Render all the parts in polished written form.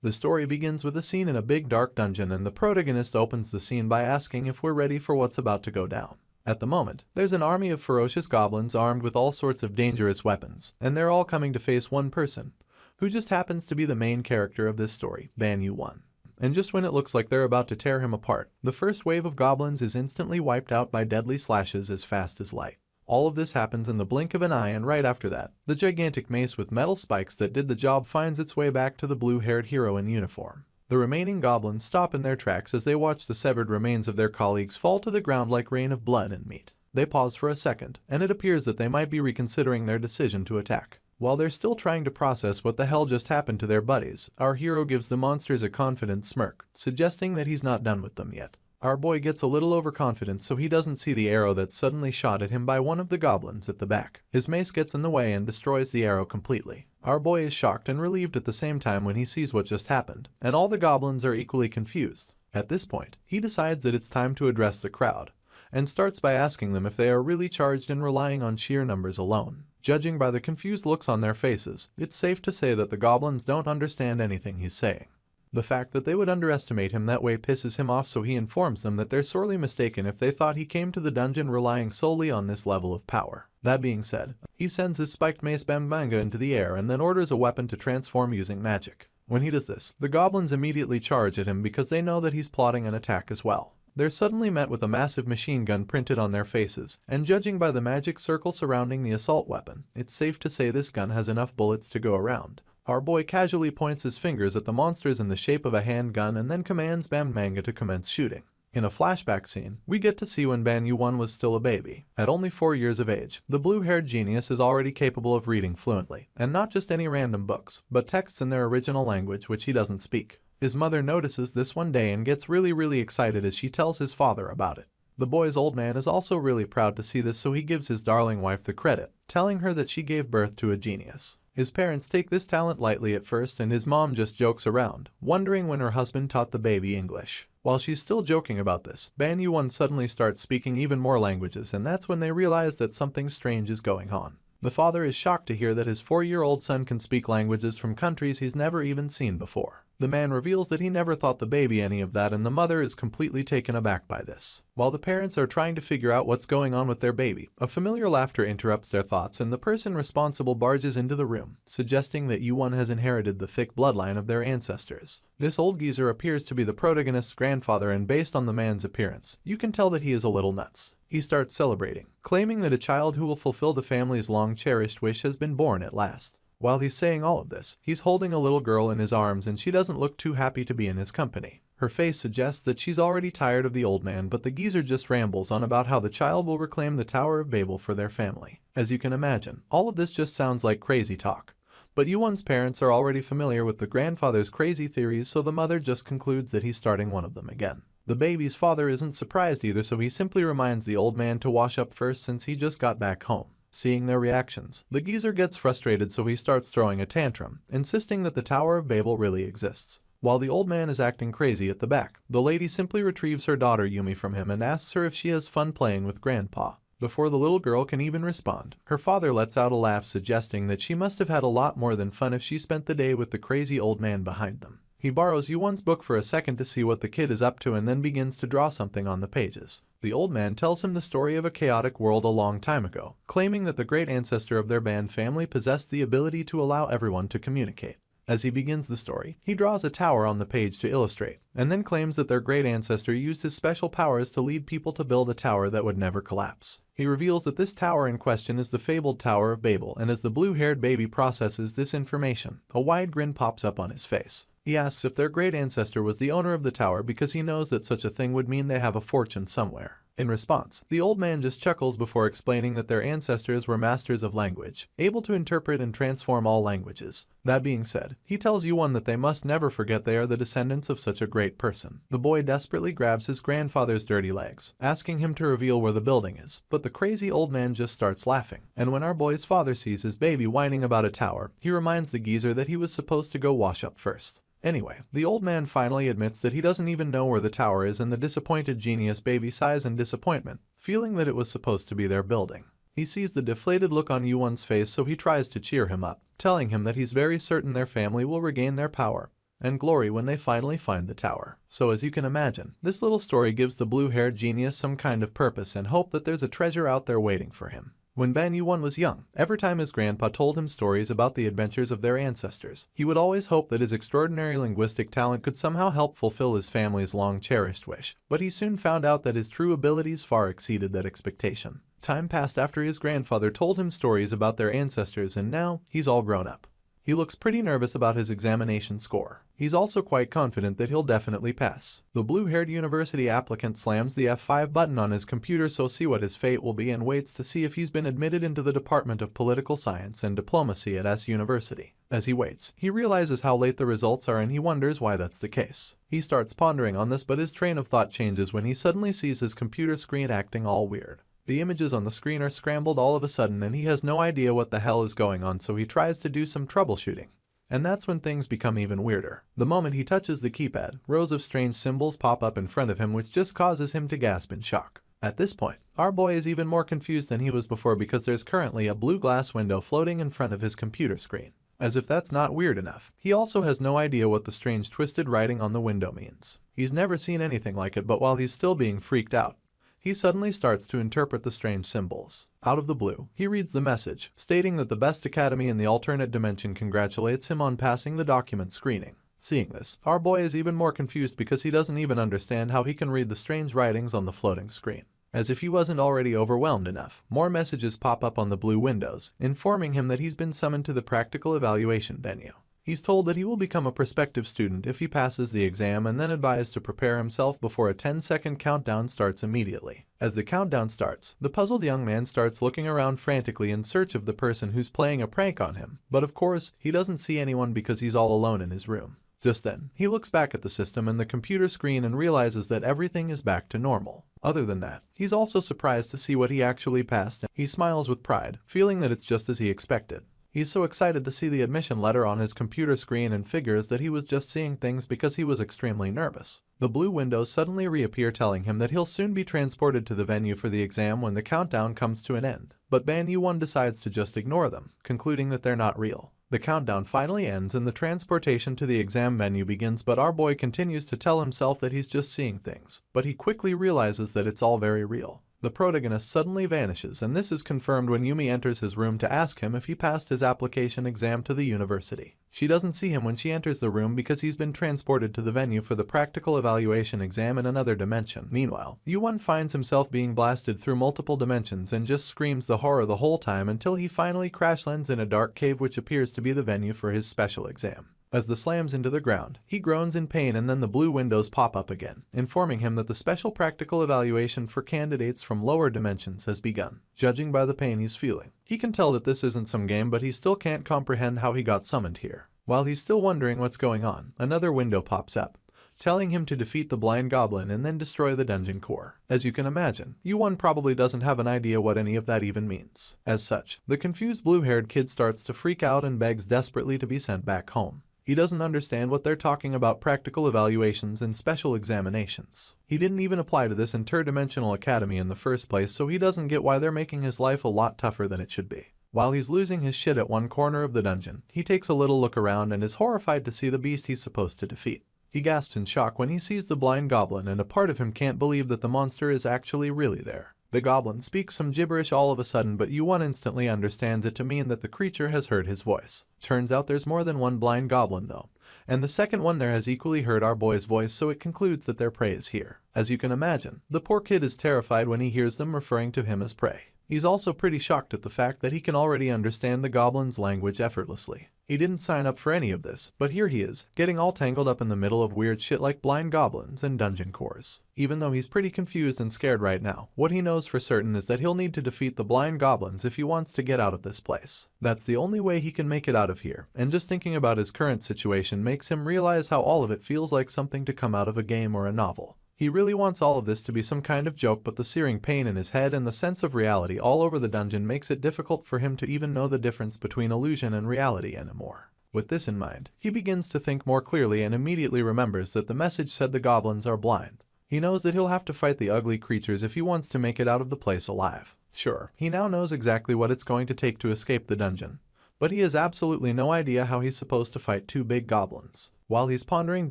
The story begins with a scene in a big dark dungeon, and the protagonist opens the scene by asking if we're ready for what's about to go down. At the moment, there's an army of ferocious goblins armed with all sorts of dangerous weapons, and they're all coming to face one person, who just happens to be the main character of this story, Ban Yu-won. And just when it looks like they're about to tear him apart, the first wave of goblins is instantly wiped out by deadly slashes as fast as light. All of this happens in the blink of an eye, and right after that, the gigantic mace with metal spikes that did the job finds its way back to the blue-haired hero in uniform. The remaining goblins stop in their tracks as they watch the severed remains of their colleagues fall to the ground like rain of blood and meat. They pause for a second, and it appears that they might be reconsidering their decision to attack. While they're still trying to process what the hell just happened to their buddies, our hero gives the monsters a confident smirk, suggesting that he's not done with them yet. Our boy gets a little overconfident, so he doesn't see the arrow that's suddenly shot at him by one of the goblins at the back. His mace gets in the way and destroys the arrow completely. Our boy is shocked and relieved at the same time when he sees what just happened, and all the goblins are equally confused. At this point, he decides that it's time to address the crowd, and starts by asking them if they are really charged and relying on sheer numbers alone. Judging by the confused looks on their faces, it's safe to say that the goblins don't understand anything he's saying. The fact that they would underestimate him that way pisses him off, so he informs them that they're sorely mistaken if they thought he came to the dungeon relying solely on this level of power. That being said, he sends his spiked mace Bambanga into the air and then orders a weapon to transform using magic. When he does this, the goblins immediately charge at him because they know that he's plotting an attack as well. They're suddenly met with a massive machine gun printed on their faces, and judging by the magic circle surrounding the assault weapon, it's safe to say this gun has enough bullets to go around. Our boy casually points his fingers at the monsters in the shape of a handgun and then commands Bambanga to commence shooting. In a flashback scene, we get to see when Ban Yu-won was still a baby. At only 4 years of age, the blue-haired genius is already capable of reading fluently, and not just any random books, but texts in their original language which he doesn't speak. His mother notices this one day and gets really excited as she tells his father about it. The boy's old man is also really proud to see this, so he gives his darling wife the credit, telling her that she gave birth to a genius. His parents take this talent lightly at first, and his mom just jokes around, wondering when her husband taught the baby English. While she's still joking about this, Ban Yu-won suddenly starts speaking even more languages, and that's when they realize that something strange is going on. The father is shocked to hear that his 4-year-old son can speak languages from countries he's never even seen before. The man reveals that he never thought the baby any of that, and the mother is completely taken aback by this. While the parents are trying to figure out what's going on with their baby, a familiar laughter interrupts their thoughts, and the person responsible barges into the room, suggesting that Yu-won has inherited the thick bloodline of their ancestors. This old geezer appears to be the protagonist's grandfather, and based on the man's appearance, you can tell that he is a little nuts. He starts celebrating, claiming that a child who will fulfill the family's long-cherished wish has been born at last. While he's saying all of this, he's holding a little girl in his arms, and she doesn't look too happy to be in his company. Her face suggests that she's already tired of the old man, but the geezer just rambles on about how the child will reclaim the Tower of Babel for their family. As you can imagine, all of this just sounds like crazy talk. But Yu-won's parents are already familiar with the grandfather's crazy theories, so the mother just concludes that he's starting one of them again. The baby's father isn't surprised either, so he simply reminds the old man to wash up first since he just got back home. Seeing their reactions, the geezer gets frustrated, so he starts throwing a tantrum, insisting that the Tower of Babel really exists. While the old man is acting crazy at the back, the lady simply retrieves her daughter Yumi from him and asks her if she has fun playing with Grandpa. Before the little girl can even respond, her father lets out a laugh, suggesting that she must have had a lot more than fun if she spent the day with the crazy old man behind them. He borrows Yu-won's book for a second to see what the kid is up to and then begins to draw something on the pages. The old man tells him the story of a chaotic world a long time ago, claiming that the great ancestor of their band family possessed the ability to allow everyone to communicate. As he begins the story, he draws a tower on the page to illustrate, and then claims that their great ancestor used his special powers to lead people to build a tower that would never collapse. He reveals that this tower in question is the fabled Tower of Babel, and as the blue-haired baby processes this information, a wide grin pops up on his face. He asks if their great ancestor was the owner of the tower because he knows that such a thing would mean they have a fortune somewhere. In response, the old man just chuckles before explaining that their ancestors were masters of language, able to interpret and transform all languages. That being said, he tells Yu-won that they must never forget they are the descendants of such a great person. The boy desperately grabs his grandfather's dirty legs, asking him to reveal where the building is, but the crazy old man just starts laughing. And when our boy's father sees his baby whining about a tower, he reminds the geezer that he was supposed to go wash up first. Anyway, the old man finally admits that he doesn't even know where the tower is, and the disappointed genius baby sighs in disappointment, feeling that it was supposed to be their building. He sees the deflated look on Yu-won's face, so he tries to cheer him up, telling him that he's very certain their family will regain their power, and glory when they finally find the tower. So as you can imagine, this little story gives the blue-haired genius some kind of purpose and hope that there's a treasure out there waiting for him. When Ban Yu-won was young, every time his grandpa told him stories about the adventures of their ancestors, he would always hope that his extraordinary linguistic talent could somehow help fulfill his family's long-cherished wish. But he soon found out that his true abilities far exceeded that expectation. Time passed after his grandfather told him stories about their ancestors, and now he's all grown up. He looks pretty nervous about his examination score. He's also quite confident that he'll definitely pass. The blue-haired university applicant slams the F5 button on his computer to see what his fate will be and waits to see if he's been admitted into the Department of Political Science and Diplomacy at S University. As he waits, he realizes how late the results are and he wonders why that's the case. He starts pondering on this, but his train of thought changes when he suddenly sees his computer screen acting all weird. The images on the screen are scrambled all of a sudden and he has no idea what the hell is going on, so he tries to do some troubleshooting. And that's when things become even weirder. The moment he touches the keypad, rows of strange symbols pop up in front of him, which just causes him to gasp in shock. At this point, our boy is even more confused than he was before because there's currently a blue glass window floating in front of his computer screen. As if that's not weird enough, he also has no idea what the strange twisted writing on the window means. He's never seen anything like it, but while he's still being freaked out, he suddenly starts to interpret the strange symbols. Out of the blue, he reads the message, stating that the best academy in the alternate dimension congratulates him on passing the document screening. Seeing this, our boy is even more confused because he doesn't even understand how he can read the strange writings on the floating screen. As if he wasn't already overwhelmed enough, more messages pop up on the blue windows, informing him that he's been summoned to the practical evaluation venue. He's told that he will become a prospective student if he passes the exam and then advised to prepare himself before a 10-second countdown starts immediately. As the countdown starts, the puzzled young man starts looking around frantically in search of the person who's playing a prank on him, but of course, he doesn't see anyone because he's all alone in his room. Just then, he looks back at the system and the computer screen and realizes that everything is back to normal. Other than that, he's also surprised to see what he actually passed and he smiles with pride, feeling that it's just as he expected. He's so excited to see the admission letter on his computer screen and figures that he was just seeing things because he was extremely nervous. The blue windows suddenly reappear, telling him that he'll soon be transported to the venue for the exam when the countdown comes to an end. But Ban Yu-won decides to just ignore them, concluding that they're not real. The countdown finally ends and the transportation to the exam venue begins, but our boy continues to tell himself that he's just seeing things. But he quickly realizes that it's all very real. The protagonist suddenly vanishes, and this is confirmed when Yumi enters his room to ask him if he passed his application exam to the university. She doesn't see him when she enters the room because he's been transported to the venue for the practical evaluation exam in another dimension. Meanwhile, Yu-won finds himself being blasted through multiple dimensions and just screams the horror the whole time until he finally crash lands in a dark cave which appears to be the venue for his special exam. As the slams into the ground, he groans in pain and then the blue windows pop up again, informing him that the special practical evaluation for candidates from lower dimensions has begun. Judging by the pain he's feeling, he can tell that this isn't some game, but he still can't comprehend how he got summoned here. While he's still wondering what's going on, another window pops up, telling him to defeat the blind goblin and then destroy the dungeon core. As you can imagine, Yu-won probably doesn't have an idea what any of that even means. As such, the confused blue-haired kid starts to freak out and begs desperately to be sent back home. He doesn't understand what they're talking about practical evaluations and special examinations. He didn't even apply to this interdimensional academy in the first place, so he doesn't get why they're making his life a lot tougher than it should be. While he's losing his shit at one corner of the dungeon, he takes a little look around and is horrified to see the beast he's supposed to defeat. He gasps in shock when he sees the blind goblin, and a part of him can't believe that the monster is actually really there. The goblin speaks some gibberish all of a sudden, but Yu-won instantly understands it to mean that the creature has heard his voice. Turns out there's more than one blind goblin though, and the second one there has equally heard our boy's voice, so it concludes that their prey is here. As you can imagine, the poor kid is terrified when he hears them referring to him as prey. He's also pretty shocked at the fact that he can already understand the goblin's language effortlessly. He didn't sign up for any of this, but here he is, getting all tangled up in the middle of weird shit like blind goblins and dungeon cores. Even though he's pretty confused and scared right now, what he knows for certain is that he'll need to defeat the blind goblins if he wants to get out of this place. That's the only way he can make it out of here, and just thinking about his current situation makes him realize how all of it feels like something to come out of a game or a novel. He really wants all of this to be some kind of joke, but the searing pain in his head and the sense of reality all over the dungeon makes it difficult for him to even know the difference between illusion and reality anymore. With this in mind, he begins to think more clearly and immediately remembers that the message said the goblins are blind. He knows that he'll have to fight the ugly creatures if he wants to make it out of the place alive. Sure, he now knows exactly what it's going to take to escape the dungeon, but he has absolutely no idea how he's supposed to fight two big goblins. While he's pondering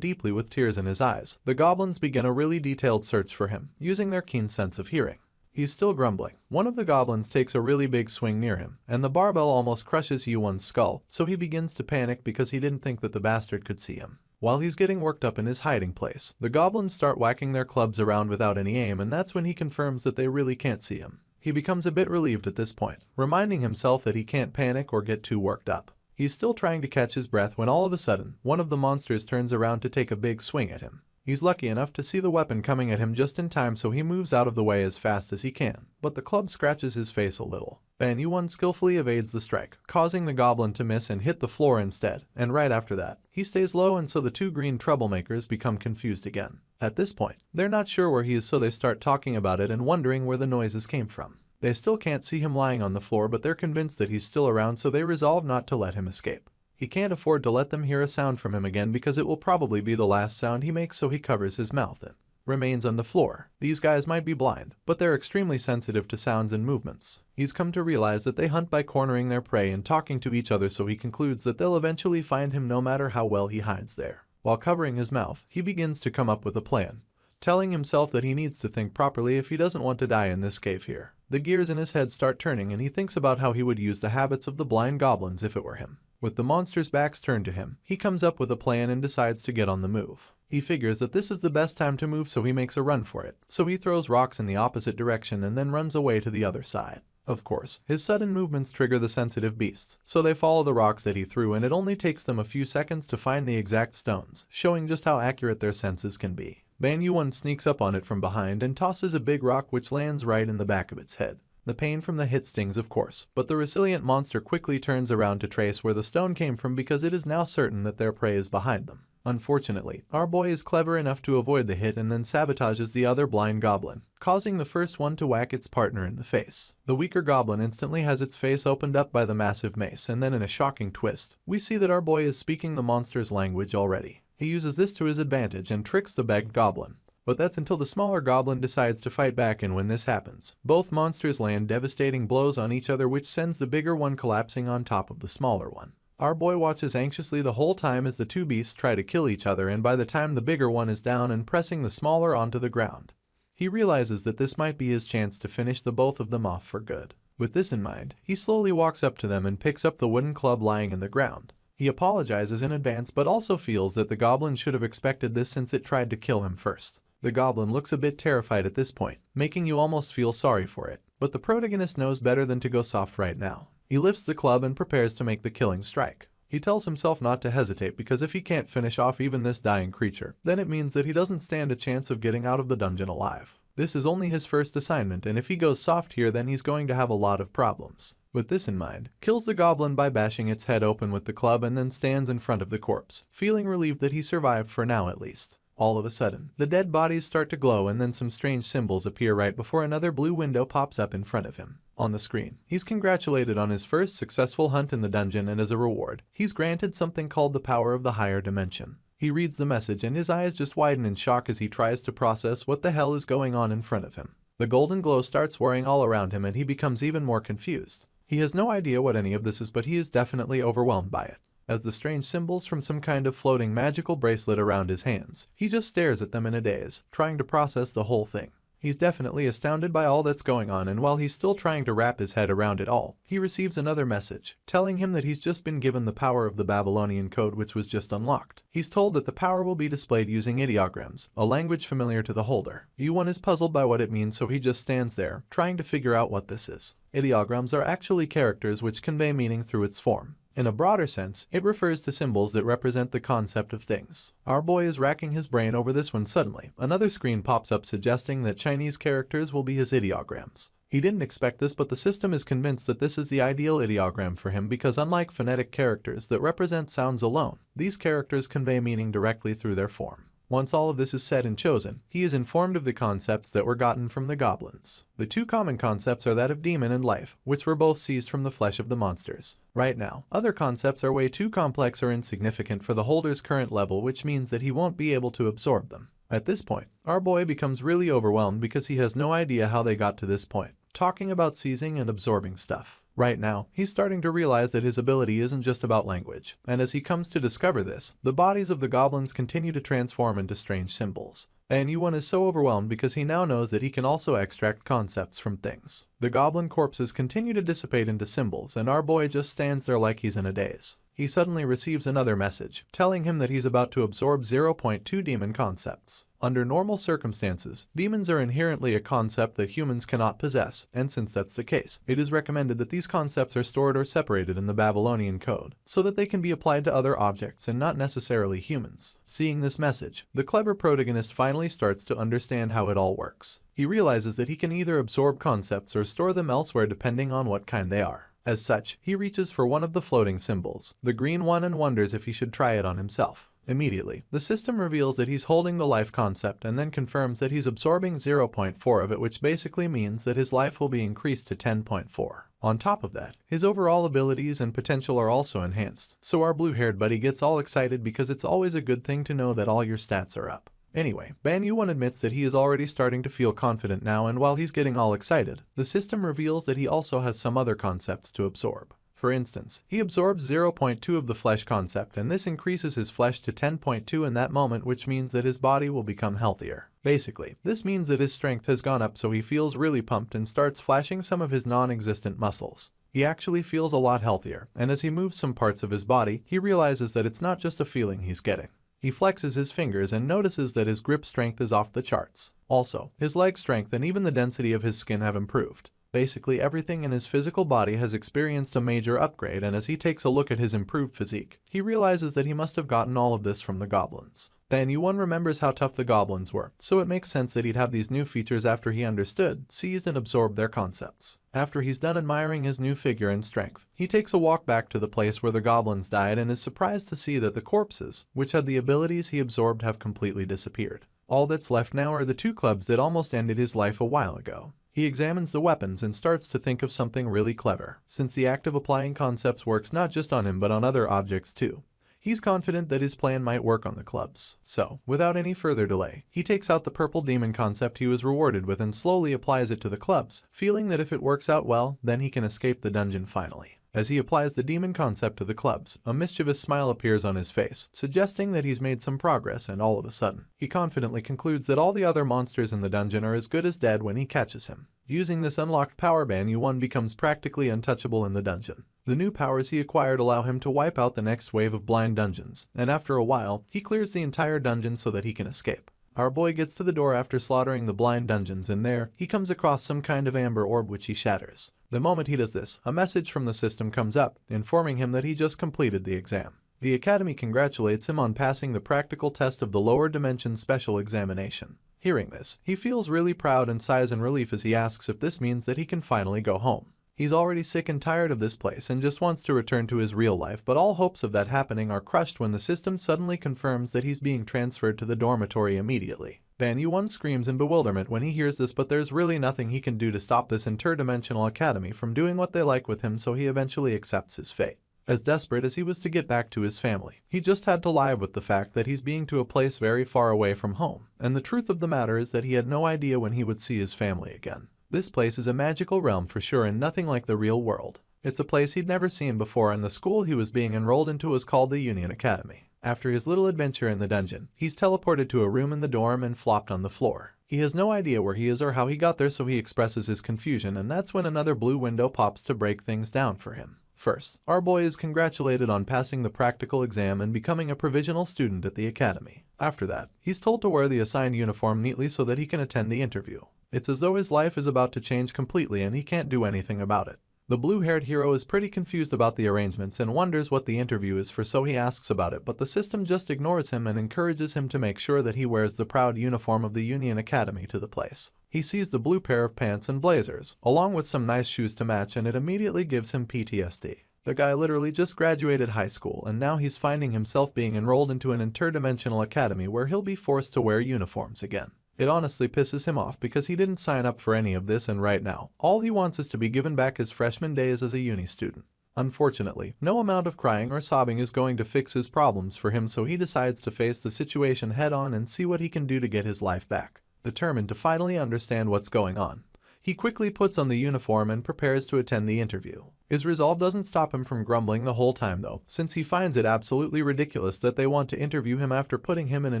deeply with tears in his eyes, the goblins begin a really detailed search for him, using their keen sense of hearing. He's still grumbling. One of the goblins takes a really big swing near him, and the barbell almost crushes Yuan's skull, so he begins to panic because he didn't think that the bastard could see him. While he's getting worked up in his hiding place, the goblins start whacking their clubs around without any aim, and that's when he confirms that they really can't see him. He becomes a bit relieved at this point, reminding himself that he can't panic or get too worked up. He's still trying to catch his breath when all of a sudden, one of the monsters turns around to take a big swing at him. He's lucky enough to see the weapon coming at him just in time, so he moves out of the way as fast as he can, but the club scratches his face a little. Ban Yuan skillfully evades the strike, causing the goblin to miss and hit the floor instead, and right after that, he stays low, and so the two green troublemakers become confused again. At this point, they're not sure where he is, so they start talking about it and wondering where the noises came from. They still can't see him lying on the floor, but they're convinced that he's still around, so they resolve not to let him escape. He can't afford to let them hear a sound from him again because it will probably be the last sound he makes, so he covers his mouth and remains on the floor. These guys might be blind, but they're extremely sensitive to sounds and movements. He's come to realize that they hunt by cornering their prey and talking to each other, so he concludes that they'll eventually find him no matter how well he hides there. While covering his mouth, he begins to come up with a plan, telling himself that he needs to think properly if he doesn't want to die in this cave here. The gears in his head start turning, and he thinks about how he would use the habits of the blind goblins if it were him. With the monsters' backs turned to him, he comes up with a plan and decides to get on the move. He figures that this is the best time to move, so he makes a run for it. So he throws rocks in the opposite direction and then runs away to the other side. Of course, his sudden movements trigger the sensitive beasts, so they follow the rocks that he threw, and it only takes them a few seconds to find the exact stones, showing just how accurate their senses can be. Ban Yuan sneaks up on it from behind and tosses a big rock which lands right in the back of its head. The pain from the hit stings, of course, but the resilient monster quickly turns around to trace where the stone came from because it is now certain that their prey is behind them. Unfortunately, our boy is clever enough to avoid the hit and then sabotages the other blind goblin, causing the first one to whack its partner in the face. The weaker goblin instantly has its face opened up by the massive mace, and then in a shocking twist, we see that our boy is speaking the monster's language already. He uses this to his advantage and tricks the begged goblin. But that's until the smaller goblin decides to fight back, and when this happens, both monsters land devastating blows on each other, which sends the bigger one collapsing on top of the smaller one. Our boy watches anxiously the whole time as the two beasts try to kill each other, and by the time the bigger one is down and pressing the smaller onto the ground, he realizes that this might be his chance to finish the both of them off for good. With this in mind, he slowly walks up to them and picks up the wooden club lying in the ground. He apologizes in advance, but also feels that the goblin should have expected this since it tried to kill him first. The goblin looks a bit terrified at this point, making you almost feel sorry for it, but the protagonist knows better than to go soft right now. He lifts the club and prepares to make the killing strike. He tells himself not to hesitate because if he can't finish off even this dying creature, then it means that he doesn't stand a chance of getting out of the dungeon alive. This is only his first assignment, and if he goes soft here, then he's going to have a lot of problems. With this in mind, kills the goblin by bashing its head open with the club and then stands in front of the corpse, feeling relieved that he survived for now at least. All of a sudden, the dead bodies start to glow, and then some strange symbols appear right before another blue window pops up in front of him. On the screen, he's congratulated on his first successful hunt in the dungeon, and as a reward, he's granted something called the power of the higher dimension. He reads the message and his eyes just widen in shock as he tries to process what the hell is going on in front of him. The golden glow starts whirring all around him and he becomes even more confused. He has no idea what any of this is, but he is definitely overwhelmed by it. As the strange symbols from some kind of floating magical bracelet around his hands, he just stares at them in a daze, trying to process the whole thing. He's definitely astounded by all that's going on, and while he's still trying to wrap his head around it all, he receives another message, telling him that he's just been given the power of the Babylonian code, which was just unlocked. He's told that the power will be displayed using ideograms, a language familiar to the holder. Yuan is puzzled by what it means, so he just stands there, trying to figure out what this is. Ideograms are actually characters which convey meaning through its form. In a broader sense, it refers to symbols that represent the concept of things. Our boy is racking his brain over this when suddenly, another screen pops up suggesting that Chinese characters will be his ideograms. He didn't expect this, but the system is convinced that this is the ideal ideogram for him because unlike phonetic characters that represent sounds alone, these characters convey meaning directly through their form. Once all of this is said and chosen, he is informed of the concepts that were gotten from the goblins. The two common concepts are that of demon and life, which were both seized from the flesh of the monsters. Right now, other concepts are way too complex or insignificant for the holder's current level, which means that he won't be able to absorb them. At this point, our boy becomes really overwhelmed because he has no idea how they got to this point. talking about seizing and absorbing stuff. Right now, he's starting to realize that his ability isn't just about language, and as he comes to discover this, the bodies of the goblins continue to transform into strange symbols. And Yuan is so overwhelmed because he now knows that he can also extract concepts from things. The goblin corpses continue to dissipate into symbols, and our boy just stands there like he's in a daze. He suddenly receives another message, telling him that he's about to absorb 0.2 demon concepts. Under normal circumstances, demons are inherently a concept that humans cannot possess, and since that's the case, it is recommended that these concepts are stored or separated in the Babylonian code, so that they can be applied to other objects and not necessarily humans. Seeing this message, the clever protagonist finally starts to understand how it all works. He realizes that he can either absorb concepts or store them elsewhere depending on what kind they are. As such, he reaches for one of the floating symbols, the green one, and wonders if he should try it on himself. Immediately, the system reveals that he's holding the life concept and then confirms that he's absorbing 0.4 of it, which basically means that his life will be increased to 10.4. On top of that, his overall abilities and potential are also enhanced, so our blue-haired buddy gets all excited because it's always a good thing to know that all your stats are up. Anyway, Ban Yuan admits that he is already starting to feel confident now, and while he's getting all excited, the system reveals that he also has some other concepts to absorb. For instance, he absorbs 0.2 of the flesh concept, and this increases his flesh to 10.2 in that moment, which means that his body will become healthier. Basically, this means that his strength has gone up, so he feels really pumped and starts flashing some of his non-existent muscles. He actually feels a lot healthier, and as he moves some parts of his body, he realizes that it's not just a feeling he's getting. He flexes his fingers and notices that his grip strength is off the charts. Also, his leg strength and even the density of his skin have improved. Basically, everything in his physical body has experienced a major upgrade, and as he takes a look at his improved physique, he realizes that he must have gotten all of this from the goblins. Ban Yuan remembers how tough the goblins were, so it makes sense that he'd have these new features after he understood, seized, and absorbed their concepts. After he's done admiring his new figure and strength, he takes a walk back to the place where the goblins died and is surprised to see that the corpses, which had the abilities he absorbed, have completely disappeared. All that's left now are the two clubs that almost ended his life a while ago. He examines the weapons and starts to think of something really clever, since the act of applying concepts works not just on him but on other objects too. He's confident that his plan might work on the clubs. So, without any further delay, he takes out the purple demon concept he was rewarded with and slowly applies it to the clubs, feeling that if it works out well, then he can escape the dungeon finally. As he applies the demon concept to the clubs, a mischievous smile appears on his face, suggesting that he's made some progress, and all of a sudden, he confidently concludes that all the other monsters in the dungeon are as good as dead when he catches him. Using this unlocked power, Ban Yuan becomes practically untouchable in the dungeon. The new powers he acquired allow him to wipe out the next wave of blind dungeons, and after a while, he clears the entire dungeon so that he can escape. Our boy gets to the door after slaughtering the blind dungeons, and there, he comes across some kind of amber orb which he shatters. The moment he does this, a message from the system comes up, informing him that he just completed the exam. The Academy congratulates him on passing the practical test of the lower dimension special examination. Hearing this, he feels really proud and sighs in relief as he asks if this means that he can finally go home. He's already sick and tired of this place and just wants to return to his real life, but all hopes of that happening are crushed when the system suddenly confirms that he's being transferred to the dormitory immediately. Ban Yuan screams in bewilderment when he hears this, but there's really nothing he can do to stop this interdimensional academy from doing what they like with him, so he eventually accepts his fate. As desperate as he was to get back to his family, he just had to live with the fact that he's being to a place very far away from home, and the truth of the matter is that he had no idea when he would see his family again. This place is a magical realm for sure and nothing like the real world. It's a place he'd never seen before, and the school he was being enrolled into was called the Union Academy. After his little adventure in the dungeon, he's teleported to a room in the dorm and flopped on the floor. He has no idea where he is or how he got there, so he expresses his confusion, and that's when another blue window pops to break things down for him. First, our boy is congratulated on passing the practical exam and becoming a provisional student at the academy. After that, he's told to wear the assigned uniform neatly so that he can attend the interview. It's as though his life is about to change completely and he can't do anything about it. The blue-haired hero is pretty confused about the arrangements and wonders what the interview is for, so he asks about it, but the system just ignores him and encourages him to make sure that he wears the proud uniform of the Union Academy to the place. He sees the blue pair of pants and blazers, along with some nice shoes to match, and it immediately gives him PTSD. The guy literally just graduated high school, and now he's finding himself being enrolled into an interdimensional academy where he'll be forced to wear uniforms again. It honestly pisses him off because he didn't sign up for any of this, and right now, all he wants is to be given back his freshman days as a uni student. Unfortunately, no amount of crying or sobbing is going to fix his problems for him, so he decides to face the situation head on and see what he can do to get his life back. Determined to finally understand what's going on, He quickly puts on the uniform and prepares to attend the interview. His resolve doesn't stop him from grumbling the whole time though, since he finds it absolutely ridiculous that they want to interview him after putting him in a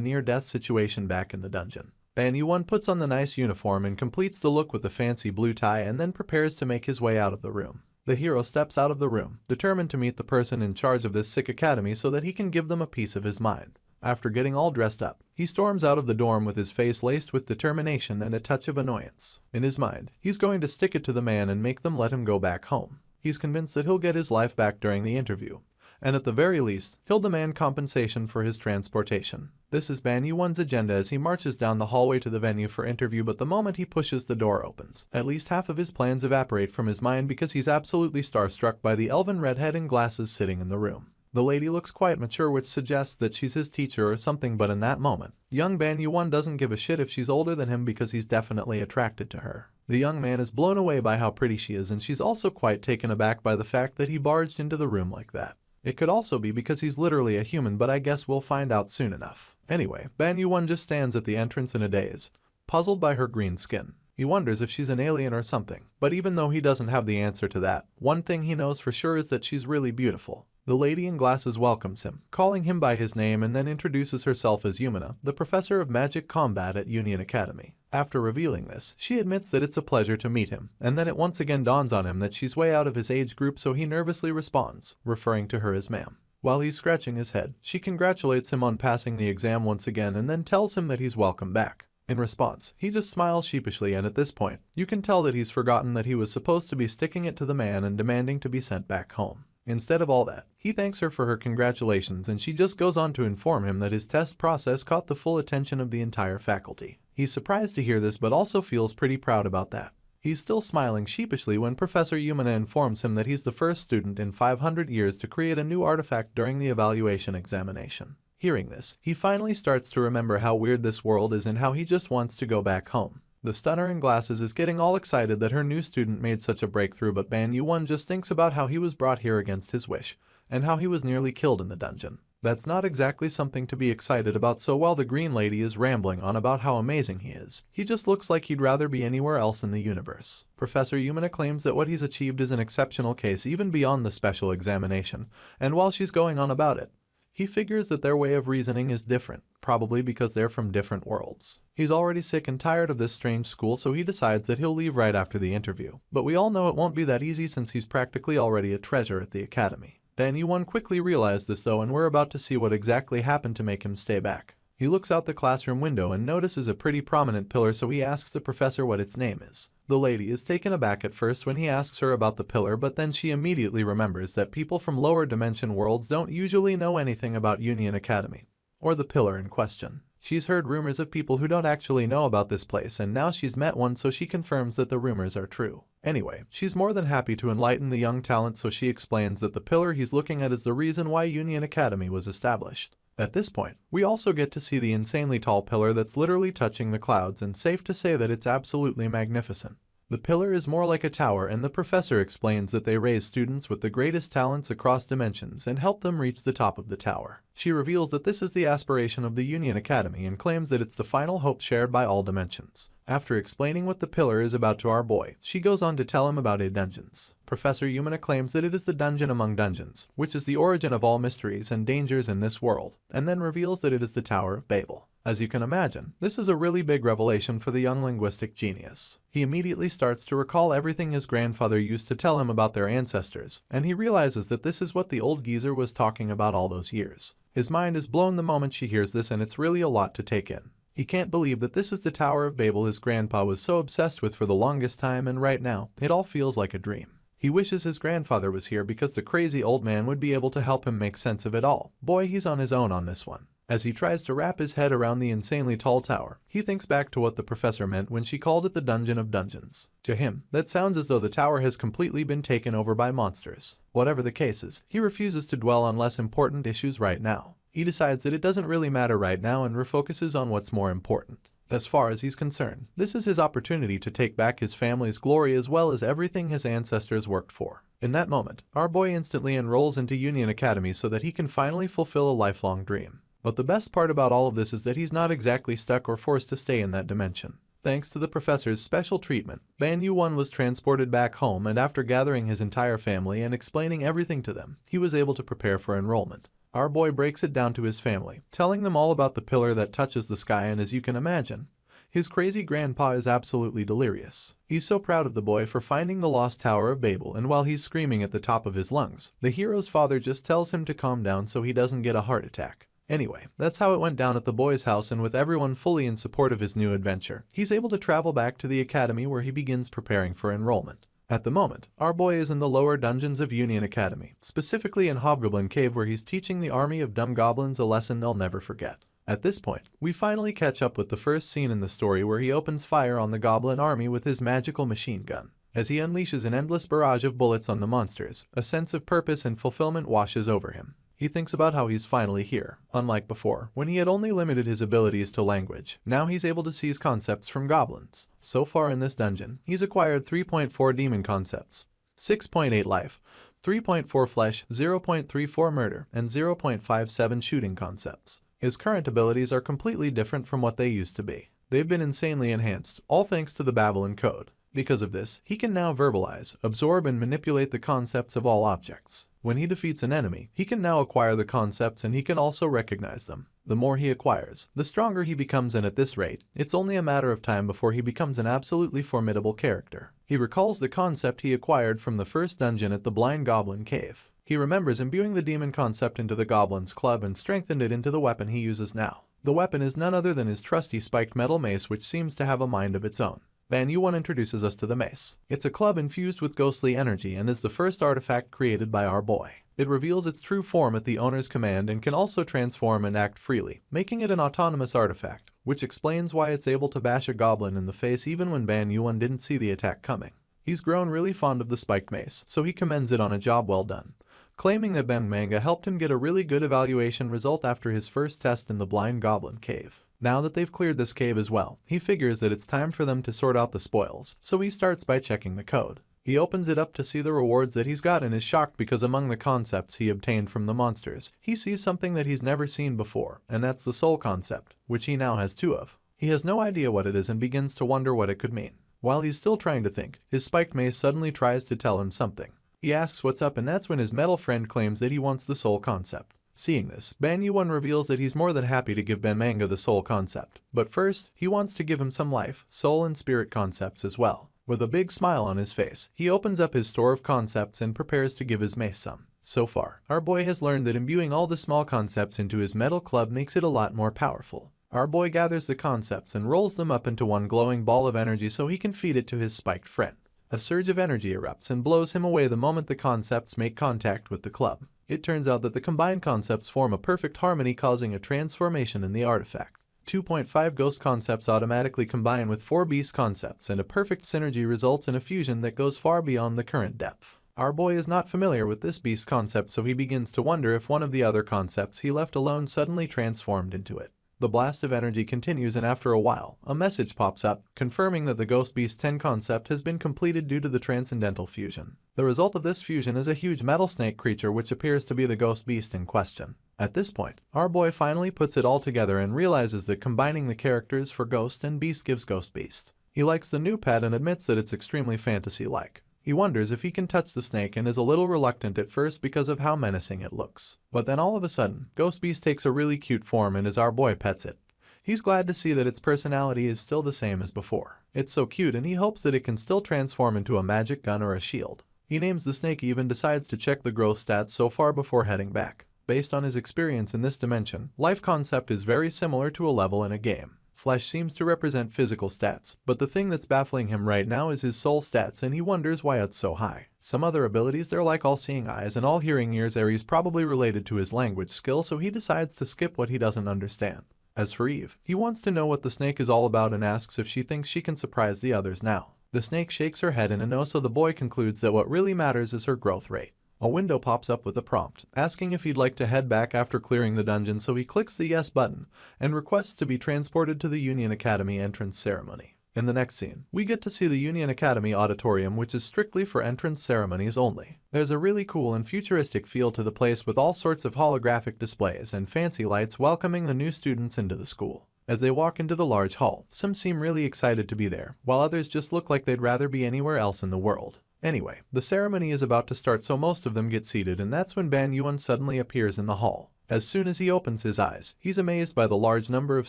near-death situation back in the dungeon. Ban Yu-won puts on the nice uniform and completes the look with the fancy blue tie and then prepares to make his way out of the room. The hero steps out of the room, determined to meet the person in charge of this sick academy so that he can give them a piece of his mind. After getting all dressed up, he storms out of the dorm with his face laced with determination and a touch of annoyance. In his mind, he's going to stick it to the man and make them let him go back home. He's convinced that he'll get his life back during the interview, and at the very least, he'll demand compensation for his transportation. This is Ban Yu-won's agenda as he marches down the hallway to the venue for interview, but the moment he pushes the door opens, at least half of his plans evaporate from his mind because he's absolutely starstruck by the elven redhead in glasses sitting in the room. The lady looks quite mature, which suggests that she's his teacher or something, but in that moment, young Ban Yu-won doesn't give a shit if she's older than him because he's definitely attracted to her. The young man is blown away by how pretty she is, and she's also quite taken aback by the fact that he barged into the room like that. It could also be because he's literally a human, but I guess we'll find out soon enough. Anyway, Ban Yu-won just stands at the entrance in a daze, puzzled by her green skin. He wonders if she's an alien or something, but even though he doesn't have the answer to that, one thing he knows for sure is that she's really beautiful. The lady in glasses welcomes him, calling him by his name, and then introduces herself as Yumina, the professor of magic combat at Union Academy. After revealing this, she admits that it's a pleasure to meet him, and then it once again dawns on him that she's way out of his age group, so he nervously responds, referring to her as ma'am. While he's scratching his head, she congratulates him on passing the exam once again and then tells him that he's welcome back. In response, he just smiles sheepishly, and at this point, you can tell that he's forgotten that he was supposed to be sticking it to the man and demanding to be sent back home. Instead of all that, he thanks her for her congratulations, and she just goes on to inform him that his test process caught the full attention of the entire faculty. He's surprised to hear this, but also feels pretty proud about that. He's still smiling sheepishly when Professor Yumina informs him that he's the first student in 500 years to create a new artifact during the evaluation examination. Hearing this, he finally starts to remember how weird this world is and how he just wants to go back home. The stunner in glasses is getting all excited that her new student made such a breakthrough, but Ban Yu-won just thinks about how he was brought here against his wish, and how he was nearly killed in the dungeon. That's not exactly something to be excited about, so while the green lady is rambling on about how amazing he is, he just looks like he'd rather be anywhere else in the universe. Professor Yumina claims that what he's achieved is an exceptional case even beyond the special examination, and while she's going on about it, he figures that their way of reasoning is different, probably because they're from different worlds. He's already sick and tired of this strange school, so he decides that he'll leave right after the interview. But we all know it won't be that easy since he's practically already a treasure at the academy. Ban Yu-won quickly realized this though, and we're about to see what exactly happened to make him stay back. He looks out the classroom window and notices a pretty prominent pillar, so he asks the professor what its name is. The lady is taken aback at first when he asks her about the pillar, but then she immediately remembers that people from lower dimension worlds don't usually know anything about Union Academy, or the pillar in question. She's heard rumors of people who don't actually know about this place, and now she's met one, so she confirms that the rumors are true. Anyway, she's more than happy to enlighten the young talent, so she explains that the pillar he's looking at is the reason why Union Academy was established. At this point, we also get to see the insanely tall pillar that's literally touching the clouds, and safe to say that it's absolutely magnificent. The pillar is more like a tower, and the professor explains that they raise students with the greatest talents across dimensions and help them reach the top of the tower. She reveals that this is the aspiration of the Union Academy and claims that it's the final hope shared by all dimensions. After explaining what the pillar is about to our boy, she goes on to tell him about dungeons. Professor Yumina claims that it is the dungeon among dungeons, which is the origin of all mysteries and dangers in this world, and then reveals that it is the Tower of Babel. As you can imagine, this is a really big revelation for the young linguistic genius. He immediately starts to recall everything his grandfather used to tell him about their ancestors, and he realizes that this is what the old geezer was talking about all those years. His mind is blown the moment she hears this, and it's really a lot to take in. He can't believe that this is the Tower of Babel his grandpa was so obsessed with for the longest time, and right now, it all feels like a dream. He wishes his grandfather was here because the crazy old man would be able to help him make sense of it all. Boy, he's on his own on this one. As he tries to wrap his head around the insanely tall tower, he thinks back to what the professor meant when she called it the Dungeon of Dungeons. To him, that sounds as though the tower has completely been taken over by monsters. Whatever the case is, he refuses to dwell on less important issues right now. He decides that it doesn't really matter right now and refocuses on what's more important. As far as he's concerned, this is his opportunity to take back his family's glory as well as everything his ancestors worked for. In that moment, our boy instantly enrolls into Union Academy so that he can finally fulfill a lifelong dream. But the best part about all of this is that he's not exactly stuck or forced to stay in that dimension. Thanks to the professor's special treatment, Ban Yu-won was transported back home, and after gathering his entire family and explaining everything to them, he was able to prepare for enrollment. Our boy breaks it down to his family, telling them all about the pillar that touches the sky, and as you can imagine, his crazy grandpa is absolutely delirious. He's so proud of the boy for finding the lost Tower of Babel, and while he's screaming at the top of his lungs, the hero's father just tells him to calm down so he doesn't get a heart attack. Anyway, that's how it went down at the boy's house, and with everyone fully in support of his new adventure, he's able to travel back to the academy where he begins preparing for enrollment. At the moment, our boy is in the lower dungeons of Union Academy, specifically in Hobgoblin Cave, where he's teaching the army of dumb goblins a lesson they'll never forget. At this point, we finally catch up with the first scene in the story where he opens fire on the goblin army with his magical machine gun. As he unleashes an endless barrage of bullets on the monsters, a sense of purpose and fulfillment washes over him. He thinks about how he's finally here. Unlike before, when he had only limited his abilities to language, now he's able to seize concepts from goblins. So far in this dungeon, he's acquired 3.4 demon concepts, 6.8 life, 3.4 flesh, 0.34 murder, and 0.57 shooting concepts. His current abilities are completely different from what they used to be. They've been insanely enhanced, all thanks to the Babylon Code. Because of this, he can now verbalize, absorb, and manipulate the concepts of all objects. When he defeats an enemy, he can now acquire the concepts, and he can also recognize them. The more he acquires, the stronger he becomes, and at this rate, it's only a matter of time before he becomes an absolutely formidable character. He recalls the concept he acquired from the first dungeon at the Blind Goblin Cave. He remembers imbuing the demon concept into the Goblin's Club and strengthened it into the weapon he uses now. The weapon is none other than his trusty spiked metal mace, which seems to have a mind of its own. Ban Yu-won introduces us to the mace. It's a club infused with ghostly energy and is the first artifact created by our boy. It reveals its true form at the owner's command and can also transform and act freely, making it an autonomous artifact, which explains why it's able to bash a goblin in the face even when Ban Yu-won didn't see the attack coming. He's grown really fond of the spiked mace, so he commends it on a job well done, claiming that Ben Manga helped him get a really good evaluation result after his first test in the Blind Goblin Cave. Now that they've cleared this cave as well, he figures that it's time for them to sort out the spoils, so he starts by checking the code. He opens it up to see the rewards that he's got and is shocked because among the concepts he obtained from the monsters, he sees something that he's never seen before, and that's the soul concept, which he now has 2 of. He has no idea what it is and begins to wonder what it could mean. While he's still trying to think, his spiked mace suddenly tries to tell him something. He asks what's up, and that's when his metal friend claims that he wants the soul concept. Seeing this, Ban Yu-won reveals that he's more than happy to give Ben Manga the soul concept, but first, he wants to give him some life, soul, and spirit concepts as well. With a big smile on his face, he opens up his store of concepts and prepares to give his mace some. So far, our boy has learned that imbuing all the small concepts into his metal club makes it a lot more powerful. Our boy gathers the concepts and rolls them up into one glowing ball of energy so he can feed it to his spiked friend. A surge of energy erupts and blows him away the moment the concepts make contact with the club. It turns out that the combined concepts form a perfect harmony, causing a transformation in the artifact. 2.5 ghost concepts automatically combine with 4 beast concepts, and a perfect synergy results in a fusion that goes far beyond the current depth. Our boy is not familiar with this beast concept, so he begins to wonder if one of the other concepts he left alone suddenly transformed into it. The blast of energy continues, and after a while, a message pops up, confirming that the Ghost Beast 10 concept has been completed due to the transcendental fusion. The result of this fusion is a huge metal snake creature which appears to be the Ghost Beast in question. At this point, our boy finally puts it all together and realizes that combining the characters for Ghost and Beast gives Ghost Beast. He likes the new pet and admits that it's extremely fantasy-like. He wonders if he can touch the snake and is a little reluctant at first because of how menacing it looks. But then all of a sudden, Ghost Beast takes a really cute form, and as our boy pets it, he's glad to see that its personality is still the same as before. It's so cute, and he hopes that it can still transform into a magic gun or a shield. He names the snake, even decides to check the growth stats so far before heading back. Based on his experience in this dimension, life concept is very similar to a level in a game. Flesh seems to represent physical stats, but the thing that's baffling him right now is his soul stats, and he wonders why it's so high. Some other abilities, they're like all-seeing eyes and all-hearing ears, Aries, probably related to his language skill, so he decides to skip what he doesn't understand. As for Eve, he wants to know what the snake is all about and asks if she thinks she can surprise the others now. The snake shakes her head in a no, so the boy concludes that what really matters is her growth rate. A window pops up with a prompt, asking if he'd like to head back after clearing the dungeon, so he clicks the yes button and requests to be transported to the Union Academy entrance ceremony. In the next scene, we get to see the Union Academy auditorium, which is strictly for entrance ceremonies only. There's a really cool and futuristic feel to the place with all sorts of holographic displays and fancy lights welcoming the new students into the school. As they walk into the large hall, some seem really excited to be there, while others just look like they'd rather be anywhere else in the world. Anyway, the ceremony is about to start, so most of them get seated, and that's when Ban Yuan suddenly appears in the hall. As soon as he opens his eyes, he's amazed by the large number of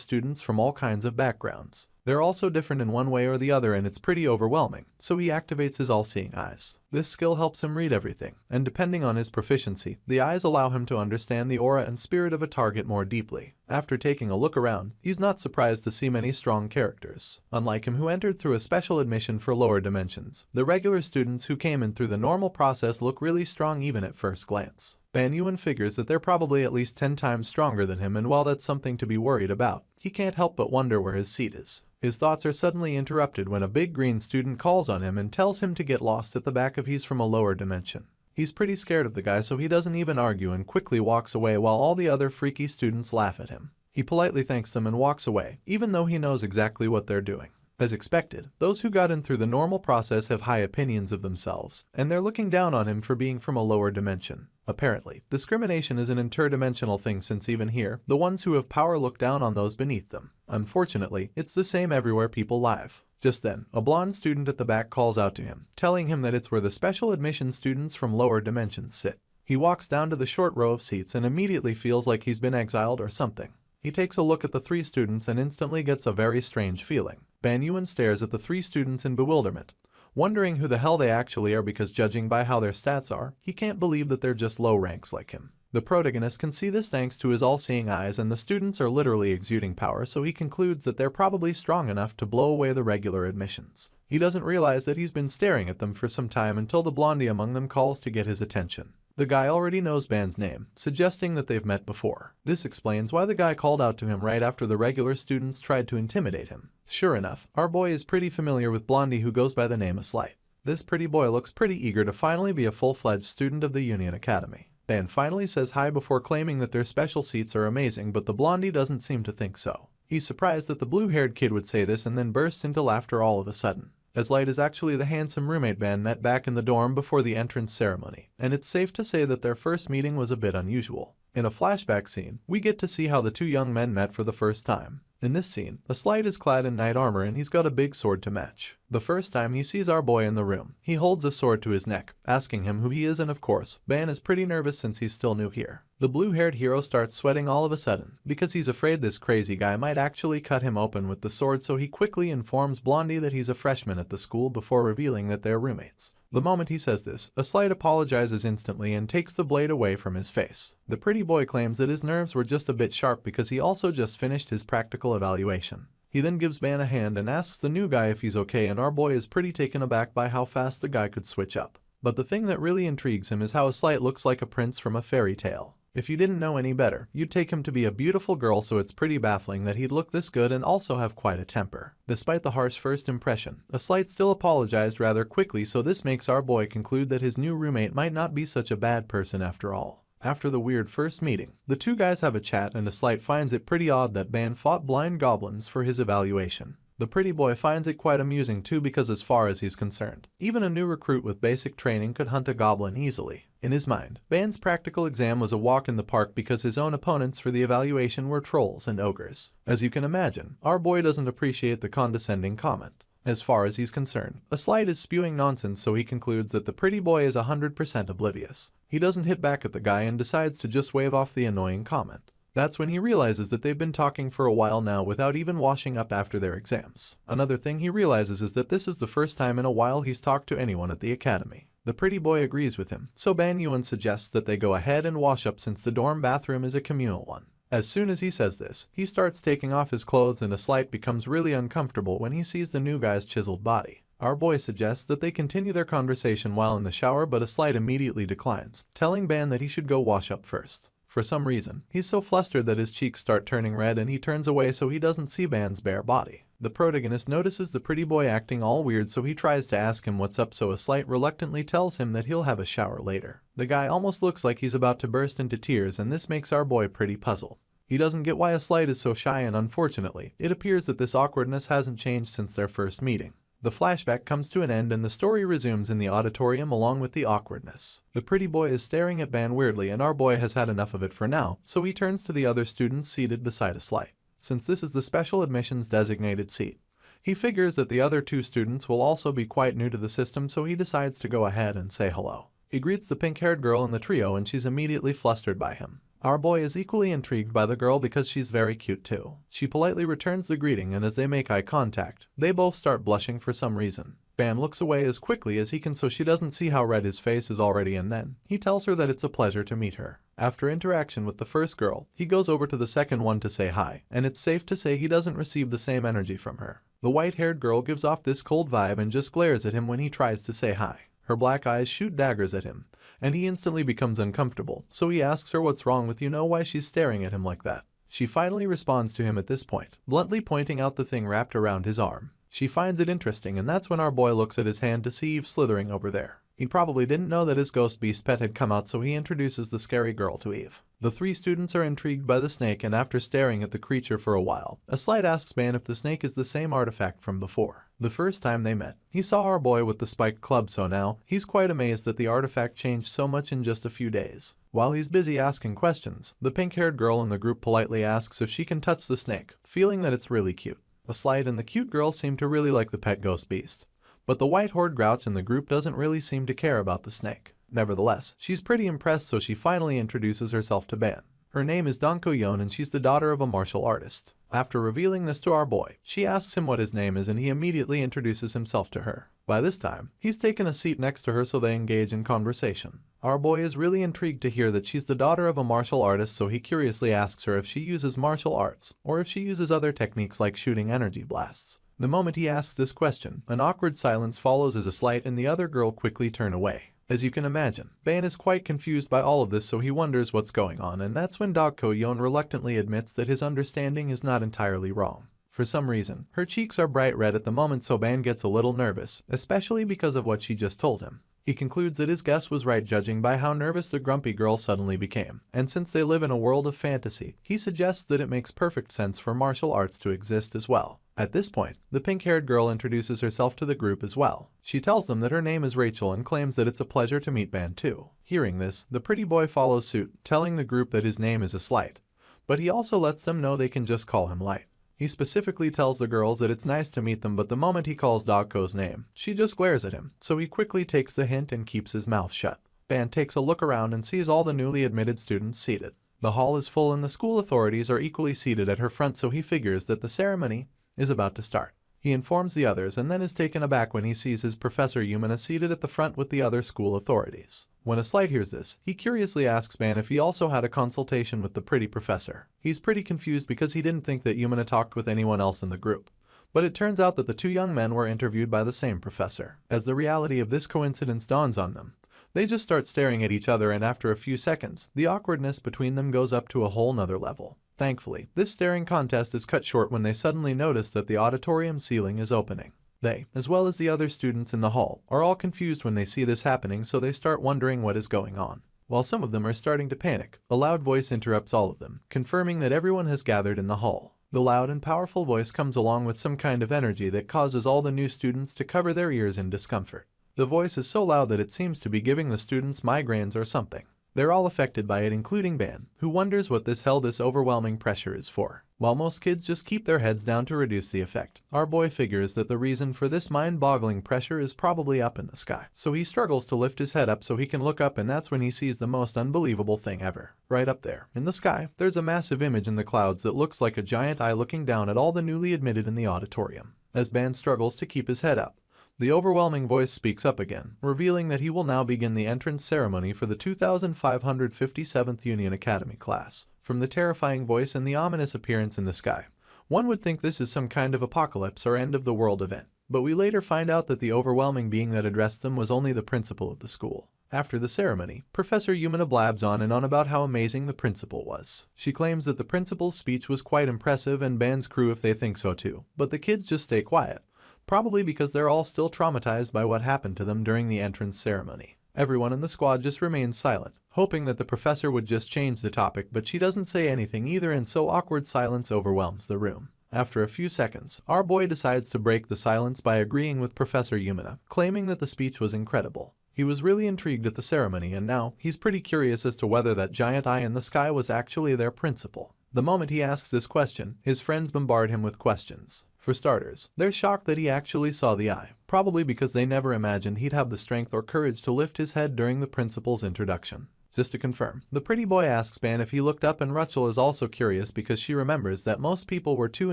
students from all kinds of backgrounds. They're all so different in one way or the other, and it's pretty overwhelming, so he activates his all-seeing eyes. This skill helps him read everything, and depending on his proficiency, the eyes allow him to understand the aura and spirit of a target more deeply. After taking a look around, he's not surprised to see many strong characters. Unlike him, who entered through a special admission for lower dimensions, the regular students who came in through the normal process look really strong even at first glance. Ban Yuan figures that they're probably at least 10 times stronger than him, and while that's something to be worried about, he can't help but wonder where his seat is. His thoughts are suddenly interrupted when a big green student calls on him and tells him to get lost at the back if he's from a lower dimension. He's pretty scared of the guy, so he doesn't even argue and quickly walks away while all the other freaky students laugh at him. He politely thanks them and walks away, even though he knows exactly what they're doing. As expected, those who got in through the normal process have high opinions of themselves, and they're looking down on him for being from a lower dimension. Apparently, discrimination is an interdimensional thing, since even here, the ones who have power look down on those beneath them. Unfortunately, it's the same everywhere people live. Just then, a blonde student at the back calls out to him, telling him that it's where the special admission students from lower dimensions sit. He walks down to the short row of seats and immediately feels like he's been exiled or something. He takes a look at the 3 students and instantly gets a very strange feeling. Ban Yuan stares at the 3 students in bewilderment, wondering who the hell they actually are, because judging by how their stats are, he can't believe that they're just low ranks like him. The protagonist can see this thanks to his all-seeing eyes, and the students are literally exuding power, so he concludes that they're probably strong enough to blow away the regular admissions. He doesn't realize that he's been staring at them for some time until the blondie among them calls to get his attention. The guy already knows Ban's name, suggesting that they've met before. This explains why the guy called out to him right after the regular students tried to intimidate him. Sure enough, our boy is pretty familiar with Blondie, who goes by the name of Slight. This pretty boy looks pretty eager to finally be a full-fledged student of the Union Academy. Ban finally says hi before claiming that their special seats are amazing, but the blondie doesn't seem to think so. He's surprised that the blue-haired kid would say this and then bursts into laughter all of a sudden. As Light is actually the handsome roommate Ban met back in the dorm before the entrance ceremony, and it's safe to say that their first meeting was a bit unusual. In a flashback scene, we get to see how the 2 young men met for the first time. In this scene, the Slight is clad in knight armor and he's got a big sword to match. The first time he sees our boy in the room, he holds a sword to his neck, asking him who he is, and of course, Ban is pretty nervous since he's still new here. The blue-haired hero starts sweating all of a sudden, because he's afraid this crazy guy might actually cut him open with the sword, so he quickly informs Blondie that he's a freshman at the school before revealing that they're roommates. The moment he says this, a Slight apologizes instantly and takes the blade away from his face. The pretty boy claims that his nerves were just a bit sharp because he also just finished his practical evaluation. He then gives Ban a hand and asks the new guy if he's okay, and our boy is pretty taken aback by how fast the guy could switch up. But the thing that really intrigues him is how a Slight looks like a prince from a fairy tale. If you didn't know any better, you'd take him to be a beautiful girl, so it's pretty baffling that he'd look this good and also have quite a temper. Despite the harsh first impression, a Slight still apologized rather quickly, so this makes our boy conclude that his new roommate might not be such a bad person after all. After the weird first meeting, the 2 guys have a chat, and a Slight finds it pretty odd that Ban fought blind goblins for his evaluation. The pretty boy finds it quite amusing too, because as far as he's concerned, even a new recruit with basic training could hunt a goblin easily. In his mind, Ban's practical exam was a walk in the park because his own opponents for the evaluation were trolls and ogres. As you can imagine, our boy doesn't appreciate the condescending comment. As far as he's concerned, a Slight is spewing nonsense, so he concludes that the pretty boy is 100% oblivious. He doesn't hit back at the guy and decides to just wave off the annoying comment. That's when he realizes that they've been talking for a while now without even washing up after their exams. Another thing he realizes is that this is the first time in a while he's talked to anyone at the academy. The pretty boy agrees with him, so Ban Yuan suggests that they go ahead and wash up since the dorm bathroom is a communal one. As soon as he says this, he starts taking off his clothes, and a Slight becomes really uncomfortable when he sees the new guy's chiseled body. Our boy suggests that they continue their conversation while in the shower, but a Slight immediately declines, telling Ban that he should go wash up first. For some reason, he's so flustered that his cheeks start turning red and he turns away so he doesn't see Ban's bare body. The protagonist notices the pretty boy acting all weird, so he tries to ask him what's up, so a Slight reluctantly tells him that he'll have a shower later. The guy almost looks like he's about to burst into tears, and this makes our boy pretty puzzled. He doesn't get why a Slight is so shy, and unfortunately, it appears that this awkwardness hasn't changed since their first meeting. The flashback comes to an end and the story resumes in the auditorium along with the awkwardness. The pretty boy is staring at Ban weirdly, and our boy has had enough of it for now, so he turns to the other students seated beside a Slight. since this is the special admissions designated seat. He figures that the other two students will also be quite new to the system, so he decides to go ahead and say hello. He greets the pink-haired girl in the trio and she's immediately flustered by him. Our boy is equally intrigued by the girl because she's very cute too. She politely returns the greeting, and as they make eye contact, they both start blushing for some reason. Ban looks away as quickly as he can so she doesn't see how red his face is already, and then he tells her that it's a pleasure to meet her. After interaction with the first girl, he goes over to the second one to say hi, and it's safe to say he doesn't receive the same energy from her. The white-haired girl gives off this cold vibe and just glares at him when he tries to say hi. Her black eyes shoot daggers at him, and he instantly becomes uncomfortable, so he asks her what's wrong with why she's staring at him like that. She finally responds to him at this point, bluntly pointing out the thing wrapped around his arm. She finds it interesting, and that's when our boy looks at his hand to see Eve slithering over there. He probably didn't know that his ghost beast pet had come out, so he introduces the scary girl to Eve. The three students are intrigued by the snake, and after staring at the creature for a while, Incite asks Ban if the snake is the same artifact from before. The first time they met, he saw our boy with the spiked club, so now he's quite amazed that the artifact changed so much in just a few days. While he's busy asking questions, the pink-haired girl in the group politely asks if she can touch the snake, feeling that it's really cute. Incite and the cute girl seem to really like the pet ghost beast, but the white-haired grouch in the group doesn't really seem to care about the snake. Nevertheless, she's pretty impressed, so she finally introduces herself to Ban. Her name is Yon, and she's the daughter of a martial artist. After revealing this to our boy, she asks him what his name is, and he immediately introduces himself to her. By this time, he's taken a seat next to her, so they engage in conversation. Our boy is really intrigued to hear that she's the daughter of a martial artist, so he curiously asks her if she uses martial arts, or if she uses other techniques like shooting energy blasts. The moment he asks this question, an awkward silence follows as Incite and the other girl quickly turn away. As you can imagine, Ban is quite confused by all of this, so he wonders what's going on, and that's when Yon reluctantly admits that his understanding is not entirely wrong. For some reason, her cheeks are bright red at the moment, so Ban gets a little nervous, especially because of what she just told him. He concludes that his guess was right, judging by how nervous the grumpy girl suddenly became, and since they live in a world of fantasy, he suggests that it makes perfect sense for martial arts to exist as well. At this point, the pink-haired girl introduces herself to the group as well. She tells them that her name is Rachel and claims that it's a pleasure to meet Ban too. Hearing this, the pretty boy follows suit, telling the group that his name is Incite, but he also lets them know they can just call him Light. He specifically tells the girls that it's nice to meet them, but the moment he calls Dogko's name, she just glares at him, so he quickly takes the hint and keeps his mouth shut. Ban takes a look around and sees all the newly admitted students seated. The hall is full and the school authorities are equally seated at her front, so he figures that the ceremony is about to start. He informs the others and then is taken aback when he sees his Professor Yumina seated at the front with the other school authorities. When Incite hears this, he curiously asks Ban if he also had a consultation with the pretty professor. He's pretty confused because he didn't think that Yumina talked with anyone else in the group. But it turns out that the two young men were interviewed by the same professor. As the reality of this coincidence dawns on them, they just start staring at each other, and after a few seconds, the awkwardness between them goes up to a whole nother level. Thankfully, this staring contest is cut short when they suddenly notice that the auditorium ceiling is opening. They, as well as the other students in the hall, are all confused when they see this happening, so they start wondering what is going on. While some of them are starting to panic, a loud voice interrupts all of them, confirming that everyone has gathered in the hall. The loud and powerful voice comes along with some kind of energy that causes all the new students to cover their ears in discomfort. The voice is so loud that it seems to be giving the students migraines or something. They're all affected by it, including Ban, who wonders what this overwhelming pressure is for. While most kids just keep their heads down to reduce the effect, our boy figures that the reason for this mind-boggling pressure is probably up in the sky. So he struggles to lift his head up so he can look up, and that's when he sees the most unbelievable thing ever. Right up there, in the sky, there's a massive image in the clouds that looks like a giant eye looking down at all the newly admitted in the auditorium. As Ban struggles to keep his head up, the overwhelming voice speaks up again, revealing that he will now begin the entrance ceremony for the 2557th Union Academy class. From the terrifying voice and the ominous appearance in the sky, one would think this is some kind of apocalypse or end of the world event, but we later find out that the overwhelming being that addressed them was only the principal of the school. After the ceremony, Professor Yumina blabs on and on about how amazing the principal was. She claims that the principal's speech was quite impressive and bans crew if they think so too, but the kids just stay quiet. Probably because they're all still traumatized by what happened to them during the entrance ceremony. Everyone in the squad just remains silent, hoping that the professor would just change the topic, but she doesn't say anything either, and so awkward silence overwhelms the room. After a few seconds, our boy decides to break the silence by agreeing with Professor Yumina, claiming that the speech was incredible. He was really intrigued at the ceremony, and now he's pretty curious as to whether that giant eye in the sky was actually their principal. The moment he asks this question, his friends bombard him with questions. For starters, they're shocked that he actually saw the eye, probably because they never imagined he'd have the strength or courage to lift his head during the principal's introduction. Just to confirm, the pretty boy asks Ban if he looked up, and Rachel is also curious because she remembers that most people were too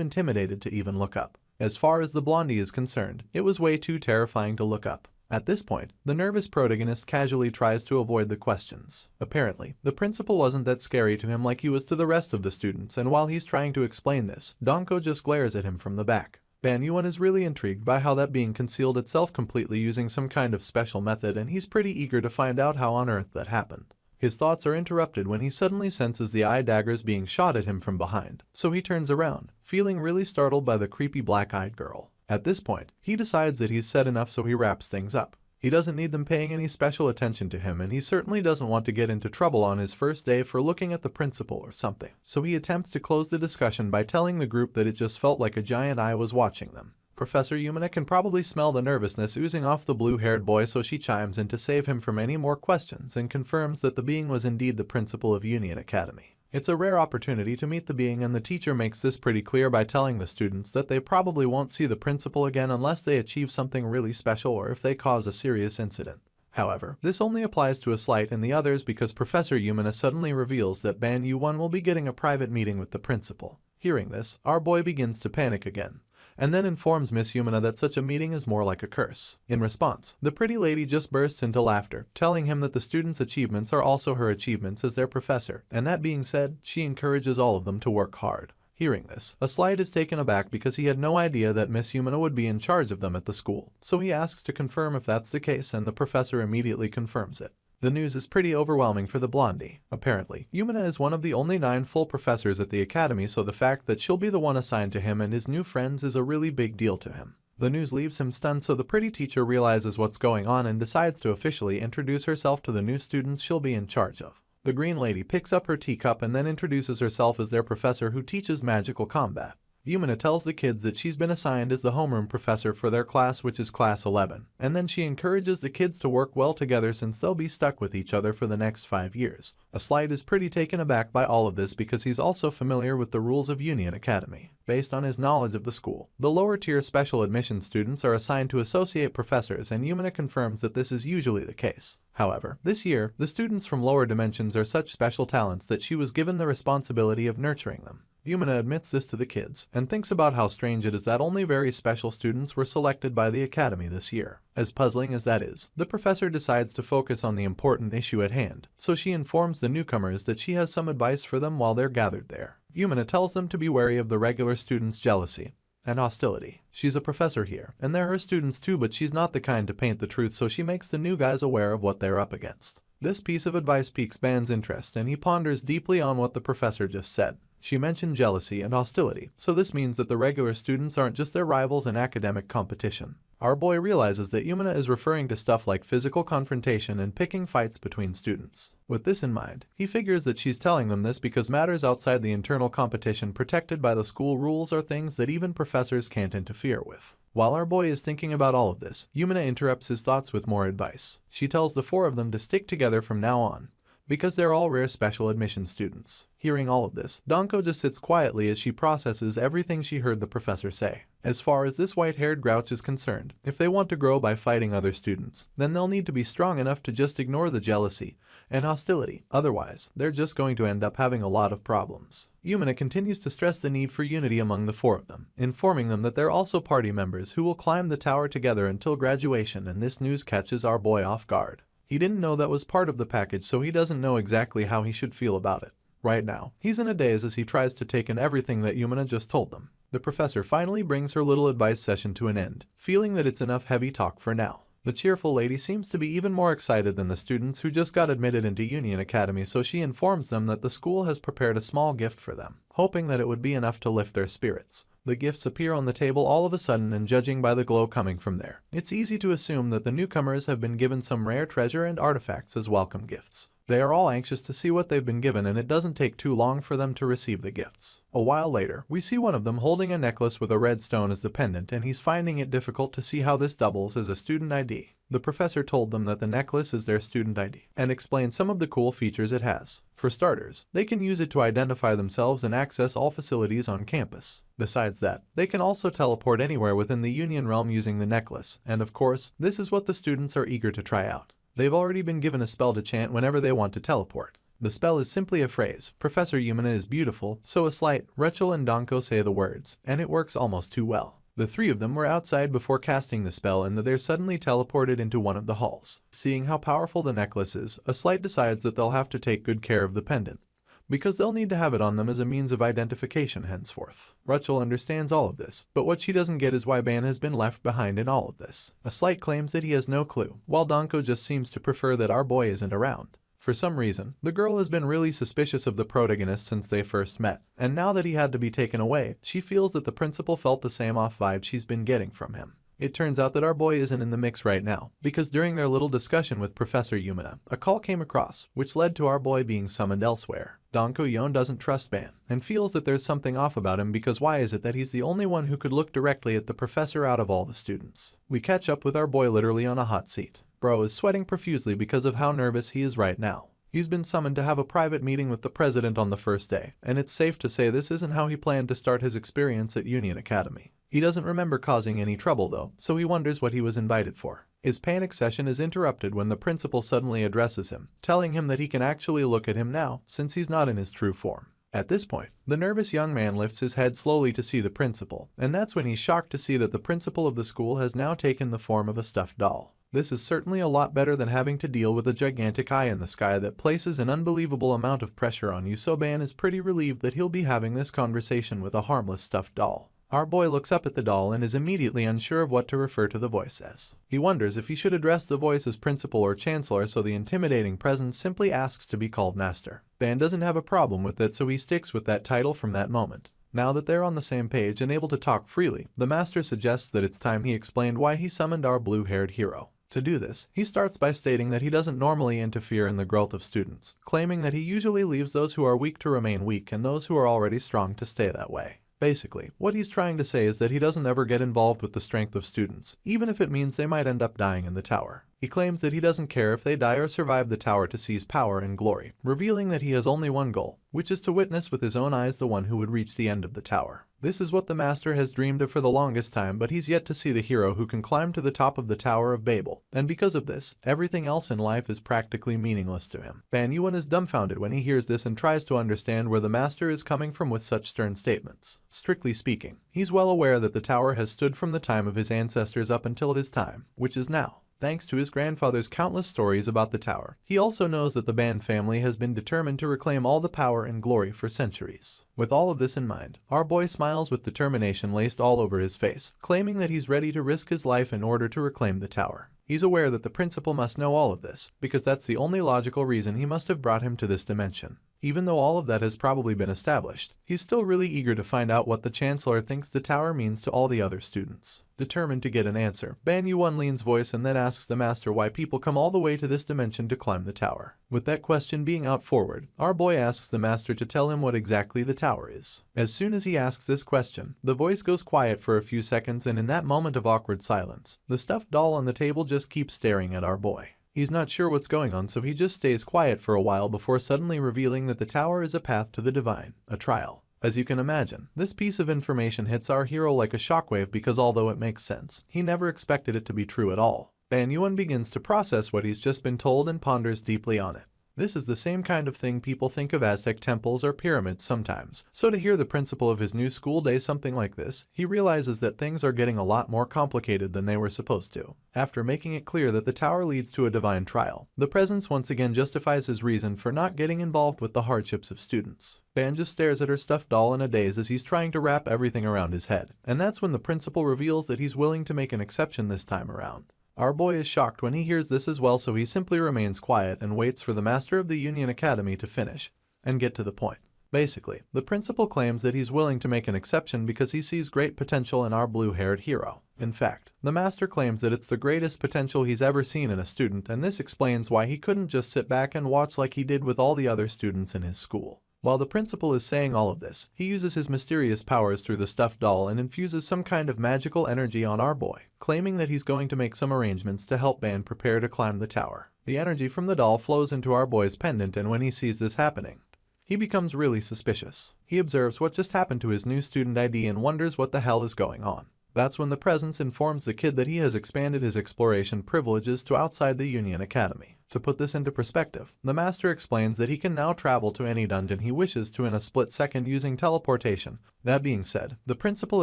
intimidated to even look up. As far as the blondie is concerned, it was way too terrifying to look up. At this point, the nervous protagonist casually tries to avoid the questions. Apparently, the principal wasn't that scary to him like he was to the rest of the students, and while he's trying to explain this, Donko just glares at him from the back. Ban Yuan is really intrigued by how that being concealed itself completely using some kind of special method, and he's pretty eager to find out how on earth that happened. His thoughts are interrupted when he suddenly senses the eye daggers being shot at him from behind, so he turns around, feeling really startled by the creepy black-eyed girl. At this point, he decides that he's said enough, so he wraps things up. He doesn't need them paying any special attention to him, and he certainly doesn't want to get into trouble on his first day for looking at the principal or something. So he attempts to close the discussion by telling the group that it just felt like a giant eye was watching them. Professor Yumina can probably smell the nervousness oozing off the blue-haired boy, so she chimes in to save him from any more questions and confirms that the being was indeed the principal of Union Academy. It's a rare opportunity to meet the being, and the teacher makes this pretty clear by telling the students that they probably won't see the principal again unless they achieve something really special or if they cause a serious incident. However, this only applies to a slight and the others because Professor Yumina suddenly reveals that Ban Yuan will be getting a private meeting with the principal. Hearing this, our boy begins to panic again, and then informs Miss Yumina that such a meeting is more like a curse. In response, the pretty lady just bursts into laughter, telling him that the students' achievements are also her achievements as their professor, and that being said, she encourages all of them to work hard. Hearing this, a slight is taken aback because he had no idea that Miss Yumina would be in charge of them at the school, so he asks to confirm if that's the case, and the professor immediately confirms it. The news is pretty overwhelming for the blondie. Apparently, Yumina is one of the only 9 full professors at the academy, so the fact that she'll be the one assigned to him and his new friends is a really big deal to him. The news leaves him stunned, so the pretty teacher realizes what's going on and decides to officially introduce herself to the new students she'll be in charge of. The green lady picks up her teacup and then introduces herself as their professor who teaches magical combat. Yumina tells the kids that she's been assigned as the homeroom professor for their class, which is class 11, and then she encourages the kids to work well together since they'll be stuck with each other for the next 5 years. A slight is pretty taken aback by all of this because he's also familiar with the rules of Union Academy. Based on his knowledge of the school, the lower-tier special admission students are assigned to associate professors, and Yumina confirms that this is usually the case. However, this year, the students from lower dimensions are such special talents that she was given the responsibility of nurturing them. Yumina admits this to the kids, and thinks about how strange it is that only very special students were selected by the academy this year. As puzzling as that is, the professor decides to focus on the important issue at hand, so she informs the newcomers that she has some advice for them while they're gathered there. Yumina tells them to be wary of the regular students' jealousy and hostility. She's a professor here, and they're her students too, but she's not the kind to paint the truth, so she makes the new guys aware of what they're up against. This piece of advice piques Ban's interest, and he ponders deeply on what the professor just said. She mentioned jealousy and hostility, so this means that the regular students aren't just their rivals in academic competition. Our boy realizes that Yumina is referring to stuff like physical confrontation and picking fights between students. With this in mind, he figures that she's telling them this because matters outside the internal competition protected by the school rules are things that even professors can't interfere with. While our boy is thinking about all of this, Yumina interrupts his thoughts with more advice. She tells the 4 of them to stick together from now on, because they're all rare special admission students. Hearing all of this, Donko just sits quietly as she processes everything she heard the professor say. As far as this white-haired grouch is concerned, if they want to grow by fighting other students, then they'll need to be strong enough to just ignore the jealousy and hostility. Otherwise, they're just going to end up having a lot of problems. Yumina continues to stress the need for unity among the 4 of them, informing them that they're also party members who will climb the tower together until graduation, and this news catches our boy off guard. He didn't know that was part of the package, so he doesn't know exactly how he should feel about it. Right now, he's in a daze as he tries to take in everything that Yumina just told them. The professor finally brings her little advice session to an end, feeling that it's enough heavy talk for now. The cheerful lady seems to be even more excited than the students who just got admitted into Union Academy, so she informs them that the school has prepared a small gift for them, hoping that it would be enough to lift their spirits. The gifts appear on the table all of a sudden, and judging by the glow coming from there, it's easy to assume that the newcomers have been given some rare treasure and artifacts as welcome gifts. They are all anxious to see what they've been given, and it doesn't take too long for them to receive the gifts. A while later, we see one of them holding a necklace with a red stone as the pendant, and he's finding it difficult to see how this doubles as a student ID. The professor told them that the necklace is their student ID and explained some of the cool features it has. For starters, they can use it to identify themselves and access all facilities on campus. Besides that, they can also teleport anywhere within the Union realm using the necklace, and of course, this is what the students are eager to try out. They've already been given a spell to chant whenever they want to teleport. The spell is simply a phrase, Professor Yumina is beautiful, so a slight, Rachel and Danko say the words, and it works almost too well. The three of them were outside before casting the spell, and they're suddenly teleported into one of the halls. Seeing how powerful the necklace is, a slight decides that they'll have to take good care of the pendant, because they'll need to have it on them as a means of identification henceforth. Rachel understands all of this, but what she doesn't get is why Ban has been left behind in all of this. A slight claims that he has no clue, while Danko just seems to prefer that our boy isn't around. For some reason, the girl has been really suspicious of the protagonist since they first met, and now that he had to be taken away, she feels that the principal felt the same off vibe she's been getting from him. It turns out that our boy isn't in the mix right now, because during their little discussion with Professor Yumina, a call came across, which led to our boy being summoned elsewhere. Danko Yon doesn't trust Ban, and feels that there's something off about him, because why is it that he's the only one who could look directly at the professor out of all the students? We catch up with our boy literally on a hot seat. Bro is sweating profusely because of how nervous he is right now. He's been summoned to have a private meeting with the president on the first day, and it's safe to say this isn't how he planned to start his experience at Union Academy. He doesn't remember causing any trouble though, so he wonders what he was invited for. His panic session is interrupted when the principal suddenly addresses him, telling him that he can actually look at him now, since he's not in his true form. At this point, the nervous young man lifts his head slowly to see the principal, and that's when he's shocked to see that the principal of the school has now taken the form of a stuffed doll. This is certainly a lot better than having to deal with a gigantic eye in the sky that places an unbelievable amount of pressure on you, so Ban is pretty relieved that he'll be having this conversation with a harmless stuffed doll. Our boy looks up at the doll and is immediately unsure of what to refer to the voice as. He wonders if he should address the voice as principal or chancellor, so the intimidating presence simply asks to be called master. Ban doesn't have a problem with it, so he sticks with that title from that moment. Now that they're on the same page and able to talk freely, the master suggests that it's time he explained why he summoned our blue-haired hero. To do this, he starts by stating that he doesn't normally interfere in the growth of students, claiming that he usually leaves those who are weak to remain weak and those who are already strong to stay that way. Basically, what he's trying to say is that he doesn't ever get involved with the strength of students, even if it means they might end up dying in the tower. He claims that he doesn't care if they die or survive the tower to seize power and glory, revealing that he has only one goal, which is to witness with his own eyes the one who would reach the end of the tower. This is what the master has dreamed of for the longest time, but he's yet to see the hero who can climb to the top of the Tower of Babel, and because of this, everything else in life is practically meaningless to him. Ban Yuan is dumbfounded when he hears this and tries to understand where the master is coming from with such stern statements. Strictly speaking, he's well aware that the tower has stood from the time of his ancestors up until his time, which is now. Thanks to his grandfather's countless stories about the tower, he also knows that the Ban family has been determined to reclaim all the power and glory for centuries. With all of this in mind, our boy smiles with determination laced all over his face, claiming that he's ready to risk his life in order to reclaim the tower. He's aware that the principal must know all of this, because that's the only logical reason he must have brought him to this dimension. Even though all of that has probably been established, he's still really eager to find out what the chancellor thinks the tower means to all the other students. Determined to get an answer, Ban Yuan leans voice and then asks the master why people come all the way to this dimension to climb the tower. With that question being out forward, our boy asks the master to tell him what exactly the tower is. As soon as he asks this question, the voice goes quiet for a few seconds, and in that moment of awkward silence, the stuffed doll on the table just keeps staring at our boy. He's not sure what's going on, so he just stays quiet for a while before suddenly revealing that the tower is a path to the divine, a trial. As you can imagine, this piece of information hits our hero like a shockwave because although it makes sense, he never expected it to be true at all. Ban Yuan begins to process what he's just been told and ponders deeply on it. This is the same kind of thing people think of Aztec temples or pyramids sometimes, so to hear the principal of his new school say something like this, he realizes that things are getting a lot more complicated than they were supposed to. After making it clear that the tower leads to a divine trial, the presence once again justifies his reason for not getting involved with the hardships of students. Ban just stares at her stuffed doll in a daze as he's trying to wrap everything around his head, and that's when the principal reveals that he's willing to make an exception this time around. Our boy is shocked when he hears this as well, so he simply remains quiet and waits for the master of the Union Academy to finish and get to the point. Basically, the principal claims that he's willing to make an exception because he sees great potential in our blue-haired hero. In fact, the master claims that it's the greatest potential he's ever seen in a student, and this explains why he couldn't just sit back and watch like he did with all the other students in his school. While the principal is saying all of this, he uses his mysterious powers through the stuffed doll and infuses some kind of magical energy on our boy, claiming that he's going to make some arrangements to help Ban prepare to climb the tower. The energy from the doll flows into our boy's pendant, and when he sees this happening, he becomes really suspicious. He observes what just happened to his new student ID and wonders what the hell is going on. That's when the presence informs the kid that he has expanded his exploration privileges to outside the Union Academy. To put this into perspective, the master explains that he can now travel to any dungeon he wishes to in a split second using teleportation. That being said, the principal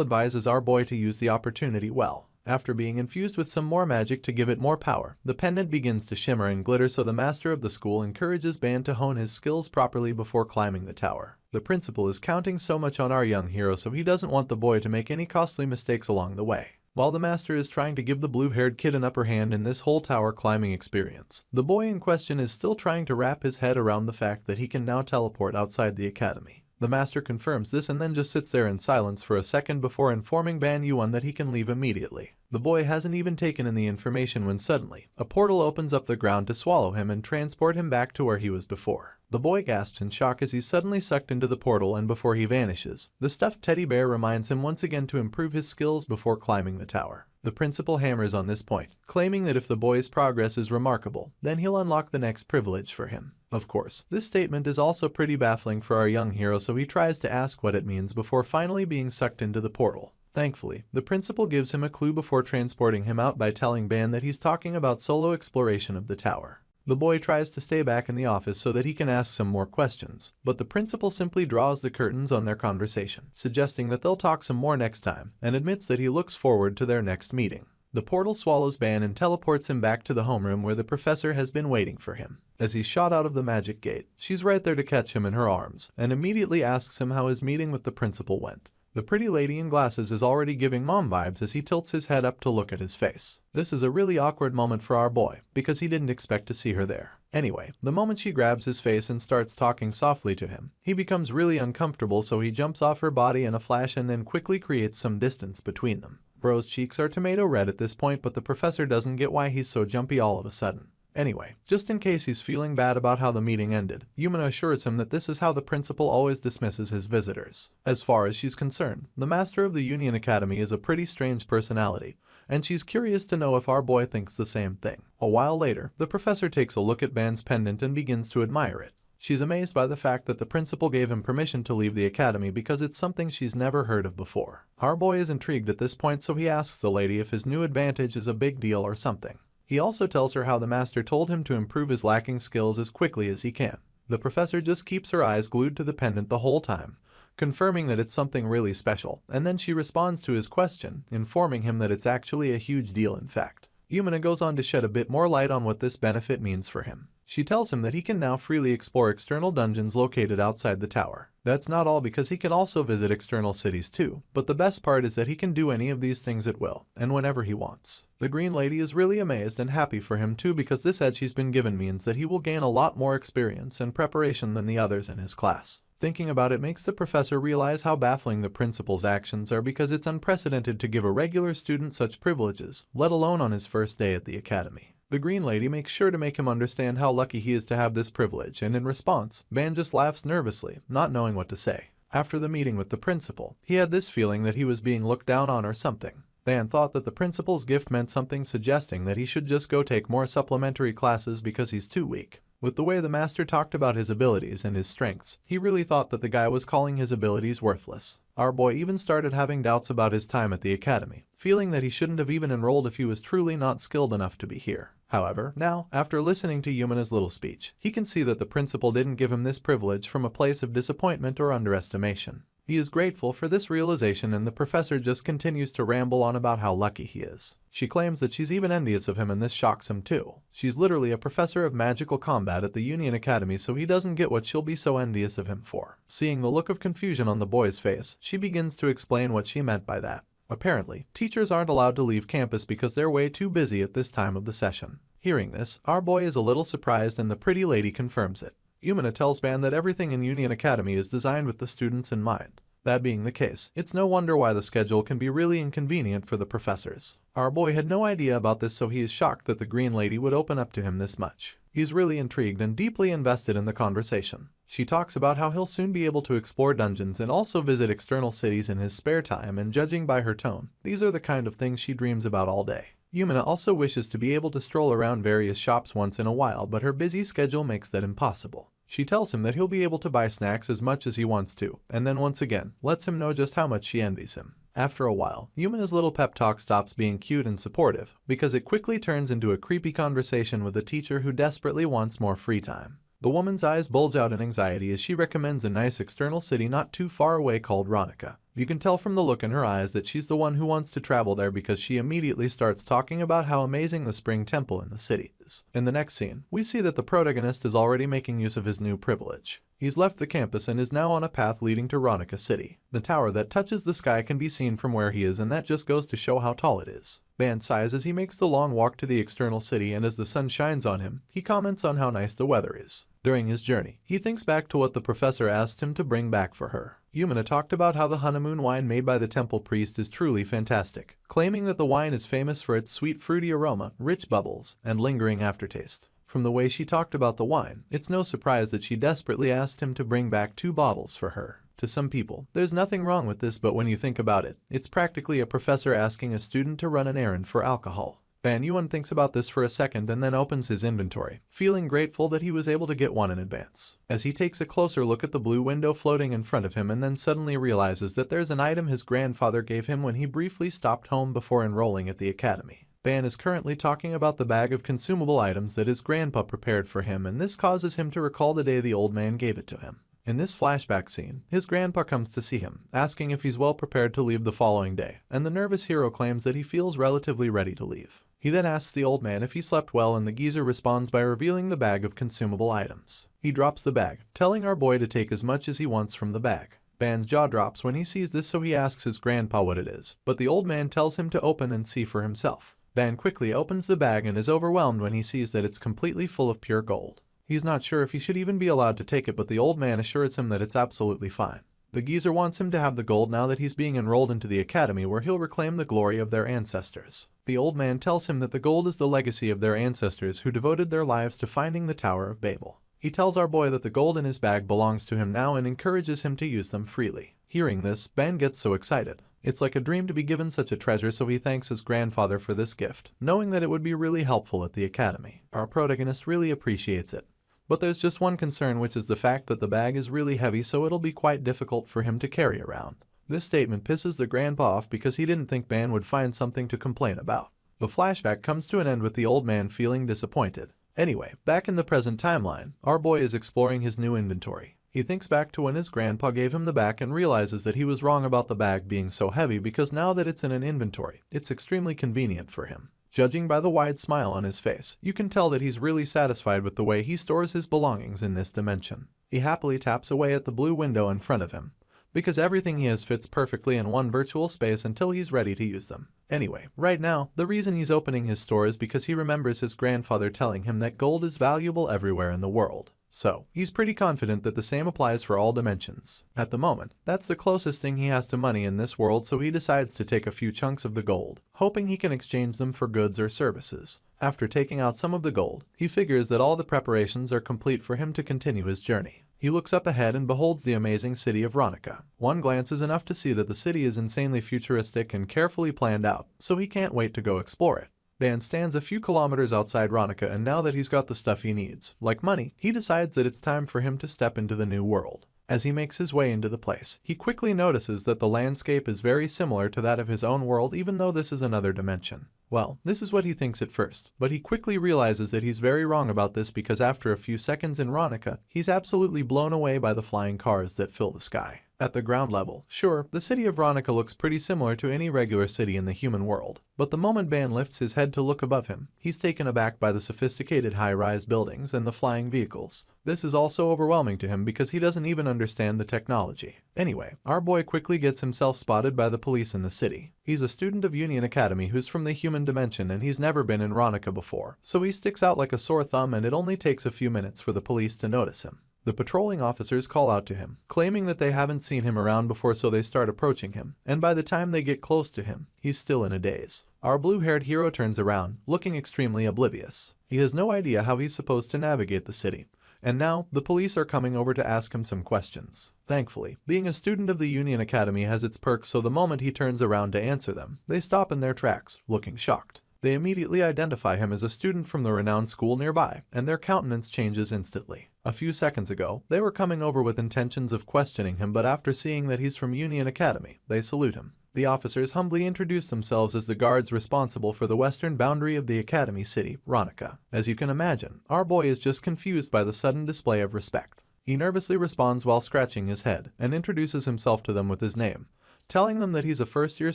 advises our boy to use the opportunity well. After being infused with some more magic to give it more power, the pendant begins to shimmer and glitter, so the master of the school encourages Ban to hone his skills properly before climbing the tower. The principal is counting so much on our young hero, so he doesn't want the boy to make any costly mistakes along the way. While the master is trying to give the blue-haired kid an upper hand in this whole tower climbing experience, the boy in question is still trying to wrap his head around the fact that he can now teleport outside the academy. The master confirms this and then just sits there in silence for a second before informing Ban Yuan that he can leave immediately. The boy hasn't even taken in the information when suddenly, a portal opens up the ground to swallow him and transport him back to where he was before. The boy gasps in shock as he's suddenly sucked into the portal, and before he vanishes, the stuffed teddy bear reminds him once again to improve his skills before climbing the tower. The principal hammers on this point, claiming that if the boy's progress is remarkable, then he'll unlock the next privilege for him. Of course, this statement is also pretty baffling for our young hero, so he tries to ask what it means before finally being sucked into the portal. Thankfully, the principal gives him a clue before transporting him out by telling Ban that he's talking about solo exploration of the tower. The boy tries to stay back in the office so that he can ask some more questions, but the principal simply draws the curtains on their conversation, suggesting that they'll talk some more next time, and admits that he looks forward to their next meeting. The portal swallows Ban and teleports him back to the homeroom where the professor has been waiting for him. As he's shot out of the magic gate, she's right there to catch him in her arms, and immediately asks him how his meeting with the principal went. The pretty lady in glasses is already giving mom vibes as he tilts his head up to look at his face. This is a really awkward moment for our boy, because he didn't expect to see her there. Anyway, the moment she grabs his face and starts talking softly to him, he becomes really uncomfortable, so he jumps off her body in a flash and then quickly creates some distance between them. Bro's cheeks are tomato red at this point, but the professor doesn't get why he's so jumpy all of a sudden. Anyway, just in case he's feeling bad about how the meeting ended, Yumina assures him that this is how the principal always dismisses his visitors. As far as she's concerned, the master of the Union Academy is a pretty strange personality, and she's curious to know if our boy thinks the same thing. A while later, the professor takes a look at Ban's pendant and begins to admire it. She's amazed by the fact that the principal gave him permission to leave the academy because it's something she's never heard of before. Our boy is intrigued at this point, so he asks the lady if his new advantage is a big deal or something. He also tells her how the master told him to improve his lacking skills as quickly as he can. The professor just keeps her eyes glued to the pendant the whole time, confirming that it's something really special, and then she responds to his question, informing him that it's actually a huge deal in fact. Yumina goes on to shed a bit more light on what this benefit means for him. She tells him that he can now freely explore external dungeons located outside the tower. That's not all, because he can also visit external cities too, but the best part is that he can do any of these things at will, and whenever he wants. The green lady is really amazed and happy for him too, because this edge he's been given means that he will gain a lot more experience and preparation than the others in his class. Thinking about it makes the professor realize how baffling the principal's actions are, because it's unprecedented to give a regular student such privileges, let alone on his first day at the academy. The green lady makes sure to make him understand how lucky he is to have this privilege, and in response, Ban just laughs nervously, not knowing what to say. After the meeting with the principal, he had this feeling that he was being looked down on or something. Ban thought that the principal's gift meant something, suggesting that he should just go take more supplementary classes because he's too weak. With the way the master talked about his abilities and his strengths, he really thought that the guy was calling his abilities worthless. Our boy even started having doubts about his time at the academy, feeling that he shouldn't have even enrolled if he was truly not skilled enough to be here. However, now, after listening to Yumina's little speech, he can see that the principal didn't give him this privilege from a place of disappointment or underestimation. He is grateful for this realization, and the professor just continues to ramble on about how lucky he is. She claims that she's even envious of him, and this shocks him too. She's literally a professor of magical combat at the Union Academy, so he doesn't get what she'll be so envious of him for. Seeing the look of confusion on the boy's face, she begins to explain what she meant by that. Apparently, teachers aren't allowed to leave campus because they're way too busy at this time of the session. Hearing this, our boy is a little surprised, and the pretty lady confirms it. Yumina tells Ban that everything in Union Academy is designed with the students in mind. That being the case, it's no wonder why the schedule can be really inconvenient for the professors. Our boy had no idea about this, so he is shocked that the Green Lady would open up to him this much. He's really intrigued and deeply invested in the conversation. She talks about how he'll soon be able to explore dungeons and also visit external cities in his spare time, and judging by her tone, these are the kind of things she dreams about all day. Yumina also wishes to be able to stroll around various shops once in a while, but her busy schedule makes that impossible. She tells him that he'll be able to buy snacks as much as he wants to, and then once again, lets him know just how much she envies him. After a while, Yumina's little pep talk stops being cute and supportive, because it quickly turns into a creepy conversation with a teacher who desperately wants more free time. The woman's eyes bulge out in anxiety as she recommends a nice external city not too far away called Ronica. You can tell from the look in her eyes that she's the one who wants to travel there, because she immediately starts talking about how amazing the spring temple in the city is. In the next scene, we see that the protagonist is already making use of his new privilege. He's left the campus and is now on a path leading to Ronica City. The tower that touches the sky can be seen from where he is, and that just goes to show how tall it is. Ban sighs as he makes the long walk to the external city, and as the sun shines on him, he comments on how nice the weather is. During his journey, he thinks back to what the professor asked him to bring back for her. Yumina talked about how the honeymoon wine made by the temple priest is truly fantastic, claiming that the wine is famous for its sweet fruity aroma, rich bubbles, and lingering aftertaste. From the way she talked about the wine, it's no surprise that she desperately asked him to bring back 2 bottles for her. To some people, there's nothing wrong with this, but when you think about it, it's practically a professor asking a student to run an errand for alcohol. Ban Yuan thinks about this for a second and then opens his inventory, feeling grateful that he was able to get one in advance. As he takes a closer look at the blue window floating in front of him, and then suddenly realizes that there's an item his grandfather gave him when he briefly stopped home before enrolling at the academy. Ban is currently talking about the bag of consumable items that his grandpa prepared for him, and this causes him to recall the day the old man gave it to him. In this flashback scene, his grandpa comes to see him, asking if he's well prepared to leave the following day, and the nervous hero claims that he feels relatively ready to leave. He then asks the old man if he slept well, and the geezer responds by revealing the bag of consumable items. He drops the bag, telling our boy to take as much as he wants from the bag. Ban's jaw drops when he sees this, so he asks his grandpa what it is, but the old man tells him to open and see for himself. Ban quickly opens the bag and is overwhelmed when he sees that it's completely full of pure gold. He's not sure if he should even be allowed to take it, but the old man assures him that it's absolutely fine. The geezer wants him to have the gold now that he's being enrolled into the academy, where he'll reclaim the glory of their ancestors. The old man tells him that the gold is the legacy of their ancestors who devoted their lives to finding the Tower of Babel. He tells our boy that the gold in his bag belongs to him now and encourages him to use them freely. Hearing this, Ban gets so excited. It's like a dream to be given such a treasure, so he thanks his grandfather for this gift, knowing that it would be really helpful at the academy. Our protagonist really appreciates it. But there's just one concern, which is the fact that the bag is really heavy, so it'll be quite difficult for him to carry around. This statement pisses the grandpa off because he didn't think Ban would find something to complain about. The flashback comes to an end with the old man feeling disappointed. Anyway, back in the present timeline, our boy is exploring his new inventory. He thinks back to when his grandpa gave him the bag and realizes that he was wrong about the bag being so heavy, because now that it's in an inventory, it's extremely convenient for him. Judging by the wide smile on his face, you can tell that he's really satisfied with the way he stores his belongings in this dimension. He happily taps away at the blue window in front of him, because everything he has fits perfectly in one virtual space until he's ready to use them. Anyway, right now, the reason he's opening his store is because he remembers his grandfather telling him that gold is valuable everywhere in the world. So, he's pretty confident that the same applies for all dimensions. At the moment, that's the closest thing he has to money in this world, so he decides to take a few chunks of the gold, hoping he can exchange them for goods or services. After taking out some of the gold, he figures that all the preparations are complete for him to continue his journey. He looks up ahead and beholds the amazing city of Ronica. One glance is enough to see that the city is insanely futuristic and carefully planned out, so he can't wait to go explore it. Dan stands a few kilometers outside Ronica, and now that he's got the stuff he needs, like money, he decides that it's time for him to step into the new world. As he makes his way into the place, he quickly notices that the landscape is very similar to that of his own world, even though this is another dimension. Well, this is what he thinks at first, but he quickly realizes that he's very wrong about this, because after a few seconds in Ronica, he's absolutely blown away by the flying cars that fill the sky. At the ground level, sure, the city of Ronica looks pretty similar to any regular city in the human world, but the moment Ban lifts his head to look above him, he's taken aback by the sophisticated high-rise buildings and the flying vehicles. This is also overwhelming to him because he doesn't even understand the technology. Anyway, our boy quickly gets himself spotted by the police in the city. He's a student of Union Academy who's from the human dimension, and he's never been in Ronica before, so he sticks out like a sore thumb, and it only takes a few minutes for the police to notice him. The patrolling officers call out to him, claiming that they haven't seen him around before, so they start approaching him, and by the time they get close to him, he's still in a daze. Our blue-haired hero turns around, looking extremely oblivious. He has no idea how he's supposed to navigate the city. And now, the police are coming over to ask him some questions. Thankfully, being a student of the Union Academy has its perks, so the moment he turns around to answer them, they stop in their tracks, looking shocked. They immediately identify him as a student from the renowned school nearby, and their countenance changes instantly. A few seconds ago, they were coming over with intentions of questioning him, but after seeing that he's from Union Academy, they salute him. The officers humbly introduce themselves as the guards responsible for the western boundary of the Academy city, Ronica. As you can imagine, our boy is just confused by the sudden display of respect. He nervously responds while scratching his head, and introduces himself to them with his name, telling them that he's a first-year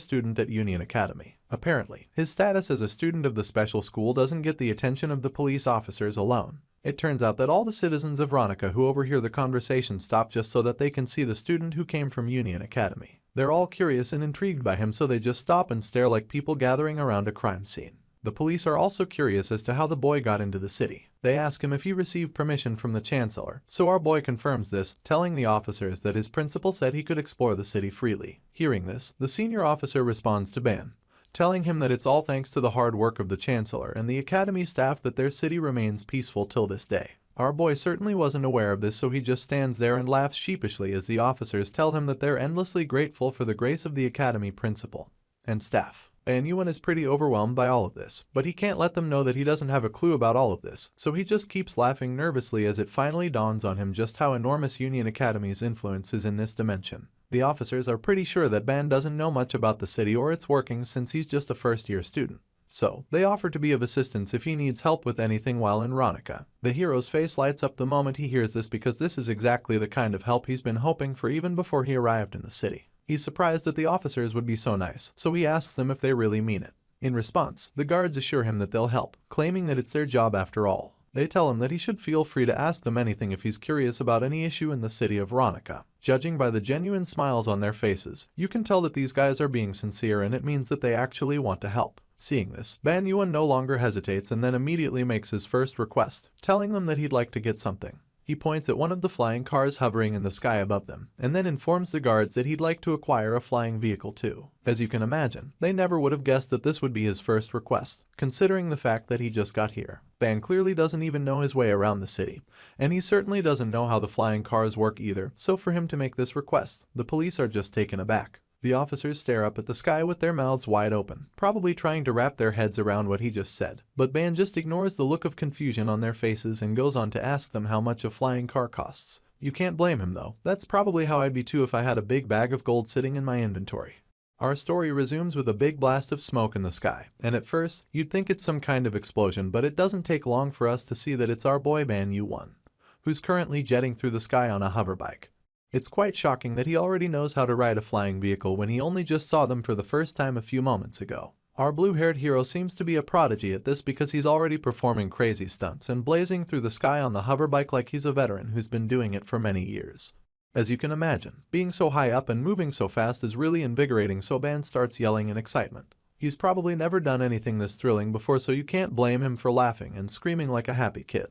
student at Union Academy. Apparently, his status as a student of the special school doesn't get the attention of the police officers alone. It turns out that all the citizens of Ronica who overhear the conversation stop just so that they can see the student who came from Union Academy. They're all curious and intrigued by him, so they just stop and stare like people gathering around a crime scene. The police are also curious as to how the boy got into the city. They ask him if he received permission from the chancellor, so our boy confirms this, telling the officers that his principal said he could explore the city freely. Hearing this, the senior officer responds to Ban, telling him that it's all thanks to the hard work of the chancellor and the academy staff that their city remains peaceful till this day. Our boy certainly wasn't aware of this, so he just stands there and laughs sheepishly as the officers tell him that they're endlessly grateful for the grace of the academy principal and staff. And Yuan is pretty overwhelmed by all of this, but he can't let them know that he doesn't have a clue about all of this, so he just keeps laughing nervously as it finally dawns on him just how enormous Union Academy's influence is in this dimension. The officers are pretty sure that Ban doesn't know much about the city or its workings since he's just a first-year student. So, they offer to be of assistance if he needs help with anything while in Ronica. The hero's face lights up the moment he hears this because this is exactly the kind of help he's been hoping for even before he arrived in the city. He's surprised that the officers would be so nice, so he asks them if they really mean it. In response, the guards assure him that they'll help, claiming that it's their job after all. They tell him that he should feel free to ask them anything if he's curious about any issue in the city of Ronica. Judging by the genuine smiles on their faces, you can tell that these guys are being sincere, and it means that they actually want to help. Seeing this, Ban Yuan no longer hesitates and then immediately makes his first request, telling them that he'd like to get something. He points at one of the flying cars hovering in the sky above them, and then informs the guards that he'd like to acquire a flying vehicle too. As you can imagine, they never would have guessed that this would be his first request, considering the fact that he just got here. Ban clearly doesn't even know his way around the city, and he certainly doesn't know how the flying cars work either, so for him to make this request, the police are just taken aback. The officers stare up at the sky with their mouths wide open, probably trying to wrap their heads around what he just said. But Ban just ignores the look of confusion on their faces and goes on to ask them how much a flying car costs. You can't blame him though. That's probably how I'd be too if I had a big bag of gold sitting in my inventory. Our story resumes with a big blast of smoke in the sky, and at first, you'd think it's some kind of explosion, but it doesn't take long for us to see that it's our boy Ban Yuan, who's currently jetting through the sky on a hoverbike. It's quite shocking that he already knows how to ride a flying vehicle when he only just saw them for the first time a few moments ago. Our blue-haired hero seems to be a prodigy at this because he's already performing crazy stunts and blazing through the sky on the hoverbike like he's a veteran who's been doing it for many years. As you can imagine, being so high up and moving so fast is really invigorating, so Ban starts yelling in excitement. He's probably never done anything this thrilling before, so you can't blame him for laughing and screaming like a happy kid.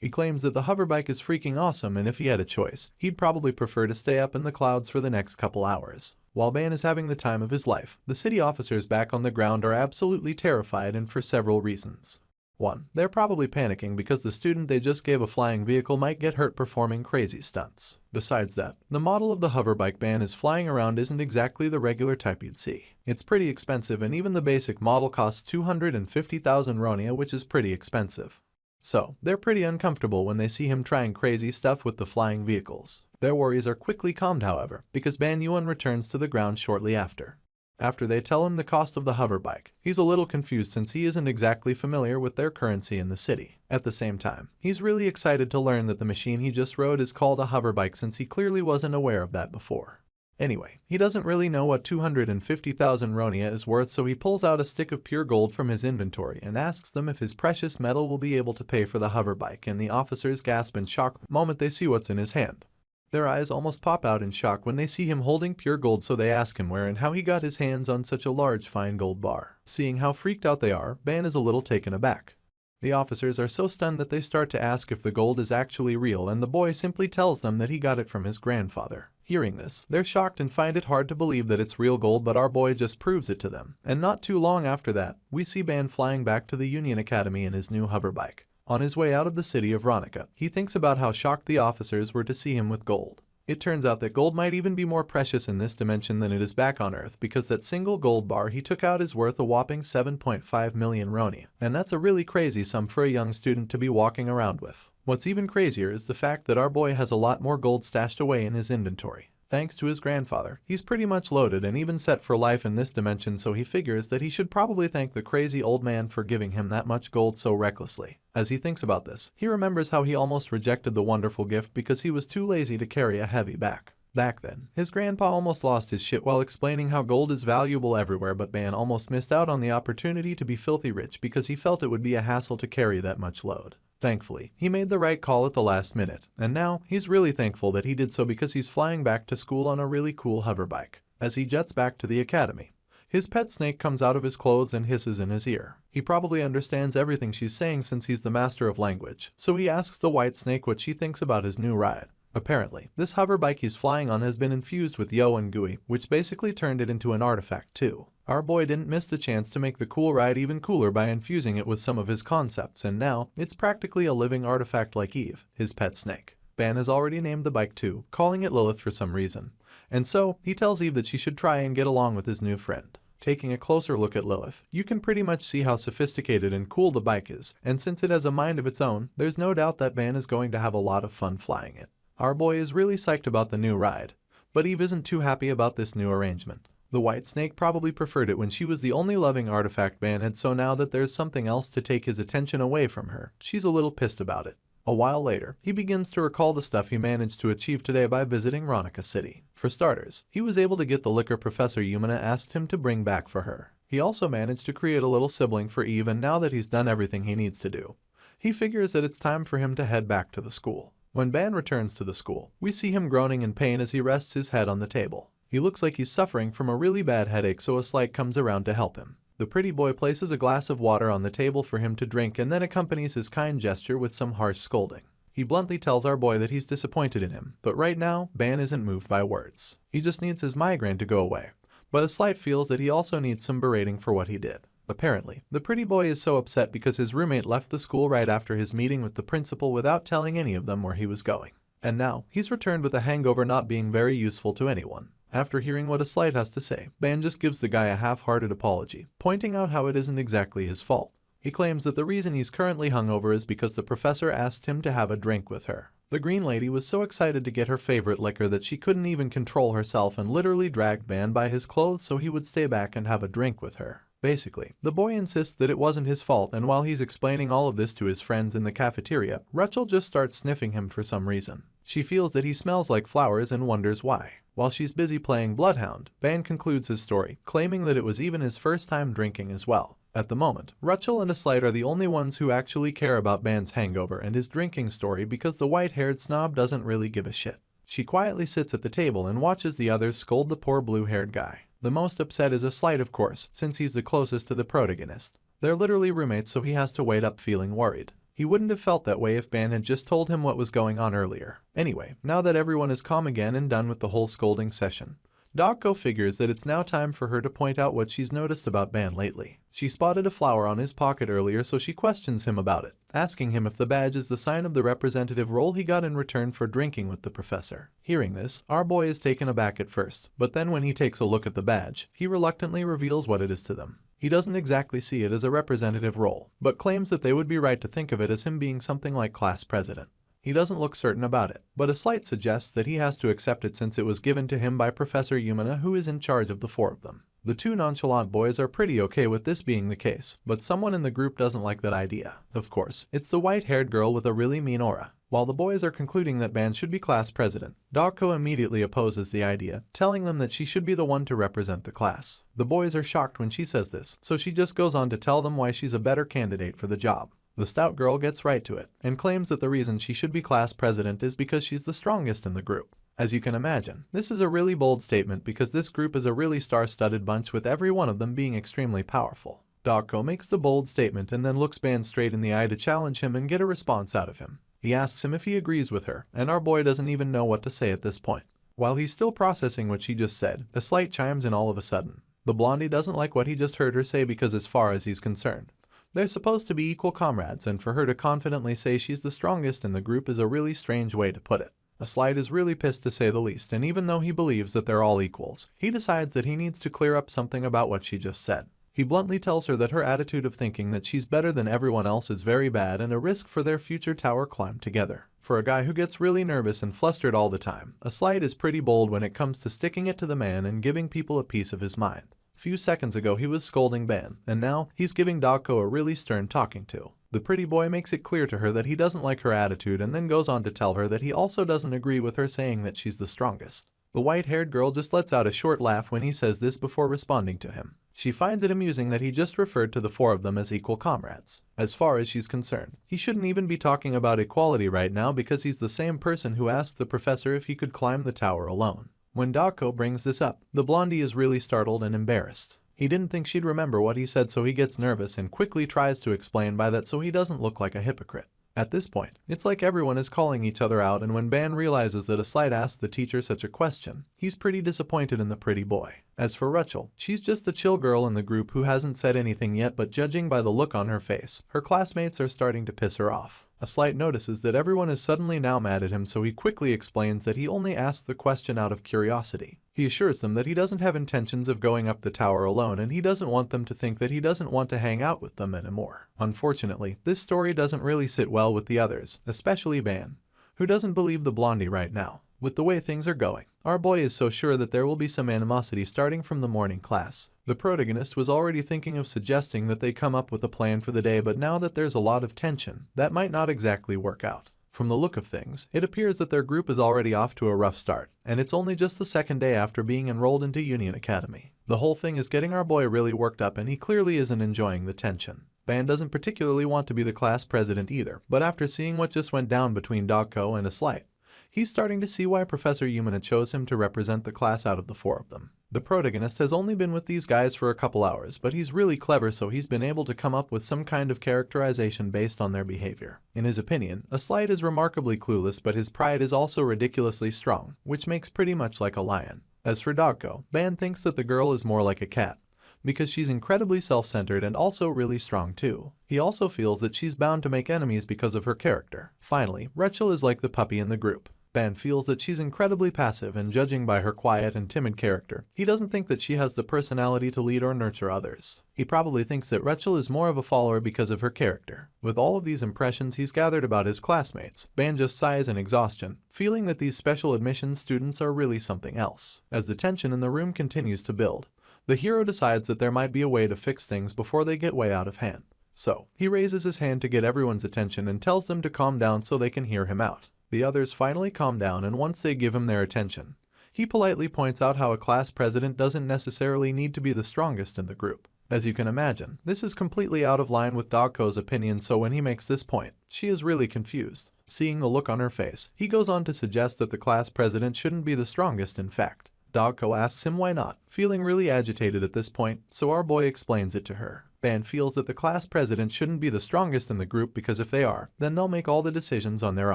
He claims that the hoverbike is freaking awesome, and if he had a choice, he'd probably prefer to stay up in the clouds for the next couple hours. While Ban is having the time of his life, the city officers back on the ground are absolutely terrified, and for several reasons. 1. They're probably panicking because the student they just gave a flying vehicle might get hurt performing crazy stunts. Besides that, the model of the hoverbike Ban is flying around isn't exactly the regular type you'd see. It's pretty expensive, and even the basic model costs 250,000 ronia, which is pretty expensive. So, they're pretty uncomfortable when they see him trying crazy stuff with the flying vehicles. Their worries are quickly calmed, however, because Ban Yuan returns to the ground shortly after. After they tell him the cost of the hoverbike, he's a little confused since he isn't exactly familiar with their currency in the city. At the same time, he's really excited to learn that the machine he just rode is called a hoverbike since he clearly wasn't aware of that before. Anyway, he doesn't really know what 250,000 ronia is worth, so he pulls out a stick of pure gold from his inventory and asks them if his precious metal will be able to pay for the hoverbike, and the officers gasp in shock the moment they see what's in his hand. Their eyes almost pop out in shock when they see him holding pure gold, so they ask him where and how he got his hands on such a large fine gold bar. Seeing how freaked out they are, Ban is a little taken aback. The officers are so stunned that they start to ask if the gold is actually real, and the boy simply tells them that he got it from his grandfather. Hearing this, they're shocked and find it hard to believe that it's real gold, but our boy just proves it to them. And not too long after that, we see Ban flying back to the Union Academy in his new hoverbike. On his way out of the city of Ronica, he thinks about how shocked the officers were to see him with gold. It turns out that gold might even be more precious in this dimension than it is back on Earth, because that single gold bar he took out is worth a whopping 7.5 million roni, and that's a really crazy sum for a young student to be walking around with. What's even crazier is the fact that our boy has a lot more gold stashed away in his inventory. Thanks to his grandfather, he's pretty much loaded and even set for life in this dimension, so he figures that he should probably thank the crazy old man for giving him that much gold so recklessly. As he thinks about this, he remembers how he almost rejected the wonderful gift because he was too lazy to carry a heavy back. Back then, his grandpa almost lost his shit while explaining how gold is valuable everywhere, but Ban almost missed out on the opportunity to be filthy rich because he felt it would be a hassle to carry that much load. Thankfully, he made the right call at the last minute, and now he's really thankful that he did so because he's flying back to school on a really cool hoverbike. As he jets back to the academy, his pet snake comes out of his clothes and hisses in his ear. He probably understands everything she's saying since he's the master of language, so he asks the white snake what she thinks about his new ride. Apparently, this hoverbike he's flying on has been infused with yo and gooey, which basically turned it into an artifact too. Our boy didn't miss the chance to make the cool ride even cooler by infusing it with some of his concepts, and now it's practically a living artifact like Eve, his pet snake. Ban has already named the bike too, calling it Lilith for some reason. And so, he tells Eve that she should try and get along with his new friend. Taking a closer look at Lilith, you can pretty much see how sophisticated and cool the bike is, and since it has a mind of its own, there's no doubt that Ban is going to have a lot of fun flying it. Our boy is really psyched about the new ride, but Eve isn't too happy about this new arrangement. The white snake probably preferred it when she was the only loving artifact Ban had, so now that there's something else to take his attention away from her, she's a little pissed about it. A while later, he begins to recall the stuff he managed to achieve today by visiting Ronica City. For starters, he was able to get the liquor Professor Yumina asked him to bring back for her. He also managed to create a little sibling for Eve, and now that he's done everything he needs to do, he figures that it's time for him to head back to the school. When Ban returns to the school, we see him groaning in pain as he rests his head on the table. He looks like he's suffering from a really bad headache, so a Slight comes around to help him. The pretty boy places a glass of water on the table for him to drink and then accompanies his kind gesture with some harsh scolding. He bluntly tells our boy that he's disappointed in him, but right now, Ban isn't moved by words. He just needs his migraine to go away. But a Slight feels that he also needs some berating for what he did. Apparently, the pretty boy is so upset because his roommate left the school right after his meeting with the principal without telling any of them where he was going. And now, he's returned with a hangover, not being very useful to anyone. After hearing what a Slight has to say, Ban just gives the guy a half-hearted apology, pointing out how it isn't exactly his fault. He claims that the reason he's currently hungover is because the professor asked him to have a drink with her. The green lady was so excited to get her favorite liquor that she couldn't even control herself and literally dragged Ban by his clothes so he would stay back and have a drink with her. Basically, the boy insists that it wasn't his fault, and while he's explaining all of this to his friends in the cafeteria, Rachel just starts sniffing him for some reason. She feels that he smells like flowers and wonders why. While she's busy playing Bloodhound, Ban concludes his story, claiming that it was even his first time drinking as well. At the moment, Rachel and a Slight are the only ones who actually care about Ban's hangover and his drinking story because the white-haired snob doesn't really give a shit. She quietly sits at the table and watches the others scold the poor blue-haired guy. The most upset is a Slight, of course, since he's the closest to the protagonist. They're literally roommates, so he has to wait up feeling worried. He wouldn't have felt that way if Ban had just told him what was going on earlier. Anyway, now that everyone is calm again and done with the whole scolding session, Dogko figures that it's now time for her to point out what she's noticed about Ban lately. She spotted a flower on his pocket earlier, so she questions him about it, asking him if the badge is the sign of the representative role he got in return for drinking with the professor. Hearing this, our boy is taken aback at first, but then when he takes a look at the badge, he reluctantly reveals what it is to them. He doesn't exactly see it as a representative role, but claims that they would be right to think of it as him being something like class president. He doesn't look certain about it, but a Slight suggests that he has to accept it since it was given to him by Professor Yumina, who is in charge of the four of them. The two nonchalant boys are pretty okay with this being the case, but someone in the group doesn't like that idea. Of course, it's the white-haired girl with a really mean aura. While the boys are concluding that Ban should be class president, Dogko immediately opposes the idea, telling them that she should be the one to represent the class. The boys are shocked when she says this, so she just goes on to tell them why she's a better candidate for the job. The stout girl gets right to it, and claims that the reason she should be class president is because she's the strongest in the group. As you can imagine, this is a really bold statement because this group is a really star-studded bunch with every one of them being extremely powerful. Dako makes the bold statement and then looks Ban straight in the eye to challenge him and get a response out of him. He asks him if he agrees with her, and our boy doesn't even know what to say at this point. While he's still processing what she just said, a slight chimes in all of a sudden. The blondie doesn't like what he just heard her say because as far as he's concerned, they're supposed to be equal comrades, and for her to confidently say she's the strongest in the group is a really strange way to put it. A slight is really pissed to say the least, and even though he believes that they're all equals, he decides that he needs to clear up something about what she just said. He bluntly tells her that her attitude of thinking that she's better than everyone else is very bad and a risk for their future tower climb together. For a guy who gets really nervous and flustered all the time, a slight is pretty bold when it comes to sticking it to the man and giving people a piece of his mind. Few seconds ago he was scolding Ban, and now he's giving Dako a really stern talking to. The pretty boy makes it clear to her that he doesn't like her attitude and then goes on to tell her that he also doesn't agree with her saying that she's the strongest. The white-haired girl just lets out a short laugh when he says this before responding to him. She finds it amusing that he just referred to the four of them as equal comrades. As far as she's concerned, he shouldn't even be talking about equality right now because he's the same person who asked the professor if he could climb the tower alone. When Dako brings this up, the blondie is really startled and embarrassed. He didn't think she'd remember what he said, so he gets nervous and quickly tries to explain by that so he doesn't look like a hypocrite. At this point, it's like everyone is calling each other out, and when Ban realizes that a slight asked the teacher such a question, he's pretty disappointed in the pretty boy. As for Rachel, she's just the chill girl in the group who hasn't said anything yet, but judging by the look on her face, her classmates are starting to piss her off. A slight notices that everyone is suddenly now mad at him, so he quickly explains that he only asked the question out of curiosity. He assures them that he doesn't have intentions of going up the tower alone, and he doesn't want them to think that he doesn't want to hang out with them anymore. Unfortunately, this story doesn't really sit well with the others, especially Ban, who doesn't believe the blondie right now. With the way things are going, our boy is so sure that there will be some animosity starting from the morning class. The protagonist was already thinking of suggesting that they come up with a plan for the day, but now that there's a lot of tension, that might not exactly work out. From the look of things, it appears that their group is already off to a rough start, and it's only just the second day after being enrolled into Union Academy. The whole thing is getting our boy really worked up, and he clearly isn't enjoying the tension. Ban doesn't particularly want to be the class president either, but after seeing what just went down between Dako and a slight, he's starting to see why Professor Yumina chose him to represent the class out of the four of them. The protagonist has only been with these guys for a couple hours, but he's really clever, so he's been able to come up with some kind of characterization based on their behavior. In his opinion, a slight is remarkably clueless, but his pride is also ridiculously strong, which makes pretty much like a lion. As for Dako, Ban thinks that the girl is more like a cat, because she's incredibly self-centered and also really strong too. He also feels that she's bound to make enemies because of her character. Finally, Rachel is like the puppy in the group. Ban feels that she's incredibly passive, and judging by her quiet and timid character, he doesn't think that she has the personality to lead or nurture others. He probably thinks that Rachel is more of a follower because of her character. With all of these impressions he's gathered about his classmates, Ban just sighs in exhaustion, feeling that these special admissions students are really something else. As the tension in the room continues to build, the hero decides that there might be a way to fix things before they get way out of hand. So, he raises his hand to get everyone's attention and tells them to calm down so they can hear him out. The others finally calm down, and once they give him their attention, he politely points out how a class president doesn't necessarily need to be the strongest in the group. As you can imagine, this is completely out of line with Dako's opinion, so when he makes this point, she is really confused. Seeing the look on her face, he goes on to suggest that the class president shouldn't be the strongest in fact. Dako asks him why not, feeling really agitated at this point, so our boy explains it to her. Ban feels that the class president shouldn't be the strongest in the group because if they are, then they'll make all the decisions on their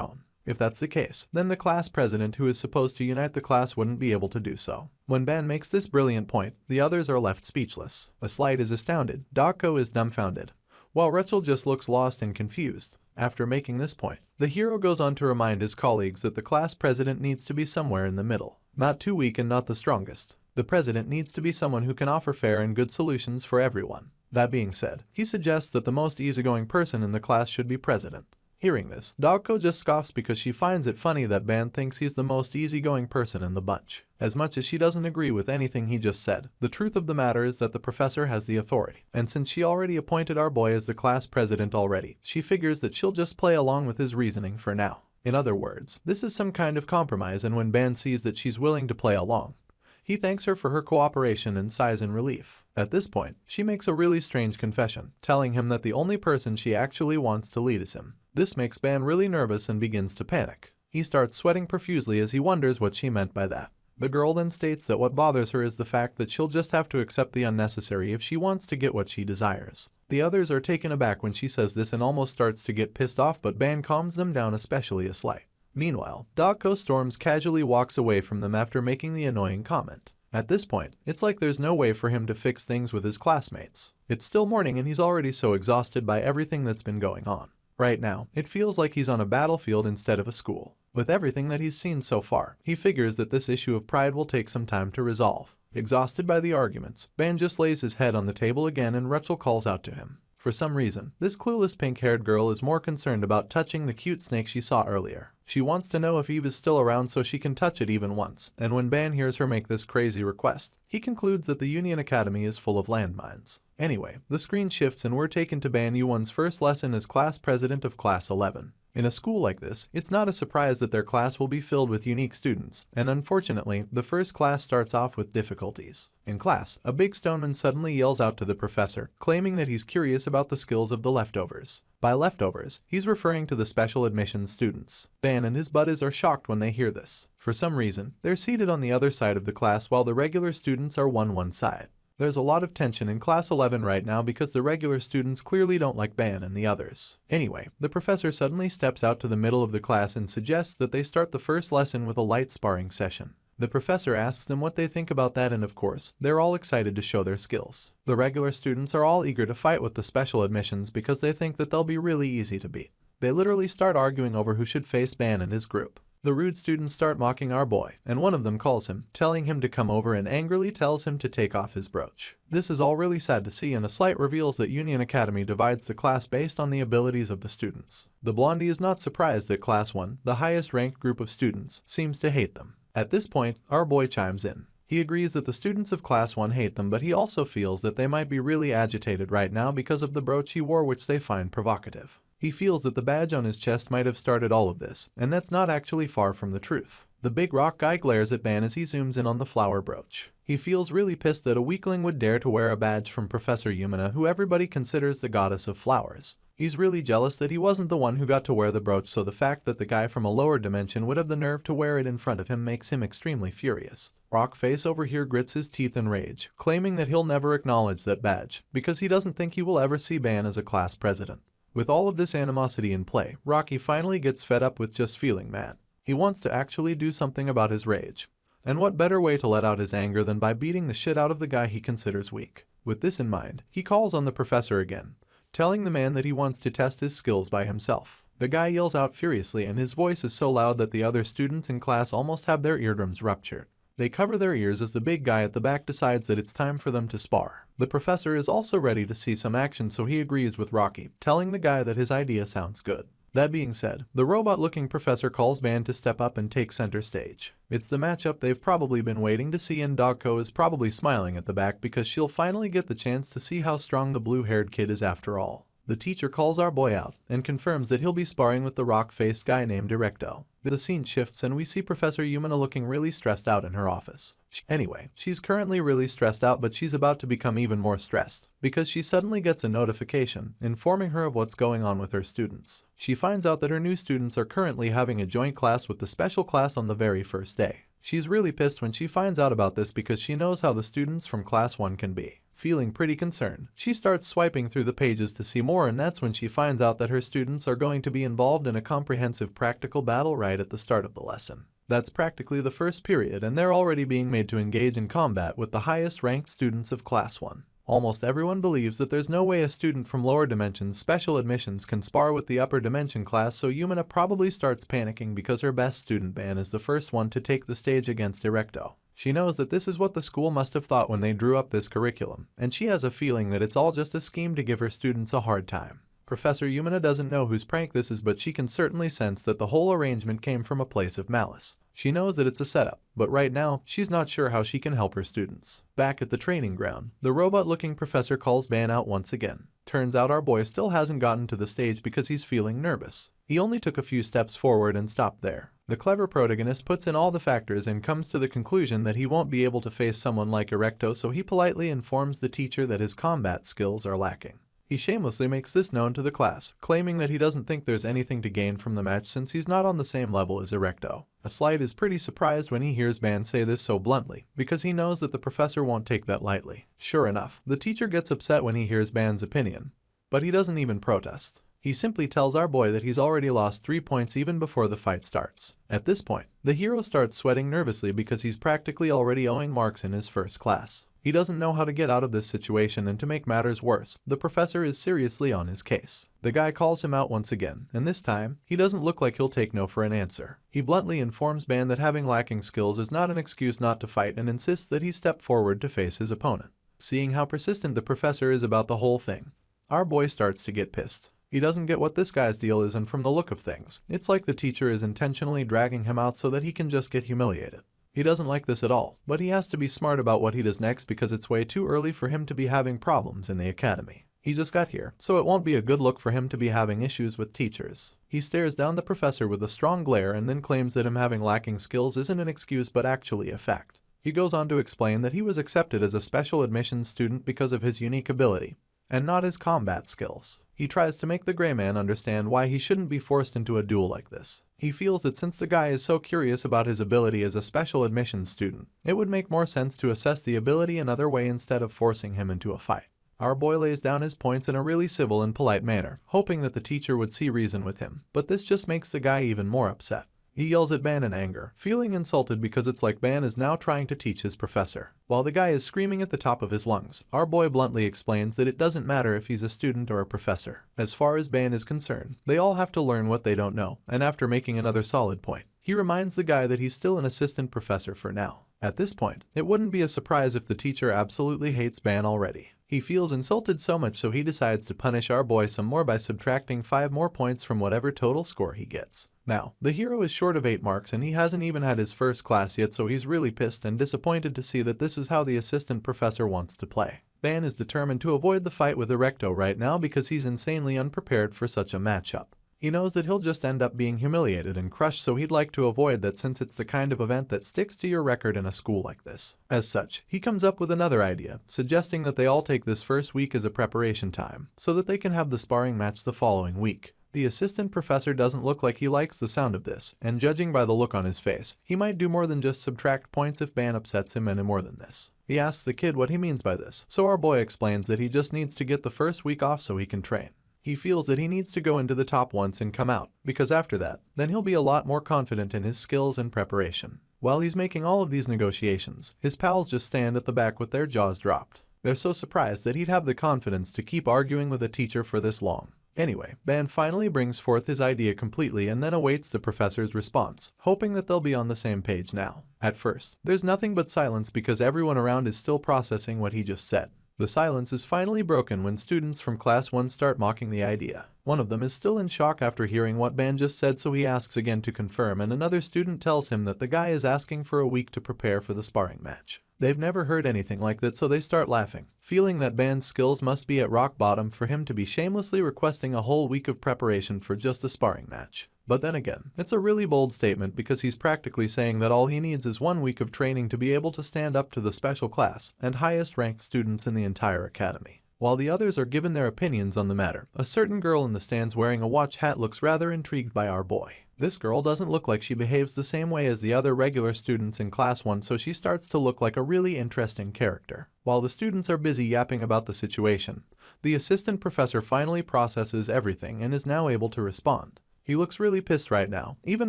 own. If that's the case, then the class president who is supposed to unite the class wouldn't be able to do so. When Ban makes this brilliant point, the others are left speechless. A slight is astounded, Dako is dumbfounded, while Rachel just looks lost and confused. After making this point, the hero goes on to remind his colleagues that the class president needs to be somewhere in the middle. Not too weak and not the strongest. The president needs to be someone who can offer fair and good solutions for everyone. That being said, he suggests that the most easygoing person in the class should be president. Hearing this, Dako just scoffs because she finds it funny that Ban thinks he's the most easygoing person in the bunch. As much as she doesn't agree with anything he just said, the truth of the matter is that the professor has the authority. And since she already appointed our boy as the class president already, she figures that she'll just play along with his reasoning for now. In other words, this is some kind of compromise, and when Ban sees that she's willing to play along, he thanks her for her cooperation and sighs in relief. At this point, she makes a really strange confession, telling him that the only person she actually wants to lead is him. This makes Ban really nervous and begins to panic. He starts sweating profusely as he wonders what she meant by that. The girl then states that what bothers her is the fact that she'll just have to accept the unnecessary if she wants to get what she desires. The others are taken aback when she says this and almost starts to get pissed off, but Ban calms them down, especially a slight. Meanwhile, Dogko storms casually walks away from them after making the annoying comment. At this point, it's like there's no way for him to fix things with his classmates. It's still morning and he's already so exhausted by everything that's been going on. Right now, it feels like he's on a battlefield instead of a school. With everything that he's seen so far, he figures that this issue of pride will take some time to resolve. Exhausted by the arguments, Ban just lays his head on the table again and Rachel calls out to him. For some reason, this clueless pink-haired girl is more concerned about touching the cute snake she saw earlier. She wants to know if Eve is still around so she can touch it even once, and when Ban hears her make this crazy request, he concludes that the Union Academy is full of landmines. Anyway, the screen shifts and we're taken to Ban Yuan's first lesson as class president of Class 11. In a school like this, it's not a surprise that their class will be filled with unique students, and unfortunately, the first class starts off with difficulties. In class, a big stoneman suddenly yells out to the professor, claiming that he's curious about the skills of the leftovers. By leftovers, he's referring to the special admissions students. Ban and his buddies are shocked when they hear this. For some reason, they're seated on the other side of the class while the regular students are one side. There's a lot of tension in Class 11 right now because the regular students clearly don't like Ban and the others. Anyway, the professor suddenly steps out to the middle of the class and suggests that they start the first lesson with a light sparring session. The professor asks them what they think about that, and of course, they're all excited to show their skills. The regular students are all eager to fight with the special admissions because they think that they'll be really easy to beat. They literally start arguing over who should face Ban and his group. The rude students start mocking our boy, and one of them calls him, telling him to come over and angrily tells him to take off his brooch. This is all really sad to see, and a slight reveals that Union Academy divides the class based on the abilities of the students. The blondie is not surprised that Class 1, the highest ranked group of students, seems to hate them. At this point, our boy chimes in. He agrees that the students of Class 1 hate them, but he also feels that they might be really agitated right now because of the brooch he wore, which they find provocative. He feels that the badge on his chest might have started all of this, and that's not actually far from the truth. The big rock guy glares at Ban as he zooms in on the flower brooch. He feels really pissed that a weakling would dare to wear a badge from Professor Yumina, who everybody considers the goddess of flowers. He's really jealous that he wasn't the one who got to wear the brooch, so the fact that the guy from a lower dimension would have the nerve to wear it in front of him makes him extremely furious. Rockface over here grits his teeth in rage, claiming that he'll never acknowledge that badge, because he doesn't think he will ever see Ban as a class president. With all of this animosity in play, Rocky finally gets fed up with just feeling mad. He wants to actually do something about his rage. And what better way to let out his anger than by beating the shit out of the guy he considers weak. With this in mind, he calls on the professor again, telling the man that he wants to test his skills by himself. The guy yells out furiously, and his voice is so loud that the other students in class almost have their eardrums ruptured. They cover their ears as the big guy at the back decides that it's time for them to spar. The professor is also ready to see some action, so he agrees with Rocky, telling the guy that his idea sounds good. That being said, the robot-looking professor calls Ban to step up and take center stage. It's the matchup they've probably been waiting to see, and Dogko is probably smiling at the back because she'll finally get the chance to see how strong the blue-haired kid is after all. The teacher calls our boy out and confirms that he'll be sparring with the rock-faced guy named Directo. The scene shifts and we see Professor Yumina looking really stressed out in her office. Anyway, she's currently really stressed out, but she's about to become even more stressed because she suddenly gets a notification informing her of what's going on with her students. She finds out that her new students are currently having a joint class with the special class on the very first day. She's really pissed when she finds out about this because she knows how the students from Class 1 can be. Feeling pretty concerned, she starts swiping through the pages to see more, and that's when she finds out that her students are going to be involved in a comprehensive practical battle right at the start of the lesson. That's practically the first period, and they're already being made to engage in combat with the highest ranked students of Class 1. Almost everyone believes that there's no way a student from lower dimensions special admissions can spar with the upper dimension class, so Yumina probably starts panicking because her best student, Ban, is the first one to take the stage against Directo. She knows that this is what the school must have thought when they drew up this curriculum, and she has a feeling that it's all just a scheme to give her students a hard time. Professor Yumina doesn't know whose prank this is, but she can certainly sense that the whole arrangement came from a place of malice. She knows that it's a setup, but right now, she's not sure how she can help her students. Back at the training ground, the robot-looking professor calls Ban out once again. Turns out our boy still hasn't gotten to the stage because he's feeling nervous. He only took a few steps forward and stopped there. The clever protagonist puts in all the factors and comes to the conclusion that he won't be able to face someone like Erecto, so he politely informs the teacher that his combat skills are lacking. He shamelessly makes this known to the class, claiming that he doesn't think there's anything to gain from the match since he's not on the same level as Erecto. Slide is pretty surprised when he hears Ban say this so bluntly, because he knows that the professor won't take that lightly. Sure enough, the teacher gets upset when he hears Ban's opinion, but he doesn't even protest. He simply tells our boy that he's already lost 3 points even before the fight starts. At this point, the hero starts sweating nervously because he's practically already owing marks in his first class. He doesn't know how to get out of this situation, and to make matters worse, the professor is seriously on his case. The guy calls him out once again, and this time, he doesn't look like he'll take no for an answer. He bluntly informs Ban that having lacking skills is not an excuse not to fight and insists that he step forward to face his opponent. Seeing how persistent the professor is about the whole thing, our boy starts to get pissed. He doesn't get what this guy's deal is, and from the look of things, it's like the teacher is intentionally dragging him out so that he can just get humiliated. He doesn't like this at all, but he has to be smart about what he does next because it's way too early for him to be having problems in the academy. He just got here, so it won't be a good look for him to be having issues with teachers. He stares down the professor with a strong glare and then claims that him having lacking skills isn't an excuse but actually a fact. He goes on to explain that he was accepted as a special admissions student because of his unique ability, and not his combat skills. He tries to make the gray man understand why he shouldn't be forced into a duel like this. He feels that since the guy is so curious about his ability as a special admissions student, it would make more sense to assess the ability another way instead of forcing him into a fight. Our boy lays down his points in a really civil and polite manner, hoping that the teacher would see reason with him, but this just makes the guy even more upset. He yells at Ban in anger, feeling insulted because it's like Ban is now trying to teach his professor. While the guy is screaming at the top of his lungs, our boy bluntly explains that it doesn't matter if he's a student or a professor. As far as Ban is concerned, they all have to learn what they don't know, and after making another solid point, he reminds the guy that he's still an assistant professor for now. At this point, it wouldn't be a surprise if the teacher absolutely hates Ban already. He feels insulted so much so he decides to punish our boy some more by subtracting 5 more points from whatever total score he gets. Now, the hero is short of 8 marks and he hasn't even had his first class yet, so he's really pissed and disappointed to see that this is how the assistant professor wants to play. Ban is determined to avoid the fight with Erecto right now because he's insanely unprepared for such a matchup. He knows that he'll just end up being humiliated and crushed, so he'd like to avoid that since it's the kind of event that sticks to your record in a school like this. As such, he comes up with another idea, suggesting that they all take this first week as a preparation time, so that they can have the sparring match the following week. The assistant professor doesn't look like he likes the sound of this, and judging by the look on his face, he might do more than just subtract points if Ban upsets him any more than this. He asks the kid what he means by this, so our boy explains that he just needs to get the first week off so he can train. He feels that he needs to go into the top once and come out, because after that, then he'll be a lot more confident in his skills and preparation. While he's making all of these negotiations, his pals just stand at the back with their jaws dropped. They're so surprised that he'd have the confidence to keep arguing with a teacher for this long. Anyway, Ban finally brings forth his idea completely and then awaits the professor's response, hoping that they'll be on the same page now. At first, there's nothing but silence because everyone around is still processing what he just said. The silence is finally broken when students from Class 1 start mocking the idea. One of them is still in shock after hearing what Ban just said, so he asks again to confirm, and another student tells him that the guy is asking for a week to prepare for the sparring match. They've never heard anything like that, so they start laughing, feeling that Ban's skills must be at rock bottom for him to be shamelessly requesting a whole week of preparation for just a sparring match. But then again, it's a really bold statement because he's practically saying that all he needs is 1 week of training to be able to stand up to the special class and highest ranked students in the entire academy. While the others are given their opinions on the matter, a certain girl in the stands wearing a watch hat looks rather intrigued by our boy. This girl doesn't look like she behaves the same way as the other regular students in Class 1, so she starts to look like a really interesting character. While the students are busy yapping about the situation, the assistant professor finally processes everything and is now able to respond. He looks really pissed right now, even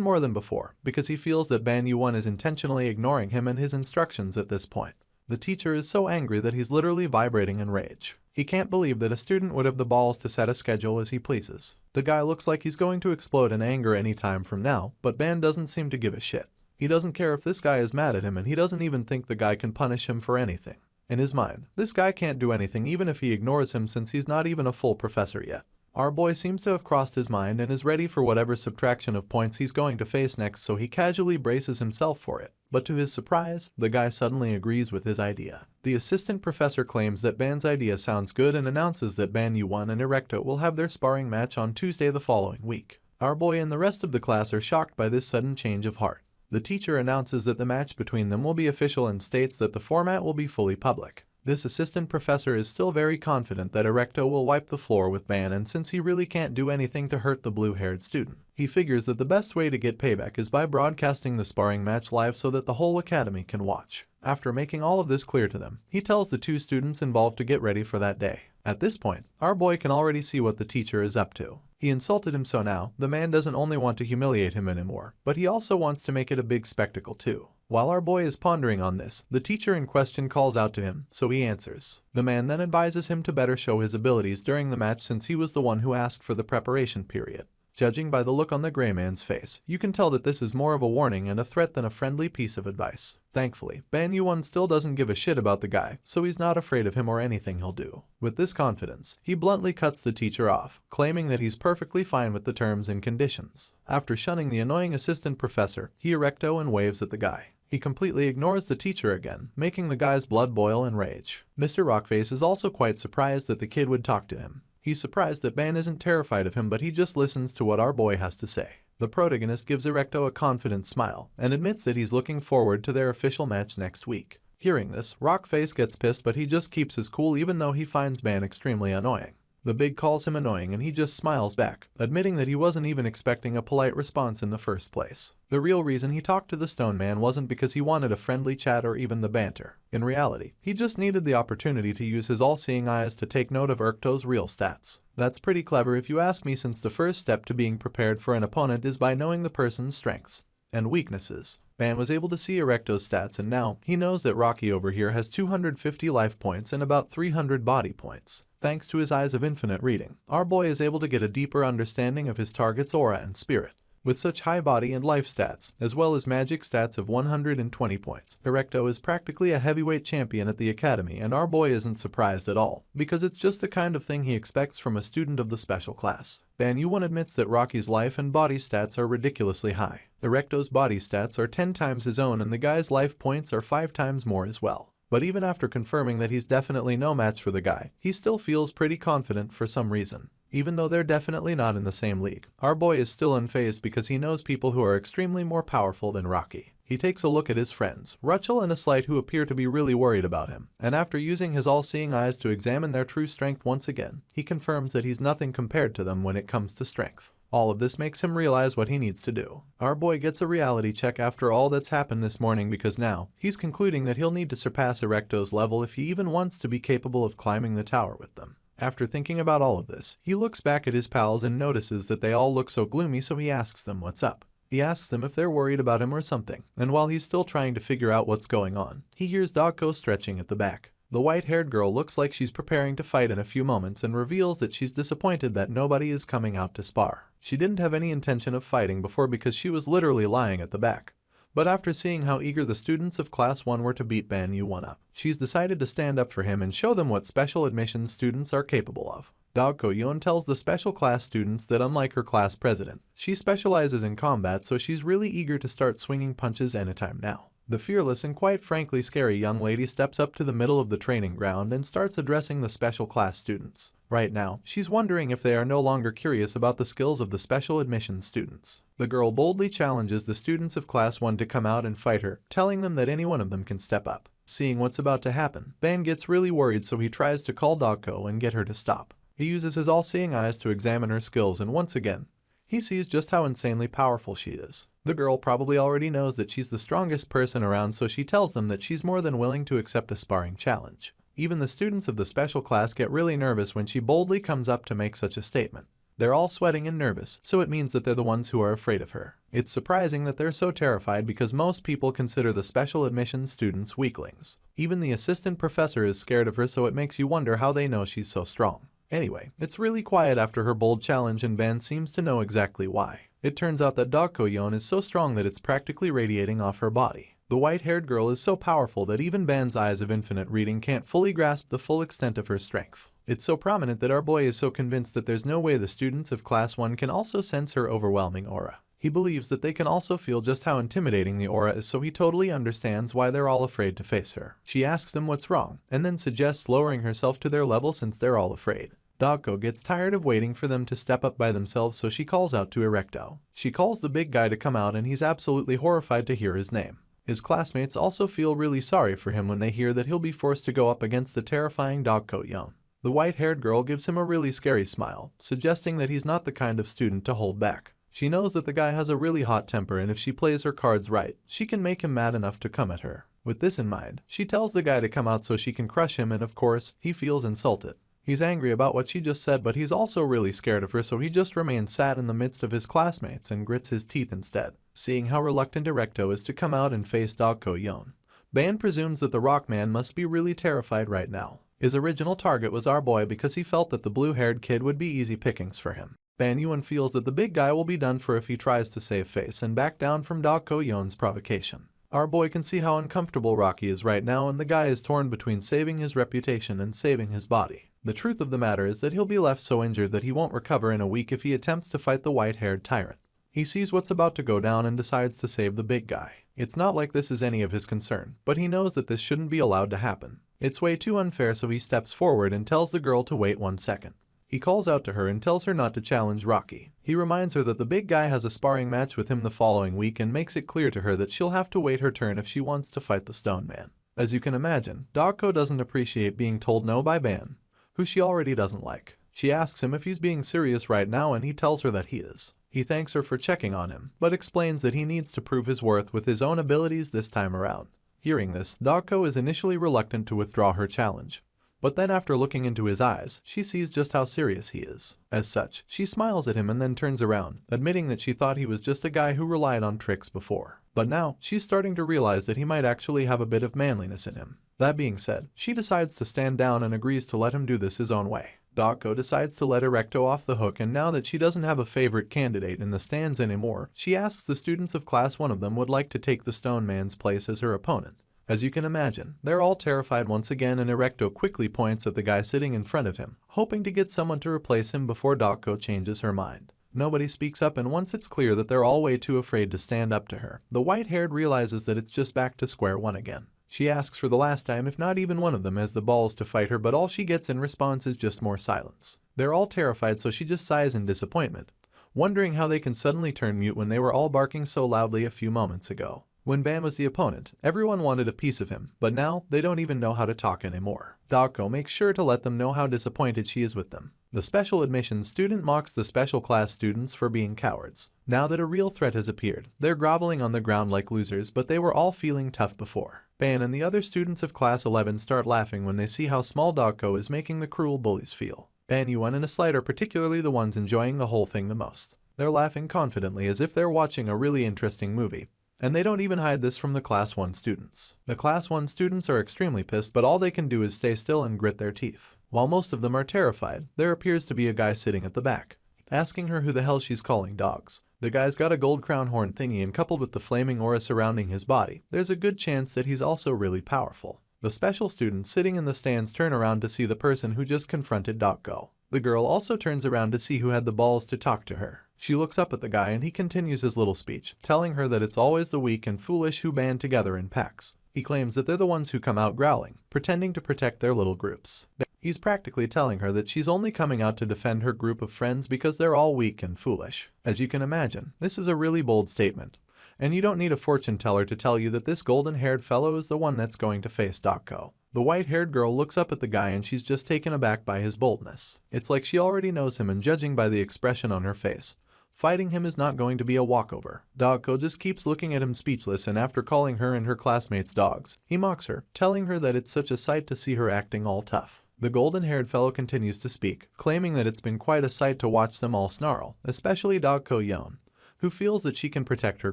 more than before, because he feels that Ban Yuan is intentionally ignoring him and his instructions at this point. The teacher is so angry that he's literally vibrating in rage. He can't believe that a student would have the balls to set a schedule as he pleases. The guy looks like he's going to explode in anger any time from now, but Ban doesn't seem to give a shit. He doesn't care if this guy is mad at him, and he doesn't even think the guy can punish him for anything. In his mind, this guy can't do anything even if he ignores him since he's not even a full professor yet. Our boy seems to have crossed his mind and is ready for whatever subtraction of points he's going to face next, so he casually braces himself for it. But to his surprise, the guy suddenly agrees with his idea. The assistant professor claims that Ban's idea sounds good and announces that Ban Yuan and Erecto will have their sparring match on Tuesday the following week. Our boy and the rest of the class are shocked by this sudden change of heart. The teacher announces that the match between them will be official and states that the format will be fully public. This assistant professor is still very confident that Erecto will wipe the floor with Ban, and since he really can't do anything to hurt the blue-haired student, he figures that the best way to get payback is by broadcasting the sparring match live so that the whole academy can watch. After making all of this clear to them, he tells the two students involved to get ready for that day. At this point, our boy can already see what the teacher is up to. He insulted him, so now, the man doesn't only want to humiliate him anymore, but he also wants to make it a big spectacle too. While our boy is pondering on this, the teacher in question calls out to him, so he answers. The man then advises him to better show his abilities during the match since he was the one who asked for the preparation period. Judging by the look on the gray man's face, you can tell that this is more of a warning and a threat than a friendly piece of advice. Thankfully, Ban Yuan still doesn't give a shit about the guy, so he's not afraid of him or anything he'll do. With this confidence, he bluntly cuts the teacher off, claiming that he's perfectly fine with the terms and conditions. After shunning the annoying assistant professor, he erecto and waves at the guy. He completely ignores the teacher again, making the guy's blood boil in rage. Mr. Rockface is also quite surprised that the kid would talk to him. He's surprised that Ban isn't terrified of him, but he just listens to what our boy has to say. The protagonist gives Erecto a confident smile and admits that he's looking forward to their official match next week. Hearing this, Rockface gets pissed, but he just keeps his cool even though he finds Ban extremely annoying. The big calls him annoying and he just smiles back, admitting that he wasn't even expecting a polite response in the first place. The real reason he talked to the stone man wasn't because he wanted a friendly chat or even the banter. In reality, he just needed the opportunity to use his all-seeing eyes to take note of Erecto's real stats. That's pretty clever if you ask me, since the first step to being prepared for an opponent is by knowing the person's strengths and weaknesses. Ban was able to see Erecto's stats, and now he knows that Rocky over here has 250 life points and about 300 body points. Thanks to his eyes of infinite reading, our boy is able to get a deeper understanding of his target's aura and spirit. With such high body and life stats, as well as magic stats of 120 points, Erecto is practically a heavyweight champion at the academy, and our boy isn't surprised at all, because it's just the kind of thing he expects from a student of the special class. Ban Yuan admits that Rocky's life and body stats are ridiculously high. Erecto's body stats are 10 times his own and the guy's life points are 5 times more as well. But even after confirming that he's definitely no match for the guy, he still feels pretty confident for some reason. Even though they're definitely not in the same league, our boy is still unfazed because he knows people who are extremely more powerful than Rocky. He takes a look at his friends, Rachel and Aslight, who appear to be really worried about him, and after using his all-seeing eyes to examine their true strength once again, he confirms that he's nothing compared to them when it comes to strength. All of this makes him realize what he needs to do. Our boy gets a reality check after all that's happened this morning, because now he's concluding that he'll need to surpass Erecto's level if he even wants to be capable of climbing the tower with them. After thinking about all of this, he looks back at his pals and notices that they all look so gloomy, so he asks them what's up. He asks them if they're worried about him or something, and while he's still trying to figure out what's going on, he hears Dogko stretching at the back. The white-haired girl looks like she's preparing to fight in a few moments and reveals that she's disappointed that nobody is coming out to spar. She didn't have any intention of fighting before because she was literally lying at the back. But after seeing how eager the students of Class 1 were to beat Ban Yuan up, she's decided to stand up for him and show them what special admissions students are capable of. Dogko Yon tells the special class students that unlike her class president, she specializes in combat, so she's really eager to start swinging punches anytime now. The fearless and quite frankly scary young lady steps up to the middle of the training ground and starts addressing the special class students. Right now, she's wondering if they are no longer curious about the skills of the special admissions students. The girl boldly challenges the students of Class 1 to come out and fight her, telling them that any one of them can step up. Seeing what's about to happen, Ban gets really worried, so he tries to call Dogko and get her to stop. He uses his all-seeing eyes to examine her skills, and once again, he sees just how insanely powerful she is. The girl probably already knows that she's the strongest person around, so she tells them that she's more than willing to accept a sparring challenge. Even the students of the special class get really nervous when she boldly comes up to make such a statement. They're all sweating and nervous, so it means that they're the ones who are afraid of her. It's surprising that they're so terrified because most people consider the special admissions students weaklings. Even the assistant professor is scared of her, so it makes you wonder how they know she's so strong. Anyway, it's really quiet after her bold challenge, and Ban seems to know exactly why. It turns out that Dogko Yon is so strong that it's practically radiating off her body. The white-haired girl is so powerful that even Ban's eyes of infinite reading can't fully grasp the full extent of her strength. It's so prominent that our boy is so convinced that there's no way the students of Class 1 can also sense her overwhelming aura. He believes that they can also feel just how intimidating the aura is, so he totally understands why they're all afraid to face her. She asks them what's wrong, and then suggests lowering herself to their level since they're all afraid. Dogko gets tired of waiting for them to step up by themselves, so she calls out to Erecto. She calls the big guy to come out, and he's absolutely horrified to hear his name. His classmates also feel really sorry for him when they hear that he'll be forced to go up against the terrifying Dogko Yon. The white-haired girl gives him a really scary smile, suggesting that he's not the kind of student to hold back. She knows that the guy has a really hot temper, and if she plays her cards right, she can make him mad enough to come at her. With this in mind, she tells the guy to come out so she can crush him, and of course, he feels insulted. He's angry about what she just said, but he's also really scared of her, so he just remains sat in the midst of his classmates and grits his teeth instead. Seeing how reluctant Erecto is to come out and face Dogko Yon, Ban presumes that the rock man must be really terrified right now. His original target was our boy because he felt that the blue-haired kid would be easy pickings for him. Ban Yuan feels that the big guy will be done for if he tries to save face and back down from Dogko Yon's provocation. Our boy can see how uncomfortable Rocky is right now, and the guy is torn between saving his reputation and saving his body. The truth of the matter is that he'll be left so injured that he won't recover in a week if he attempts to fight the white-haired tyrant. He sees what's about to go down and decides to save the big guy. It's not like this is any of his concern, but he knows that this shouldn't be allowed to happen. It's way too unfair, so he steps forward and tells the girl to wait 1 second. He calls out to her and tells her not to challenge Rocky. He reminds her that the big guy has a sparring match with him the following week and makes it clear to her that she'll have to wait her turn if she wants to fight the Stone Man. As you can imagine, Dogko doesn't appreciate being told no by Ban, who she already doesn't like. She asks him if he's being serious right now, and he tells her that he is. He thanks her for checking on him, but explains that he needs to prove his worth with his own abilities this time around. Hearing this, Dogko is initially reluctant to withdraw her challenge. But then after looking into his eyes, she sees just how serious he is. As such, she smiles at him and then turns around, admitting that she thought he was just a guy who relied on tricks before. But now, she's starting to realize that he might actually have a bit of manliness in him. That being said, she decides to stand down and agrees to let him do this his own way. Dogko decides to let Erecto off the hook, and now that she doesn't have a favorite candidate in the stands anymore, she asks the students of class one of them would like to take the Stone Man's place as her opponent. As you can imagine, they're all terrified once again, and Erecto quickly points at the guy sitting in front of him, hoping to get someone to replace him before Dogko changes her mind. Nobody speaks up, and once it's clear that they're all way too afraid to stand up to her, the white-haired realizes that it's just back to square one again. She asks for the last time if not even one of them has the balls to fight her, but all she gets in response is just more silence. They're all terrified, so she just sighs in disappointment, wondering how they can suddenly turn mute when they were all barking so loudly a few moments ago. When Ban was the opponent, everyone wanted a piece of him, but now they don't even know how to talk anymore. Dogko makes sure to let them know how disappointed she is with them. The special admissions student mocks the special class students for being cowards. Now that a real threat has appeared, they're groveling on the ground like losers, but they were all feeling tough before. Ban and the other students of class 11 start laughing when they see how small Dogko is making the cruel bullies feel. Ban Yuan and Incite are particularly the ones enjoying the whole thing the most. They're laughing confidently as if they're watching a really interesting movie. And they don't even hide this from the Class 1 students. The Class 1 students are extremely pissed, but all they can do is stay still and grit their teeth. While most of them are terrified, there appears to be a guy sitting at the back, asking her who the hell she's calling dogs. The guy's got a gold crown horn thingy, and coupled with the flaming aura surrounding his body, there's a good chance that he's also really powerful. The special students sitting in the stands turn around to see the person who just confronted Dogko. The girl also turns around to see who had the balls to talk to her. She looks up at the guy and he continues his little speech, telling her that it's always the weak and foolish who band together in packs. He claims that they're the ones who come out growling, pretending to protect their little groups. He's practically telling her that she's only coming out to defend her group of friends because they're all weak and foolish. As you can imagine, this is a really bold statement. And you don't need a fortune teller to tell you that this golden-haired fellow is the one that's going to face Dogko. The white-haired girl looks up at the guy and she's just taken aback by his boldness. It's like she already knows him, and judging by the expression on her face, fighting him is not going to be a walkover. Dogko just keeps looking at him speechless, and after calling her and her classmates dogs, he mocks her, telling her that it's such a sight to see her acting all tough. The golden-haired fellow continues to speak, claiming that it's been quite a sight to watch them all snarl, especially Dogko Yon, who feels that she can protect her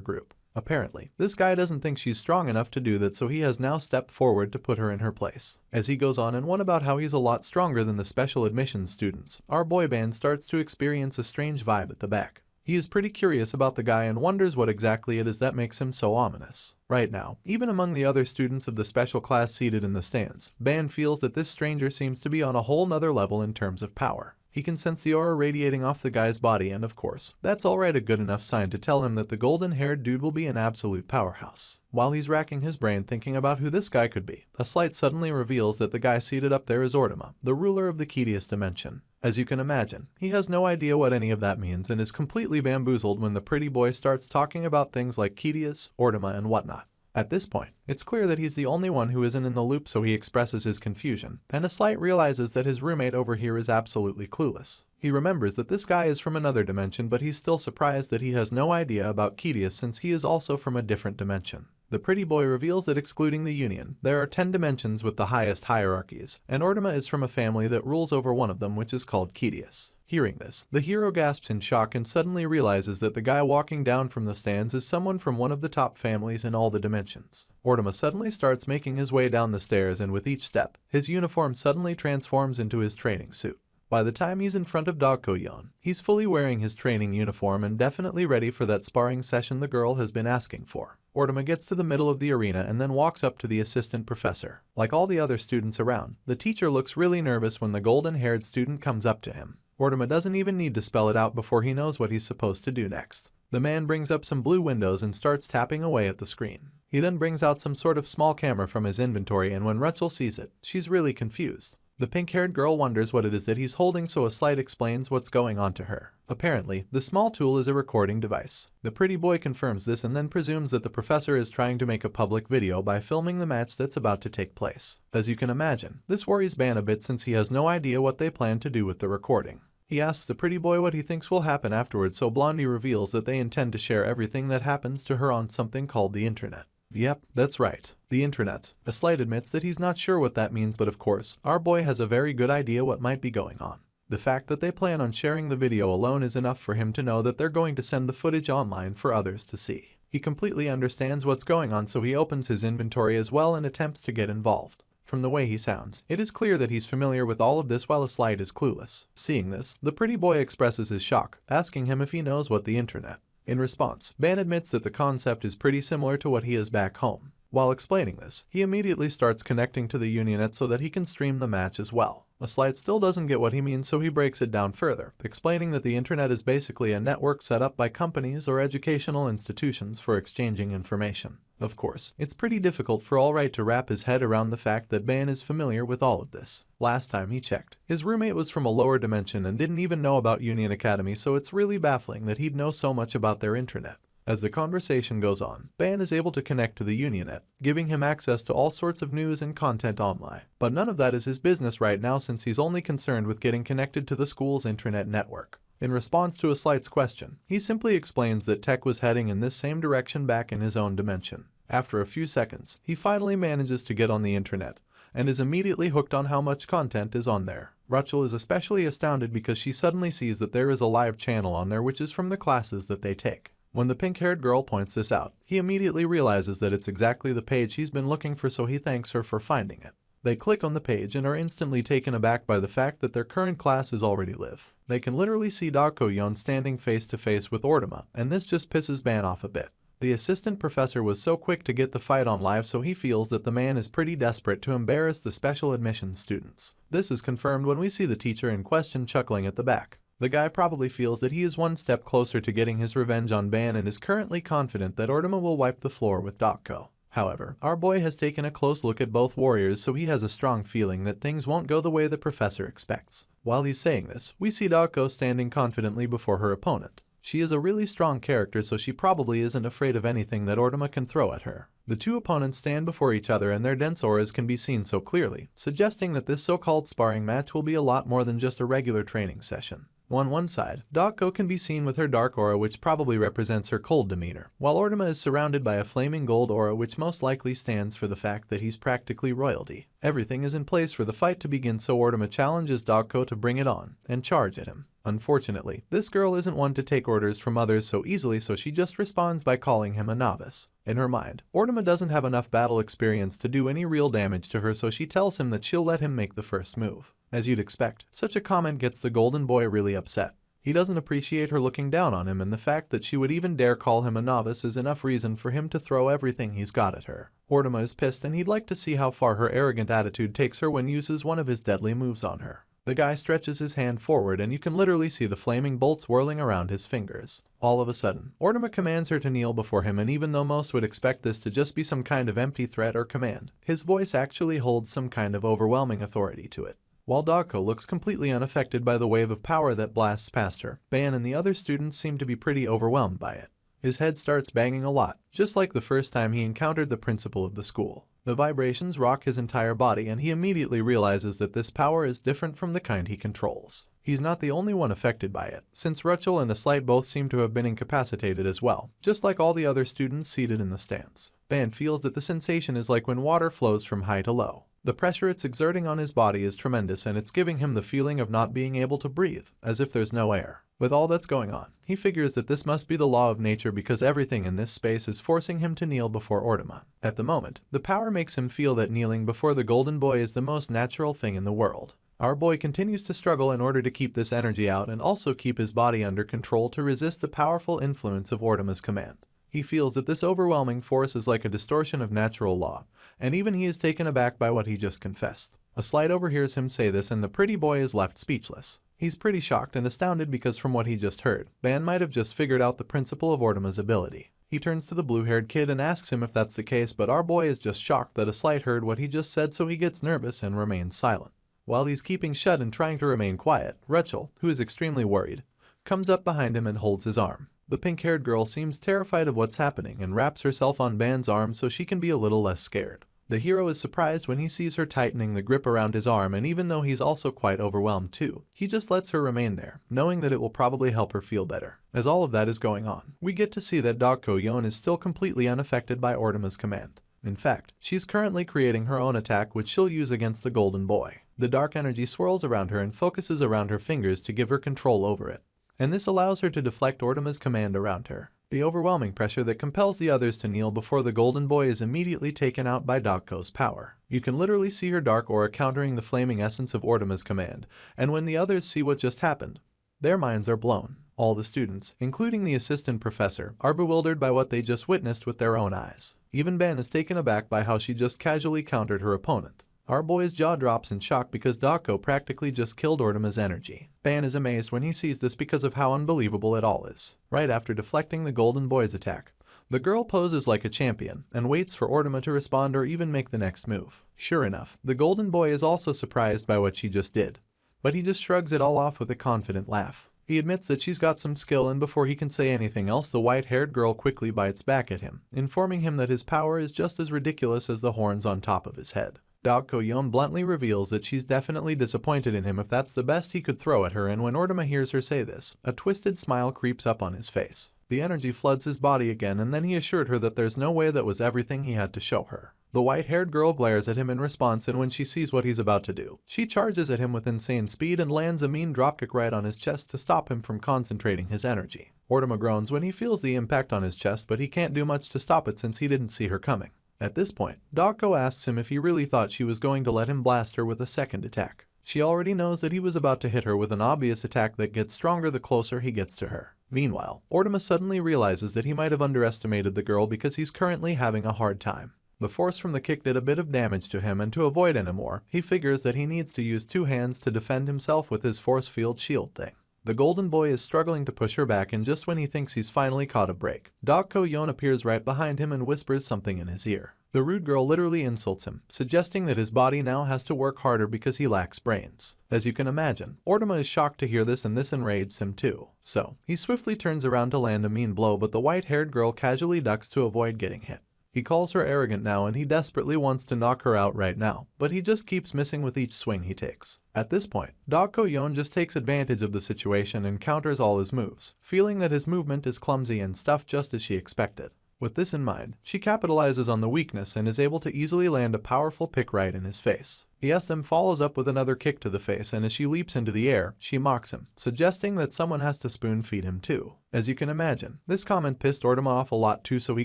group. Apparently, this guy doesn't think she's strong enough to do that, so he has now stepped forward to put her in her place. As he goes on and on about how he's a lot stronger than the special admissions students, our boy band starts to experience a strange vibe at the back. He is pretty curious about the guy and wonders what exactly it is that makes him so ominous. Right now, even among the other students of the special class seated in the stands, Ban feels that this stranger seems to be on a whole nother level in terms of power. He can sense the aura radiating off the guy's body, and of course, that's alright a good enough sign to tell him that the golden-haired dude will be an absolute powerhouse. While he's racking his brain thinking about who this guy could be, a slight suddenly reveals that the guy seated up there is Orduma, the ruler of the Kedius dimension. As you can imagine, he has no idea what any of that means and is completely bamboozled when the pretty boy starts talking about things like Kedius, Orduma, and whatnot. At this point, it's clear that he's the only one who isn't in the loop, so he expresses his confusion, and Incite realizes that his roommate over here is absolutely clueless. He remembers that this guy is from another dimension, but he's still surprised that he has no idea about Kidius since he is also from a different dimension. The pretty boy reveals that excluding the Union, there are 10 dimensions with the highest hierarchies, and Ortoma is from a family that rules over one of them, which is called Kidius. Hearing this, the hero gasps in shock and suddenly realizes that the guy walking down from the stands is someone from one of the top families in all the dimensions. Ortoma suddenly starts making his way down the stairs, and with each step, his uniform suddenly transforms into his training suit. By the time he's in front of Dogko-yeon, he's fully wearing his training uniform and definitely ready for that sparring session the girl has been asking for. Ortoma gets to the middle of the arena and then walks up to the assistant professor. Like all the other students around, the teacher looks really nervous when the golden-haired student comes up to him. Ortoma doesn't even need to spell it out before he knows what he's supposed to do next. The man brings up some blue windows and starts tapping away at the screen. He then brings out some sort of small camera from his inventory, and when Rachel sees it, she's really confused. The pink-haired girl wonders what it is that he's holding, so Incite explains what's going on to her. Apparently, the small tool is a recording device. The pretty boy confirms this and then presumes that the professor is trying to make a public video by filming the match that's about to take place. As you can imagine, this worries Ban a bit since he has no idea what they plan to do with the recording. He asks the pretty boy what he thinks will happen afterwards, so Blondie reveals that they intend to share everything that happens to her on something called the internet. Yep, that's right, the internet. Incite admits that he's not sure what that means, but of course, our boy has a very good idea what might be going on. The fact that they plan on sharing the video alone is enough for him to know that they're going to send the footage online for others to see. He completely understands what's going on, so he opens his inventory as well and attempts to get involved. From the way he sounds, it is clear that he's familiar with all of this while Incite is clueless. Seeing this, the pretty boy expresses his shock, asking him if he knows what the internet. In response, Ban admits that the concept is pretty similar to what he is back home. While explaining this, he immediately starts connecting to the Unionet so that he can stream the match as well. Incite still doesn't get what he means, so he breaks it down further, explaining that the internet is basically a network set up by companies or educational institutions for exchanging information. Of course, it's pretty difficult for Allright to wrap his head around the fact that Ban is familiar with all of this. Last time he checked, his roommate was from a lower dimension and didn't even know about Union Academy, so it's really baffling that he'd know so much about their internet. As the conversation goes on, Ban is able to connect to the Unionet, giving him access to all sorts of news and content online. But none of that is his business right now, since he's only concerned with getting connected to the school's internet network. In response to Incite's question, he simply explains that tech was heading in this same direction back in his own dimension. After a few seconds, he finally manages to get on the internet, and is immediately hooked on how much content is on there. Rachel is especially astounded because she suddenly sees that there is a live channel on there which is from the classes that they take. When the pink-haired girl points this out, he immediately realizes that it's exactly the page he's been looking for, so he thanks her for finding it. They click on the page and are instantly taken aback by the fact that their current class is already live. They can literally see Dogko-yeon standing face to face with Ortoma, and this just pisses Ban off a bit. The assistant professor was so quick to get the fight on live, so he feels that the man is pretty desperate to embarrass the special admissions students. This is confirmed when we see the teacher in question chuckling at the back. The guy probably feels that he is one step closer to getting his revenge on Ban and is currently confident that Ortoma will wipe the floor with Dogko. However, our boy has taken a close look at both warriors, so he has a strong feeling that things won't go the way the professor expects. While he's saying this, we see Dogko standing confidently before her opponent. She is a really strong character, so she probably isn't afraid of anything that Ortoma can throw at her. The two opponents stand before each other and their dense auras can be seen so clearly, suggesting that this so-called sparring match will be a lot more than just a regular training session. On one side, Dogko can be seen with her dark aura, which probably represents her cold demeanor, while Ortoma is surrounded by a flaming gold aura, which most likely stands for the fact that he's practically royalty. Everything is in place for the fight to begin, so Ortoma challenges Dogko to bring it on and charge at him. Unfortunately, this girl isn't one to take orders from others so easily, so she just responds by calling him a novice. In her mind, Ortoma doesn't have enough battle experience to do any real damage to her, so she tells him that she'll let him make the first move. As you'd expect, such a comment gets the golden boy really upset. He doesn't appreciate her looking down on him, and the fact that she would even dare call him a novice is enough reason for him to throw everything he's got at her. Ortoma is pissed, and he'd like to see how far her arrogant attitude takes her when uses one of his deadly moves on her. The guy stretches his hand forward and you can literally see the flaming bolts whirling around his fingers. All of a sudden, Ortoma commands her to kneel before him, and even though most would expect this to just be some kind of empty threat or command, his voice actually holds some kind of overwhelming authority to it. While Dogko looks completely unaffected by the wave of power that blasts past her, Ban and the other students seem to be pretty overwhelmed by it. His head starts banging a lot, just like the first time he encountered the principal of the school. The vibrations rock his entire body and he immediately realizes that this power is different from the kind he controls. He's not the only one affected by it, since Rachel and Incite both seem to have been incapacitated as well, just like all the other students seated in the stands. Ban feels that the sensation is like when water flows from high to low. The pressure it's exerting on his body is tremendous and it's giving him the feeling of not being able to breathe, as if there's no air. With all that's going on, he figures that this must be the law of nature because everything in this space is forcing him to kneel before Ortama. At the moment, the power makes him feel that kneeling before the golden boy is the most natural thing in the world. Our boy continues to struggle in order to keep this energy out and also keep his body under control to resist the powerful influence of Ortama's command. He feels that this overwhelming force is like a distortion of natural law, and even he is taken aback by what he just confessed. Incite overhears him say this and the pretty boy is left speechless. He's pretty shocked and astounded because from what he just heard, Ban might have just figured out the principle of Ortama's ability. He turns to the blue-haired kid and asks him if that's the case, but our boy is just shocked that Incite heard what he just said, so he gets nervous and remains silent. While he's keeping shut and trying to remain quiet, Rachel, who is extremely worried, comes up behind him and holds his arm. The pink-haired girl seems terrified of what's happening and wraps herself on Ban's arm so she can be a little less scared. The hero is surprised when he sees her tightening the grip around his arm, and even though he's also quite overwhelmed too, he just lets her remain there, knowing that it will probably help her feel better. As all of that is going on, we get to see that Dogko Yon is still completely unaffected by Ortama's command. In fact, she's currently creating her own attack which she'll use against the golden boy. The dark energy swirls around her and focuses around her fingers to give her control over it, and this allows her to deflect Ortama's command around her. The overwhelming pressure that compels the others to kneel before the golden boy is immediately taken out by Dogko's power. You can literally see her dark aura countering the flaming essence of Ortama's command, and when the others see what just happened, their minds are blown. All the students, including the assistant professor, are bewildered by what they just witnessed with their own eyes. Even Ban is taken aback by how she just casually countered her opponent. Our boy's jaw drops in shock because Dogko practically just killed Ortama's energy. Ban is amazed when he sees this because of how unbelievable it all is. Right after deflecting the golden boy's attack, the girl poses like a champion and waits for Ortama to respond or even make the next move. Sure enough, the golden boy is also surprised by what she just did, but he just shrugs it all off with a confident laugh. He admits that she's got some skill, and before he can say anything else, the white-haired girl quickly bites back at him, informing him that his power is just as ridiculous as the horns on top of his head. Dogko Yon bluntly reveals that she's definitely disappointed in him if that's the best he could throw at her, and when Ortama hears her say this, a twisted smile creeps up on his face. The energy floods his body again, and then he assured her that there's no way that was everything he had to show her. The white-haired girl glares at him in response, and when she sees what he's about to do, she charges at him with insane speed and lands a mean dropkick right on his chest to stop him from concentrating his energy. Ortama groans when he feels the impact on his chest, but he can't do much to stop it since he didn't see her coming. At this point, Dogko asks him if he really thought she was going to let him blast her with a second attack. She already knows that he was about to hit her with an obvious attack that gets stronger the closer he gets to her. Meanwhile, Ortama suddenly realizes that he might have underestimated the girl because he's currently having a hard time. The force from the kick did a bit of damage to him, and to avoid any more, he figures that he needs to use two hands to defend himself with his force field shield thing. The golden boy is struggling to push her back, and just when he thinks he's finally caught a break, Dogko Yon appears right behind him and whispers something in his ear. The rude girl literally insults him, suggesting that his body now has to work harder because he lacks brains. As you can imagine, Ortama is shocked to hear this, and this enrages him too. So, he swiftly turns around to land a mean blow, but the white-haired girl casually ducks to avoid getting hit. He calls her arrogant now, and he desperately wants to knock her out right now, but he just keeps missing with each swing he takes. At this point, Dogko Yon just takes advantage of the situation and counters all his moves, feeling that his movement is clumsy and stuff just as she expected. With this in mind, she capitalizes on the weakness and is able to easily land a powerful pick right in his face. The SM follows up with another kick to the face, and as she leaps into the air, she mocks him, suggesting that someone has to spoon feed him too. As you can imagine, this comment pissed Ortama off a lot too, so he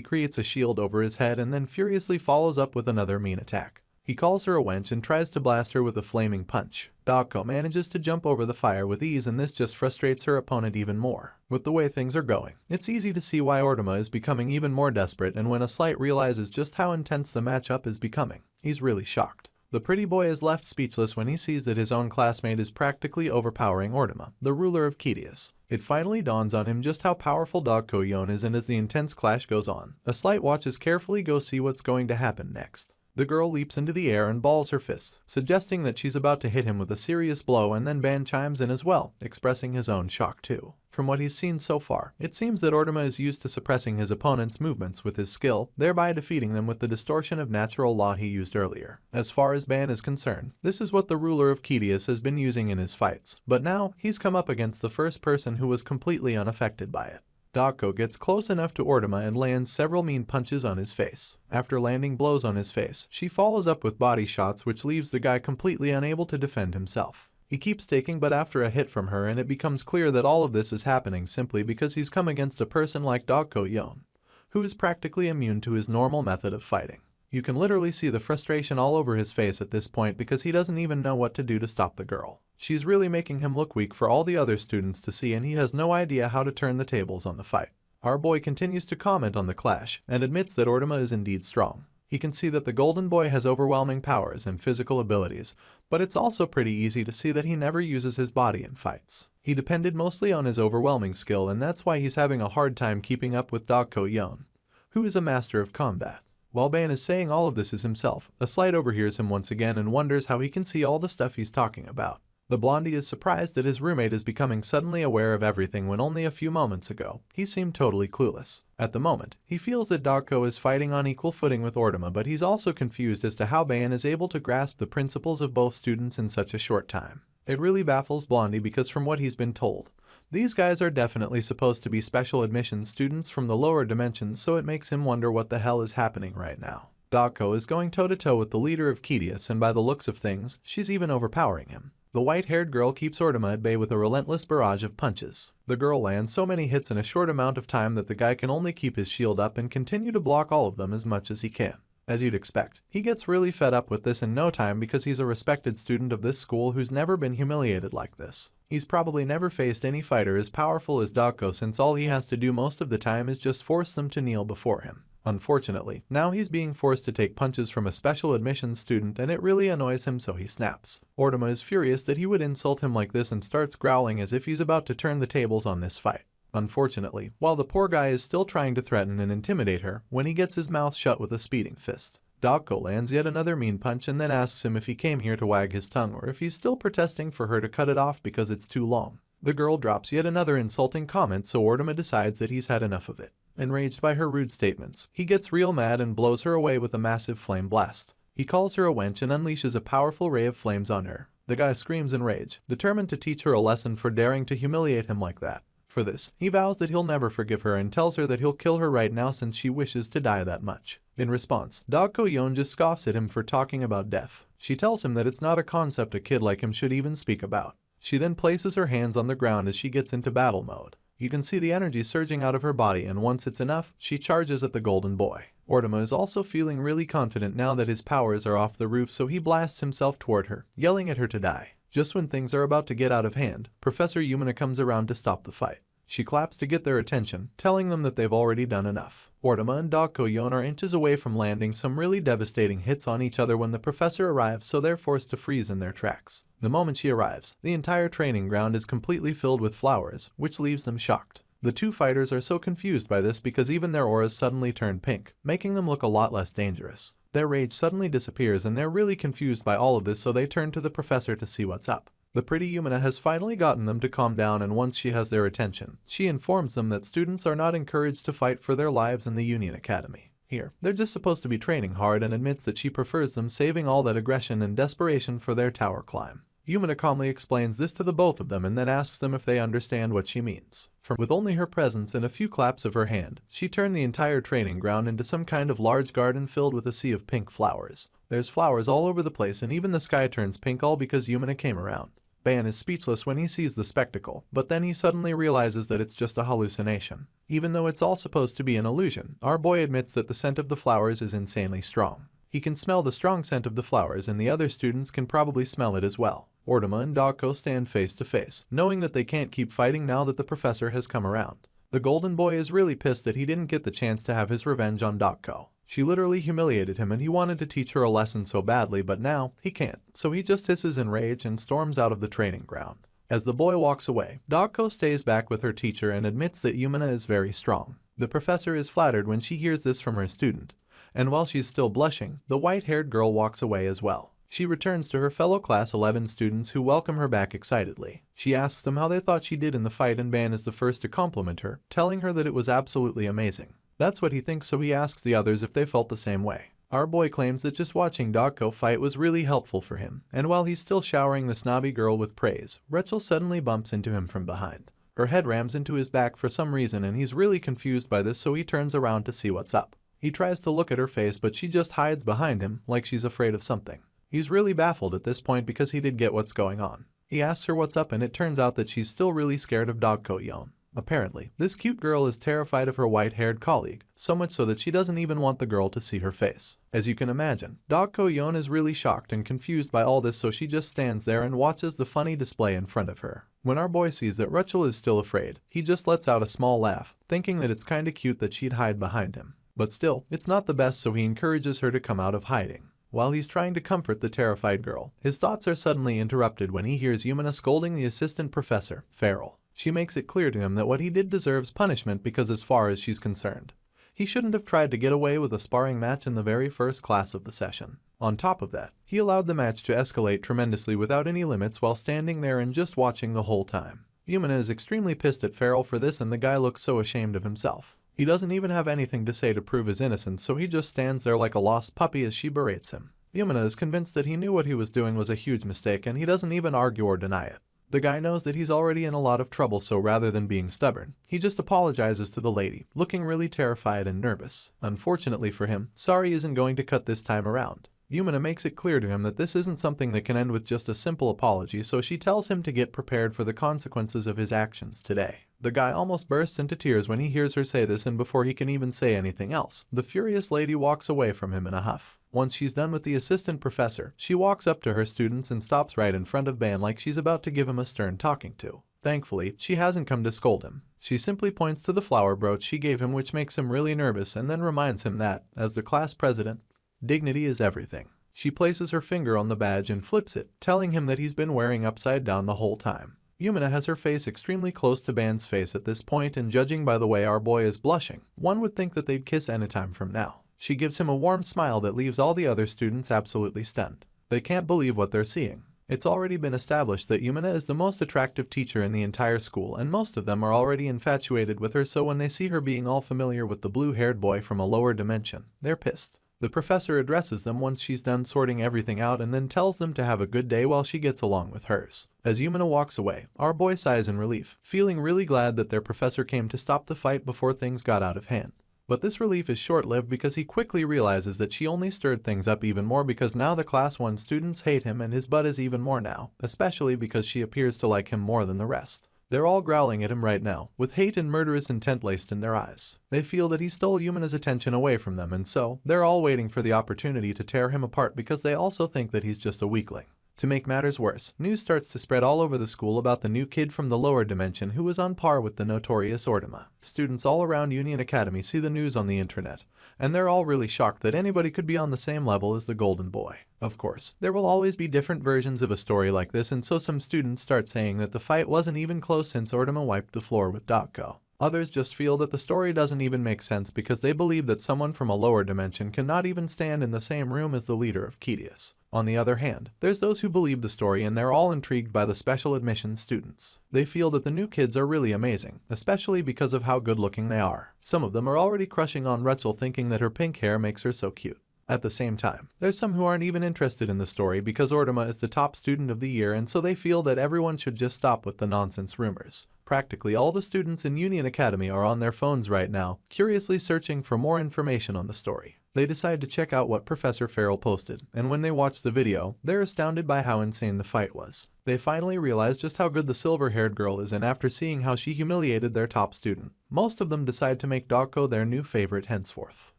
creates a shield over his head and then furiously follows up with another mean attack. He calls her a wench and tries to blast her with a flaming punch. Dogko manages to jump over the fire with ease, and this just frustrates her opponent even more. With the way things are going, it's easy to see why Ortama is becoming even more desperate, and when Incite realizes just how intense the matchup is becoming, he's really shocked. The pretty boy is left speechless when he sees that his own classmate is practically overpowering Ortama, the ruler of Kidius. It finally dawns on him just how powerful Dogko Yon is, and as the intense clash goes on, Incite watches carefully go see what's going to happen next. The girl leaps into the air and balls her fists, suggesting that she's about to hit him with a serious blow, and then Ban chimes in as well, expressing his own shock too. From what he's seen so far, it seems that Ortama is used to suppressing his opponent's movements with his skill, thereby defeating them with the distortion of natural law he used earlier. As far as Ban is concerned, this is what the ruler of Kidius has been using in his fights, but now he's come up against the first person who was completely unaffected by it. Dako gets close enough to Ortama and lands several mean punches on his face. After landing blows on his face, she follows up with body shots, which leaves the guy completely unable to defend himself. He keeps taking but after a hit from her, and it becomes clear that all of this is happening simply because he's come against a person like Dako Yon, who is practically immune to his normal method of fighting. You can literally see the frustration all over his face at this point because he doesn't even know what to do to stop the girl. She's really making him look weak for all the other students to see, and he has no idea how to turn the tables on the fight. Our boy continues to comment on the clash and admits that Ortama is indeed strong. He can see that the golden boy has overwhelming powers and physical abilities, but it's also pretty easy to see that he never uses his body in fights. He depended mostly on his overwhelming skill, and that's why he's having a hard time keeping up with Dako Yon, who is a master of combat. While Ban is saying all of this is himself, a slide overhears him once again and wonders how he can see all the stuff he's talking about. The blondie is surprised that his roommate is becoming suddenly aware of everything when only a few moments ago he seemed totally clueless. At the moment, he feels that Dako is fighting on equal footing with Ortama, but he's also confused as to how Ban is able to grasp the principles of both students in such a short time. It really baffles Blondie because from what he's been told, these guys are definitely supposed to be special admissions students from the lower dimensions, so it makes him wonder what the hell is happening right now. Dako is going toe-to-toe with the leader of Kidius, and by the looks of things, she's even overpowering him. The white-haired girl keeps Ortama at bay with a relentless barrage of punches. The girl lands so many hits in a short amount of time that the guy can only keep his shield up and continue to block all of them as much as he can. As you'd expect, he gets really fed up with this in no time because he's a respected student of this school who's never been humiliated like this. He's probably never faced any fighter as powerful as Dako, since all he has to do most of the time is just force them to kneel before him. Unfortunately, now he's being forced to take punches from a special admissions student, and it really annoys him, so he snaps. Ortama is furious that he would insult him like this and starts growling as if he's about to turn the tables on this fight. Unfortunately, while the poor guy is still trying to threaten and intimidate her, when he gets his mouth shut with a speeding fist, Dako lands yet another mean punch and then asks him if he came here to wag his tongue or if he's still protesting for her to cut it off because it's too long. The girl drops yet another insulting comment, so Ortama decides that he's had enough of it. Enraged by her rude statements, he gets real mad and blows her away with a massive flame blast. He calls her a wench and unleashes a powerful ray of flames on her. The guy screams in rage, determined to teach her a lesson for daring to humiliate him like that. For this, he vows that he'll never forgive her and tells her that he'll kill her right now since she wishes to die that much. In response, Dako Yon just scoffs at him for talking about death. She tells him that it's not a concept a kid like him should even speak about. She then places her hands on the ground as she gets into battle mode. You can see the energy surging out of her body, and once it's enough, she charges at the golden boy. Ortama is also feeling really confident now that his powers are off the roof, so he blasts himself toward her, yelling at her to die. Just when things are about to get out of hand, Professor Yumina comes around to stop the fight. She claps to get their attention, telling them that they've already done enough. Ortama and Dako Yon are inches away from landing some really devastating hits on each other when the professor arrives, so they're forced to freeze in their tracks. The moment she arrives, the entire training ground is completely filled with flowers, which leaves them shocked. The two fighters are so confused by this because even their auras suddenly turn pink, making them look a lot less dangerous. Their rage suddenly disappears and they're really confused by all of this, so they turn to the professor to see what's up. The pretty Yumina has finally gotten them to calm down, and once she has their attention, she informs them that students are not encouraged to fight for their lives in the Union Academy. Here, they're just supposed to be training hard, and admits that she prefers them saving all that aggression and desperation for their tower climb. Yumina calmly explains this to the both of them and then asks them if they understand what she means. With only her presence and a few claps of her hand, she turned the entire training ground into some kind of large garden filled with a sea of pink flowers. There's flowers all over the place, and even the sky turns pink, all because Yumina came around. Ban is speechless when he sees the spectacle, but then he suddenly realizes that it's just a hallucination. Even though it's all supposed to be an illusion, our boy admits that the scent of the flowers is insanely strong. He can smell the strong scent of the flowers, and the other students can probably smell it as well. Ortama and Dako stand face to face, knowing that they can't keep fighting now that the professor has come around. The golden boy is really pissed that he didn't get the chance to have his revenge on Dako. She literally humiliated him and he wanted to teach her a lesson so badly, but now he can't, so he just hisses in rage and storms out of the training ground. As the boy walks away, Dako stays back with her teacher and admits that Yumina is very strong. The professor is flattered when she hears this from her student, And while she's still blushing, the white-haired girl walks away as well. She returns to her fellow Class 11 students who welcome her back excitedly. She asks them how they thought she did in the fight, and Ban is the first to compliment her, telling her that it was absolutely amazing. That's what he thinks, so he asks the others if they felt the same way. Our boy claims that just watching Dogko fight was really helpful for him, and while he's still showering the snobby girl with praise, Rachel suddenly bumps into him from behind. Her head rams into his back for some reason, and he's really confused by this, so he turns around to see what's up. He tries to look at her face, but she just hides behind him like she's afraid of something. He's really baffled at this point because he did get what's going on. He asks her what's up, and it turns out that she's still really scared of Dogko Yon. Apparently, this cute girl is terrified of her white-haired colleague, so much so that she doesn't even want the girl to see her face. As you can imagine, Dogko Yon is really shocked and confused by all this, so she just stands there and watches the funny display in front of her. When our boy sees that Rachel is still afraid, he just lets out a small laugh, thinking that it's kinda cute that she'd hide behind him. But still, it's not the best, so he encourages her to come out of hiding. While he's trying to comfort the terrified girl, his thoughts are suddenly interrupted when he hears Yumina scolding the assistant professor, Farrell. She makes it clear to him that what he did deserves punishment because as far as she's concerned, he shouldn't have tried to get away with a sparring match in the very first class of the session. On top of that, he allowed the match to escalate tremendously without any limits while standing there and just watching the whole time. Yumina is extremely pissed at Farrell for this, and the guy looks so ashamed of himself. He doesn't even have anything to say to prove his innocence, so he just stands there like a lost puppy as she berates him. Yumina is convinced that he knew what he was doing was a huge mistake, and he doesn't even argue or deny it. The guy knows that he's already in a lot of trouble, so rather than being stubborn, he just apologizes to the lady, looking really terrified and nervous. Unfortunately for him, sorry isn't going to cut this time around. Yumina makes it clear to him that this isn't something that can end with just a simple apology, so she tells him to get prepared for the consequences of his actions today. The guy almost bursts into tears when he hears her say this, and before he can even say anything else, the furious lady walks away from him in a huff. Once she's done with the assistant professor, she walks up to her students and stops right in front of Ban like she's about to give him a stern talking to. Thankfully, she hasn't come to scold him. She simply points to the flower brooch she gave him, which makes him really nervous, and then reminds him that, as the class president, dignity is everything. She places her finger on the badge and flips it, telling him that he's been wearing upside down the whole time. Yumina has her face extremely close to Ban's face at this point, and judging by the way our boy is blushing, one would think that they'd kiss anytime from now. She gives him a warm smile that leaves all the other students absolutely stunned. They can't believe what they're seeing. It's already been established that Yumina is the most attractive teacher in the entire school, and most of them are already infatuated with her, so when they see her being all familiar with the blue-haired boy from a lower dimension, they're pissed. The professor addresses them once she's done sorting everything out and then tells them to have a good day while she gets along with hers. As Yumina walks away, our boy sighs in relief, feeling really glad that their professor came to stop the fight before things got out of hand. But this relief is short-lived because he quickly realizes that she only stirred things up even more, because now the Class 1 students hate him and his butt is even more now, especially because she appears to like him more than the rest. They're all growling at him right now, with hate and murderous intent laced in their eyes. They feel that he stole Yumina's attention away from them, and so, they're all waiting for the opportunity to tear him apart because they also think that he's just a weakling. To make matters worse, news starts to spread all over the school about the new kid from the lower dimension who is on par with the notorious Ortima. Students all around Union Academy see the news on the internet, and they're all really shocked that anybody could be on the same level as the Golden Boy. Of course, there will always be different versions of a story like this, and so some students start saying that the fight wasn't even close since Ortima wiped the floor with Dogko. Others just feel that the story doesn't even make sense because they believe that someone from a lower dimension cannot even stand in the same room as the leader of Kidius. On the other hand, there's those who believe the story, and they're all intrigued by the special admissions students. They feel that the new kids are really amazing, especially because of how good looking they are. Some of them are already crushing on Rachel, thinking that her pink hair makes her so cute. At the same time, there's some who aren't even interested in the story because Ortima is the top student of the year, and so they feel that everyone should just stop with the nonsense rumors. Practically all the students in Union Academy are on their phones right now, curiously searching for more information on the story. They decide to check out what Professor Farrell posted, and when they watch the video, they're astounded by how insane the fight was. They finally realize just how good the silver-haired girl is, and after seeing how she humiliated their top student, most of them decide to make Dogko their new favorite henceforth.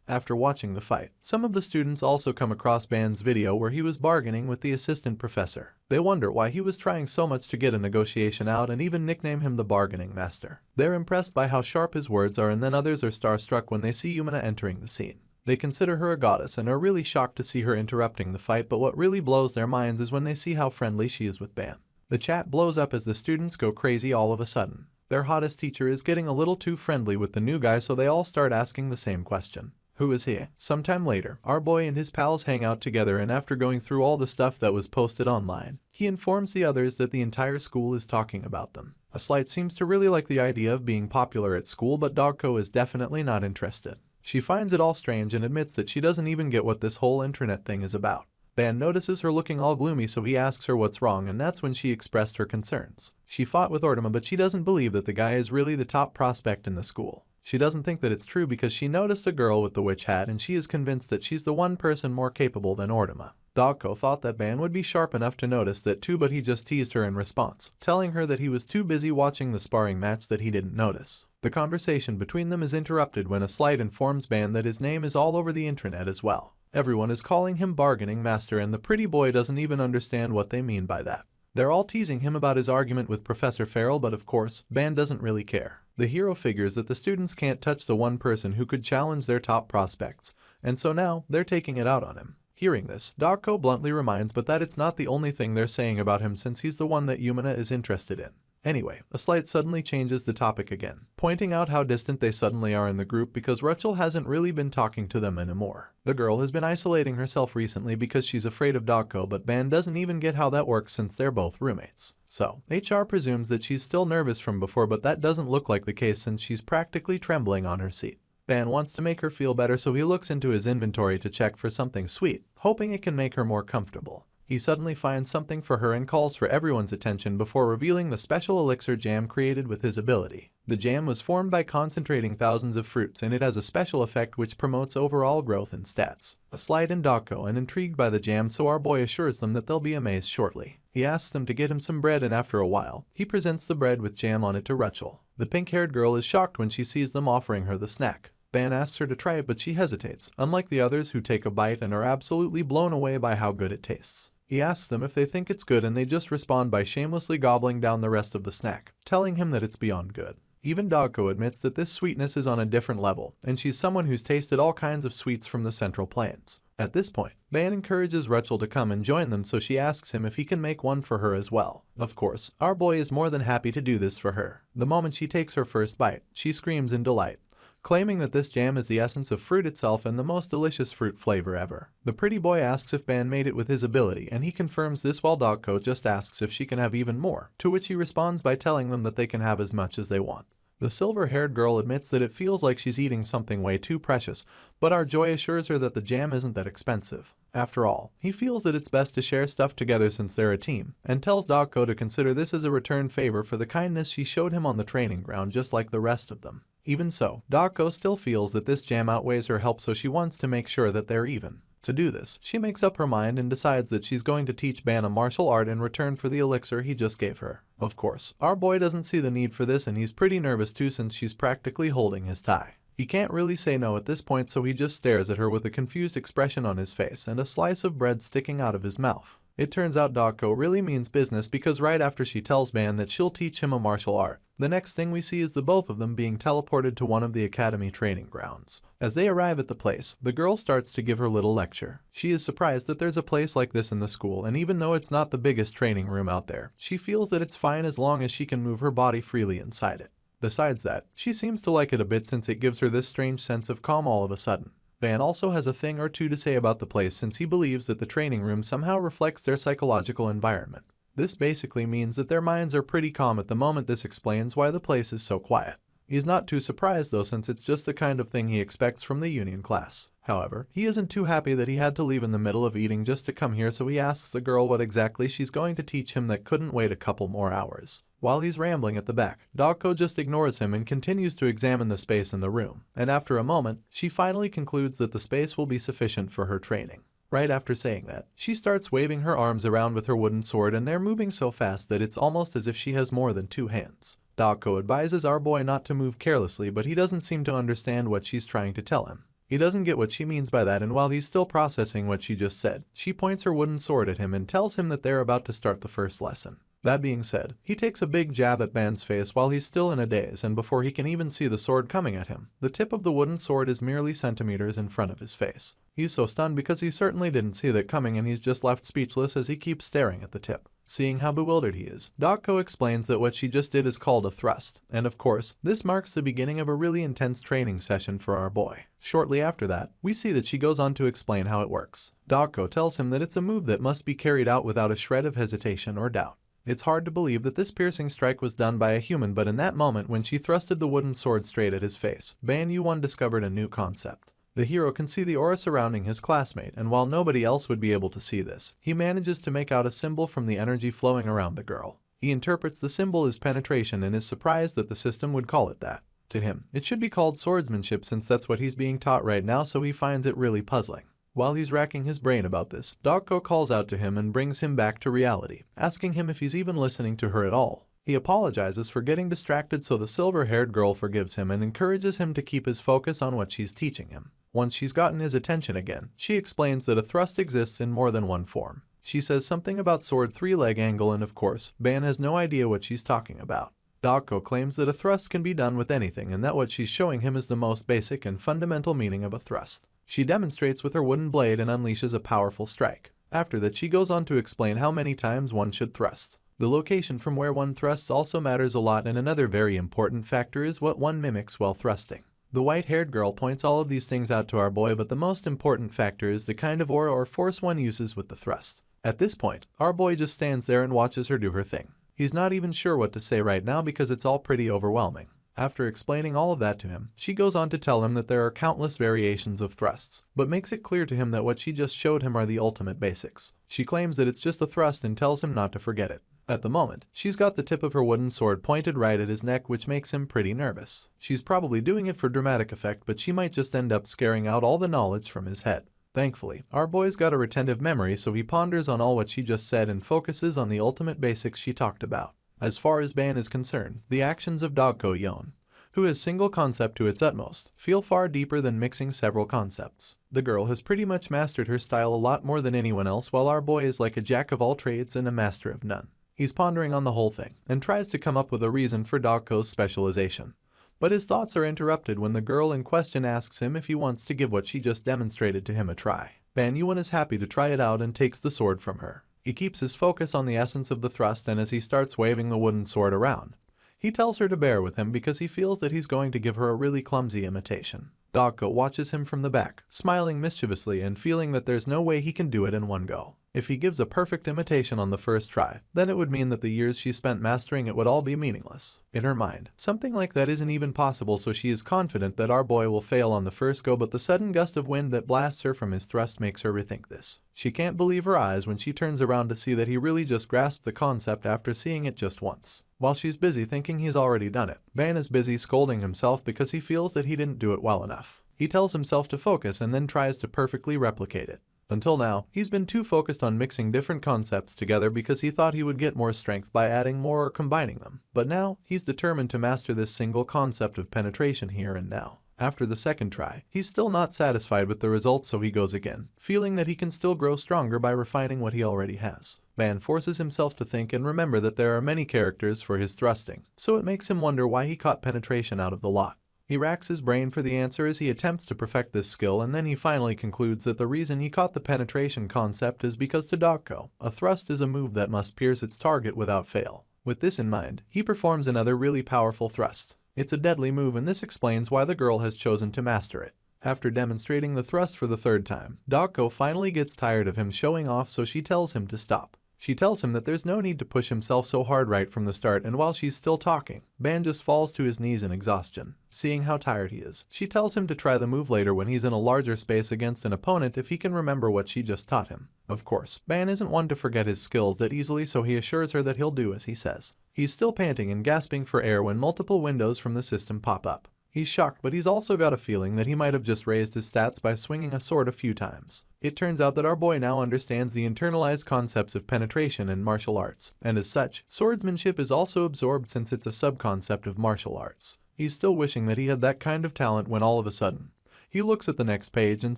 After watching the fight, some of the students also come across Ban's video where he was bargaining with the assistant professor. They wonder why he was trying so much to get a negotiation out and even nickname him the bargaining master. They're impressed by how sharp his words are, and then others are starstruck when they see Yumina entering the scene. They consider her a goddess and are really shocked to see her interrupting the fight, but what really blows their minds is when they see how friendly she is with Ban. The chat blows up as the students go crazy all of a sudden. Their hottest teacher is getting a little too friendly with the new guy, so they all start asking the same question. Who is he? Sometime later, our boy and his pals hang out together, and after going through all the stuff that was posted online, he informs the others that the entire school is talking about them. A Slight seems to really like the idea of being popular at school, but Dogko is definitely not interested. She finds it all strange and admits that she doesn't even get what this whole internet thing is about. Ban notices her looking all gloomy, so he asks her what's wrong, and that's when she expressed her concerns. She fought with Ortama, but she doesn't believe that the guy is really the top prospect in the school. She doesn't think that it's true because she noticed a girl with the witch hat, and she is convinced that she's the one person more capable than Ortama. Dogko thought that Ban would be sharp enough to notice that too, but he just teased her in response, telling her that he was too busy watching the sparring match that he didn't notice. The conversation between them is interrupted when a Slight informs Ban that his name is all over the internet as well. Everyone is calling him Bargaining Master, and the pretty boy doesn't even understand what they mean by that. They're all teasing him about his argument with Professor Farrell, but of course, Ban doesn't really care. The hero figures that the students can't touch the one person who could challenge their top prospects, and so now they're taking it out on him. Hearing this, Dogko bluntly reminds but that it's not the only thing they're saying about him, since he's the one that Yumina is interested in. Anyway, a Slight suddenly changes the topic again, pointing out how distant they suddenly are in the group because Rachel hasn't really been talking to them anymore. The girl has been isolating herself recently because she's afraid of Dogko, but Ban doesn't even get how that works since they're both roommates. So, HR presumes that she's still nervous from before, but that doesn't look like the case since she's practically trembling on her seat. Ban wants to make her feel better, so he looks into his inventory to check for something sweet, hoping it can make her more comfortable. He suddenly finds something for her and calls for everyone's attention before revealing the special elixir jam created with his ability. The jam was formed by concentrating thousands of fruits, and it has a special effect which promotes overall growth and stats. A Slight and Dogko are intrigued by the jam, so our boy assures them that they'll be amazed shortly. He asks them to get him some bread, and after a while, he presents the bread with jam on it to Rachel. The pink-haired girl is shocked when she sees them offering her the snack. Ban asks her to try it, but she hesitates, unlike the others who take a bite and are absolutely blown away by how good it tastes. He asks them if they think it's good, and they just respond by shamelessly gobbling down the rest of the snack, telling him that it's beyond good. Even Dogko admits that this sweetness is on a different level, and she's someone who's tasted all kinds of sweets from the Central Plains. At this point, Ban encourages Rachel to come and join them, so she asks him if he can make one for her as well. Of course, our boy is more than happy to do this for her. The moment she takes her first bite, she screams in delight, claiming that this jam is the essence of fruit itself and the most delicious fruit flavor ever. The pretty boy asks if Ban made it with his ability, and he confirms this, while Dogko just asks if she can have even more, to which he responds by telling them that they can have as much as they want. The silver-haired girl admits that it feels like she's eating something way too precious, but our joy assures her that the jam isn't that expensive. After all, he feels that it's best to share stuff together since they're a team, and tells Dogko to consider this as a return favor for the kindness she showed him on the training ground, just like the rest of them. Even so, Dogko still feels that this jam outweighs her help, so she wants to make sure that they're even. To do this, she makes up her mind and decides that she's going to teach Ban a martial art in return for the elixir he just gave her. Of course, our boy doesn't see the need for this, and he's pretty nervous too since she's practically holding his tie. He can't really say no at this point, so he just stares at her with a confused expression on his face and a slice of bread sticking out of his mouth. It turns out Dogko really means business, because right after she tells Ban that she'll teach him a martial art, the next thing we see is the both of them being teleported to one of the academy training grounds. As they arrive at the place, the girl starts to give her little lecture. She is surprised that there's a place like this in the school, and even though it's not the biggest training room out there, she feels that it's fine as long as she can move her body freely inside it. Besides that, she seems to like it a bit since it gives her this strange sense of calm all of a sudden. Ban also has a thing or two to say about the place, since he believes that the training room somehow reflects their psychological environment. This basically means that their minds are pretty calm at the moment. This explains why the place is so quiet. He's not too surprised though, since it's just the kind of thing he expects from the union class. However, he isn't too happy that he had to leave in the middle of eating just to come here, so he asks the girl what exactly she's going to teach him that couldn't wait a couple more hours. While he's rambling at the back, Dogko just ignores him and continues to examine the space in the room, and after a moment, she finally concludes that the space will be sufficient for her training. Right after saying that, she starts waving her arms around with her wooden sword, and they're moving so fast that it's almost as if she has more than two hands. Dogko advises our boy not to move carelessly, but he doesn't seem to understand what she's trying to tell him. He doesn't get what she means by that, and while he's still processing what she just said, she points her wooden sword at him and tells him that they're about to start the first lesson. That being said, he takes a big jab at Ban's face while he's still in a daze, and before he can even see the sword coming at him, the tip of the wooden sword is merely centimeters in front of his face. He's so stunned because he certainly didn't see that coming, and he's just left speechless as he keeps staring at the tip. Seeing how bewildered he is, Dako explains that what she just did is called a thrust, and of course, this marks the beginning of a really intense training session for our boy. Shortly after that, we see that she goes on to explain how it works. Dako tells him that it's a move that must be carried out without a shred of hesitation or doubt. It's hard to believe that this piercing strike was done by a human, but in that moment when she thrusted the wooden sword straight at his face, Ban Yu-won discovered a new concept. The hero can see the aura surrounding his classmate, and while nobody else would be able to see this, he manages to make out a symbol from the energy flowing around the girl. He interprets the symbol as penetration and is surprised that the system would call it that. To him, it should be called swordsmanship since that's what he's being taught right now, so he finds it really puzzling. While he's racking his brain about this, Dako calls out to him and brings him back to reality, asking him if he's even listening to her at all. He apologizes for getting distracted, so the silver-haired girl forgives him and encourages him to keep his focus on what she's teaching him. Once she's gotten his attention again, she explains that a thrust exists in more than one form. She says something about sword three-leg angle, and of course, Ban has no idea what she's talking about. Dako claims that a thrust can be done with anything and that what she's showing him is the most basic and fundamental meaning of a thrust. She demonstrates with her wooden blade and unleashes a powerful strike. After that, she goes on to explain how many times one should thrust. The location from where one thrusts also matters a lot, and another very important factor is what one mimics while thrusting. The white-haired girl points all of these things out to our boy, but the most important factor is the kind of aura or force one uses with the thrust. At this point, our boy just stands there and watches her do her thing. He's not even sure what to say right now because it's all pretty overwhelming. After explaining all of that to him, she goes on to tell him that there are countless variations of thrusts, but makes it clear to him that what she just showed him are the ultimate basics. She claims that it's just a thrust and tells him not to forget it. At the moment, she's got the tip of her wooden sword pointed right at his neck, which makes him pretty nervous. She's probably doing it for dramatic effect, but she might just end up scaring out all the knowledge from his head. Thankfully, our boy's got a retentive memory, so he ponders on all what she just said and focuses on the ultimate basics she talked about. As far as Ban is concerned, the actions of Dako Yon, who has single concept to its utmost, feel far deeper than mixing several concepts. The girl has pretty much mastered her style a lot more than anyone else, while our boy is like a jack of all trades and a master of none. He's pondering on the whole thing, and tries to come up with a reason for Dako's specialization. But his thoughts are interrupted when the girl in question asks him if he wants to give what she just demonstrated to him a try. Ban Yu-won is happy to try it out and takes the sword from her. He keeps his focus on the essence of the thrust, and as he starts waving the wooden sword around, he tells her to bear with him because he feels that he's going to give her a really clumsy imitation. Dako watches him from the back, smiling mischievously and feeling that there's no way he can do it in one go. If he gives a perfect imitation on the first try, then it would mean that the years she spent mastering it would all be meaningless. In her mind, something like that isn't even possible, so she is confident that our boy will fail on the first go, but the sudden gust of wind that blasts her from his thrust makes her rethink this. She can't believe her eyes when she turns around to see that he really just grasped the concept after seeing it just once. While she's busy thinking he's already done it, Ban is busy scolding himself because he feels that he didn't do it well enough. He tells himself to focus and then tries to perfectly replicate it. Until now, he's been too focused on mixing different concepts together because he thought he would get more strength by adding more or combining them. But now, he's determined to master this single concept of penetration here and now. After the second try, he's still not satisfied with the results, so he goes again, feeling that he can still grow stronger by refining what he already has. Ban forces himself to think and remember that there are many characters for his thrusting, so it makes him wonder why he caught penetration out of the lot. He racks his brain for the answer as he attempts to perfect this skill, and then he finally concludes that the reason he caught the penetration concept is because to Dako, a thrust is a move that must pierce its target without fail. With this in mind, he performs another really powerful thrust. It's a deadly move, and this explains why the girl has chosen to master it. After demonstrating the thrust for the third time, Dako finally gets tired of him showing off, so she tells him to stop. She tells him that there's no need to push himself so hard right from the start, and while she's still talking, Ban just falls to his knees in exhaustion. Seeing how tired he is, she tells him to try the move later when he's in a larger space against an opponent if he can remember what she just taught him. Of course, Ban isn't one to forget his skills that easily, so he assures her that he'll do as he says. He's still panting and gasping for air when multiple windows from the system pop up. He's shocked, but he's also got a feeling that he might have just raised his stats by swinging a sword a few times. It turns out that our boy now understands the internalized concepts of penetration and martial arts, and as such, swordsmanship is also absorbed since it's a subconcept of martial arts. He's still wishing that he had that kind of talent when all of a sudden, he looks at the next page and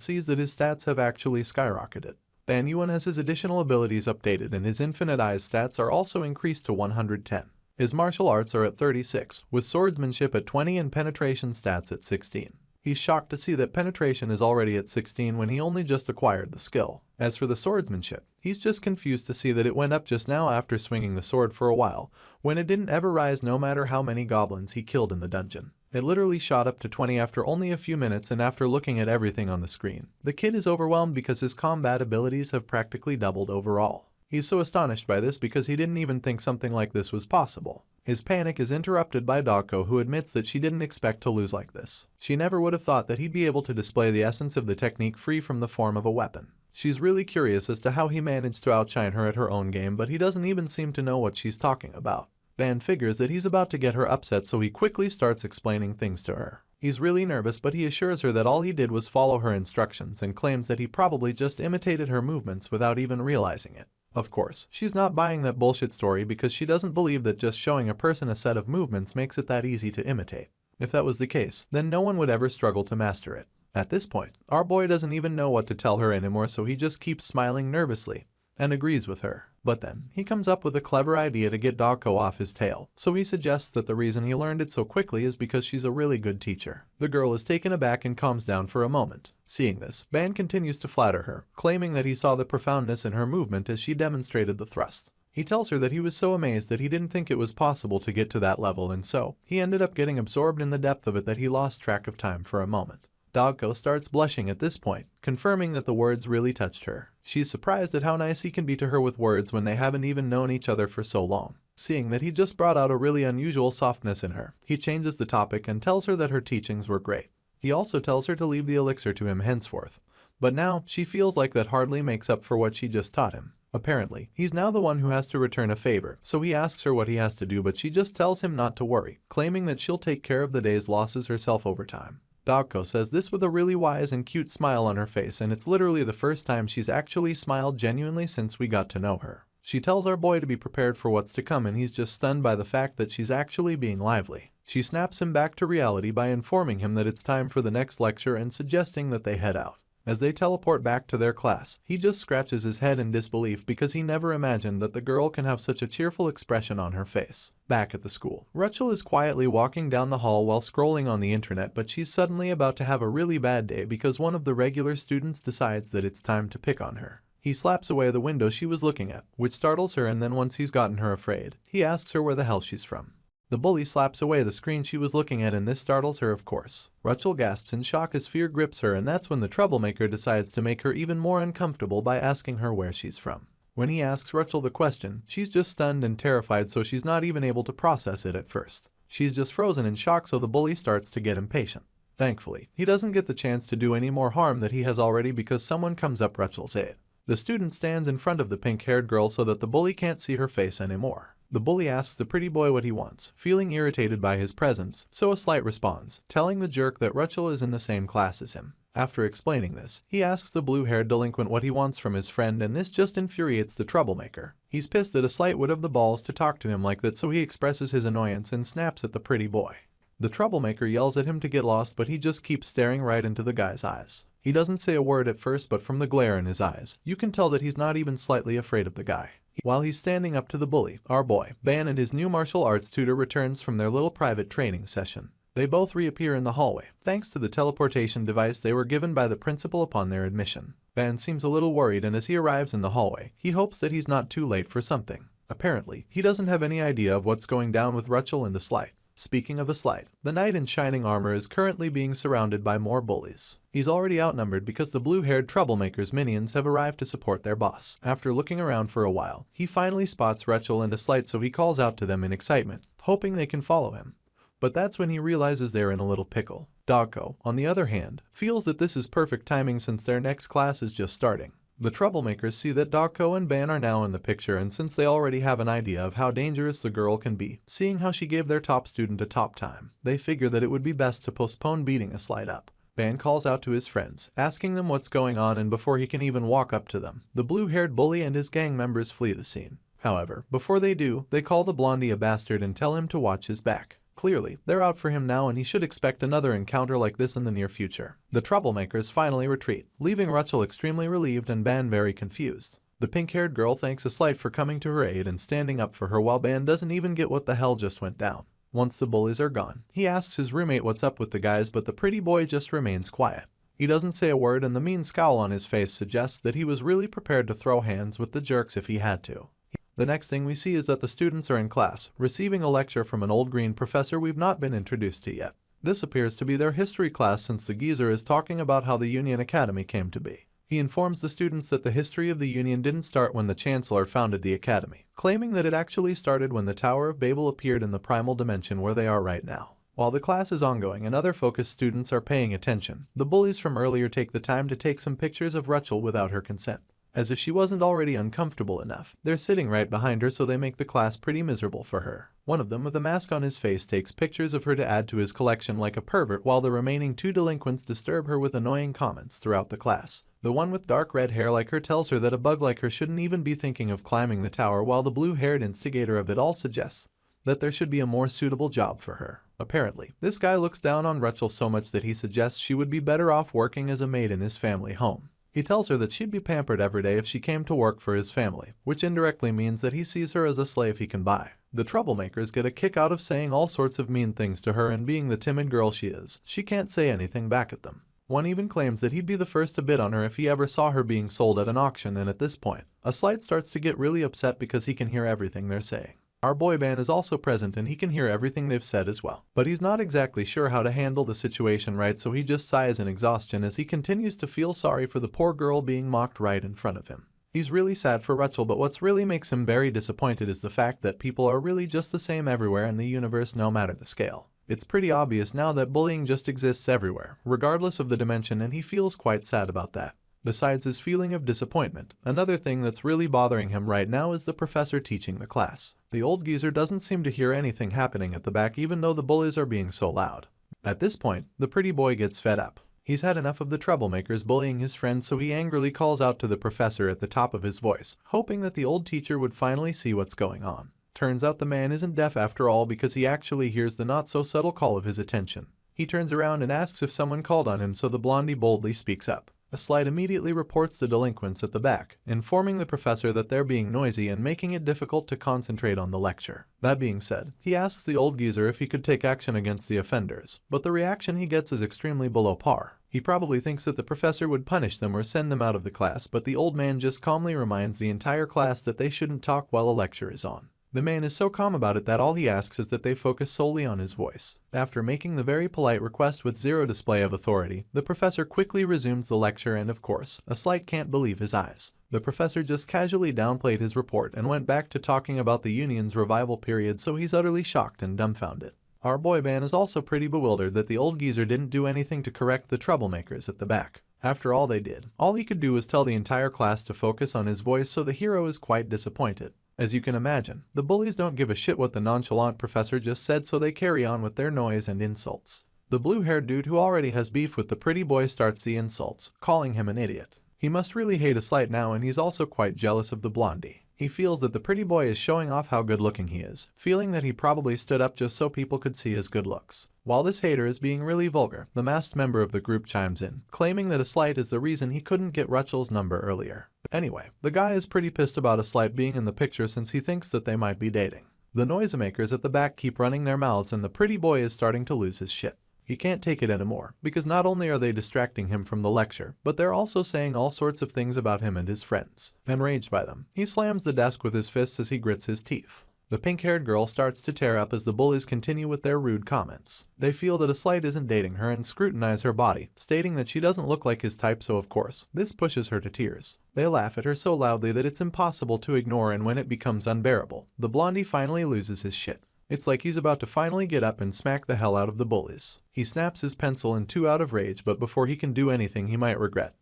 sees that his stats have actually skyrocketed. Ban Yuan has his additional abilities updated and his infinite eyes stats are also increased to 110. His martial arts are at 36, with swordsmanship at 20 and penetration stats at 16. He's shocked to see that penetration is already at 16 when he only just acquired the skill. As for the swordsmanship, he's just confused to see that it went up just now after swinging the sword for a while, when it didn't ever rise no matter how many goblins he killed in the dungeon. It literally shot up to 20 after only a few minutes, and after looking at everything on the screen, the kid is overwhelmed because his combat abilities have practically doubled overall. He's so astonished by this because he didn't even think something like this was possible. His panic is interrupted by Dogko, who admits that she didn't expect to lose like this. She never would have thought that he'd be able to display the essence of the technique free from the form of a weapon. She's really curious as to how he managed to outshine her at her own game, but he doesn't even seem to know what she's talking about. Ban figures that he's about to get her upset, so he quickly starts explaining things to her. He's really nervous, but he assures her that all he did was follow her instructions and claims that he probably just imitated her movements without even realizing it. Of course, she's not buying that bullshit story because she doesn't believe that just showing a person a set of movements makes it that easy to imitate. If that was the case, then no one would ever struggle to master it. At this point, our boy doesn't even know what to tell her anymore, so he just keeps smiling nervously and agrees with her. But then, he comes up with a clever idea to get Dogko off his tail, so he suggests that the reason he learned it so quickly is because she's a really good teacher. The girl is taken aback and calms down for a moment. Seeing this, Ban continues to flatter her, claiming that he saw the profoundness in her movement as she demonstrated the thrust. He tells her that he was so amazed that he didn't think it was possible to get to that level, and so, he ended up getting absorbed in the depth of it that he lost track of time for a moment. Dogko starts blushing at this point, confirming that the words really touched her. She's surprised at how nice he can be to her with words when they haven't even known each other for so long. Seeing that he just brought out a really unusual softness in her, he changes the topic and tells her that her teachings were great. He also tells her to leave the elixir to him henceforth. But now, she feels like that hardly makes up for what she just taught him. Apparently, he's now the one who has to return a favor, so he asks her what he has to do, but she just tells him not to worry, claiming that she'll take care of the day's losses herself over time. Dogko says this with a really wise and cute smile on her face, and it's literally the first time she's actually smiled genuinely since we got to know her. She tells our boy to be prepared for what's to come, and he's just stunned by the fact that she's actually being lively. She snaps him back to reality by informing him that it's time for the next lecture and suggesting that they head out. As they teleport back to their class, he just scratches his head in disbelief because he never imagined that the girl can have such a cheerful expression on her face. Back at the school, Rachel is quietly walking down the hall while scrolling on the internet, but she's suddenly about to have a really bad day because one of the regular students decides that it's time to pick on her. He slaps away the window she was looking at, which startles her, and then once he's gotten her afraid, he asks her where the hell she's from. The bully slaps away the screen she was looking at, and this startles her, of course. Rachel gasps in shock as fear grips her, and that's when the troublemaker decides to make her even more uncomfortable by asking her where she's from. When he asks Rachel the question, she's just stunned and terrified, so she's not even able to process it at first. She's just frozen in shock, so the bully starts to get impatient. Thankfully, he doesn't get the chance to do any more harm that he has already because someone comes up Rachel's aid. The student stands in front of the pink-haired girl so that the bully can't see her face anymore. The bully asks the pretty boy what he wants, feeling irritated by his presence, so a slight responds, telling the jerk that Rachel is in the same class as him. After explaining this, he asks the blue-haired delinquent what he wants from his friend, and this just infuriates the troublemaker. He's pissed that a slight would have the balls to talk to him like that, so he expresses his annoyance and snaps at the pretty boy. The troublemaker yells at him to get lost, but he just keeps staring right into the guy's eyes. He doesn't say a word at first, but from the glare in his eyes, you can tell that he's not even slightly afraid of the guy. While he's standing up to the bully, our boy, Ban, and his new martial arts tutor returns from their little private training session. They both reappear in the hallway, thanks to the teleportation device they were given by the principal upon their admission. Ban seems a little worried, and as he arrives in the hallway, he hopes that he's not too late for something. Apparently, he doesn't have any idea of what's going down with Rachel and the Slight. Speaking of a Slight, the knight in shining armor is currently being surrounded by more bullies. He's already outnumbered because the blue-haired troublemaker's minions have arrived to support their boss. After looking around for a while, he finally spots Rachel and a Slight, so he calls out to them in excitement, hoping they can follow him. But that's when he realizes they're in a little pickle. Dogko, on the other hand, feels that this is perfect timing since their next class is just starting. The troublemakers see that Dogko and Ban are now in the picture, and since they already have an idea of how dangerous the girl can be, seeing how she gave their top student a top time, they figure that it would be best to postpone beating a Slight up. Ban calls out to his friends, asking them what's going on, and before he can even walk up to them, the blue-haired bully and his gang members flee the scene. However, before they do, they call the blondie a bastard and tell him to watch his back. Clearly, they're out for him now and he should expect another encounter like this in the near future. The troublemakers finally retreat, leaving Rachel extremely relieved and Ban very confused. The pink-haired girl thanks Incite for coming to her aid and standing up for her while Ban doesn't even get what the hell just went down. Once the bullies are gone, he asks his roommate what's up with the guys, but the pretty boy just remains quiet. He doesn't say a word and the mean scowl on his face suggests that he was really prepared to throw hands with the jerks if he had to. The next thing we see is that the students are in class, receiving a lecture from an old green professor we've not been introduced to yet. This appears to be their history class since the geezer is talking about how the Union Academy came to be. He informs the students that the history of the Union didn't start when the Chancellor founded the Academy, claiming that it actually started when the Tower of Babel appeared in the primal dimension where they are right now. While the class is ongoing and other focused students are paying attention, the bullies from earlier take the time to take some pictures of Rachel without her consent. As if she wasn't already uncomfortable enough, they're sitting right behind her so they make the class pretty miserable for her. One of them with a mask on his face takes pictures of her to add to his collection like a pervert while the remaining two delinquents disturb her with annoying comments throughout the class. The one with dark red hair like her tells her that a bug like her shouldn't even be thinking of climbing the tower, while the blue-haired instigator of it all suggests that there should be a more suitable job for her. Apparently, this guy looks down on Rachel so much that he suggests she would be better off working as a maid in his family home. He tells her that she'd be pampered every day if she came to work for his family, which indirectly means that he sees her as a slave he can buy. The troublemakers get a kick out of saying all sorts of mean things to her, and being the timid girl she is, she can't say anything back at them. One even claims that he'd be the first to bid on her if he ever saw her being sold at an auction, and at this point, Incite starts to get really upset because he can hear everything they're saying. Our boy band is also present and he can hear everything they've said as well. But he's not exactly sure how to handle the situation right, so he just sighs in exhaustion as he continues to feel sorry for the poor girl being mocked right in front of him. He's really sad for Rachel, but what's really makes him very disappointed is the fact that people are really just the same everywhere in the universe no matter the scale. It's pretty obvious now that bullying just exists everywhere, regardless of the dimension, and he feels quite sad about that. Besides his feeling of disappointment, another thing that's really bothering him right now is the professor teaching the class. The old geezer doesn't seem to hear anything happening at the back even though the bullies are being so loud. At this point, the pretty boy gets fed up. He's had enough of the troublemakers bullying his friends, so he angrily calls out to the professor at the top of his voice, hoping that the old teacher would finally see what's going on. Turns out the man isn't deaf after all, because he actually hears the not-so-subtle call of his attention. He turns around and asks if someone called on him, so the blondie boldly speaks up. Incite immediately reports the delinquents at the back, informing the professor that they're being noisy and making it difficult to concentrate on the lecture. That being said, he asks the old geezer if he could take action against the offenders, but the reaction he gets is extremely below par. He probably thinks that the professor would punish them or send them out of the class, but the old man just calmly reminds the entire class that they shouldn't talk while a lecture is on. The man is so calm about it that all he asks is that they focus solely on his voice. After making the very polite request with zero display of authority, the professor quickly resumes the lecture and, of course, Incite can't believe his eyes. The professor just casually downplayed his report and went back to talking about the Union's revival period, so he's utterly shocked and dumbfounded. Our boy band is also pretty bewildered that the old geezer didn't do anything to correct the troublemakers at the back. After all they did, all he could do was tell the entire class to focus on his voice, so the hero is quite disappointed. As you can imagine, the bullies don't give a shit what the nonchalant professor just said, so they carry on with their noise and insults. The blue-haired dude who already has beef with the pretty boy starts the insults, calling him an idiot. He must really hate Incite now, and he's also quite jealous of the blondie. He feels that the pretty boy is showing off how good-looking he is, feeling that he probably stood up just so people could see his good looks. While this hater is being really vulgar, the masked member of the group chimes in, claiming that Incite is the reason he couldn't get Rachel's number earlier. Anyway, the guy is pretty pissed about Incite being in the picture since he thinks that they might be dating. The noisemakers at the back keep running their mouths and the pretty boy is starting to lose his shit. He can't take it anymore, because not only are they distracting him from the lecture, but they're also saying all sorts of things about him and his friends. Enraged by them, he slams the desk with his fists as he grits his teeth. The pink-haired girl starts to tear up as the bullies continue with their rude comments. They feel that Incite isn't dating her and scrutinize her body, stating that she doesn't look like his type, so of course, this pushes her to tears. They laugh at her so loudly that it's impossible to ignore, and when it becomes unbearable, the blondie finally loses his shit. It's like he's about to finally get up and smack the hell out of the bullies. He snaps his pencil in two out of rage, but before he can do anything he might regret,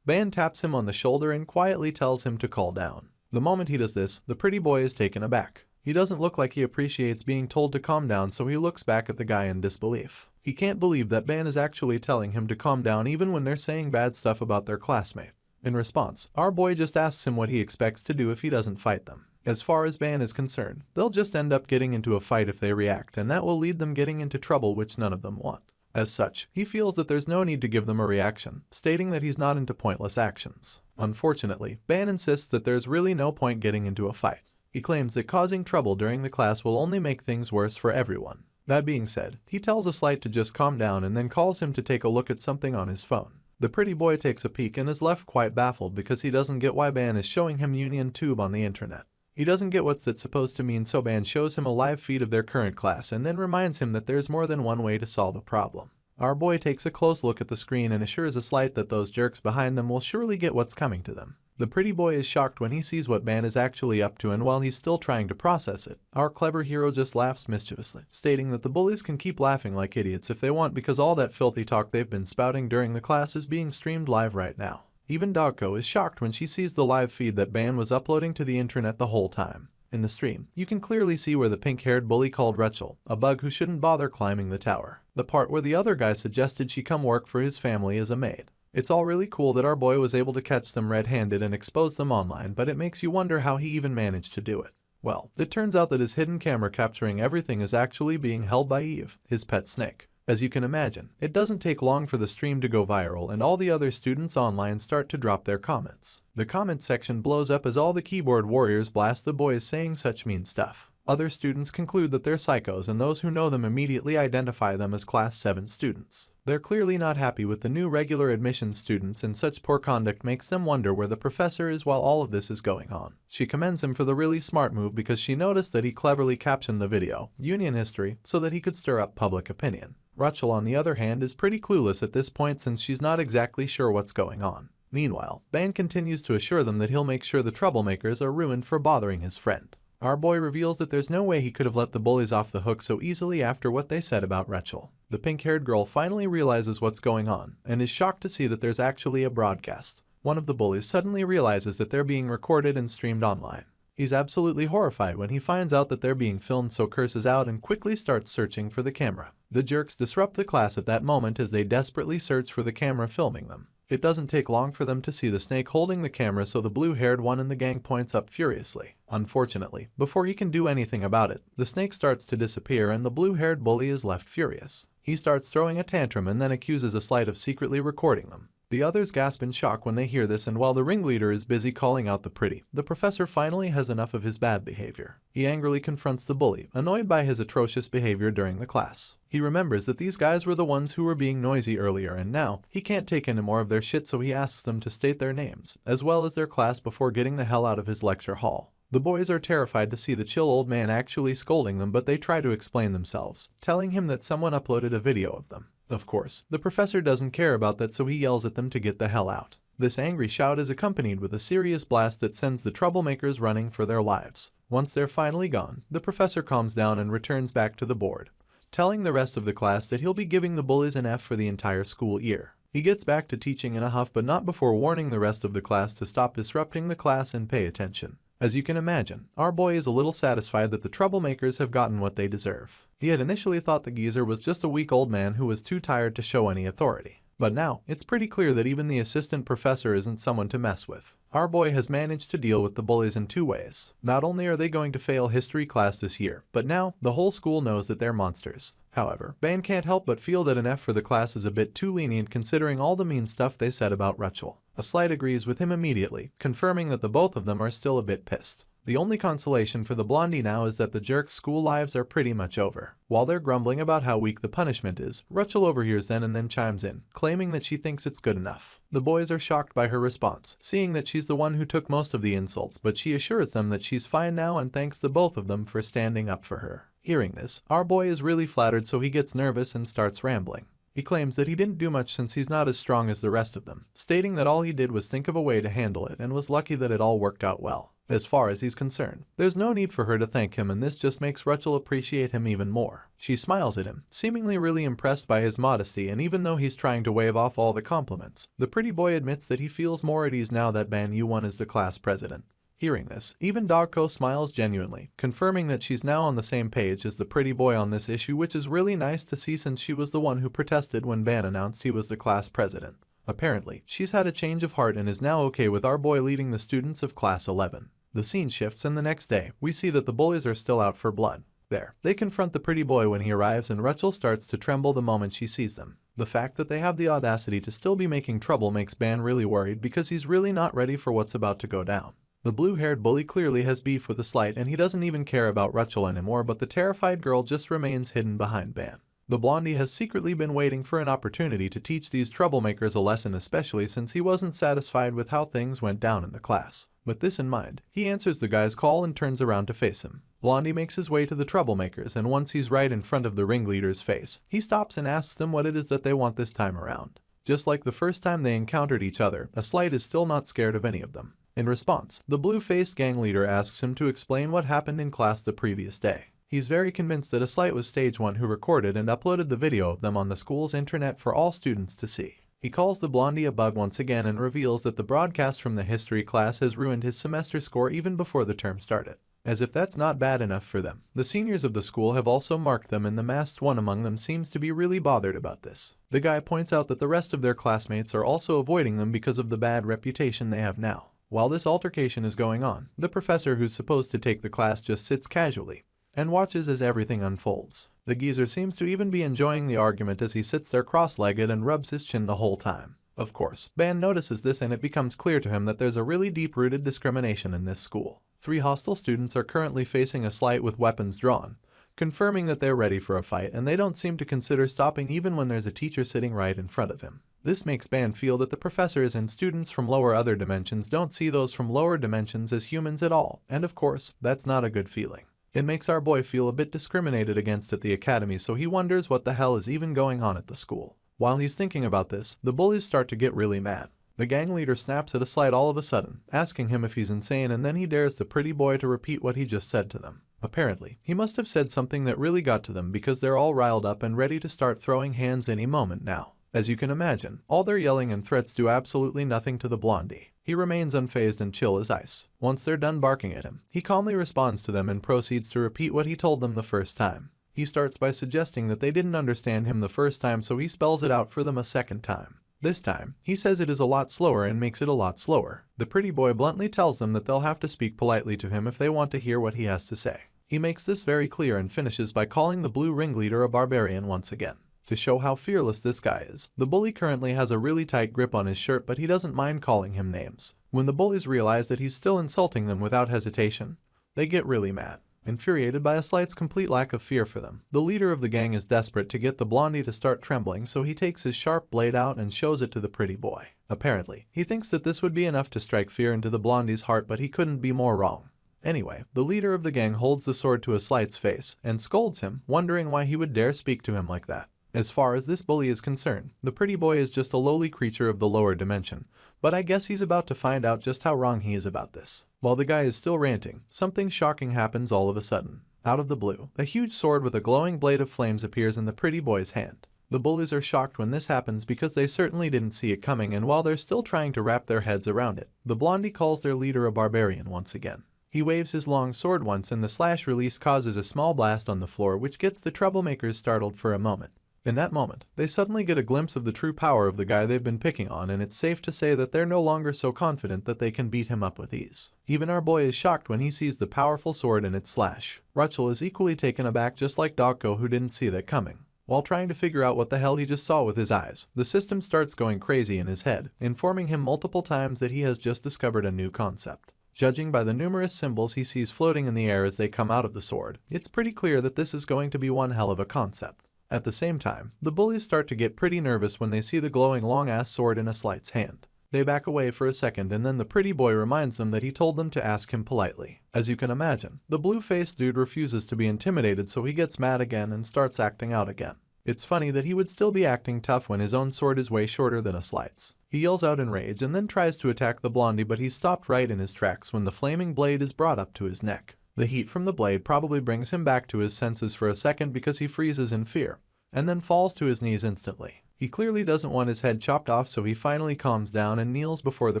Ban taps him on the shoulder and quietly tells him to calm down. The moment he does this, the pretty boy is taken aback. He doesn't look like he appreciates being told to calm down, so he looks back at the guy in disbelief. He can't believe that Ban is actually telling him to calm down even when they're saying bad stuff about their classmate. In response, our boy just asks him what he expects to do if he doesn't fight them. As far as Ban is concerned, they'll just end up getting into a fight if they react, and that will lead them getting into trouble which none of them want. As such, he feels that there's no need to give them a reaction, stating that he's not into pointless actions. Unfortunately, Ban insists that there's really no point getting into a fight. He claims that causing trouble during the class will only make things worse for everyone. That being said, he tells Incite to just calm down and then calls him to take a look at something on his phone. The pretty boy takes a peek and is left quite baffled because he doesn't get why Ban is showing him Union Tube on the internet. He doesn't get what's that supposed to mean, so Ban shows him a live feed of their current class and then reminds him that there's more than one way to solve a problem. Our boy takes a close look at the screen and assures Incite that those jerks behind them will surely get what's coming to them. The pretty boy is shocked when he sees what Ban is actually up to, and while he's still trying to process it, our clever hero just laughs mischievously, stating that the bullies can keep laughing like idiots if they want because all that filthy talk they've been spouting during the class is being streamed live right now. Even Dogko is shocked when she sees the live feed that Ban was uploading to the internet the whole time. In the stream, you can clearly see where the pink-haired bully called Rachel a bug who shouldn't bother climbing the tower, the part where the other guy suggested she come work for his family as a maid. It's all really cool that our boy was able to catch them red-handed and expose them online, but it makes you wonder how he even managed to do it. Well, it turns out that his hidden camera capturing everything is actually being held by Eve, his pet snake. As you can imagine, it doesn't take long for the stream to go viral and all the other students online start to drop their comments. The comment section blows up as all the keyboard warriors blast the boys saying such mean stuff. Other students conclude that they're psychos, and those who know them immediately identify them as Class 7 students. They're clearly not happy with the new regular admissions students, and such poor conduct makes them wonder where the professor is while all of this is going on. She commends him for the really smart move because she noticed that he cleverly captioned the video, Union History, so that he could stir up public opinion. Rachel, on the other hand, is pretty clueless at this point since she's not exactly sure what's going on. Meanwhile, Ban continues to assure them that he'll make sure the troublemakers are ruined for bothering his friend. Our boy reveals that there's no way he could have let the bullies off the hook so easily after what they said about Rachel. The pink-haired girl finally realizes what's going on and is shocked to see that there's actually a broadcast. One of the bullies suddenly realizes that they're being recorded and streamed online. He's absolutely horrified when he finds out that they're being filmed, so curses out and quickly starts searching for the camera. The jerks disrupt the class at that moment as they desperately search for the camera filming them. It doesn't take long for them to see the snake holding the camera, so the blue-haired one in the gang points up furiously. Unfortunately, before he can do anything about it, the snake starts to disappear and the blue-haired bully is left furious. He starts throwing a tantrum and then accuses Incite of secretly recording them. The others gasp in shock when they hear this, and while the ringleader is busy calling out the pretty, the professor finally has enough of his bad behavior. He angrily confronts the bully, annoyed by his atrocious behavior during the class. He remembers that these guys were the ones who were being noisy earlier, and now he can't take any more of their shit, so he asks them to state their names, as well as their class, before getting the hell out of his lecture hall. The boys are terrified to see the chill old man actually scolding them, but they try to explain themselves, telling him that someone uploaded a video of them. Of course, the professor doesn't care about that, so he yells at them to get the hell out. This angry shout is accompanied with a serious blast that sends the troublemakers running for their lives. Once they're finally gone, the professor calms down and returns back to the board, telling the rest of the class that he'll be giving the bullies an F for the entire school year. He gets back to teaching in a huff, but not before warning the rest of the class to stop disrupting the class and pay attention. As you can imagine, our boy is a little satisfied that the troublemakers have gotten what they deserve. He had initially thought the geezer was just a weak old man who was too tired to show any authority. But now, it's pretty clear that even the assistant professor isn't someone to mess with. Our boy has managed to deal with the bullies in two ways. Not only are they going to fail history class this year, but now the whole school knows that they're monsters. However, Ban can't help but feel that an F for the class is a bit too lenient considering all the mean stuff they said about Rachel. Incite agrees with him immediately, confirming that the both of them are still a bit pissed. The only consolation for the blondie now is that the jerks' school lives are pretty much over. While they're grumbling about how weak the punishment is, Rachel overhears them and then chimes in, claiming that she thinks it's good enough. The boys are shocked by her response, seeing that she's the one who took most of the insults, but she assures them that she's fine now and thanks the both of them for standing up for her. Hearing this, our boy is really flattered, so he gets nervous and starts rambling. He claims that he didn't do much since he's not as strong as the rest of them, stating that all he did was think of a way to handle it and was lucky that it all worked out well. As far as he's concerned, there's no need for her to thank him, and this just makes Rachel appreciate him even more. She smiles at him, seemingly really impressed by his modesty, and even though he's trying to wave off all the compliments, the pretty boy admits that he feels more at ease now that Ban Yu-won is the class president. Hearing this, even Dogko smiles genuinely, confirming that she's now on the same page as the pretty boy on this issue, which is really nice to see since she was the one who protested when Ban announced he was the class president. Apparently, she's had a change of heart and is now okay with our boy leading the students of class 11. The scene shifts and the next day, we see that the bullies are still out for blood. There, they confront the pretty boy when he arrives and Rachel starts to tremble the moment she sees them. The fact that they have the audacity to still be making trouble makes Ban really worried because he's really not ready for what's about to go down. The blue-haired bully clearly has beef with the Slight and he doesn't even care about Rachel anymore, but the terrified girl just remains hidden behind Ban. The blondie has secretly been waiting for an opportunity to teach these troublemakers a lesson, especially since he wasn't satisfied with how things went down in the class. With this in mind, he answers the guy's call and turns around to face him. Blondie makes his way to the troublemakers, and once he's right in front of the ringleader's face, he stops and asks them what it is that they want this time around. Just like the first time they encountered each other, a Slight is still not scared of any of them. In response, the blue-faced gang leader asks him to explain what happened in class the previous day. He's very convinced that a Slight was stage 1 who recorded and uploaded the video of them on the school's internet for all students to see. He calls the blondie a bug once again and reveals that the broadcast from the history class has ruined his semester score even before the term started. As if that's not bad enough for them, the seniors of the school have also marked them, and the masked one among them seems to be really bothered about this. The guy points out that the rest of their classmates are also avoiding them because of the bad reputation they have now. While this altercation is going on, the professor who's supposed to take the class just sits casually and watches as everything unfolds. The geezer seems to even be enjoying the argument as he sits there cross-legged and rubs his chin the whole time. Of course, Ban notices this and it becomes clear to him that there's a really deep-rooted discrimination in this school. 3 hostile students are currently facing a Slight with weapons drawn, confirming that they're ready for a fight, and they don't seem to consider stopping even when there's a teacher sitting right in front of him. This makes Ban feel that the professors and students from lower other dimensions don't see those from lower dimensions as humans at all, and of course, that's not a good feeling. It makes our boy feel a bit discriminated against at the academy, so he wonders what the hell is even going on at the school. While he's thinking about this, the bullies start to get really mad. The gang leader snaps at a Slight all of a sudden, asking him if he's insane, and then he dares the pretty boy to repeat what he just said to them. Apparently, he must have said something that really got to them because they're all riled up and ready to start throwing hands any moment now. As you can imagine, all their yelling and threats do absolutely nothing to the blondie. He remains unfazed and chill as ice. Once they're done barking at him, he calmly responds to them and proceeds to repeat what he told them the first time. He starts by suggesting that they didn't understand him the first time, so he spells it out for them a second time. This time, he says it is a lot slower and makes it a lot slower. The pretty boy bluntly tells them that they'll have to speak politely to him if they want to hear what he has to say. He makes this very clear and finishes by calling the blue ringleader a barbarian once again. To show how fearless this guy is, the bully currently has a really tight grip on his shirt, but he doesn't mind calling him names. When the bullies realize that he's still insulting them without hesitation, they get really mad. Infuriated by a Slight's complete lack of fear for them, the leader of the gang is desperate to get the blondie to start trembling, so he takes his sharp blade out and shows it to the pretty boy. Apparently, he thinks that this would be enough to strike fear into the blondie's heart, but he couldn't be more wrong. Anyway, the leader of the gang holds the sword to a Slight's face and scolds him, wondering why he would dare speak to him like that. As far as this bully is concerned, the pretty boy is just a lowly creature of the lower dimension, but I guess he's about to find out just how wrong he is about this. While the guy is still ranting, something shocking happens all of a sudden. Out of the blue, a huge sword with a glowing blade of flames appears in the pretty boy's hand. The bullies are shocked when this happens because they certainly didn't see it coming, and while they're still trying to wrap their heads around it, the blondie calls their leader a barbarian once again. He waves his long sword once and the slash release causes a small blast on the floor, which gets the troublemakers startled for a moment. In that moment, they suddenly get a glimpse of the true power of the guy they've been picking on, and it's safe to say that they're no longer so confident that they can beat him up with ease. Even our boy is shocked when he sees the powerful sword and its slash. Rachel is equally taken aback, just like Dogko, who didn't see that coming. While trying to figure out what the hell he just saw with his eyes, the system starts going crazy in his head, informing him multiple times that he has just discovered a new concept. Judging by the numerous symbols he sees floating in the air as they come out of the sword, it's pretty clear that this is going to be one hell of a concept. At the same time, the bullies start to get pretty nervous when they see the glowing long-ass sword in a Slight's hand. They back away for a second, and then the pretty boy reminds them that he told them to ask him politely. As you can imagine, the blue-faced dude refuses to be intimidated, so he gets mad again and starts acting out again. It's funny that he would still be acting tough when his own sword is way shorter than a Slight's. He yells out in rage and then tries to attack the blondie, but he's stopped right in his tracks when the flaming blade is brought up to his neck. The heat from the blade probably brings him back to his senses for a second because he freezes in fear, and then falls to his knees instantly. He clearly doesn't want his head chopped off, so he finally calms down and kneels before the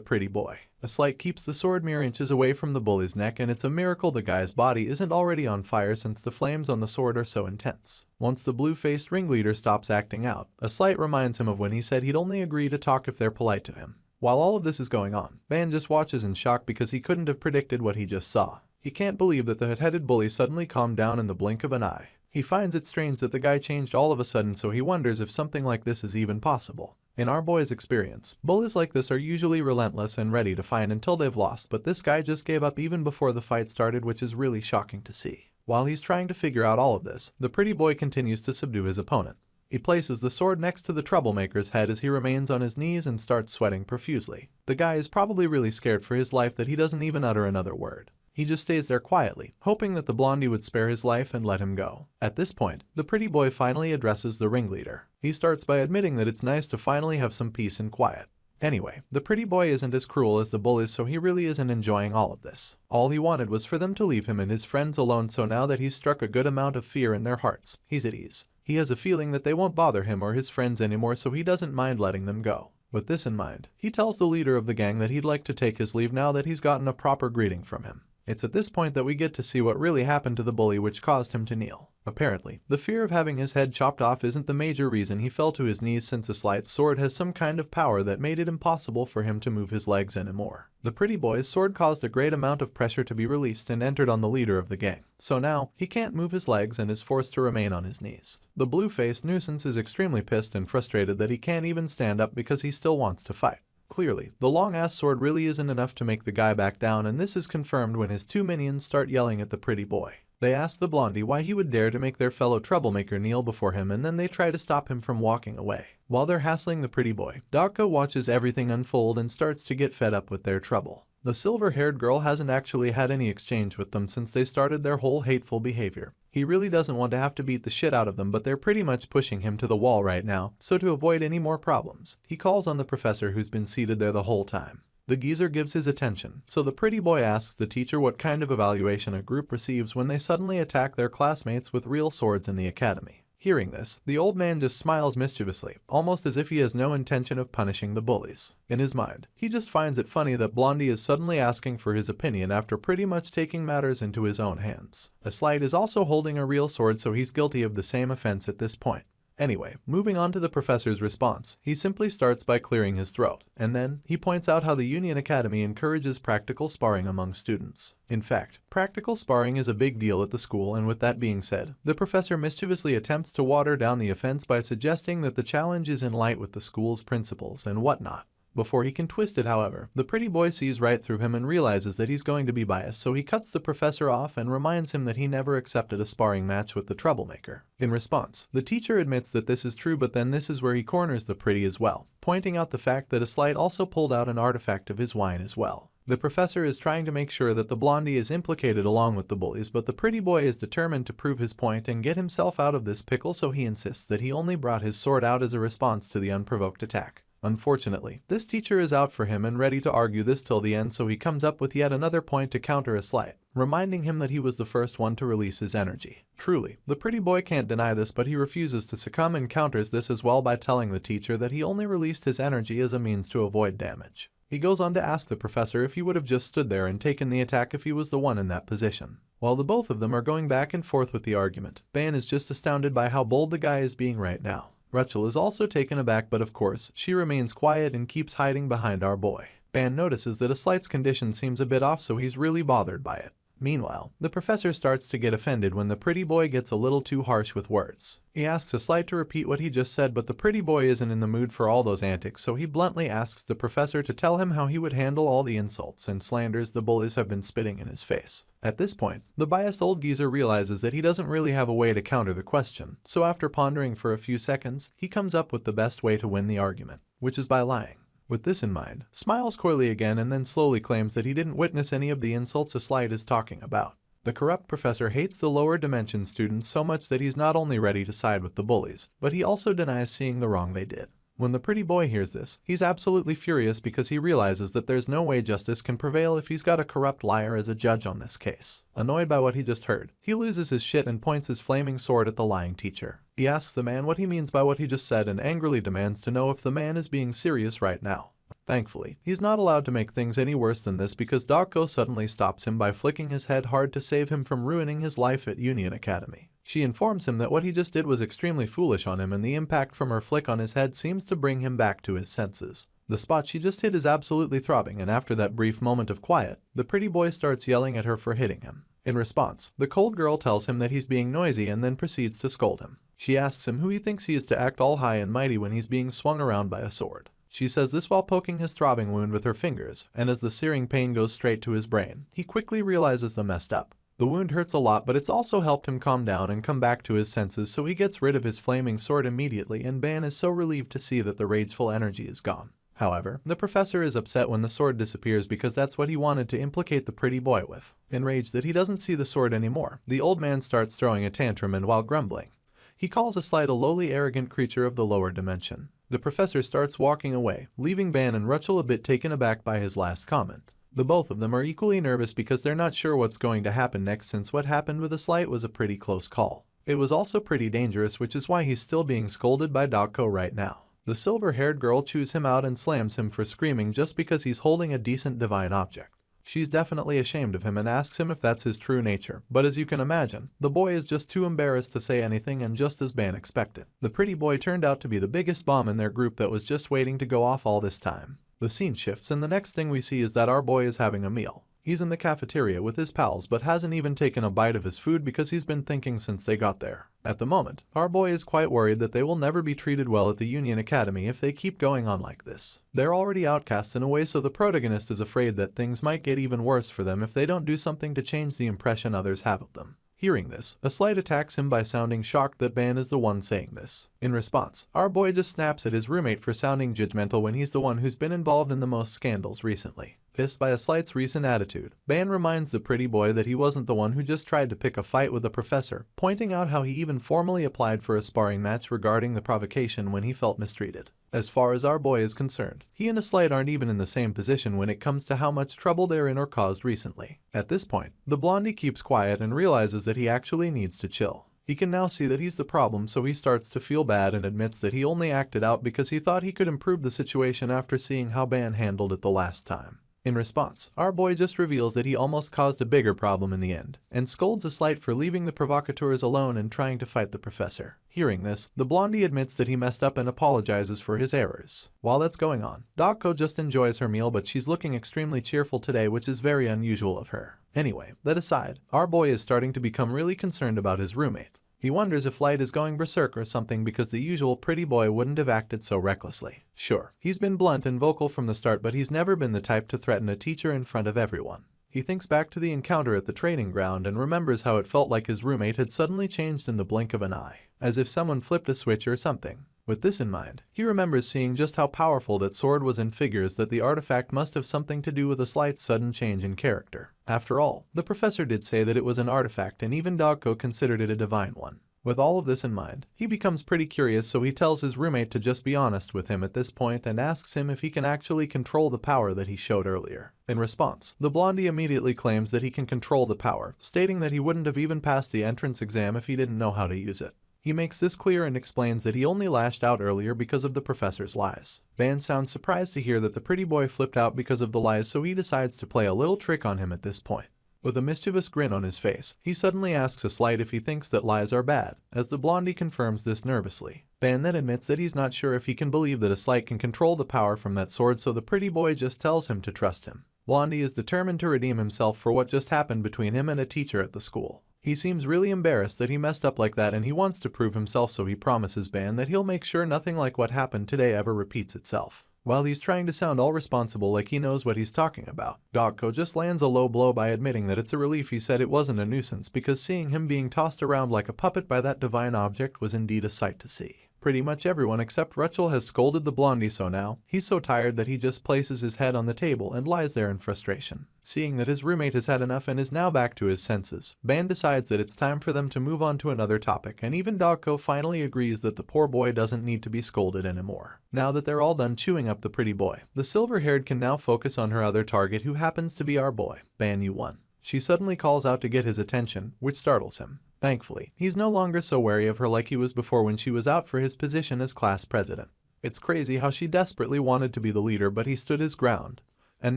pretty boy. A Slight keeps the sword mere inches away from the bully's neck, and it's a miracle the guy's body isn't already on fire since the flames on the sword are so intense. Once the blue-faced ringleader stops acting out, a Slight reminds him of when he said he'd only agree to talk if they're polite to him. While all of this is going on, Ban just watches in shock because he couldn't have predicted what he just saw. He can't believe that the hot-headed bully suddenly calmed down in the blink of an eye. He finds it strange that the guy changed all of a sudden, so he wonders if something like this is even possible. In our boy's experience, bullies like this are usually relentless and ready to fight until they've lost, but this guy just gave up even before the fight started, which is really shocking to see. While he's trying to figure out all of this, the pretty boy continues to subdue his opponent. He places the sword next to the troublemaker's head as he remains on his knees and starts sweating profusely. The guy is probably really scared for his life that he doesn't even utter another word. He just stays there quietly, hoping that the blondie would spare his life and let him go. At this point, the pretty boy finally addresses the ringleader. He starts by admitting that it's nice to finally have some peace and quiet. Anyway, the pretty boy isn't as cruel as the bullies, so he really isn't enjoying all of this. All he wanted was for them to leave him and his friends alone, so now that he's struck a good amount of fear in their hearts, he's at ease. He has a feeling that they won't bother him or his friends anymore, so he doesn't mind letting them go. With this in mind, he tells the leader of the gang that he'd like to take his leave now that he's gotten a proper greeting from him. It's at this point that we get to see what really happened to the bully which caused him to kneel. Apparently, the fear of having his head chopped off isn't the major reason he fell to his knees, since Incite's sword has some kind of power that made it impossible for him to move his legs anymore. The pretty boy's sword caused a great amount of pressure to be released and entered on the leader of the gang. So now, he can't move his legs and is forced to remain on his knees. The blue-faced nuisance is extremely pissed and frustrated that he can't even stand up because he still wants to fight. Clearly, the long-ass sword really isn't enough to make the guy back down, and this is confirmed when his two minions start yelling at the pretty boy. They ask the blondie why he would dare to make their fellow troublemaker kneel before him, and then they try to stop him from walking away. While they're hassling the pretty boy, Dogko watches everything unfold and starts to get fed up with their trouble. The silver-haired girl hasn't actually had any exchange with them since they started their whole hateful behavior. He really doesn't want to have to beat the shit out of them, but they're pretty much pushing him to the wall right now, so to avoid any more problems, he calls on the professor who's been seated there the whole time. The geezer gives his attention, so the pretty boy asks the teacher what kind of evaluation a group receives when they suddenly attack their classmates with real swords in the academy. Hearing this, the old man just smiles mischievously, almost as if he has no intention of punishing the bullies. In his mind, he just finds it funny that Blondie is suddenly asking for his opinion after pretty much taking matters into his own hands. Incite is also holding a real sword, so he's guilty of the same offense at this point. Anyway, moving on to the professor's response, he simply starts by clearing his throat, and then he points out how the Union Academy encourages practical sparring among students. In fact, practical sparring is a big deal at the school, and with that being said, the professor mischievously attempts to water down the offense by suggesting that the challenge is in line with the school's principles and whatnot. Before he can twist it, however, the pretty boy sees right through him and realizes that he's going to be biased, so he cuts the professor off and reminds him that he never accepted a sparring match with the troublemaker. In response, the teacher admits that this is true, but then this is where he corners the pretty as well, pointing out the fact that Incite also pulled out an artifact of his wine as well. The professor is trying to make sure that the blondie is implicated along with the bullies, but the pretty boy is determined to prove his point and get himself out of this pickle, so he insists that he only brought his sword out as a response to the unprovoked attack. Unfortunately, this teacher is out for him and ready to argue this till the end, so he comes up with yet another point to counter Incite, reminding him that he was the first one to release his energy. Truly, the pretty boy can't deny this, but he refuses to succumb and counters this as well by telling the teacher that he only released his energy as a means to avoid damage. He goes on to ask the professor if he would have just stood there and taken the attack if he was the one in that position. While the both of them are going back and forth with the argument, Ban is just astounded by how bold the guy is being right now. Rachel is also taken aback, but of course, she remains quiet and keeps hiding behind our boy. Ban notices that Incite's condition seems a bit off, so he's really bothered by it. Meanwhile, the professor starts to get offended when the pretty boy gets a little too harsh with words. He asks Incite to repeat what he just said, but the pretty boy isn't in the mood for all those antics, so he bluntly asks the professor to tell him how he would handle all the insults and slanders the bullies have been spitting in his face. At this point, the biased old geezer realizes that he doesn't really have a way to counter the question, so after pondering for a few seconds, he comes up with the best way to win the argument, which is by lying. With this in mind, smiles coyly again and then slowly claims that he didn't witness any of the insults Incite is talking about. The corrupt professor hates the lower dimension students so much that he's not only ready to side with the bullies, but he also denies seeing the wrong they did. When the pretty boy hears this, he's absolutely furious because he realizes that there's no way justice can prevail if he's got a corrupt liar as a judge on this case. Annoyed by what he just heard, he loses his shit and points his flaming sword at the lying teacher. He asks the man what he means by what he just said and angrily demands to know if the man is being serious right now. Thankfully, he's not allowed to make things any worse than this because Dogko suddenly stops him by flicking his head hard to save him from ruining his life at Union Academy. She informs him that what he just did was extremely foolish on him, and the impact from her flick on his head seems to bring him back to his senses. The spot she just hit is absolutely throbbing, and after that brief moment of quiet, the pretty boy starts yelling at her for hitting him. In response, the cold girl tells him that he's being noisy and then proceeds to scold him. She asks him who he thinks he is to act all high and mighty when he's being swung around by a sword. She says this while poking his throbbing wound with her fingers, and as the searing pain goes straight to his brain, he quickly realizes the messed up. The wound hurts a lot, but it's also helped him calm down and come back to his senses, so he gets rid of his flaming sword immediately, and Ban is so relieved to see that the rageful energy is gone. However, the professor is upset when the sword disappears because that's what he wanted to implicate the pretty boy with. Enraged that he doesn't see the sword anymore, the old man starts throwing a tantrum, and while grumbling, he calls Incite a lowly, arrogant creature of the lower dimension. The professor starts walking away, leaving Ban and Rachel a bit taken aback by his last comment. The both of them are equally nervous because they're not sure what's going to happen next, since what happened with Incite was a pretty close call. It was also pretty dangerous, which is why he's still being scolded by Dako right now. The silver-haired girl chews him out and slams him for screaming just because he's holding a decent divine object. She's definitely ashamed of him and asks him if that's his true nature, but as you can imagine, the boy is just too embarrassed to say anything, and just as Ban expected, the pretty boy turned out to be the biggest bomb in their group that was just waiting to go off all this time. The scene shifts, and the next thing we see is that our boy is having a meal. He's in the cafeteria with his pals but hasn't even taken a bite of his food because he's been thinking since they got there. At the moment, our boy is quite worried that they will never be treated well at the Union Academy if they keep going on like this. They're already outcasts in a way, so the protagonist is afraid that things might get even worse for them if they don't do something to change the impression others have of them. Hearing this, Incite attacks him by sounding shocked that Ban is the one saying this. In response, our boy just snaps at his roommate for sounding judgmental when he's the one who's been involved in the most scandals recently. Pissed by Incite's recent attitude, Ban reminds the pretty boy that he wasn't the one who just tried to pick a fight with the professor, pointing out how he even formally applied for a sparring match regarding the provocation when he felt mistreated. As far as our boy is concerned, he and Incite aren't even in the same position when it comes to how much trouble they're in or caused recently. At this point, the blondie keeps quiet and realizes that he actually needs to chill. He can now see that he's the problem, so he starts to feel bad and admits that he only acted out because he thought he could improve the situation after seeing how Ban handled it the last time. In response, our boy just reveals that he almost caused a bigger problem in the end, and scolds Incite for leaving the provocateurs alone and trying to fight the professor. Hearing this, the blondie admits that he messed up and apologizes for his errors. While that's going on, Dako just enjoys her meal, but she's looking extremely cheerful today, which is very unusual of her. Anyway, that aside, our boy is starting to become really concerned about his roommate. He wonders if Light is going berserk or something because the usual pretty boy wouldn't have acted so recklessly. Sure, he's been blunt and vocal from the start, but he's never been the type to threaten a teacher in front of everyone. He thinks back to the encounter at the training ground and remembers how it felt like his roommate had suddenly changed in the blink of an eye, as if someone flipped a switch or something. With this in mind, he remembers seeing just how powerful that sword was and figures that the artifact must have something to do with a slight sudden change in character. After all, the professor did say that it was an artifact, and even Dako considered it a divine one. With all of this in mind, he becomes pretty curious, so he tells his roommate to just be honest with him at this point and asks him if he can actually control the power that he showed earlier. In response, the blondie immediately claims that he can control the power, stating that he wouldn't have even passed the entrance exam if he didn't know how to use it. He makes this clear and explains that he only lashed out earlier because of the professor's lies. Ban sounds surprised to hear that the pretty boy flipped out because of the lies, so he decides to play a little trick on him at this point. With a mischievous grin on his face, he suddenly asks Incite if he thinks that lies are bad, as the blondie confirms this nervously. Ban then admits that he's not sure if he can believe that Incite can control the power from that sword, so the pretty boy just tells him to trust him. Blondie is determined to redeem himself for what just happened between him and a teacher at the school. He seems really embarrassed that he messed up like that, and he wants to prove himself, so he promises Ban that he'll make sure nothing like what happened today ever repeats itself. While he's trying to sound all responsible like he knows what he's talking about, Dako just lands a low blow by admitting that it's a relief he said it wasn't a nuisance, because seeing him being tossed around like a puppet by that divine object was indeed a sight to see. Pretty much everyone except Rachel has scolded the blondie, so now he's so tired that he just places his head on the table and lies there in frustration. Seeing that his roommate has had enough and is now back to his senses, Ban decides that it's time for them to move on to another topic, and even Dako finally agrees that the poor boy doesn't need to be scolded anymore. Now that they're all done chewing up the pretty boy, the silver-haired can now focus on her other target, who happens to be our boy, Ban Yu-1. She suddenly calls out to get his attention, which startles him. Thankfully, he's no longer so wary of her like he was before when she was out for his position as class president. It's crazy how she desperately wanted to be the leader, but he stood his ground. And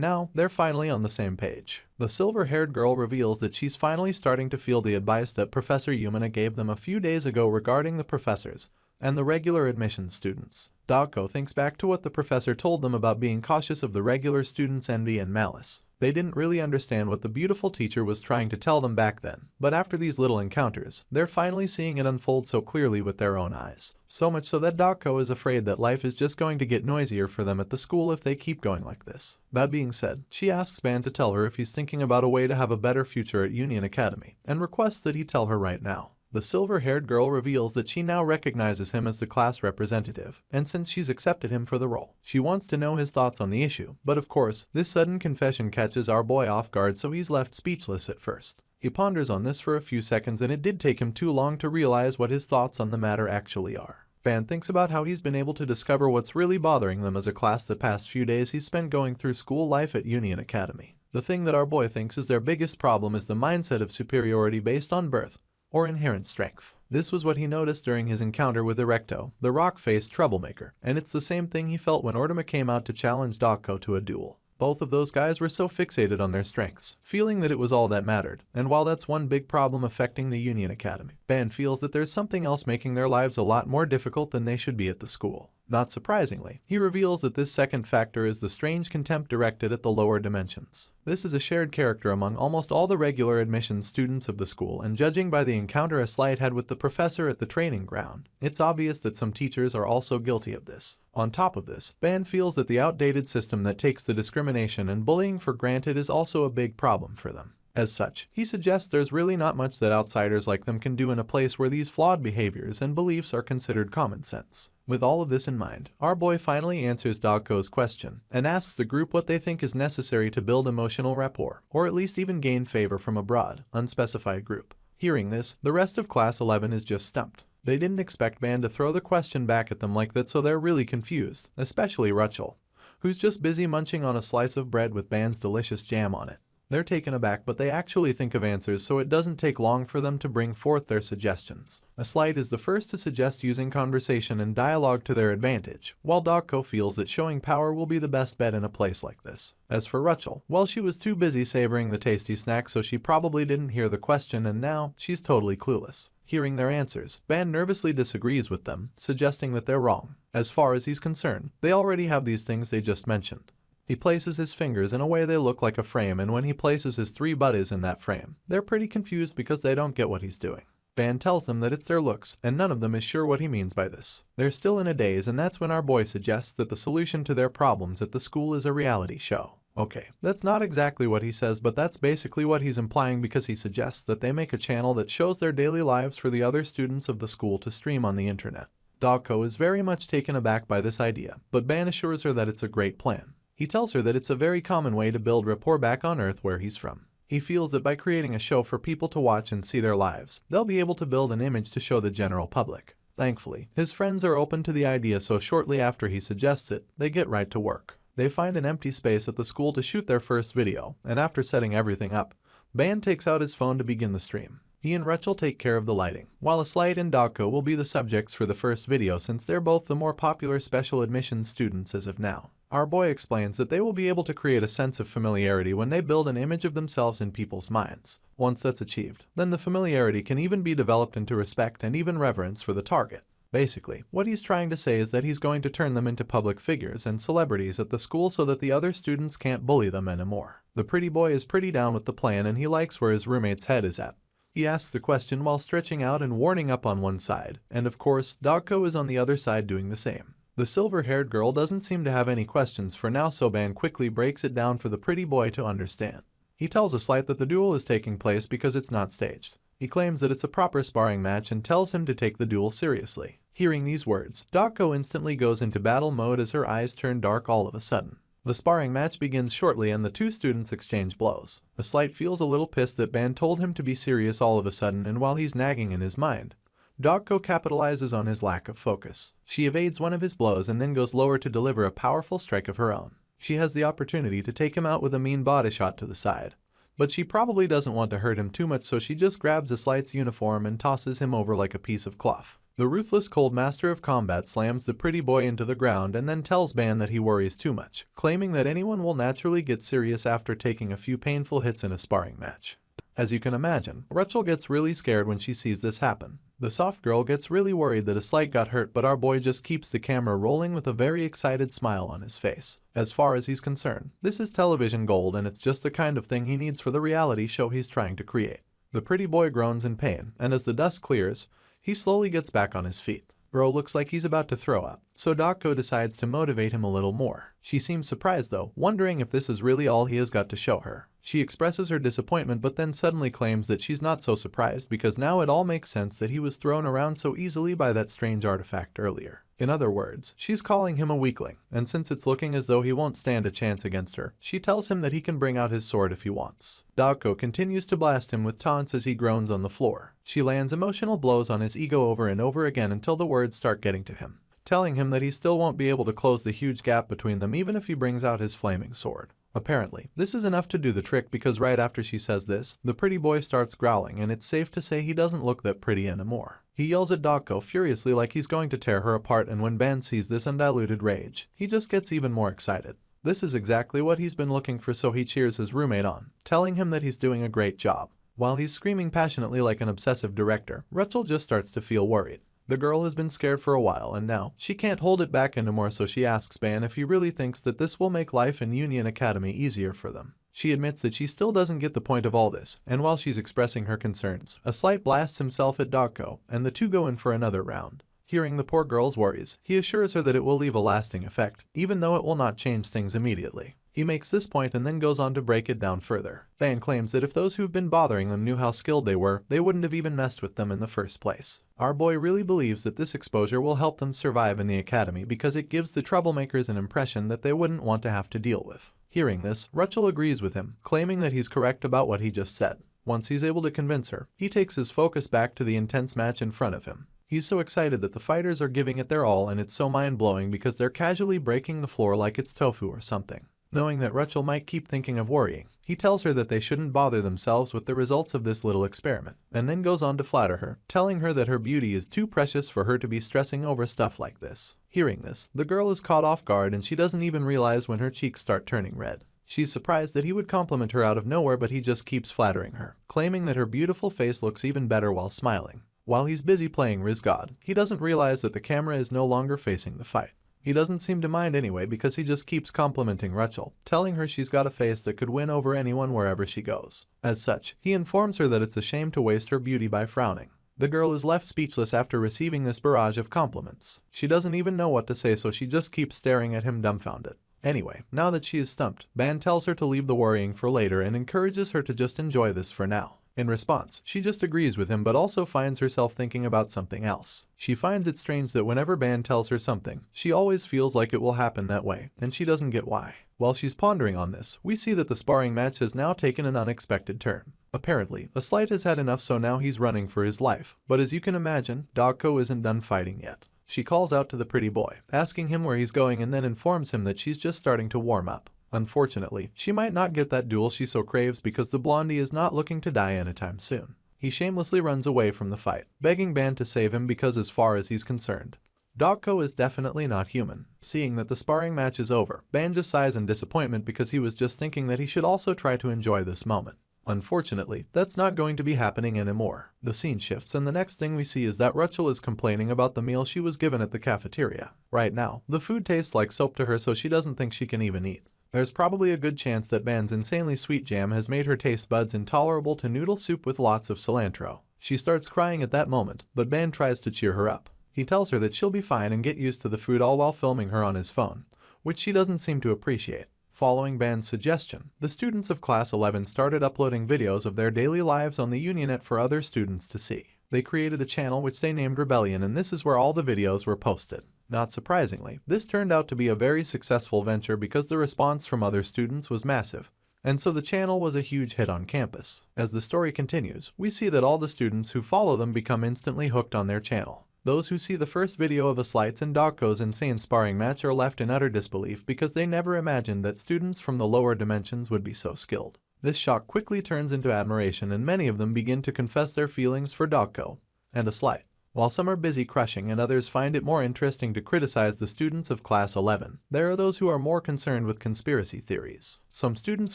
now, they're finally on the same page. The silver-haired girl reveals that she's finally starting to feel the advice that Professor Yumina gave them a few days ago regarding the professors, and the regular admissions students. Dogko thinks back to what the professor told them about being cautious of the regular students' envy and malice. They didn't really understand what the beautiful teacher was trying to tell them back then, but after these little encounters, they're finally seeing it unfold so clearly with their own eyes. So much so that Dogko is afraid that life is just going to get noisier for them at the school if they keep going like this. That being said, she asks Ban to tell her if he's thinking about a way to have a better future at Union Academy, and requests that he tell her right now. The silver-haired girl reveals that she now recognizes him as the class representative, and since she's accepted him for the role, she wants to know his thoughts on the issue. But of course, this sudden confession catches our boy off guard, so he's left speechless at first. He ponders on this for a few seconds, and it did take him too long to realize what his thoughts on the matter actually are. Ban thinks about how he's been able to discover what's really bothering them as a class the past few days he's spent going through school life at Union Academy. The thing that our boy thinks is their biggest problem is the mindset of superiority based on birth or inherent strength. This was what he noticed during his encounter with Erecto, the rock-faced troublemaker, and it's the same thing he felt when Ortama came out to challenge Dogko to a duel. Both of those guys were so fixated on their strengths, feeling that it was all that mattered, and while that's one big problem affecting the Union Academy, Ban feels that there's something else making their lives a lot more difficult than they should be at the school. Not surprisingly, he reveals that this second factor is the strange contempt directed at the lower dimensions. This is a shared character among almost all the regular admissions students of the school, and judging by the encounter Aslight had with the professor at the training ground, it's obvious that some teachers are also guilty of this. On top of this, Ban feels that the outdated system that takes the discrimination and bullying for granted is also a big problem for them. As such, he suggests there's really not much that outsiders like them can do in a place where these flawed behaviors and beliefs are considered common sense. With all of this in mind, our boy finally answers Dogko's question and asks the group what they think is necessary to build emotional rapport, or at least even gain favor from a broad, unspecified group. Hearing this, the rest of Class 11 is just stumped. They didn't expect Ban to throw the question back at them like that, so they're really confused, especially Rachel, who's just busy munching on a slice of bread with Ban's delicious jam on it. They're taken aback, but they actually think of answers, so it doesn't take long for them to bring forth their suggestions. Aslight is the first to suggest using conversation and dialogue to their advantage, while Dogko feels that showing power will be the best bet in a place like this. As for Rachel, well, she was too busy savoring the tasty snack, so she probably didn't hear the question, and now she's totally clueless. Hearing their answers, Ban nervously disagrees with them, suggesting that they're wrong. As far as he's concerned, they already have these things they just mentioned. He places his fingers in a way they look like a frame, and when he places his 3 buddies in that frame, they're pretty confused because they don't get what he's doing. Ban tells them that it's their looks, and none of them is sure what he means by this. They're still in a daze, and that's when our boy suggests that the solution to their problems at the school is a reality show. Okay, that's not exactly what he says, but that's basically what he's implying, because he suggests that they make a channel that shows their daily lives for the other students of the school to stream on the internet. Dogko is very much taken aback by this idea, but Ban assures her that it's a great plan. He tells her that it's a very common way to build rapport back on Earth where he's from. He feels that by creating a show for people to watch and see their lives, they'll be able to build an image to show the general public. Thankfully, his friends are open to the idea, so shortly after he suggests it, they get right to work. They find an empty space at the school to shoot their first video, and after setting everything up, Ban takes out his phone to begin the stream. He and Rachel take care of the lighting, while Aslight and Dogko will be the subjects for the first video since they're both the more popular special admissions students as of now. Our boy explains that they will be able to create a sense of familiarity when they build an image of themselves in people's minds. Once that's achieved, then the familiarity can even be developed into respect and even reverence for the target. Basically, what he's trying to say is that he's going to turn them into public figures and celebrities at the school so that the other students can't bully them anymore. The pretty boy is pretty down with the plan, and he likes where his roommate's head is at. He asks the question while stretching out and warming up on one side, and of course, Dogko is on the other side doing the same. The silver-haired girl doesn't seem to have any questions for now, so Ban quickly breaks it down for the pretty boy to understand. He tells Aslight that the duel is taking place because it's not staged. He claims that it's a proper sparring match and tells him to take the duel seriously. Hearing these words, Dogko instantly goes into battle mode as her eyes turn dark all of a sudden. The sparring match begins shortly and the two students exchange blows. Aslight feels a little pissed that Ban told him to be serious all of a sudden, and while he's nagging in his mind, Dogko capitalizes on his lack of focus. She evades one of his blows and then goes lower to deliver a powerful strike of her own. She has the opportunity to take him out with a mean body shot to the side, but she probably doesn't want to hurt him too much, so she just grabs Aslight's uniform and tosses him over like a piece of cloth. The ruthless cold master of combat slams the pretty boy into the ground and then tells Ban that he worries too much, claiming that anyone will naturally get serious after taking a few painful hits in a sparring match. As you can imagine, Rachel gets really scared when she sees this happen. The soft girl gets really worried that a slight got hurt, but our boy just keeps the camera rolling with a very excited smile on his face. As far as he's concerned, this is television gold, and it's just the kind of thing he needs for the reality show he's trying to create. The pretty boy groans in pain, and as the dust clears, he slowly gets back on his feet. Bro looks like he's about to throw up, so Dako decides to motivate him a little more. She seems surprised though, wondering if this is really all he has got to show her. She expresses her disappointment, but then suddenly claims that she's not so surprised because now it all makes sense that he was thrown around so easily by that strange artifact earlier. In other words, she's calling him a weakling, and since it's looking as though he won't stand a chance against her, she tells him that he can bring out his sword if he wants. Dako continues to blast him with taunts as he groans on the floor. She lands emotional blows on his ego over and over again until the words start getting to him, telling him that he still won't be able to close the huge gap between them even if he brings out his flaming sword. Apparently, this is enough to do the trick because right after she says this, the pretty boy starts growling, and it's safe to say he doesn't look that pretty anymore. He yells at Dako furiously like he's going to tear her apart, and when Ban sees this undiluted rage, he just gets even more excited. This is exactly what he's been looking for, so he cheers his roommate on, telling him that he's doing a great job. While he's screaming passionately like an obsessive director, Rachel just starts to feel worried. The girl has been scared for a while, and now she can't hold it back anymore, so she asks Ban if he really thinks that this will make life in Union Academy easier for them. She admits that she still doesn't get the point of all this, and while she's expressing her concerns, a slight blasts himself at Dako, and the two go in for another round. Hearing the poor girl's worries, he assures her that it will leave a lasting effect, even though it will not change things immediately. He makes this point and then goes on to break it down further. Ban claims that if those who've been bothering them knew how skilled they were, they wouldn't have even messed with them in the first place. Our boy really believes that this exposure will help them survive in the academy because it gives the troublemakers an impression that they wouldn't want to have to deal with. Hearing this, Rachel agrees with him, claiming that he's correct about what he just said. Once he's able to convince her, he takes his focus back to the intense match in front of him. He's so excited that the fighters are giving it their all, and it's so mind-blowing because they're casually breaking the floor like it's tofu or something. Knowing that Rachel might keep thinking of worrying, he tells her that they shouldn't bother themselves with the results of this little experiment, and then goes on to flatter her, telling her that her beauty is too precious for her to be stressing over stuff like this. Hearing this, the girl is caught off guard and she doesn't even realize when her cheeks start turning red. She's surprised that he would compliment her out of nowhere, but he just keeps flattering her, claiming that her beautiful face looks even better while smiling. While he's busy playing Riz God, he doesn't realize that the camera is no longer facing the fight. He doesn't seem to mind anyway because he just keeps complimenting Rachel, telling her she's got a face that could win over anyone wherever she goes. As such, he informs her that it's a shame to waste her beauty by frowning. The girl is left speechless after receiving this barrage of compliments. She doesn't even know what to say, so she just keeps staring at him dumbfounded. Anyway, now that she is stumped, Ban tells her to leave the worrying for later and encourages her to just enjoy this for now. In response, she just agrees with him but also finds herself thinking about something else. She finds it strange that whenever Ban tells her something, she always feels like it will happen that way, and she doesn't get why. While she's pondering on this, we see that the sparring match has now taken an unexpected turn. Apparently, a slight has had enough, so now he's running for his life. But as you can imagine, Dako isn't done fighting yet. She calls out to the pretty boy, asking him where he's going, and then informs him that she's just starting to warm up. Unfortunately, she might not get that duel she so craves because the blondie is not looking to die anytime soon. He shamelessly runs away from the fight, begging Ban to save him because as far as he's concerned, Dako is definitely not human. Seeing that the sparring match is over, Ban just sighs in disappointment because he was just thinking that he should also try to enjoy this moment. Unfortunately, that's not going to be happening anymore. The scene shifts and the next thing we see is that Rachel is complaining about the meal she was given at the cafeteria. Right now, the food tastes like soap to her, so she doesn't think she can even eat. There's probably a good chance that Ban's insanely sweet jam has made her taste buds intolerable to noodle soup with lots of cilantro. She starts crying at that moment, but Ban tries to cheer her up. He tells her that she'll be fine and get used to the food, all while filming her on his phone, which she doesn't seem to appreciate. Following Ban's suggestion, the students of Class 11 started uploading videos of their daily lives on the Unionet for other students to see. They created a channel which they named Rebellion, and this is where all the videos were posted. Not surprisingly, this turned out to be a very successful venture because the response from other students was massive, and so the channel was a huge hit on campus. As the story continues, we see that all the students who follow them become instantly hooked on their channel. Those who see the first video of Aslight's and Dako's insane sparring match are left in utter disbelief because they never imagined that students from the lower dimensions would be so skilled. This shock quickly turns into admiration, and many of them begin to confess their feelings for Dako and Aslight. While some are busy crushing and others find it more interesting to criticize the students of Class 11, there are those who are more concerned with conspiracy theories. Some students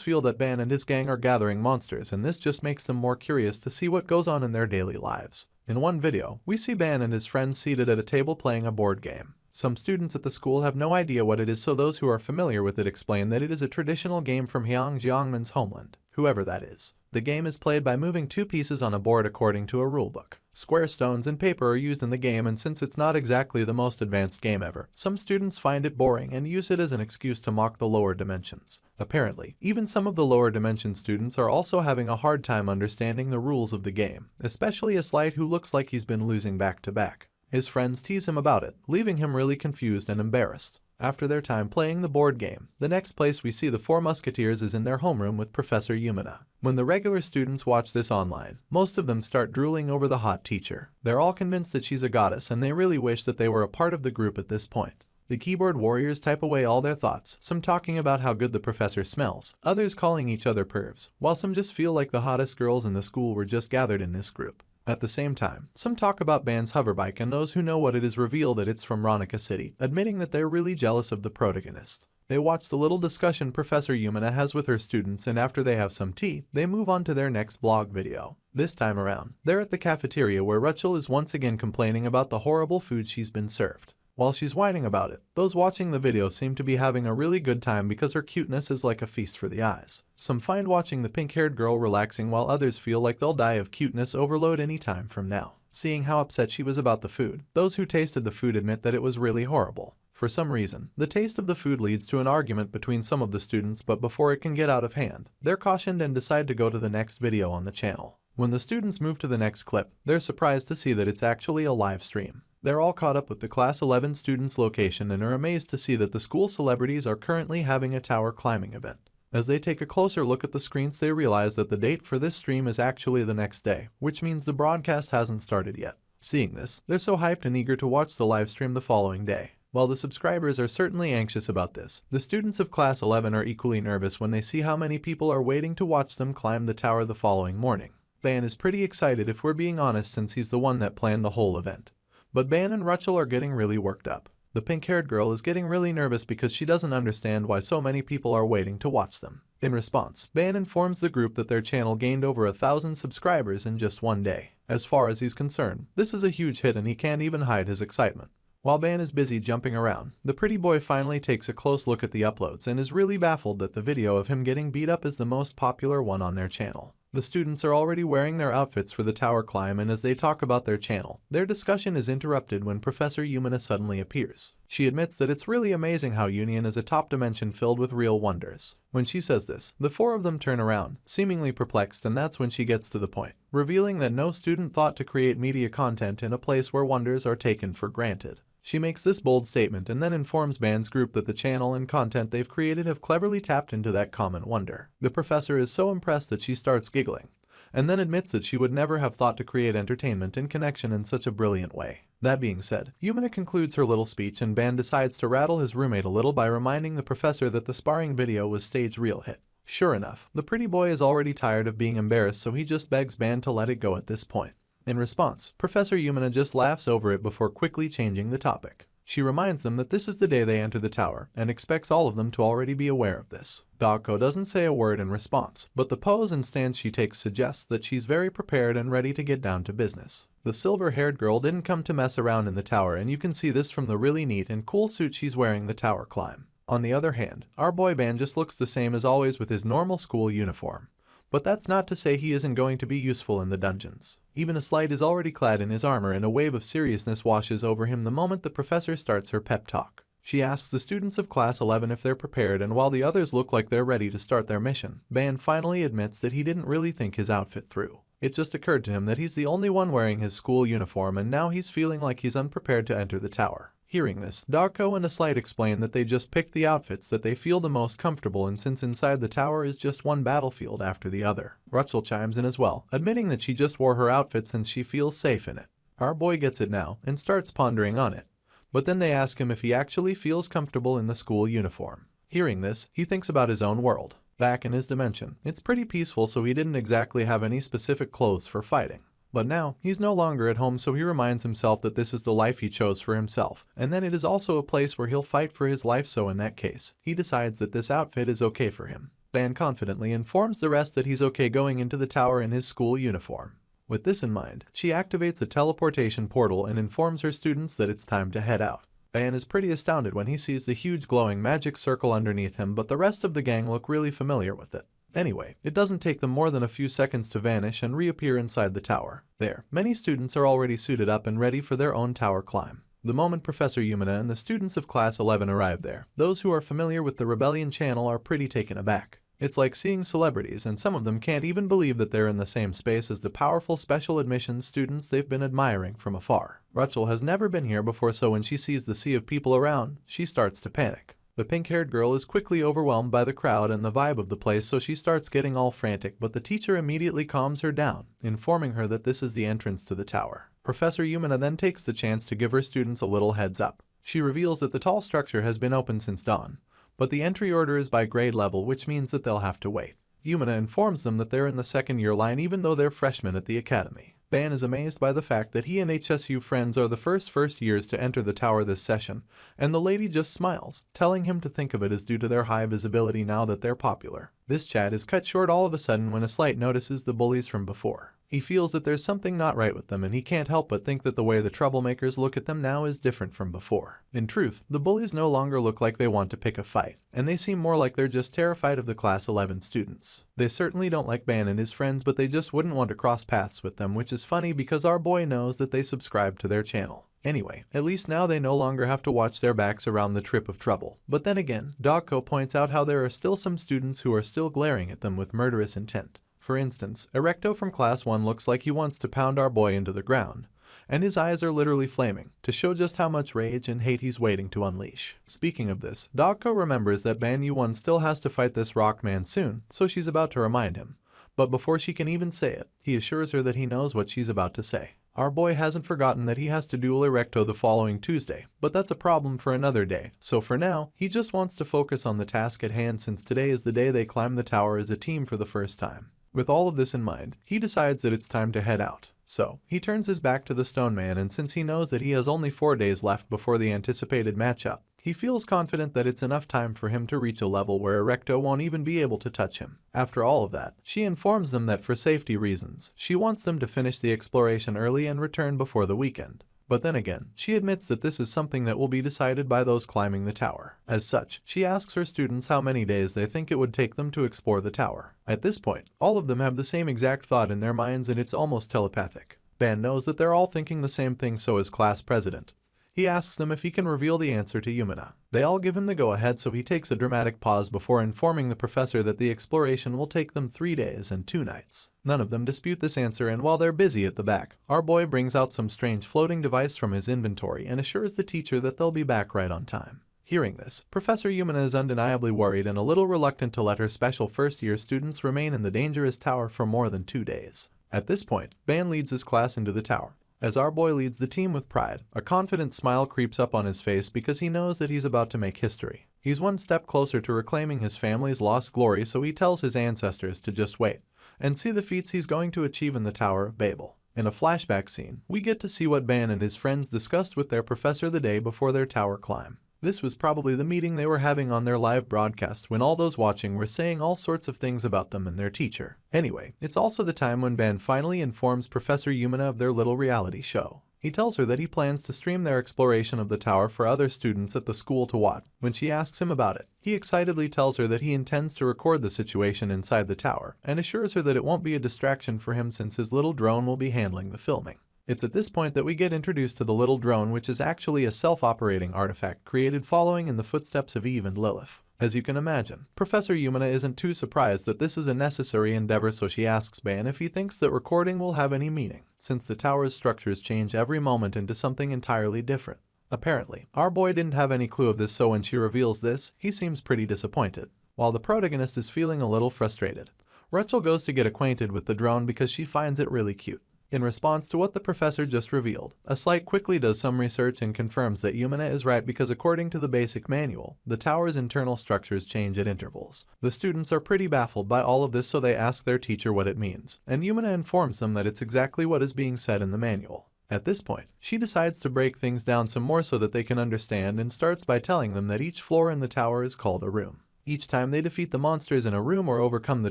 feel that Ban and his gang are gathering monsters, and this just makes them more curious to see what goes on in their daily lives. In one video, we see Ban and his friends seated at a table playing a board game. Some students at the school have no idea what it is, so those who are familiar with it explain that it is a traditional game from Jiangmen's homeland, whoever that is. The game is played by moving two pieces on a board according to a rulebook. Square stones and paper are used in the game, and since it's not exactly the most advanced game ever, some students find it boring and use it as an excuse to mock the lower dimensions. Apparently, even some of the lower dimension students are also having a hard time understanding the rules of the game, especially a Slight who looks like he's been losing back to back. His friends tease him about it, leaving him really confused and embarrassed. After their time playing the board game, the next place we see the four musketeers is in their homeroom with Professor Yumina. When the regular students watch this online, most of them start drooling over the hot teacher. They're all convinced that she's a goddess, and they really wish that they were a part of the group at this point. The keyboard warriors type away all their thoughts, some talking about how good the professor smells, others calling each other pervs, while some just feel like the hottest girls in the school were just gathered in this group. At the same time, some talk about Ban's hoverbike, and those who know what it is reveal that it's from Ronica City, admitting that they're really jealous of the protagonist. They watch the little discussion Professor Yumina has with her students, and after they have some tea, they move on to their next blog video. This time around, they're at the cafeteria where Rachel is once again complaining about the horrible food she's been served. While she's whining about it, those watching the video seem to be having a really good time because her cuteness is like a feast for the eyes. Some find watching the pink-haired girl relaxing, while others feel like they'll die of cuteness overload any time from now. Seeing how upset she was about the food, those who tasted the food admit that it was really horrible. For some reason, the taste of the food leads to an argument between some of the students, but before it can get out of hand, they're cautioned and decide to go to the next video on the channel. When the students move to the next clip, they're surprised to see that it's actually a live stream. They're all caught up with the Class 11 students' location and are amazed to see that the school celebrities are currently having a tower climbing event. As they take a closer look at the screens, they realize that the date for this stream is actually the next day, which means the broadcast hasn't started yet. Seeing this, they're so hyped and eager to watch the live stream the following day. While the subscribers are certainly anxious about this, the students of Class 11 are equally nervous when they see how many people are waiting to watch them climb the tower the following morning. Ban is pretty excited, if we're being honest, since he's the one that planned the whole event. But Ban and Rachel are getting really worked up. The pink-haired girl is getting really nervous because she doesn't understand why so many people are waiting to watch them. In response, Ban informs the group that their channel gained over 1,000 subscribers in just one day. As far as he's concerned, this is a huge hit and he can't even hide his excitement. While Ban is busy jumping around, the pretty boy finally takes a close look at the uploads and is really baffled that the video of him getting beat up is the most popular one on their channel. The students are already wearing their outfits for the tower climb, and as they talk about their channel, their discussion is interrupted when Professor Yumina suddenly appears. She admits that it's really amazing how Union is a top dimension filled with real wonders. When she says this, the four of them turn around, seemingly perplexed, and that's when she gets to the point, revealing that no student thought to create media content in a place where wonders are taken for granted. She makes this bold statement and then informs Ban's group that the channel and content they've created have cleverly tapped into that common wonder. The professor is so impressed that she starts giggling, and then admits that she would never have thought to create entertainment and connection in such a brilliant way. That being said, Yumina concludes her little speech, and Ban decides to rattle his roommate a little by reminding the professor that the sparring video was staged real hit. Sure enough, the pretty boy is already tired of being embarrassed, so he just begs Ban to let it go at this point. In response, Professor Yumina just laughs over it before quickly changing the topic. She reminds them that this is the day they enter the tower, and expects all of them to already be aware of this. Dako doesn't say a word in response, but the pose and stance she takes suggests that she's very prepared and ready to get down to business. The silver-haired girl didn't come to mess around in the tower, and you can see this from the really neat and cool suit she's wearing the tower climb. On the other hand, our boy Ban just looks the same as always with his normal school uniform. But that's not to say he isn't going to be useful in the dungeons. Even a Slight is already clad in his armor, and a wave of seriousness washes over him the moment the professor starts her pep talk. She asks the students of Class 11 if they're prepared, and while the others look like they're ready to start their mission, Ban finally admits that he didn't really think his outfit through. It just occurred to him that he's the only one wearing his school uniform, and now he's feeling like he's unprepared to enter the tower. Hearing this, Darko and a Slight explain that they just picked the outfits that they feel the most comfortable in, since inside the tower is just one battlefield after the other. Rachel chimes in as well, admitting that she just wore her outfit since she feels safe in it. Our boy gets it now and starts pondering on it, but then they ask him if he actually feels comfortable in the school uniform. Hearing this, he thinks about his own world. Back in his dimension, it's pretty peaceful, so he didn't exactly have any specific clothes for fighting. But now, he's no longer at home, so he reminds himself that this is the life he chose for himself, and then it is also a place where he'll fight for his life, so in that case, he decides that this outfit is okay for him. Ban confidently informs the rest that he's okay going into the tower in his school uniform. With this in mind, she activates a teleportation portal and informs her students that it's time to head out. Ban is pretty astounded when he sees the huge glowing magic circle underneath him, but the rest of the gang look really familiar with it. Anyway, it doesn't take them more than a few seconds to vanish and reappear inside the tower. There, many students are already suited up and ready for their own tower climb. The moment Professor Yumina and the students of Class 11 arrive there, those who are familiar with the Rebellion channel are pretty taken aback. It's like seeing celebrities, and some of them can't even believe that they're in the same space as the powerful special admissions students they've been admiring from afar. Rachel has never been here before, so when she sees the sea of people around, she starts to panic. The pink-haired girl is quickly overwhelmed by the crowd and the vibe of the place, so she starts getting all frantic, but the teacher immediately calms her down, informing her that this is the entrance to the tower. Professor Yumina then takes the chance to give her students a little heads up. She reveals that the tall structure has been open since dawn, but the entry order is by grade level, which means that they'll have to wait. Yumina informs them that they're in the second-year line even though they're freshmen at the academy. Ban is amazed by the fact that he and HSU friends are the first years to enter the tower this session, and the lady just smiles, telling him to think of it as due to their high visibility now that they're popular. This chat is cut short all of a sudden when a Slight notices the bullies from before. He feels that there's something not right with them, and he can't help but think that the way the troublemakers look at them now is different from before. In truth, the bullies no longer look like they want to pick a fight, and they seem more like they're just terrified of the Class 11 students. They certainly don't like Ban and his friends, but they just wouldn't want to cross paths with them, which is funny because our boy knows that they subscribe to their channel. Anyway, at least now they no longer have to watch their backs around the trip of trouble. But then again, Dogko points out how there are still some students who are still glaring at them with murderous intent. For instance, Erecto from Class 1 looks like he wants to pound our boy into the ground, and his eyes are literally flaming, to show just how much rage and hate he's waiting to unleash. Speaking of this, Dogko remembers that Ban Yu-1 still has to fight this rock man soon, so she's about to remind him. But before she can even say it, he assures her that he knows what she's about to say. Our boy hasn't forgotten that he has to duel Erecto the following Tuesday, but that's a problem for another day, so for now, he just wants to focus on the task at hand since today is the day they climb the tower as a team for the first time. With all of this in mind, he decides that it's time to head out. So, he turns his back to the Stone Man, and since he knows that he has only 4 days left before the anticipated matchup, he feels confident that it's enough time for him to reach a level where Erecto won't even be able to touch him. After all of that, she informs them that for safety reasons, she wants them to finish the exploration early and return before the weekend. But then again, she admits that this is something that will be decided by those climbing the tower. As such, she asks her students how many days they think it would take them to explore the tower. At this point, all of them have the same exact thought in their minds, and it's almost telepathic. Ban knows that they're all thinking the same thing, so as class president, he asks them if he can reveal the answer to Yumina. They all give him the go-ahead, so he takes a dramatic pause before informing the professor that the exploration will take them 3 days and 2 nights. None of them dispute this answer, and while they're busy at the back, our boy brings out some strange floating device from his inventory and assures the teacher that they'll be back right on time. Hearing this, Professor Yumina is undeniably worried and a little reluctant to let her special first-year students remain in the dangerous tower for more than 2 days. At this point, Ban leads his class into the tower. As our boy leads the team with pride, a confident smile creeps up on his face because he knows that he's about to make history. He's one step closer to reclaiming his family's lost glory, so he tells his ancestors to just wait and see the feats he's going to achieve in the Tower of Babel. In a flashback scene, we get to see what Ban and his friends discussed with their professor the day before their tower climb. This was probably the meeting they were having on their live broadcast when all those watching were saying all sorts of things about them and their teacher. Anyway, it's also the time when Ban finally informs Professor Yumina of their little reality show. He tells her that he plans to stream their exploration of the tower for other students at the school to watch. When she asks him about it, he excitedly tells her that he intends to record the situation inside the tower and assures her that it won't be a distraction for him since his little drone will be handling the filming. It's at this point that we get introduced to the little drone, which is actually a self-operating artifact created following in the footsteps of Eve and Lilith. As you can imagine, Professor Yumina isn't too surprised that this is a necessary endeavor, so she asks Ban if he thinks that recording will have any meaning, since the tower's structures change every moment into something entirely different. Apparently, our boy didn't have any clue of this, so when she reveals this, he seems pretty disappointed. While the protagonist is feeling a little frustrated, Rachel goes to get acquainted with the drone because she finds it really cute. In response to what the professor just revealed, a slight quickly does some research and confirms that Yumina is right because according to the basic manual, the tower's internal structures change at intervals. The students are pretty baffled by all of this, so they ask their teacher what it means, and Yumina informs them that it's exactly what is being said in the manual. At this point, she decides to break things down some more so that they can understand and starts by telling them that each floor in the tower is called a room. Each time they defeat the monsters in a room or overcome the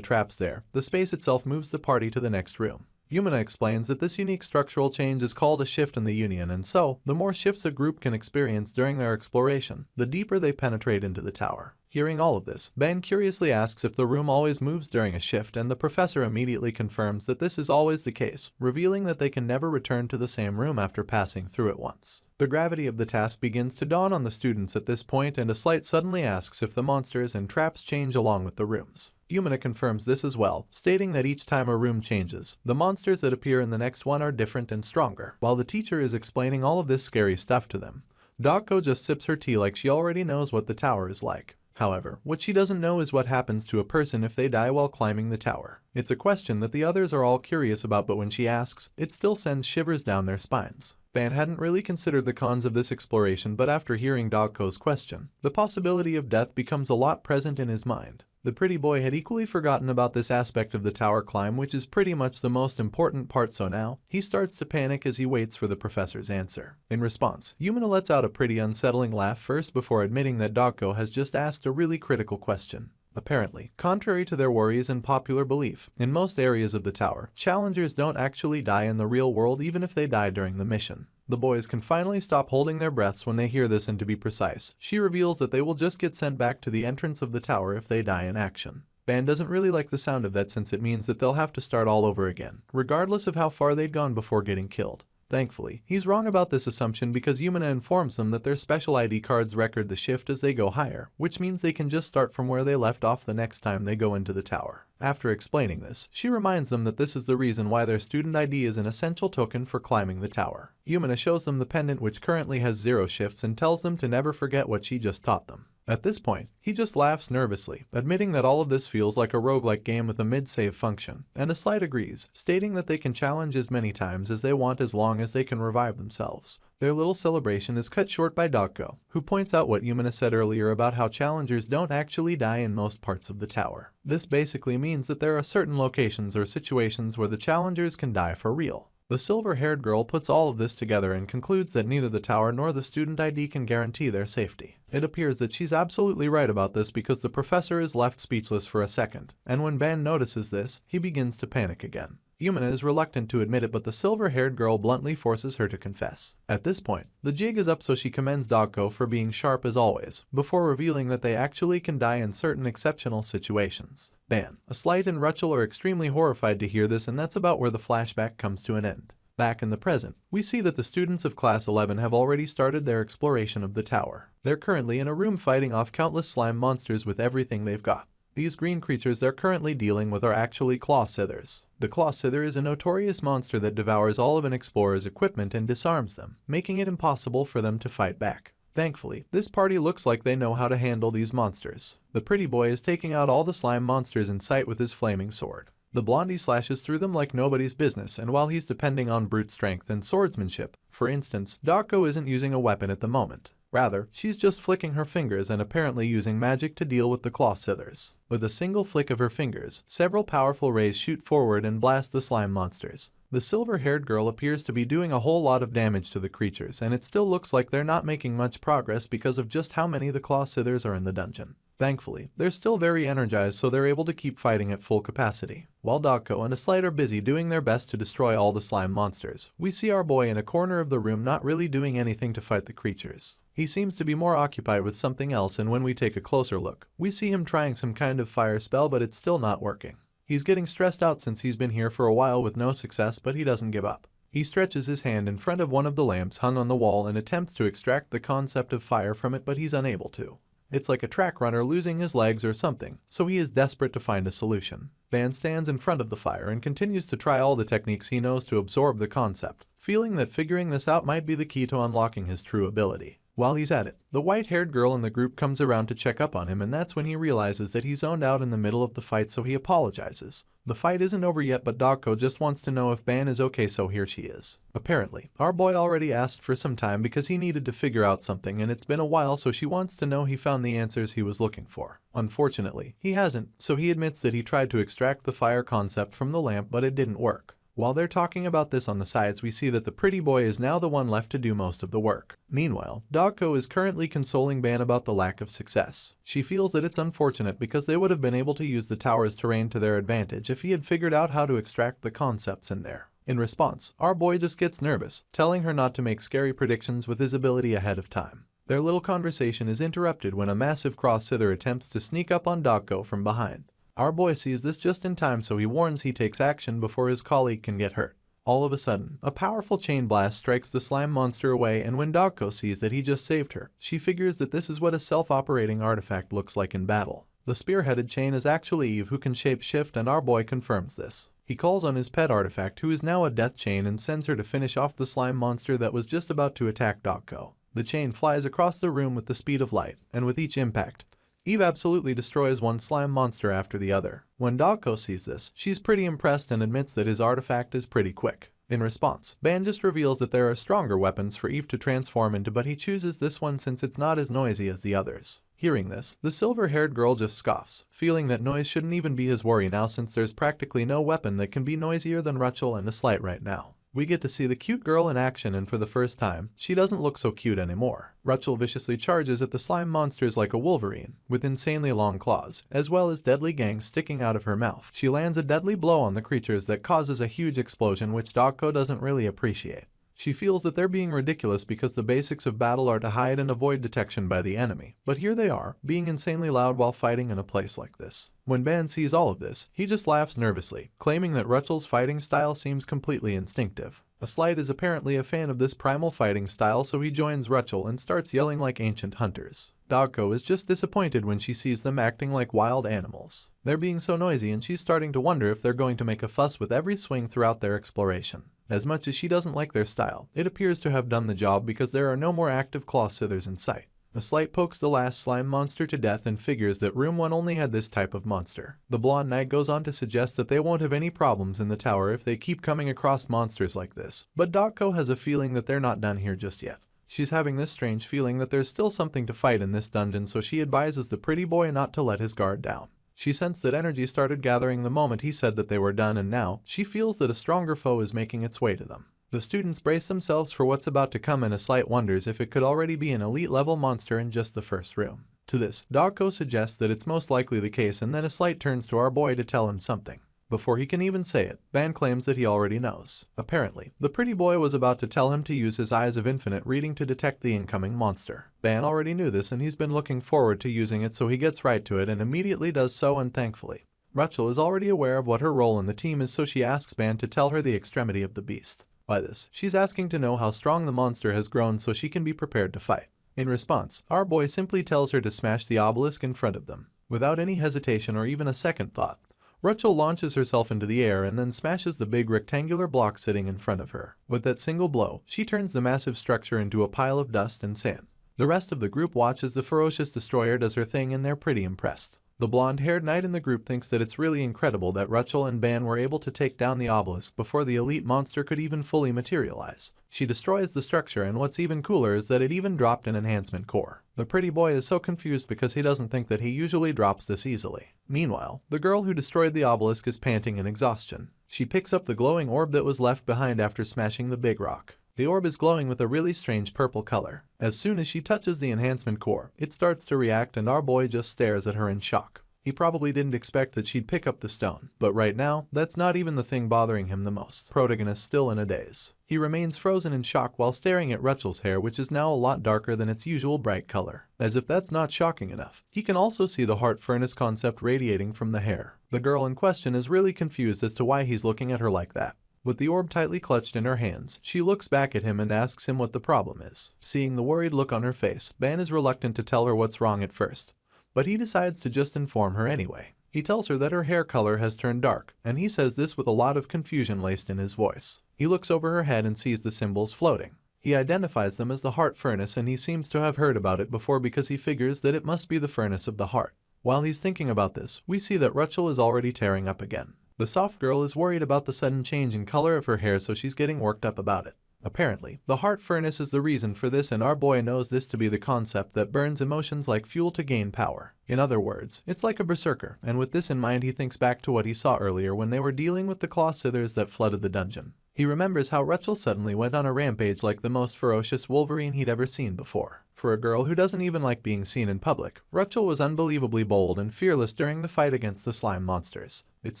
traps there, the space itself moves the party to the next room. Yumina explains that this unique structural change is called a shift in the union, and so, the more shifts a group can experience during their exploration, the deeper they penetrate into the tower. Hearing all of this, Ben curiously asks if the room always moves during a shift, and the professor immediately confirms that this is always the case, revealing that they can never return to the same room after passing through it once. The gravity of the task begins to dawn on the students at this point, and a slight suddenly asks if the monsters and traps change along with the rooms. Yumina confirms this as well, stating that each time a room changes, the monsters that appear in the next one are different and stronger. While the teacher is explaining all of this scary stuff to them, Dako just sips her tea like she already knows what the tower is like. However, what she doesn't know is what happens to a person if they die while climbing the tower. It's a question that the others are all curious about, but when she asks, it still sends shivers down their spines. Ban hadn't really considered the cons of this exploration, but after hearing Dako's question, the possibility of death becomes a lot present in his mind. The pretty boy had equally forgotten about this aspect of the tower climb, which is pretty much the most important part, so now he starts to panic as he waits for the professor's answer. In response, Yumina lets out a pretty unsettling laugh first before admitting that Dako has just asked a really critical question. Apparently, contrary to their worries and popular belief, in most areas of the tower, challengers don't actually die in the real world even if they die during the mission. The boys can finally stop holding their breaths when they hear this, and to be precise, she reveals that they will just get sent back to the entrance of the tower if they die in action. Ban doesn't really like the sound of that since it means that they'll have to start all over again, regardless of how far they'd gone before getting killed. Thankfully, he's wrong about this assumption because Yumina informs them that their special ID cards record the shift as they go higher, which means they can just start from where they left off the next time they go into the tower. After explaining this, she reminds them that this is the reason why their student ID is an essential token for climbing the tower. Yumina shows them the pendant, which currently has 0 shifts, and tells them to never forget what she just taught them. At this point, he just laughs nervously, admitting that all of this feels like a roguelike game with a mid-save function, and a slight agrees, stating that they can challenge as many times as they want as long as they can revive themselves. Their little celebration is cut short by Dako, who points out what Yumina said earlier about how challengers don't actually die in most parts of the tower. This basically means that there are certain locations or situations where the challengers can die for real. The silver-haired girl puts all of this together and concludes that neither the tower nor the student ID can guarantee their safety. It appears that she's absolutely right about this because the professor is left speechless for a second, and when Ban notices this, he begins to panic again. Yumina is reluctant to admit it, but the silver-haired girl bluntly forces her to confess. At this point, the jig is up, so she commends Dako for being sharp as always, before revealing that they actually can die in certain exceptional situations. Ban, a slight and Rachel are extremely horrified to hear this, and that's about where the flashback comes to an end. Back in the present, we see that the students of Class 11 have already started their exploration of the tower. They're currently in a room fighting off countless slime monsters with everything they've got. These green creatures they're currently dealing with are actually claw scythers. The claw scyther is a notorious monster that devours all of an explorer's equipment and disarms them, making it impossible for them to fight back. Thankfully, this party looks like they know how to handle these monsters. The pretty boy is taking out all the slime monsters in sight with his flaming sword. The blondie slashes through them like nobody's business, and while he's depending on brute strength and swordsmanship, for instance, Dako isn't using a weapon at the moment. Rather, she's just flicking her fingers and apparently using magic to deal with the claw scythers. With a single flick of her fingers, several powerful rays shoot forward and blast the slime monsters. The silver-haired girl appears to be doing a whole lot of damage to the creatures, and it still looks like they're not making much progress because of just how many the claw scythers are in the dungeon. Thankfully, they're still very energized, so they're able to keep fighting at full capacity. While Dako and a Slide are busy doing their best to destroy all the slime monsters, we see our boy in a corner of the room not really doing anything to fight the creatures. He seems to be more occupied with something else, and when we take a closer look, we see him trying some kind of fire spell, but it's still not working. He's getting stressed out since he's been here for a while with no success, but he doesn't give up. He stretches his hand in front of one of the lamps hung on the wall and attempts to extract the concept of fire from it, but he's unable to. It's like a track runner losing his legs or something, so he is desperate to find a solution. Van stands in front of the fire and continues to try all the techniques he knows to absorb the concept, feeling that figuring this out might be the key to unlocking his true ability. While he's at it, the white-haired girl in the group comes around to check up on him, and that's when he realizes that he's zoned out in the middle of the fight, so he apologizes. The fight isn't over yet, but Dogko just wants to know if Ban is okay, so here she is. Apparently, our boy already asked for some time because he needed to figure out something, and it's been a while, so she wants to know he found the answers he was looking for. Unfortunately, he hasn't, so he admits that he tried to extract the fire concept from the lamp, but it didn't work. While they're talking about this on the sides, we see that the pretty boy is now the one left to do most of the work. Meanwhile, Dogko is currently consoling Ban about the lack of success. She feels that it's unfortunate because they would have been able to use the tower's terrain to their advantage if he had figured out how to extract the concepts in there. In response, our boy just gets nervous, telling her not to make scary predictions with his ability ahead of time. Their little conversation is interrupted when a massive cross-sither attempts to sneak up on Dogko from behind. Our boy sees this just in time, so he warns he takes action before his colleague can get hurt. All of a sudden, a powerful chain blast strikes the slime monster away, and when Dogko sees that he just saved her, she figures that this is what a self-operating artifact looks like in battle. The spear-headed chain is actually Eve, who can shape-shift, and our boy confirms this. He calls on his pet artifact, who is now a death chain, and sends her to finish off the slime monster that was just about to attack Dogko. The chain flies across the room with the speed of light, and with each impact, Eve absolutely destroys one slime monster after the other. When Dogko sees this, she's pretty impressed and admits that his artifact is pretty quick. In response, Ban just reveals that there are stronger weapons for Eve to transform into, but he chooses this one since it's not as noisy as the others. Hearing this, the silver-haired girl just scoffs, feeling that noise shouldn't even be his worry now since there's practically no weapon that can be noisier than Rachel and Incite right now. We get to see the cute girl in action, and for the first time, she doesn't look so cute anymore. Rachel viciously charges at the slime monsters like a wolverine, with insanely long claws, as well as deadly gangs sticking out of her mouth. She lands a deadly blow on the creatures that causes a huge explosion, which Dogko doesn't really appreciate. She feels that they're being ridiculous because the basics of battle are to hide and avoid detection by the enemy. But here they are, being insanely loud while fighting in a place like this. When Ban sees all of this, he just laughs nervously, claiming that Rachel's fighting style seems completely instinctive. Incite is apparently a fan of this primal fighting style, so he joins Rachel and starts yelling like ancient hunters. Dogko is just disappointed when she sees them acting like wild animals. They're being so noisy, and she's starting to wonder if they're going to make a fuss with every swing throughout their exploration. As much as she doesn't like their style, it appears to have done the job because there are no more active claw-sithers in sight. Incite pokes the last slime monster to death and figures that room 1 only had this type of monster. The blonde knight goes on to suggest that they won't have any problems in the tower if they keep coming across monsters like this, but Dogko has a feeling that they're not done here just yet. She's having this strange feeling that there's still something to fight in this dungeon, so she advises the pretty boy not to let his guard down. She sensed that energy started gathering the moment he said that they were done, and now she feels that a stronger foe is making its way to them. The students brace themselves for what's about to come, and Incite wonders if it could already be an elite-level monster in just the first room. To this, Dogko suggests that it's most likely the case, and then Incite turns to our boy to tell him something. Before he can even say it, Ban claims that he already knows. Apparently, the pretty boy was about to tell him to use his eyes of infinite reading to detect the incoming monster. Ban already knew this, and he's been looking forward to using it, so he gets right to it and immediately does so, and thankfully, Rachel is already aware of what her role in the team is, so she asks Ban to tell her the extremity of the beast. By this, she's asking to know how strong the monster has grown so she can be prepared to fight. In response, our boy simply tells her to smash the obelisk in front of them. Without any hesitation or even a second thought, Rachel launches herself into the air and then smashes the big rectangular block sitting in front of her. With that single blow, she turns the massive structure into a pile of dust and sand. The rest of the group watches the ferocious destroyer does her thing, and they're pretty impressed. The blonde-haired knight in the group thinks that it's really incredible that Rachel and Ban were able to take down the obelisk before the elite monster could even fully materialize. She destroys the structure, and what's even cooler is that it even dropped an enhancement core. The pretty boy is so confused because he doesn't think that he usually drops this easily. Meanwhile, the girl who destroyed the obelisk is panting in exhaustion. She picks up the glowing orb that was left behind after smashing the big rock. The orb is glowing with a really strange purple color. As soon as she touches the enhancement core, it starts to react, and our boy just stares at her in shock. He probably didn't expect that she'd pick up the stone, but right now, that's not even the thing bothering him the most. Protagonist still in a daze. He remains frozen in shock while staring at Rachel's hair, which is now a lot darker than its usual bright color. As if that's not shocking enough, he can also see the heart furnace concept radiating from the hair. The girl in question is really confused as to why he's looking at her like that. With the orb tightly clutched in her hands, she looks back at him and asks him what the problem is. Seeing the worried look on her face, Ban is reluctant to tell her what's wrong at first, but he decides to just inform her anyway. He tells her that her hair color has turned dark, and he says this with a lot of confusion laced in his voice. He looks over her head and sees the symbols floating. He identifies them as the heart furnace, and he seems to have heard about it before because he figures that it must be the furnace of the heart. While he's thinking about this, we see that Rachel is already tearing up again. The soft girl is worried about the sudden change in color of her hair, so she's getting worked up about it. Apparently, the heart furnace is the reason for this, and our boy knows this to be the concept that burns emotions like fuel to gain power. In other words, it's like a berserker, and with this in mind he thinks back to what he saw earlier when they were dealing with the claw scythers that flooded the dungeon. He remembers how Rachel suddenly went on a rampage like the most ferocious Wolverine he'd ever seen before. For a girl who doesn't even like being seen in public, Rachel was unbelievably bold and fearless during the fight against the slime monsters. It's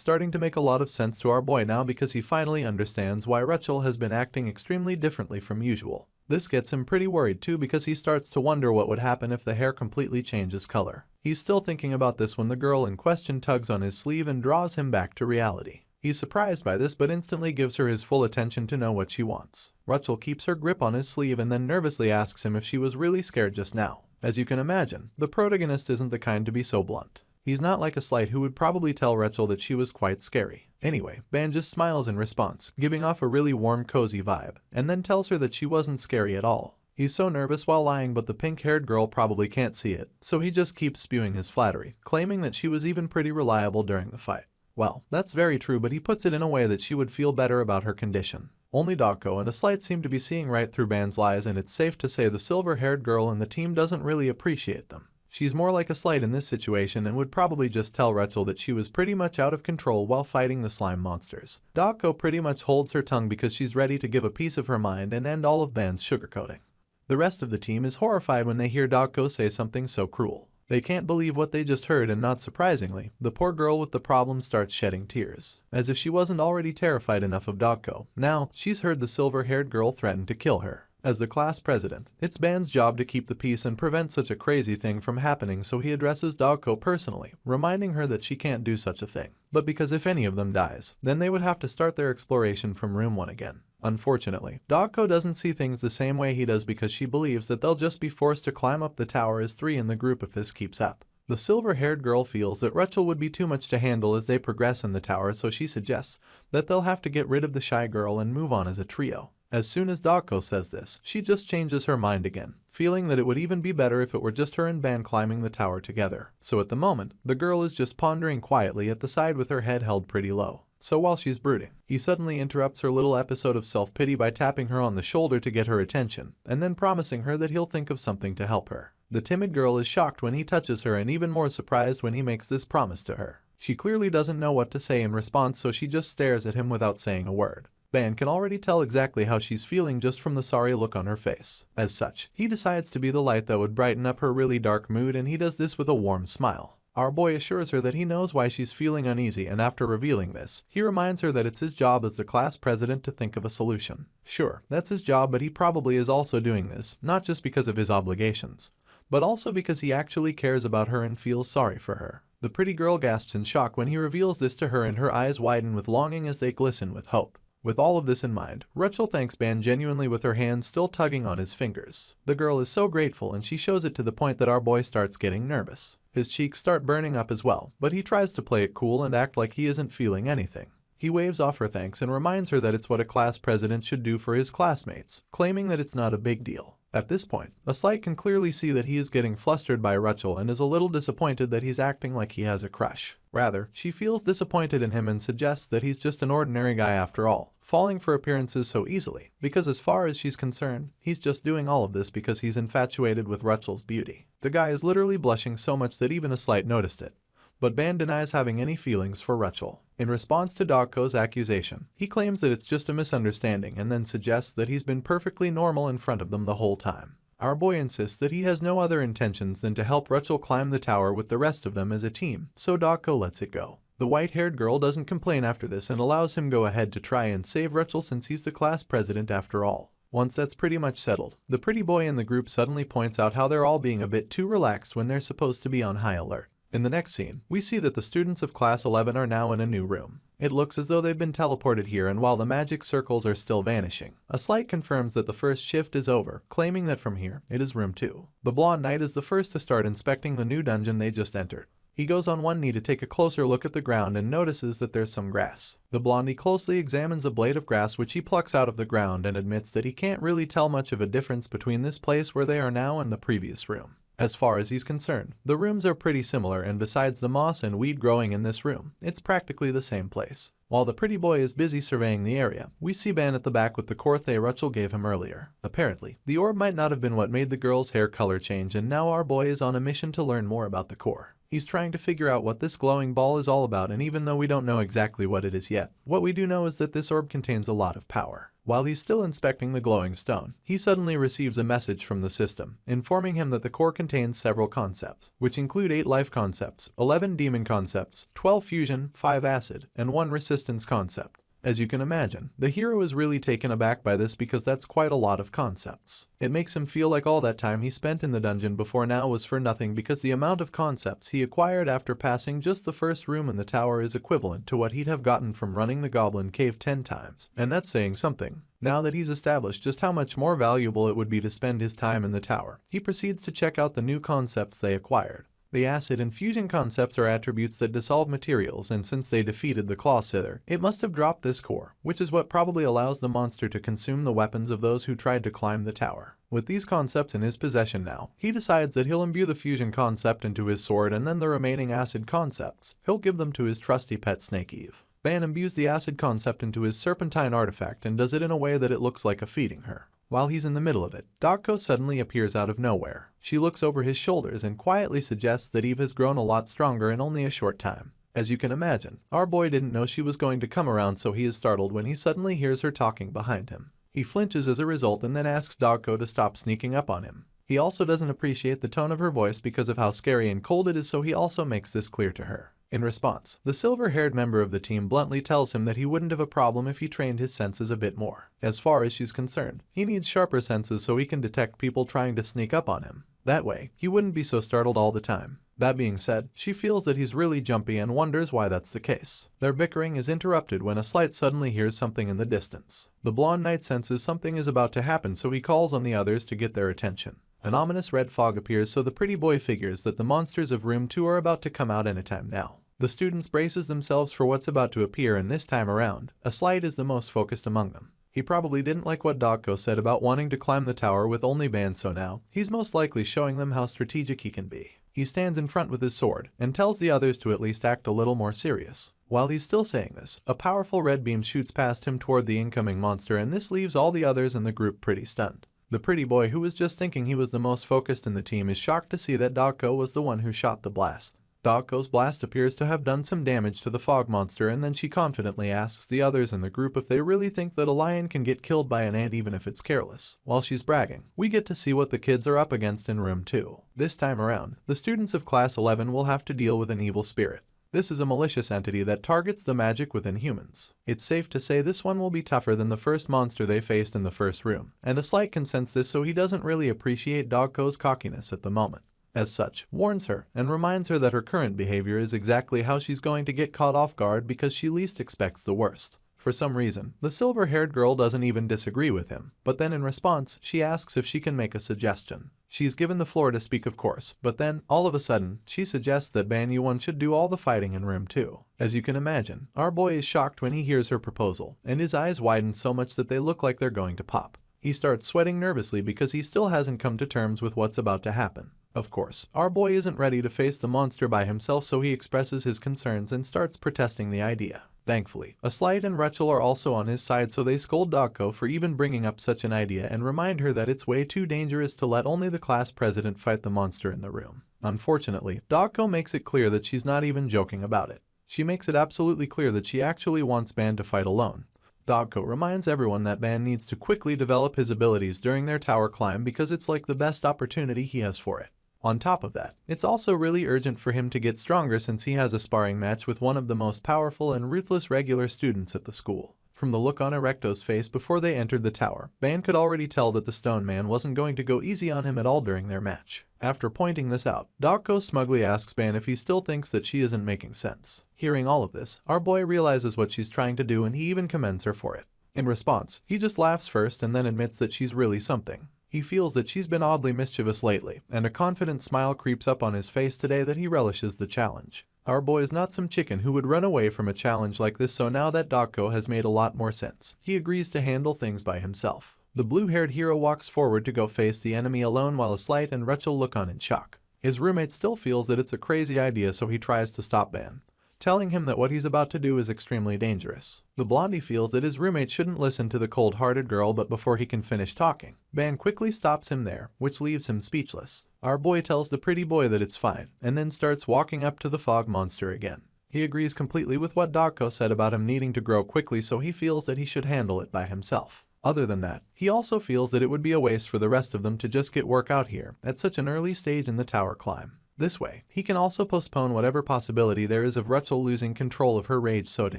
starting to make a lot of sense to our boy now because he finally understands why Rachel has been acting extremely differently from usual. This gets him pretty worried too because he starts to wonder what would happen if the hair completely changes color. He's still thinking about this when the girl in question tugs on his sleeve and draws him back to reality. He's surprised by this but instantly gives her his full attention to know what she wants. Rachel keeps her grip on his sleeve and then nervously asks him if she was really scared just now. As you can imagine, the protagonist isn't the kind to be so blunt. He's not like a slight who would probably tell Rachel that she was quite scary. Anyway, Ban just smiles in response, giving off a really warm, cozy vibe, and then tells her that she wasn't scary at all. He's so nervous while lying, but the pink-haired girl probably can't see it, so he just keeps spewing his flattery, claiming that she was even pretty reliable during the fight. Well, that's very true, but he puts it in a way that she would feel better about her condition. Only Dako and a slight seem to be seeing right through Ban's lies, and it's safe to say the silver-haired girl in the team doesn't really appreciate them. She's more like a slight in this situation and would probably just tell Rachel that she was pretty much out of control while fighting the slime monsters. Dako pretty much holds her tongue because she's ready to give a piece of her mind and end all of Ban's sugarcoating. The rest of the team is horrified when they hear Dako say something so cruel. They can't believe what they just heard, and not surprisingly, the poor girl with the problem starts shedding tears. As if she wasn't already terrified enough of Dako, now she's heard the silver-haired girl threaten to kill her. As the class president, it's Ban's job to keep the peace and prevent such a crazy thing from happening, so he addresses Dako personally, reminding her that she can't do such a thing. But because if any of them dies, then they would have to start their exploration from room 1 again. Unfortunately, Dako doesn't see things the same way he does because she believes that they'll just be forced to climb up the tower as 3 in the group if this keeps up. The silver-haired girl feels that Rachel would be too much to handle as they progress in the tower, so she suggests that they'll have to get rid of the shy girl and move on as a trio. As soon as Dako says this, she just changes her mind again, feeling that it would even be better if it were just her and Ban climbing the tower together. So at the moment, the girl is just pondering quietly at the side with her head held pretty low. So while she's brooding, he suddenly interrupts her little episode of self-pity by tapping her on the shoulder to get her attention, and then promising her that he'll think of something to help her. The timid girl is shocked when he touches her and even more surprised when he makes this promise to her. She clearly doesn't know what to say in response, so she just stares at him without saying a word. Ban can already tell exactly how she's feeling just from the sorry look on her face. As such, he decides to be the light that would brighten up her really dark mood, and he does this with a warm smile. Our boy assures her that he knows why she's feeling uneasy, and after revealing this, he reminds her that it's his job as the class president to think of a solution. Sure, that's his job, but he probably is also doing this, not just because of his obligations, but also because he actually cares about her and feels sorry for her. The pretty girl gasps in shock when he reveals this to her, and her eyes widen with longing as they glisten with hope. With all of this in mind, Rachel thanks Ban genuinely with her hands still tugging on his fingers. The girl is so grateful, and she shows it to the point that our boy starts getting nervous. His cheeks start burning up as well, but he tries to play it cool and act like he isn't feeling anything. He waves off her thanks and reminds her that it's what a class president should do for his classmates, claiming that it's not a big deal. At this point, a slight can clearly see that he is getting flustered by Rachel and is a little disappointed that he's acting like he has a crush. Rather, she feels disappointed in him and suggests that he's just an ordinary guy after all, falling for appearances so easily, because as far as she's concerned, he's just doing all of this because he's infatuated with Rachel's beauty. The guy is literally blushing so much that even a slight noticed it. But Ban denies having any feelings for Rachel. In response to Dako's accusation, he claims that it's just a misunderstanding and then suggests that he's been perfectly normal in front of them the whole time. Our boy insists that he has no other intentions than to help Rachel climb the tower with the rest of them as a team, so Dako lets it go. The white-haired girl doesn't complain after this and allows him go ahead to try and save Rachel since he's the class president after all. Once that's pretty much settled, the pretty boy in the group suddenly points out how they're all being a bit too relaxed when they're supposed to be on high alert. In the next scene, we see that the students of Class 11 are now in a new room. It looks as though they've been teleported here, and while the magic circles are still vanishing, a slight confirms that the first shift is over, claiming that from here, it is room 2. The blonde knight is the first to start inspecting the new dungeon they just entered. He goes on one knee to take a closer look at the ground and notices that there's some grass. The blondie closely examines a blade of grass which he plucks out of the ground and admits that he can't really tell much of a difference between this place where they are now and the previous room. As far as he's concerned, the rooms are pretty similar, and besides the moss and weed growing in this room, it's practically the same place. While the pretty boy is busy surveying the area, we see Ban at the back with the core Rachel gave him earlier. Apparently, the orb might not have been what made the girl's hair color change, and now our boy is on a mission to learn more about the core. He's trying to figure out what this glowing ball is all about, and even though we don't know exactly what it is yet, what we do know is that this orb contains a lot of power. While he's still inspecting the glowing stone, he suddenly receives a message from the system, informing him that the core contains several concepts, which include 8 life concepts, 11 demon concepts, 12 fusion, 5 acid, and 1 resistance concept. As you can imagine, the hero is really taken aback by this because that's quite a lot of concepts. It makes him feel like all that time he spent in the dungeon before now was for nothing, because the amount of concepts he acquired after passing just the first room in the tower is equivalent to what he'd have gotten from running the Goblin Cave 10 times, and that's saying something. Now that he's established just how much more valuable it would be to spend his time in the tower, he proceeds to check out the new concepts they acquired. The acid and fusion concepts are attributes that dissolve materials, and since they defeated the Claw Sither, it must have dropped this core, which is what probably allows the monster to consume the weapons of those who tried to climb the tower. With these concepts in his possession now, he decides that he'll imbue the fusion concept into his sword, and then the remaining acid concepts, he'll give them to his trusty pet Snake Eve. Ban imbues the acid concept into his serpentine artifact and does it in a way that it looks like a feeding her. While he's in the middle of it, Dogko suddenly appears out of nowhere. She looks over his shoulders and quietly suggests that Eve has grown a lot stronger in only a short time. As you can imagine, our boy didn't know she was going to come around, so he is startled when he suddenly hears her talking behind him. He flinches as a result and then asks Dogko to stop sneaking up on him. He also doesn't appreciate the tone of her voice because of how scary and cold it is, so he also makes this clear to her. In response, the silver-haired member of the team bluntly tells him that he wouldn't have a problem if he trained his senses a bit more. As far as she's concerned, he needs sharper senses so he can detect people trying to sneak up on him. That way, he wouldn't be so startled all the time. That being said, she feels that he's really jumpy and wonders why that's the case. Their bickering is interrupted when a Slight suddenly hears something in the distance. The blonde knight senses something is about to happen, so he calls on the others to get their attention. An ominous red fog appears, so the pretty boy figures that the monsters of room 2 are about to come out anytime now. The students braces themselves for what's about to appear, and this time around, a Slight is the most focused among them. He probably didn't like what Dogko said about wanting to climb the tower with only Ban, so now, he's most likely showing them how strategic he can be. He stands in front with his sword, and tells the others to at least act a little more serious. While he's still saying this, a powerful red beam shoots past him toward the incoming monster, and this leaves all the others in the group pretty stunned. The pretty boy, who was just thinking he was the most focused in the team, is shocked to see that Dogko was the one who shot the blast. Dogko's blast appears to have done some damage to the fog monster, and then she confidently asks the others in the group if they really think that a lion can get killed by an ant even if it's careless. While she's bragging, we get to see what the kids are up against in room 2. This time around, the students of class 11 will have to deal with an evil spirit. This is a malicious entity that targets the magic within humans. It's safe to say this one will be tougher than the first monster they faced in the first room, and a Slight can sense this, so he doesn't really appreciate Dogko's cockiness at the moment. As such, warns her and reminds her that her current behavior is exactly how she's going to get caught off guard because she least expects the worst. For some reason, the silver-haired girl doesn't even disagree with him, but then in response, she asks if she can make a suggestion. She's given the floor to speak, of course, but then, all of a sudden, she suggests that Ban Yuan should do all the fighting in room 2. As you can imagine, our boy is shocked when he hears her proposal, and his eyes widen so much that they look like they're going to pop. He starts sweating nervously because he still hasn't come to terms with what's about to happen. Of course, our boy isn't ready to face the monster by himself, so he expresses his concerns and starts protesting the idea. Thankfully, a Slight and Rachel are also on his side, so they scold Dogko for even bringing up such an idea and remind her that it's way too dangerous to let only the class president fight the monster in the room. Unfortunately, Dogko makes it clear that she's not even joking about it. She makes it absolutely clear that she actually wants Ban to fight alone. Dogko reminds everyone that Ban needs to quickly develop his abilities during their tower climb because it's like the best opportunity he has for it. On top of that, it's also really urgent for him to get stronger since he has a sparring match with one of the most powerful and ruthless regular students at the school. From the look on Erecto's face before they entered the tower, Ban could already tell that the stone man wasn't going to go easy on him at all during their match. After pointing this out, Dogko smugly asks Ban if he still thinks that she isn't making sense. Hearing all of this, our boy realizes what she's trying to do, and he even commends her for it. In response, he just laughs first and then admits that she's really something. He feels that she's been oddly mischievous lately, and a confident smile creeps up on his face today that he relishes the challenge. Our boy is not some chicken who would run away from a challenge like this, so now that Dako has made a lot more sense, he agrees to handle things by himself. The blue-haired hero walks forward to go face the enemy alone while Slight and Rachel look on in shock. His roommate still feels that it's a crazy idea, so he tries to stop Ban, telling him that what he's about to do is extremely dangerous. The blondie feels that his roommate shouldn't listen to the cold-hearted girl, but before he can finish talking, Ban quickly stops him there, which leaves him speechless. Our boy tells the pretty boy that it's fine, and then starts walking up to the fog monster again. He agrees completely with what Dako said about him needing to grow quickly, so he feels that he should handle it by himself. Other than that, he also feels that it would be a waste for the rest of them to just get work out here at such an early stage in the tower climb. This way, he can also postpone whatever possibility there is of Rachel losing control of her rage, so to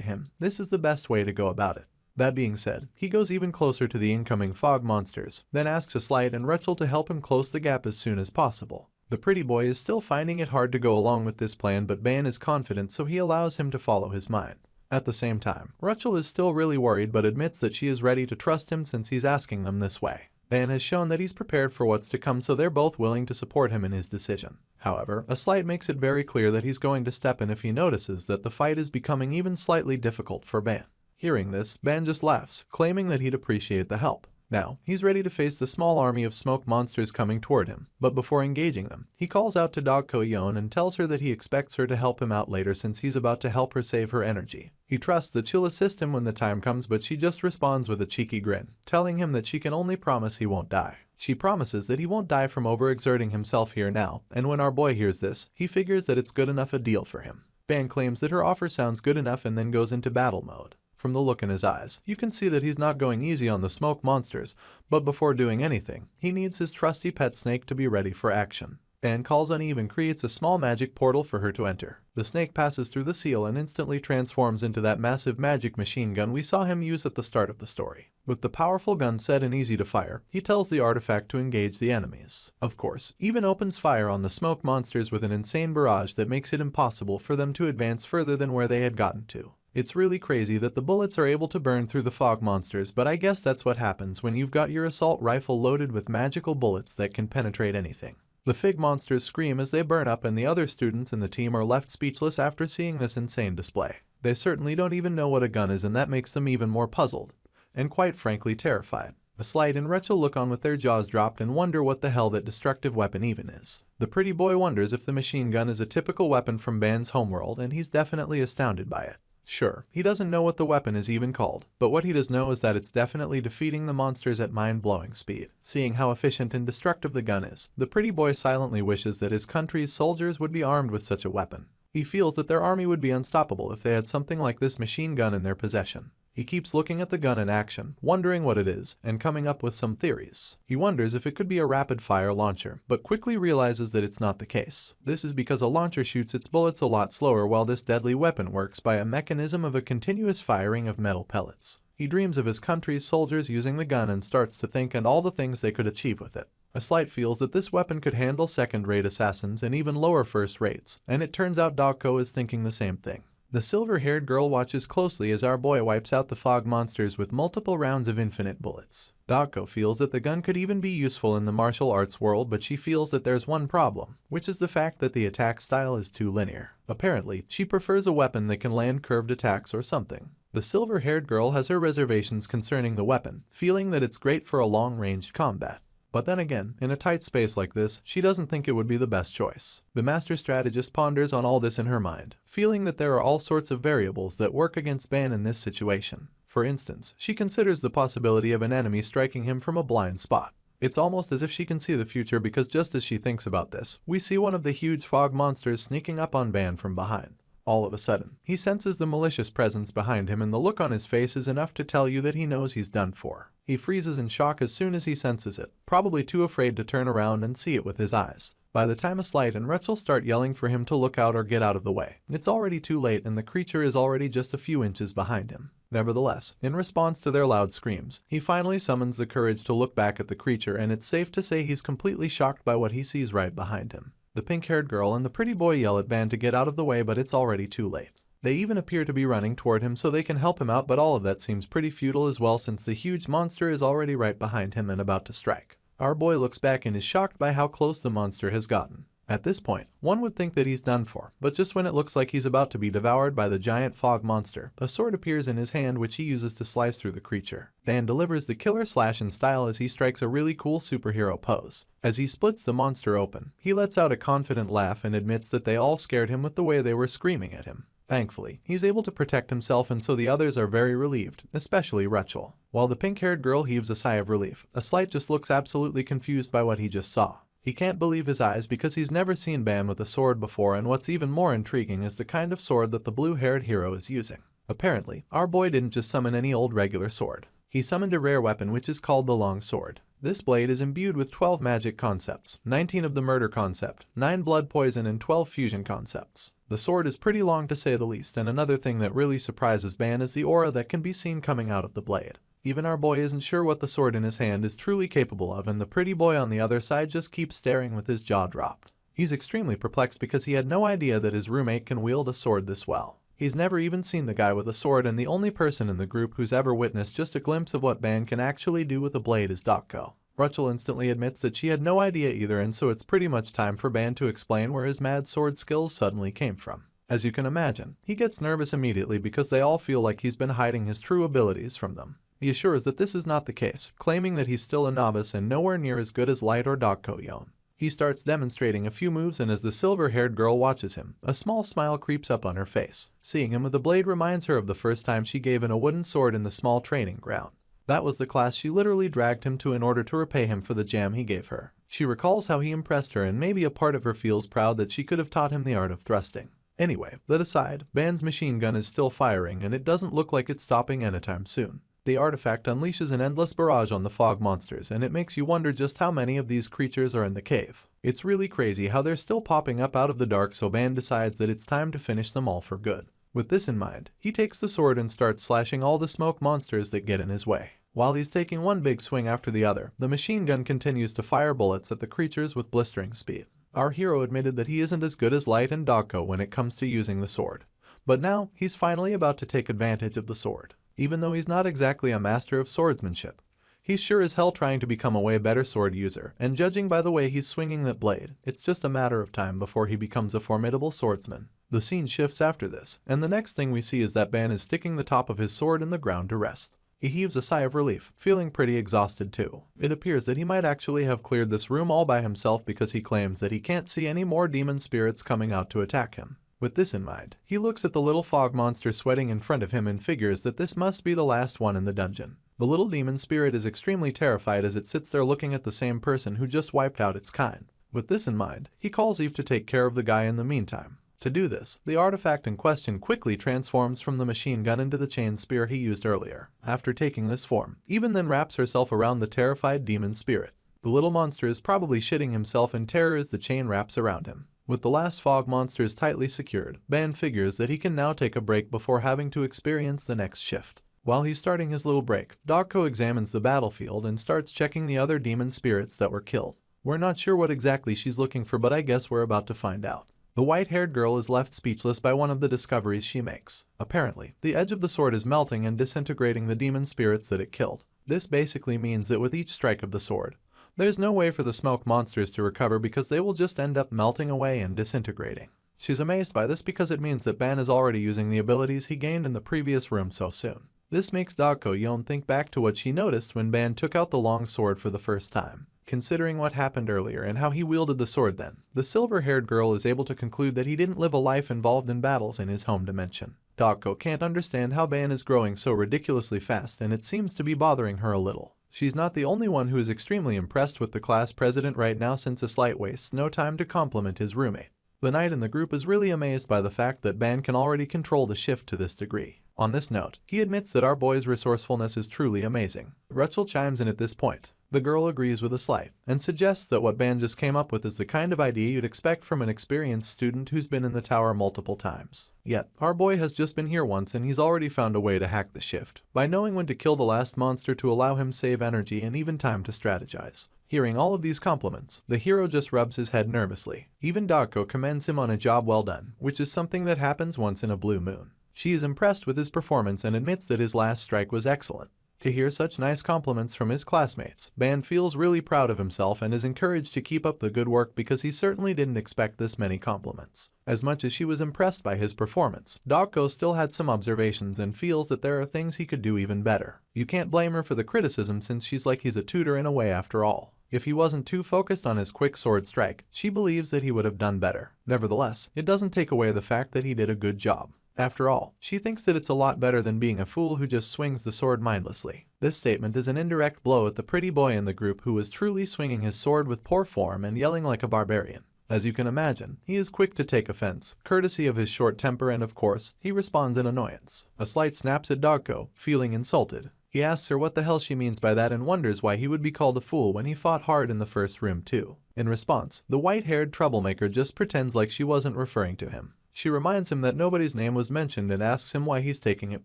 him, this is the best way to go about it. That being said, he goes even closer to the incoming fog monsters, then asks Slight and Rachel to help him close the gap as soon as possible. The pretty boy is still finding it hard to go along with this plan, but Ban is confident, so he allows him to follow his mind. At the same time, Rachel is still really worried but admits that she is ready to trust him since he's asking them this way. Ban has shown that he's prepared for what's to come, so they're both willing to support him in his decision. However, Slight makes it very clear that he's going to step in if he notices that the fight is becoming even slightly difficult for Ban. Hearing this, Ban just laughs, claiming that he'd appreciate the help. Now, he's ready to face the small army of smoke monsters coming toward him, but before engaging them, he calls out to Dako Yon and tells her that he expects her to help him out later since he's about to help her save her energy. He trusts that she'll assist him when the time comes, but she just responds with a cheeky grin, telling him that she can only promise he won't die. She promises that he won't die from overexerting himself here now, and when our boy hears this, he figures that it's good enough a deal for him. Ban claims that her offer sounds good enough and then goes into battle mode. From the look in his eyes, you can see that he's not going easy on the smoke monsters, but before doing anything, he needs his trusty pet snake to be ready for action. Ban calls on Eve and creates a small magic portal for her to enter. The snake passes through the seal and instantly transforms into that massive magic machine gun we saw him use at the start of the story. With the powerful gun set and easy to fire, he tells the artifact to engage the enemies. Of course, Eve opens fire on the smoke monsters with an insane barrage that makes it impossible for them to advance further than where they had gotten to. It's really crazy that the bullets are able to burn through the fog monsters, but I guess that's what happens when you've got your assault rifle loaded with magical bullets that can penetrate anything. The fig monsters scream as they burn up, and the other students in the team are left speechless after seeing this insane display. They certainly don't even know what a gun is, and that makes them even more puzzled, and quite frankly terrified. Slight and Rachel look on with their jaws dropped and wonder what the hell that destructive weapon even is. The pretty boy wonders if the machine gun is a typical weapon from Ban's homeworld, and he's definitely astounded by it. Sure, he doesn't know what the weapon is even called, but what he does know is that it's definitely defeating the monsters at mind-blowing speed. Seeing how efficient and destructive the gun is, the pretty boy silently wishes that his country's soldiers would be armed with such a weapon. He feels that their army would be unstoppable if they had something like this machine gun in their possession. He keeps looking at the gun in action, wondering what it is, and coming up with some theories. He wonders if it could be a rapid-fire launcher, but quickly realizes that it's not the case. This is because a launcher shoots its bullets a lot slower, while this deadly weapon works by a mechanism of a continuous firing of metal pellets. He dreams of his country's soldiers using the gun and starts to think and all the things they could achieve with it. Slight feels that this weapon could handle second-rate assassins and even lower first rates, and it turns out Dako is thinking the same thing. The silver-haired girl watches closely as our boy wipes out the fog monsters with multiple rounds of infinite bullets. Dako feels that the gun could even be useful in the martial arts world, but she feels that there's one problem, which is the fact that the attack style is too linear. Apparently, she prefers a weapon that can land curved attacks or something. The silver-haired girl has her reservations concerning the weapon, feeling that it's great for a long-range combat. But then again, in a tight space like this, she doesn't think it would be the best choice. The master strategist ponders on all this in her mind, feeling that there are all sorts of variables that work against Ban in this situation. For instance, she considers the possibility of an enemy striking him from a blind spot. It's almost as if she can see the future, because just as she thinks about this, we see one of the huge fog monsters sneaking up on Ban from behind. All of a sudden, he senses the malicious presence behind him, and the look on his face is enough to tell you that he knows he's done for. He freezes in shock as soon as he senses it, probably too afraid to turn around and see it with his eyes. By the time Slight and Rachel start yelling for him to look out or get out of the way, it's already too late and the creature is already just a few inches behind him. Nevertheless, in response to their loud screams, he finally summons the courage to look back at the creature, and it's safe to say he's completely shocked by what he sees right behind him. The pink-haired girl and the pretty boy yell at Ban to get out of the way, but it's already too late. They even appear to be running toward him so they can help him out, but all of that seems pretty futile as well, since the huge monster is already right behind him and about to strike. Our boy looks back and is shocked by how close the monster has gotten. At this point, one would think that he's done for, but just when it looks like he's about to be devoured by the giant fog monster, a sword appears in his hand which he uses to slice through the creature. Ban delivers the killer slash in style as he strikes a really cool superhero pose. As he splits the monster open, he lets out a confident laugh and admits that they all scared him with the way they were screaming at him. Thankfully, he's able to protect himself, and so the others are very relieved, especially Rachel. While the pink-haired girl heaves a sigh of relief, Incite just looks absolutely confused by what he just saw. He can't believe his eyes because he's never seen Ban with a sword before, and what's even more intriguing is the kind of sword that the blue-haired hero is using. Apparently, our boy didn't just summon any old regular sword. He summoned a rare weapon which is called the long sword. This blade is imbued with 12 magic concepts, 19 of the murder concept, 9 blood poison, and 12 fusion concepts. The sword is pretty long to say the least, and another thing that really surprises Ban is the aura that can be seen coming out of the blade. Even our boy isn't sure what the sword in his hand is truly capable of, and the pretty boy on the other side just keeps staring with his jaw dropped. He's extremely perplexed because he had no idea that his roommate can wield a sword this well. He's never even seen the guy with a sword, and the only person in the group who's ever witnessed just a glimpse of what Ban can actually do with a blade is Dakko. Rachel instantly admits that she had no idea either, and so it's pretty much time for Ban to explain where his mad sword skills suddenly came from. As you can imagine, he gets nervous immediately because they all feel like he's been hiding his true abilities from them. He assures that this is not the case, claiming that he's still a novice and nowhere near as good as Light or Dakko Yon. He starts demonstrating a few moves, and as the silver-haired girl watches him, a small smile creeps up on her face. Seeing him with a blade reminds her of the first time she gave him a wooden sword in the small training ground. That was the class she literally dragged him to in order to repay him for the jam he gave her. She recalls how he impressed her, and maybe a part of her feels proud that she could have taught him the art of thrusting. Anyway, that aside, Ban's machine gun is still firing, and it doesn't look like it's stopping anytime soon. The artifact unleashes an endless barrage on the fog monsters, and it makes you wonder just how many of these creatures are in the cave. It's really crazy how they're still popping up out of the dark, so Ban decides that it's time to finish them all for good. With this in mind, he takes the sword and starts slashing all the smoke monsters that get in his way. While he's taking one big swing after the other, the machine gun continues to fire bullets at the creatures with blistering speed. Our hero admitted that he isn't as good as Light and Dakko when it comes to using the sword. But now, he's finally about to take advantage of the sword. Even though he's not exactly a master of swordsmanship, he's sure as hell trying to become a way better sword user, and judging by the way he's swinging that blade, it's just a matter of time before he becomes a formidable swordsman. The scene shifts after this, and the next thing we see is that Ban is sticking the top of his sword in the ground to rest. He heaves a sigh of relief, feeling pretty exhausted too. It appears that he might actually have cleared this room all by himself because he claims that he can't see any more demon spirits coming out to attack him. With this in mind, he looks at the little fog monster sweating in front of him and figures that this must be the last one in the dungeon. The little demon spirit is extremely terrified as it sits there looking at the same person who just wiped out its kind. With this in mind, he calls Eve to take care of the guy in the meantime. To do this, the artifact in question quickly transforms from the machine gun into the chain spear he used earlier. After taking this form, Eve then wraps herself around the terrified demon spirit. The little monster is probably shitting himself in terror as the chain wraps around him. With the last fog monsters tightly secured, Ban figures that he can now take a break before having to experience the next shift. While he's starting his little break, Dakko examines the battlefield and starts checking the other demon spirits that were killed. We're not sure what exactly she's looking for, but I guess we're about to find out. The white-haired girl is left speechless by one of the discoveries she makes. Apparently, the edge of the sword is melting and disintegrating the demon spirits that it killed. This basically means that with each strike of the sword, there's no way for the smoke monsters to recover because they will just end up melting away and disintegrating. She's amazed by this because it means that Ban is already using the abilities he gained in the previous room so soon. This makes Dakko Yon think back to what she noticed when Ban took out the long sword for the first time. Considering what happened earlier and how he wielded the sword then, the silver-haired girl is able to conclude that he didn't live a life involved in battles in his home dimension. Dakko can't understand how Ban is growing so ridiculously fast, and it seems to be bothering her a little. She's not the only one who is extremely impressed with the class president right now, since Incite wastes no time to compliment his roommate. The knight in the group is really amazed by the fact that Ban can already control the shift to this degree. On this note, he admits that our boy's resourcefulness is truly amazing. Rachel chimes in at this point. The girl agrees with Incite and suggests that what Ban just came up with is the kind of idea you'd expect from an experienced student who's been in the tower multiple times. Yet, our boy has just been here once and he's already found a way to hack the shift, by knowing when to kill the last monster to allow him save energy and even time to strategize. Hearing all of these compliments, the hero just rubs his head nervously. Even Dakko commends him on a job well done, which is something that happens once in a blue moon. She is impressed with his performance and admits that his last strike was excellent. To hear such nice compliments from his classmates, Ban feels really proud of himself and is encouraged to keep up the good work because he certainly didn't expect this many compliments. As much as she was impressed by his performance, Dako still had some observations and feels that there are things he could do even better. You can't blame her for the criticism since she's like he's a tutor in a way after all. If he wasn't too focused on his quick sword strike, she believes that he would have done better. Nevertheless, it doesn't take away the fact that he did a good job. After all, she thinks that it's a lot better than being a fool who just swings the sword mindlessly. This statement is an indirect blow at the pretty boy in the group who was truly swinging his sword with poor form and yelling like a barbarian. As you can imagine, he is quick to take offense, courtesy of his short temper, and of course, he responds in annoyance. A slight snaps at Dako, feeling insulted. He asks her what the hell she means by that and wonders why he would be called a fool when he fought hard in the first room too. In response, the white-haired troublemaker just pretends like she wasn't referring to him. She reminds him that nobody's name was mentioned and asks him why he's taking it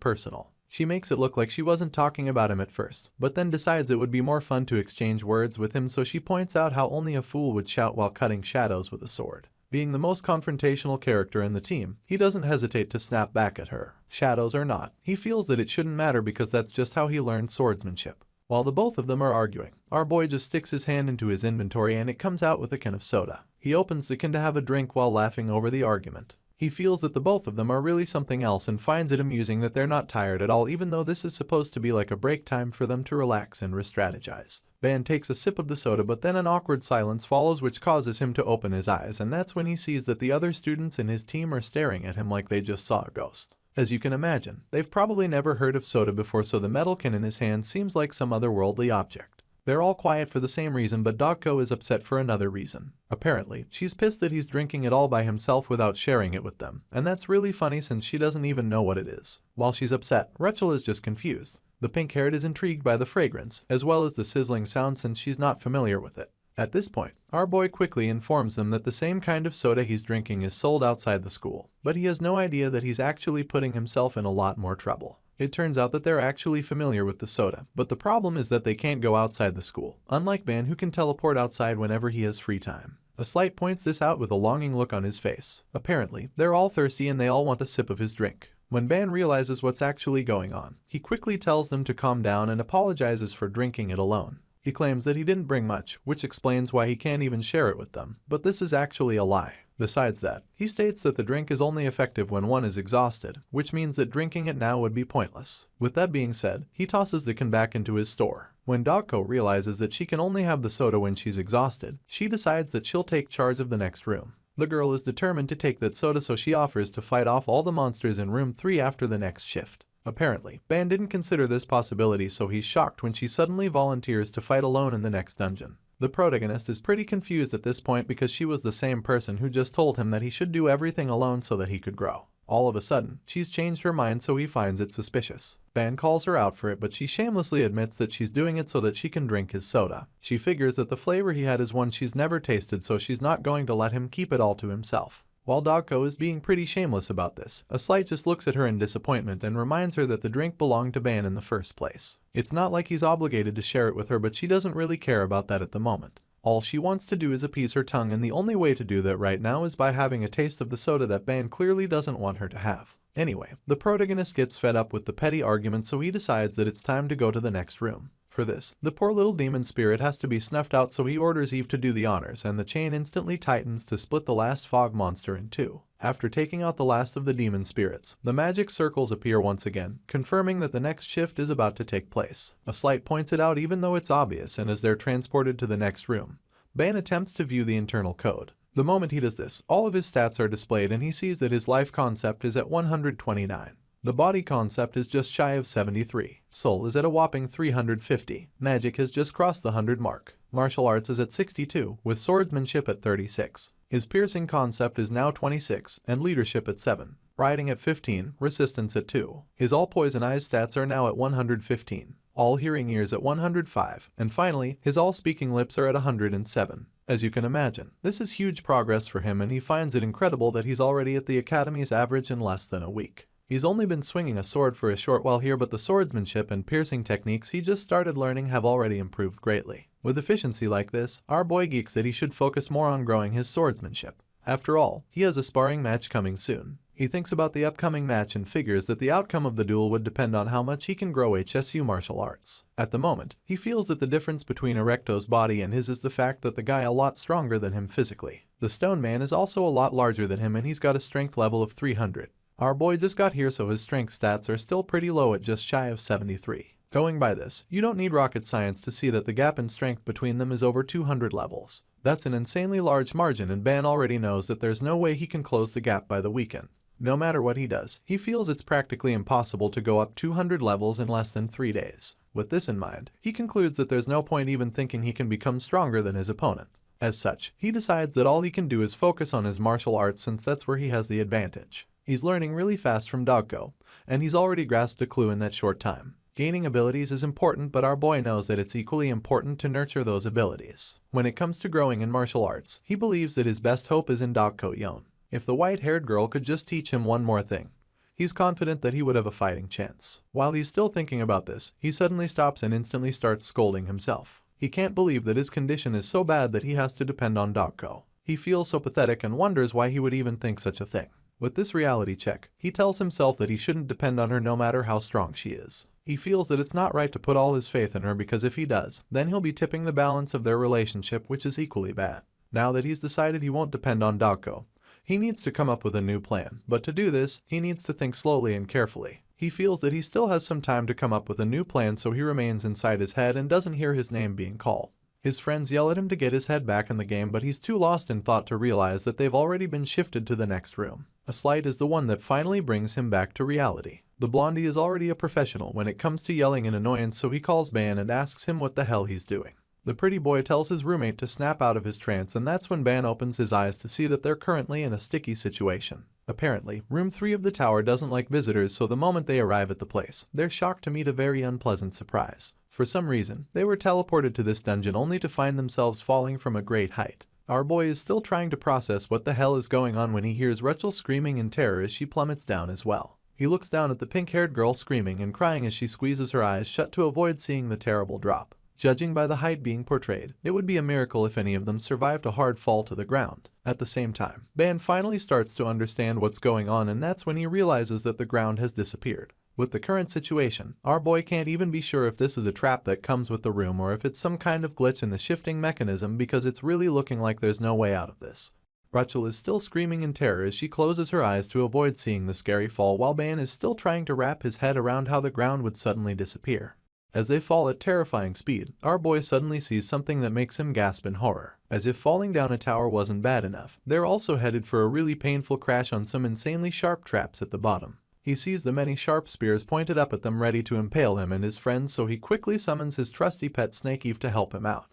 personal. She makes it look like she wasn't talking about him at first, but then decides it would be more fun to exchange words with him, so she points out how only a fool would shout while cutting shadows with a sword. Being the most confrontational character in the team, he doesn't hesitate to snap back at her. Shadows or not, he feels that it shouldn't matter because that's just how he learned swordsmanship. While the both of them are arguing, our boy just sticks his hand into his inventory and it comes out with a can of soda. He opens the can to have a drink while laughing over the argument. He feels that the both of them are really something else and finds it amusing that they're not tired at all, even though this is supposed to be like a break time for them to relax and re-strategize. Ban takes a sip of the soda, but then an awkward silence follows which causes him to open his eyes, and that's when he sees that the other students in his team are staring at him like they just saw a ghost. As you can imagine, they've probably never heard of soda before, so the metal can in his hand seems like some otherworldly object. They're all quiet for the same reason, but Dako is upset for another reason. Apparently, she's pissed that he's drinking it all by himself without sharing it with them, and that's really funny since she doesn't even know what it is. While she's upset, Rachel is just confused. The pink-haired is intrigued by the fragrance, as well as the sizzling sound since she's not familiar with it. At this point, our boy quickly informs them that the same kind of soda he's drinking is sold outside the school, but he has no idea that he's actually putting himself in a lot more trouble. It turns out that they're actually familiar with the soda, but the problem is that they can't go outside the school, unlike Ban who can teleport outside whenever he has free time. A slight points this out with a longing look on his face. Apparently, they're all thirsty and they all want a sip of his drink. When Ban realizes what's actually going on, he quickly tells them to calm down and apologizes for drinking it alone. He claims that he didn't bring much, which explains why he can't even share it with them, but this is actually a lie. Besides that, he states that the drink is only effective when one is exhausted, which means that drinking it now would be pointless. With that being said, he tosses the can back into his store. When Dako realizes that she can only have the soda when she's exhausted, she decides that she'll take charge of the next room. The girl is determined to take that soda, so she offers to fight off all the monsters in room 3 after the next shift. Apparently, Ban didn't consider this possibility, so he's shocked when she suddenly volunteers to fight alone in the next dungeon. The protagonist is pretty confused at this point because she was the same person who just told him that he should do everything alone so that he could grow. All of a sudden, she's changed her mind, so he finds it suspicious. Ban calls her out for it, but she shamelessly admits that she's doing it so that she can drink his soda. She figures that the flavor he had is one she's never tasted, so she's not going to let him keep it all to himself. While Dako is being pretty shameless about this, a slight just looks at her in disappointment and reminds her that the drink belonged to Ban in the first place. It's not like he's obligated to share it with her, but she doesn't really care about that at the moment. All she wants to do is appease her tongue, and the only way to do that right now is by having a taste of the soda that Ban clearly doesn't want her to have. Anyway, the protagonist gets fed up with the petty argument, so he decides that it's time to go to the next room. For this, the poor little demon spirit has to be snuffed out, so he orders Eve to do the honors, and the chain instantly tightens to split the last fog monster in two. After taking out the last of the demon spirits, the magic circles appear once again, confirming that the next shift is about to take place. A slight points it out even though it's obvious, and as they're transported to the next room, Ban attempts to view the internal code. The moment he does this, all of his stats are displayed and he sees that his life concept is at 129. The body concept is just shy of 73. Soul is at a whopping 350. Magic has just crossed the 100 mark. Martial arts is at 62, with swordsmanship at 36. His piercing concept is now 26, and leadership at 7. Riding at 15, resistance at 2. His all poison eyes stats are now at 115. All hearing ears at 105, and finally, his all speaking lips are at 107. As you can imagine, this is huge progress for him, and he finds it incredible that he's already at the Academy's average in less than a week. He's only been swinging a sword for a short while here, but the swordsmanship and piercing techniques he just started learning have already improved greatly. With efficiency like this, our boy geeks that he should focus more on growing his swordsmanship. After all, he has a sparring match coming soon. He thinks about the upcoming match and figures that the outcome of the duel would depend on how much he can grow HSU martial arts. At the moment, he feels that the difference between Erecto's body and his is the fact that the guy a lot stronger than him physically. The stone man is also a lot larger than him and he's got a strength level of 300. Our boy just got here so his strength stats are still pretty low at just shy of 73. Going by this, you don't need rocket science to see that the gap in strength between them is over 200 levels. That's an insanely large margin and Ban already knows that there's no way he can close the gap by the weekend. No matter what he does, he feels it's practically impossible to go up 200 levels in less than 3 days. With this in mind, he concludes that there's no point even thinking he can become stronger than his opponent. As such, he decides that all he can do is focus on his martial arts since that's where he has the advantage. He's learning really fast from Dogko, and he's already grasped a clue in that short time. Gaining abilities is important, but our boy knows that it's equally important to nurture those abilities. When it comes to growing in martial arts, he believes that his best hope is in Dogko Yon. If the white-haired girl could just teach him one more thing, he's confident that he would have a fighting chance. While he's still thinking about this, he suddenly stops and instantly starts scolding himself. He can't believe that his condition is so bad that he has to depend on Dogko. He feels so pathetic and wonders why he would even think such a thing. With this reality check, he tells himself that he shouldn't depend on her no matter how strong she is. He feels that it's not right to put all his faith in her because if he does, then he'll be tipping the balance of their relationship, which is equally bad. Now that he's decided he won't depend on Dogko, he needs to come up with a new plan, but to do this, he needs to think slowly and carefully. He feels that he still has some time to come up with a new plan, so he remains inside his head and doesn't hear his name being called. His friends yell at him to get his head back in the game, but he's too lost in thought to realize that they've already been shifted to the next room. A slight is the one that finally brings him back to reality. The blondie is already a professional when it comes to yelling and annoyance, so he calls Ban and asks him what the hell he's doing. The pretty boy tells his roommate to snap out of his trance, and that's when Ban opens his eyes to see that they're currently in a sticky situation. Apparently, room 3 of the tower doesn't like visitors, so the moment they arrive at the place, they're shocked to meet a very unpleasant surprise. For some reason, they were teleported to this dungeon only to find themselves falling from a great height. Our boy is still trying to process what the hell is going on when he hears Rachel screaming in terror as she plummets down as well. He looks down at the pink-haired girl screaming and crying as she squeezes her eyes shut to avoid seeing the terrible drop. Judging by the height being portrayed, it would be a miracle if any of them survived a hard fall to the ground. At the same time, Ban finally starts to understand what's going on, and that's when he realizes that the ground has disappeared. With the current situation, our boy can't even be sure if this is a trap that comes with the room or if it's some kind of glitch in the shifting mechanism, because it's really looking like there's no way out of this. Rachel is still screaming in terror as she closes her eyes to avoid seeing the scary fall, while Ban is still trying to wrap his head around how the ground would suddenly disappear. As they fall at terrifying speed, our boy suddenly sees something that makes him gasp in horror. As if falling down a tower wasn't bad enough, they're also headed for a really painful crash on some insanely sharp traps at the bottom. He sees the many sharp spears pointed up at them ready to impale him and his friends, so he quickly summons his trusty pet Snake Eve to help him out.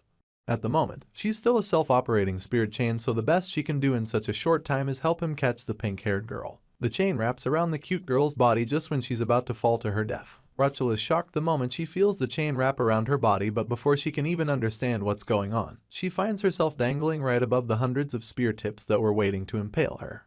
At the moment, she's still a self-operating spear chain, so the best she can do in such a short time is help him catch the pink-haired girl. The chain wraps around the cute girl's body just when she's about to fall to her death. Rachel is shocked the moment she feels the chain wrap around her body, but before she can even understand what's going on, she finds herself dangling right above the hundreds of spear tips that were waiting to impale her.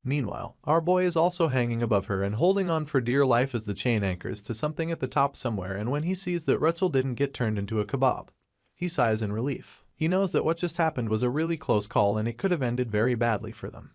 Meanwhile, our boy is also hanging above her and holding on for dear life as the chain anchors to something at the top somewhere, and when he sees that Rachel didn't get turned into a kebab, he sighs in relief. He knows that what just happened was a really close call and it could have ended very badly for them.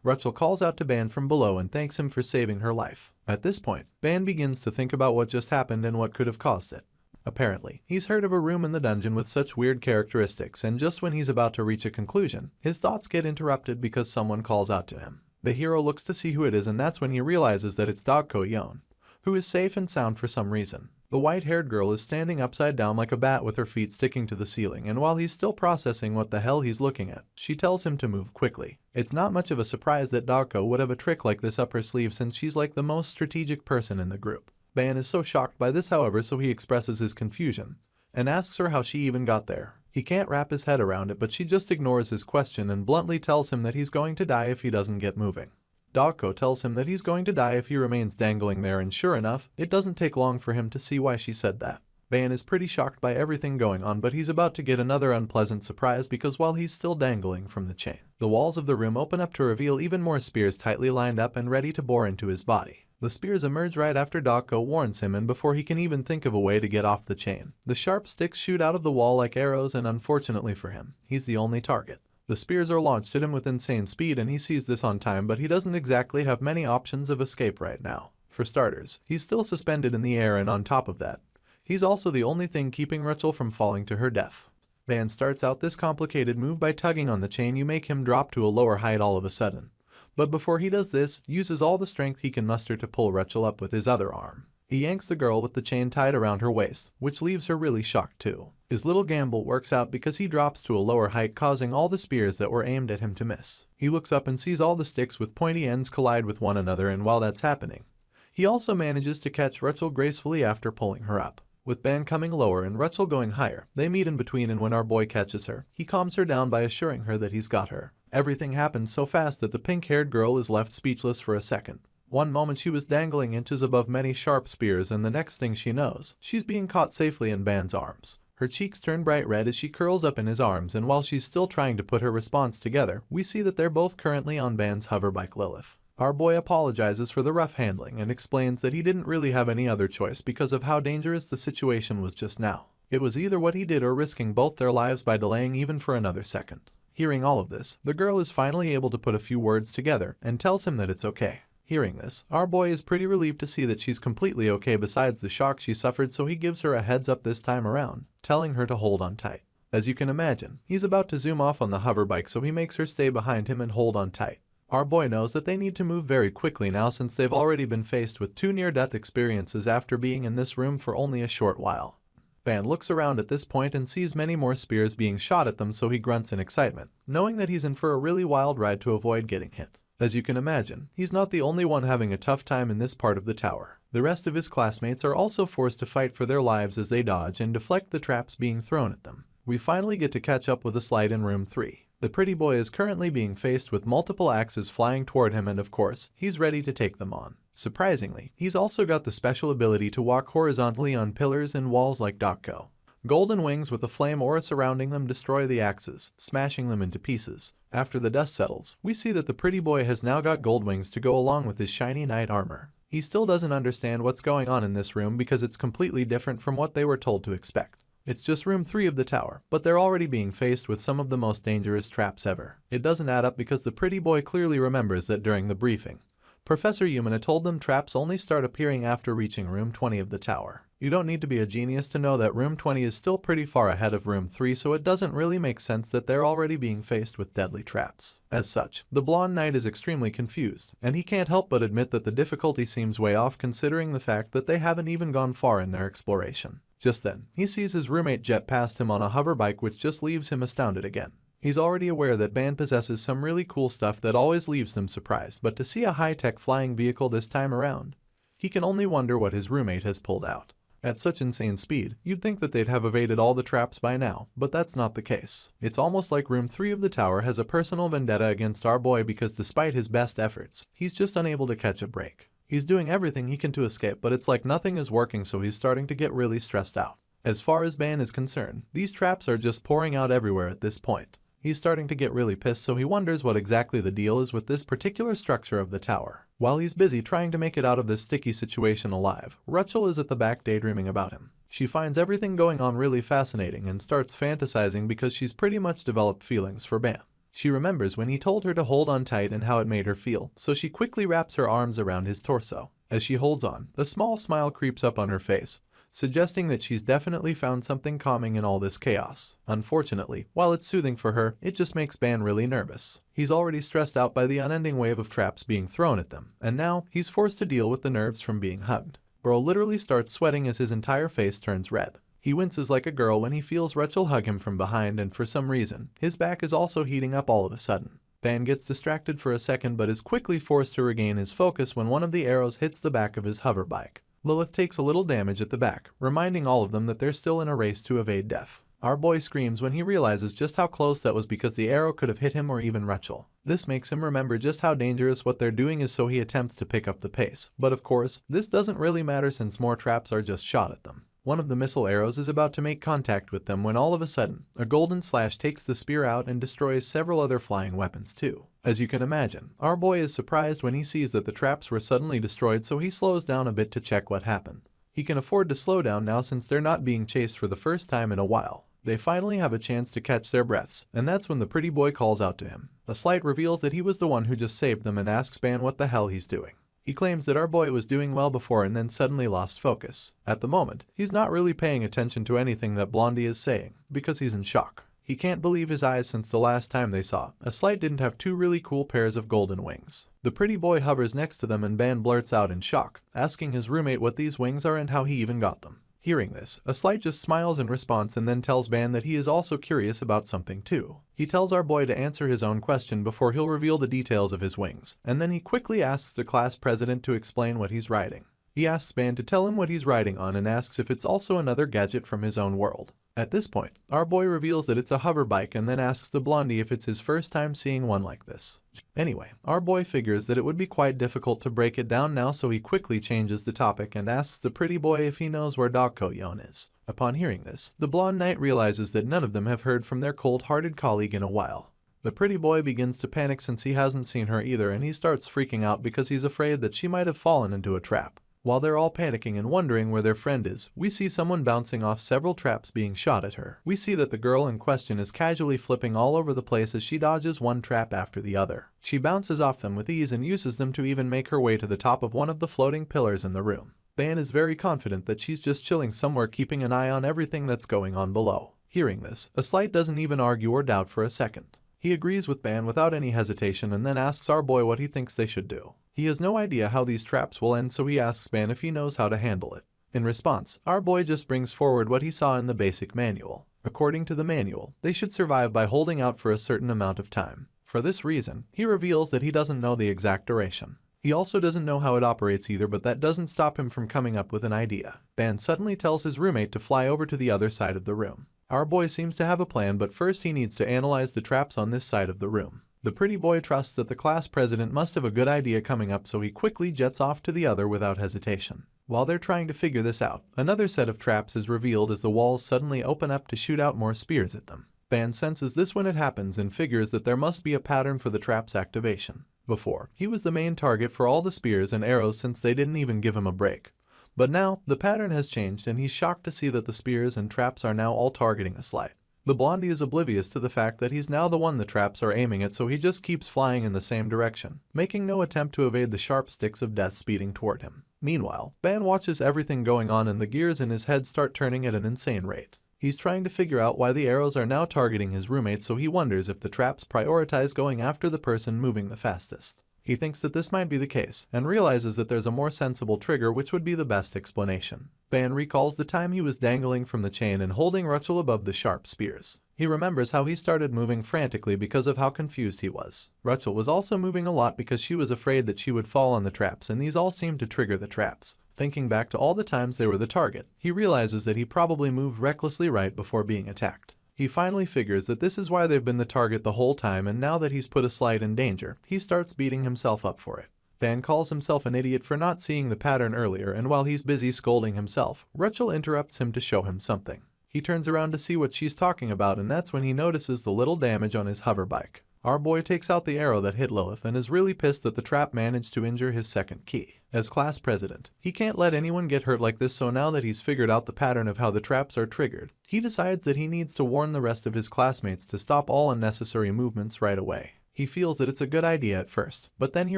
Rachel calls out to Ban from below and thanks him for saving her life. At this point, Ban begins to think about what just happened and what could have caused it. Apparently, he's heard of a room in the dungeon with such weird characteristics, and just when he's about to reach a conclusion, his thoughts get interrupted because someone calls out to him. The hero looks to see who it is, and that's when he realizes that it's Dogko Yon, who is safe and sound for some reason. The white-haired girl is standing upside down like a bat with her feet sticking to the ceiling, and while he's still processing what the hell he's looking at, she tells him to move quickly. It's not much of a surprise that Dogko would have a trick like this up her sleeve since she's like the most strategic person in the group. Ban is so shocked by this, however, so he expresses his confusion and asks her how she even got there. He can't wrap his head around it, but she just ignores his question and bluntly tells him that he's going to die if he doesn't get moving. Dogko tells him that he's going to die if he remains dangling there, and sure enough, it doesn't take long for him to see why she said that. Ban is pretty shocked by everything going on, but he's about to get another unpleasant surprise because while he's still dangling from the chain, the walls of the room open up to reveal even more spears tightly lined up and ready to bore into his body. The spears emerge right after Dogko warns him, and before he can even think of a way to get off the chain, the sharp sticks shoot out of the wall like arrows, and unfortunately for him, he's the only target. The spears are launched at him with insane speed and he sees this on time, but he doesn't exactly have many options of escape right now. For starters, he's still suspended in the air, and on top of that, he's also the only thing keeping Rachel from falling to her death. Ban starts out this complicated move by tugging on the chain. You make him drop to a lower height all of a sudden. But before he does this, uses all the strength he can muster to pull Rachel up with his other arm. He yanks the girl with the chain tied around her waist, which leaves her really shocked too. His little gamble works out because he drops to a lower height, causing all the spears that were aimed at him to miss. He looks up and sees all the sticks with pointy ends collide with one another, and while that's happening, he also manages to catch Rachel gracefully after pulling her up. With Ban coming lower and Rachel going higher, they meet in between, and when our boy catches her, he calms her down by assuring her that he's got her. Everything happens so fast that the pink-haired girl is left speechless for a second. One moment she was dangling inches above many sharp spears, and the next thing she knows, she's being caught safely in Ban's arms. Her cheeks turn bright red as she curls up in his arms, and while she's still trying to put her response together, we see that they're both currently on Ban's hoverbike Lilith. Our boy apologizes for the rough handling and explains that he didn't really have any other choice because of how dangerous the situation was just now. It was either what he did or risking both their lives by delaying even for another second. Hearing all of this, the girl is finally able to put a few words together and tells him that it's okay. Hearing this, our boy is pretty relieved to see that she's completely okay besides the shock she suffered, so he gives her a heads up this time around, telling her to hold on tight. As you can imagine, he's about to zoom off on the hoverbike, so he makes her stay behind him and hold on tight. Our boy knows that they need to move very quickly now since they've already been faced with 2 near-death experiences after being in this room for only a short while. Ban looks around at this point and sees many more spears being shot at them, so he grunts in excitement, knowing that he's in for a really wild ride to avoid getting hit. As you can imagine, he's not the only one having a tough time in this part of the tower. The rest of his classmates are also forced to fight for their lives as they dodge and deflect the traps being thrown at them. We finally get to catch up with a slide in room 3. The pretty boy is currently being faced with multiple axes flying toward him, and of course, he's ready to take them on. Surprisingly, he's also got the special ability to walk horizontally on pillars and walls like Dokko. Golden wings with a flame aura surrounding them destroy the axes, smashing them into pieces. After the dust settles, we see that the pretty boy has now got gold wings to go along with his shiny knight armor. He still doesn't understand what's going on in this room because it's completely different from what they were told to expect. It's just room 3 of the tower, but they're already being faced with some of the most dangerous traps ever. It doesn't add up because the pretty boy clearly remembers that during the briefing, Professor Yumina told them traps only start appearing after reaching room 20 of the tower. You don't need to be a genius to know that room 20 is still pretty far ahead of room 3, so it doesn't really make sense that they're already being faced with deadly traps. As such, the blonde knight is extremely confused, and he can't help but admit that the difficulty seems way off considering the fact that they haven't even gone far in their exploration. Just then, he sees his roommate jet past him on a hoverbike, which just leaves him astounded again. He's already aware that Ban possesses some really cool stuff that always leaves them surprised, but to see a high-tech flying vehicle this time around, he can only wonder what his roommate has pulled out. At such insane speed, you'd think that they'd have evaded all the traps by now, but that's not the case. It's almost like room 3 of the tower has a personal vendetta against our boy because despite his best efforts, he's just unable to catch a break. He's doing everything he can to escape, but it's like nothing is working, so he's starting to get really stressed out. As far as Ban is concerned, these traps are just pouring out everywhere at this point. He's starting to get really pissed, so he wonders what exactly the deal is with this particular structure of the tower. While he's busy trying to make it out of this sticky situation alive, Rachel is at the back daydreaming about him. She finds everything going on really fascinating and starts fantasizing because she's pretty much developed feelings for Ban. She remembers when he told her to hold on tight and how it made her feel, so she quickly wraps her arms around his torso. As she holds on, a small smile creeps up on her face, suggesting that she's definitely found something calming in all this chaos. Unfortunately, while it's soothing for her, it just makes Ban really nervous. He's already stressed out by the unending wave of traps being thrown at them, and now he's forced to deal with the nerves from being hugged. Bro literally starts sweating as his entire face turns red. He winces like a girl when he feels Rachel hug him from behind, and for some reason, his back is also heating up all of a sudden. Ban gets distracted for a second but is quickly forced to regain his focus when one of the arrows hits the back of his hoverbike. Lilith takes a little damage at the back, reminding all of them that they're still in a race to evade death. Our boy screams when he realizes just how close that was because the arrow could have hit him or even Rachel. This makes him remember just how dangerous what they're doing is, so he attempts to pick up the pace. But of course, this doesn't really matter since more traps are just shot at them. One of the missile arrows is about to make contact with them when all of a sudden, a golden slash takes the spear out and destroys several other flying weapons too. As you can imagine, our boy is surprised when he sees that the traps were suddenly destroyed, so he slows down a bit to check what happened. He can afford to slow down now since they're not being chased for the first time in a while. They finally have a chance to catch their breaths, and that's when the pretty boy calls out to him. A slight reveals that he was the one who just saved them and asks Ban what the hell he's doing. He claims that our boy was doing well before and then suddenly lost focus. At the moment, he's not really paying attention to anything that Blondie is saying, because he's in shock. He can't believe his eyes since the last time they saw. A slight didn't have two really cool pairs of golden wings. The pretty boy hovers next to them and Ban blurts out in shock, asking his roommate what these wings are and how he even got them. Hearing this, a slight just smiles in response and then tells Ban that he is also curious about something too. He tells our boy to answer his own question before he'll reveal the details of his wings, and then he quickly asks the class president to explain what he's riding. He asks Ban to tell him what he's riding on and asks if it's also another gadget from his own world. At this point, our boy reveals that it's a hover bike and then asks the Blondie if it's his first time seeing one like this. Anyway, our boy figures that it would be quite difficult to break it down now, so he quickly changes the topic and asks the pretty boy if he knows where Dog Ko-yeon is. Upon hearing this, the blonde knight realizes that none of them have heard from their cold-hearted colleague in a while. The pretty boy begins to panic since he hasn't seen her either, and he starts freaking out because he's afraid that she might have fallen into a trap. While they're all panicking and wondering where their friend is, we see someone bouncing off several traps being shot at her. We see that the girl in question is casually flipping all over the place as she dodges one trap after the other. She bounces off them with ease and uses them to even make her way to the top of one of the floating pillars in the room. Ban is very confident that she's just chilling somewhere, keeping an eye on everything that's going on below. Hearing this, a slight doesn't even argue or doubt for a second. He agrees with Ban without any hesitation and then asks our boy what he thinks they should do. He has no idea how these traps will end, so he asks Ban if he knows how to handle it. In response, our boy just brings forward what he saw in the basic manual. According to the manual, they should survive by holding out for a certain amount of time. For this reason, he reveals that he doesn't know the exact duration. He also doesn't know how it operates either, but that doesn't stop him from coming up with an idea. Ban suddenly tells his roommate to fly over to the other side of the room. Our boy seems to have a plan, but first he needs to analyze the traps on this side of the room. The pretty boy trusts that the class president must have a good idea coming up, so he quickly jets off to the other without hesitation. While they're trying to figure this out, another set of traps is revealed as the walls suddenly open up to shoot out more spears at them. Ban senses this when it happens and figures that there must be a pattern for the trap's activation. Before, he was the main target for all the spears and arrows since they didn't even give him a break. But now, the pattern has changed and he's shocked to see that the spears and traps are now all targeting a slight. The Blondie is oblivious to the fact that he's now the one the traps are aiming at, so he just keeps flying in the same direction, making no attempt to evade the sharp sticks of death speeding toward him. Meanwhile, Ban watches everything going on and the gears in his head start turning at an insane rate. He's trying to figure out why the arrows are now targeting his roommate, so he wonders if the traps prioritize going after the person moving the fastest. He thinks that this might be the case, and realizes that there's a more sensible trigger which would be the best explanation. Ban recalls the time he was dangling from the chain and holding Rachel above the sharp spears. He remembers how he started moving frantically because of how confused he was. Rachel was also moving a lot because she was afraid that she would fall on the traps, and these all seemed to trigger the traps. Thinking back to all the times they were the target, he realizes that he probably moved recklessly right before being attacked. He finally figures that this is why they've been the target the whole time, and now that he's put a slight in danger, he starts beating himself up for it. Ban calls himself an idiot for not seeing the pattern earlier, and while he's busy scolding himself, Rachel interrupts him to show him something. He turns around to see what she's talking about, and that's when he notices the little damage on his hover bike. Our boy takes out the arrow that hit Lilith and is really pissed that the trap managed to injure his second key. As class president, he can't let anyone get hurt like this, so now that he's figured out the pattern of how the traps are triggered, he decides that he needs to warn the rest of his classmates to stop all unnecessary movements right away. He feels that it's a good idea at first, but then he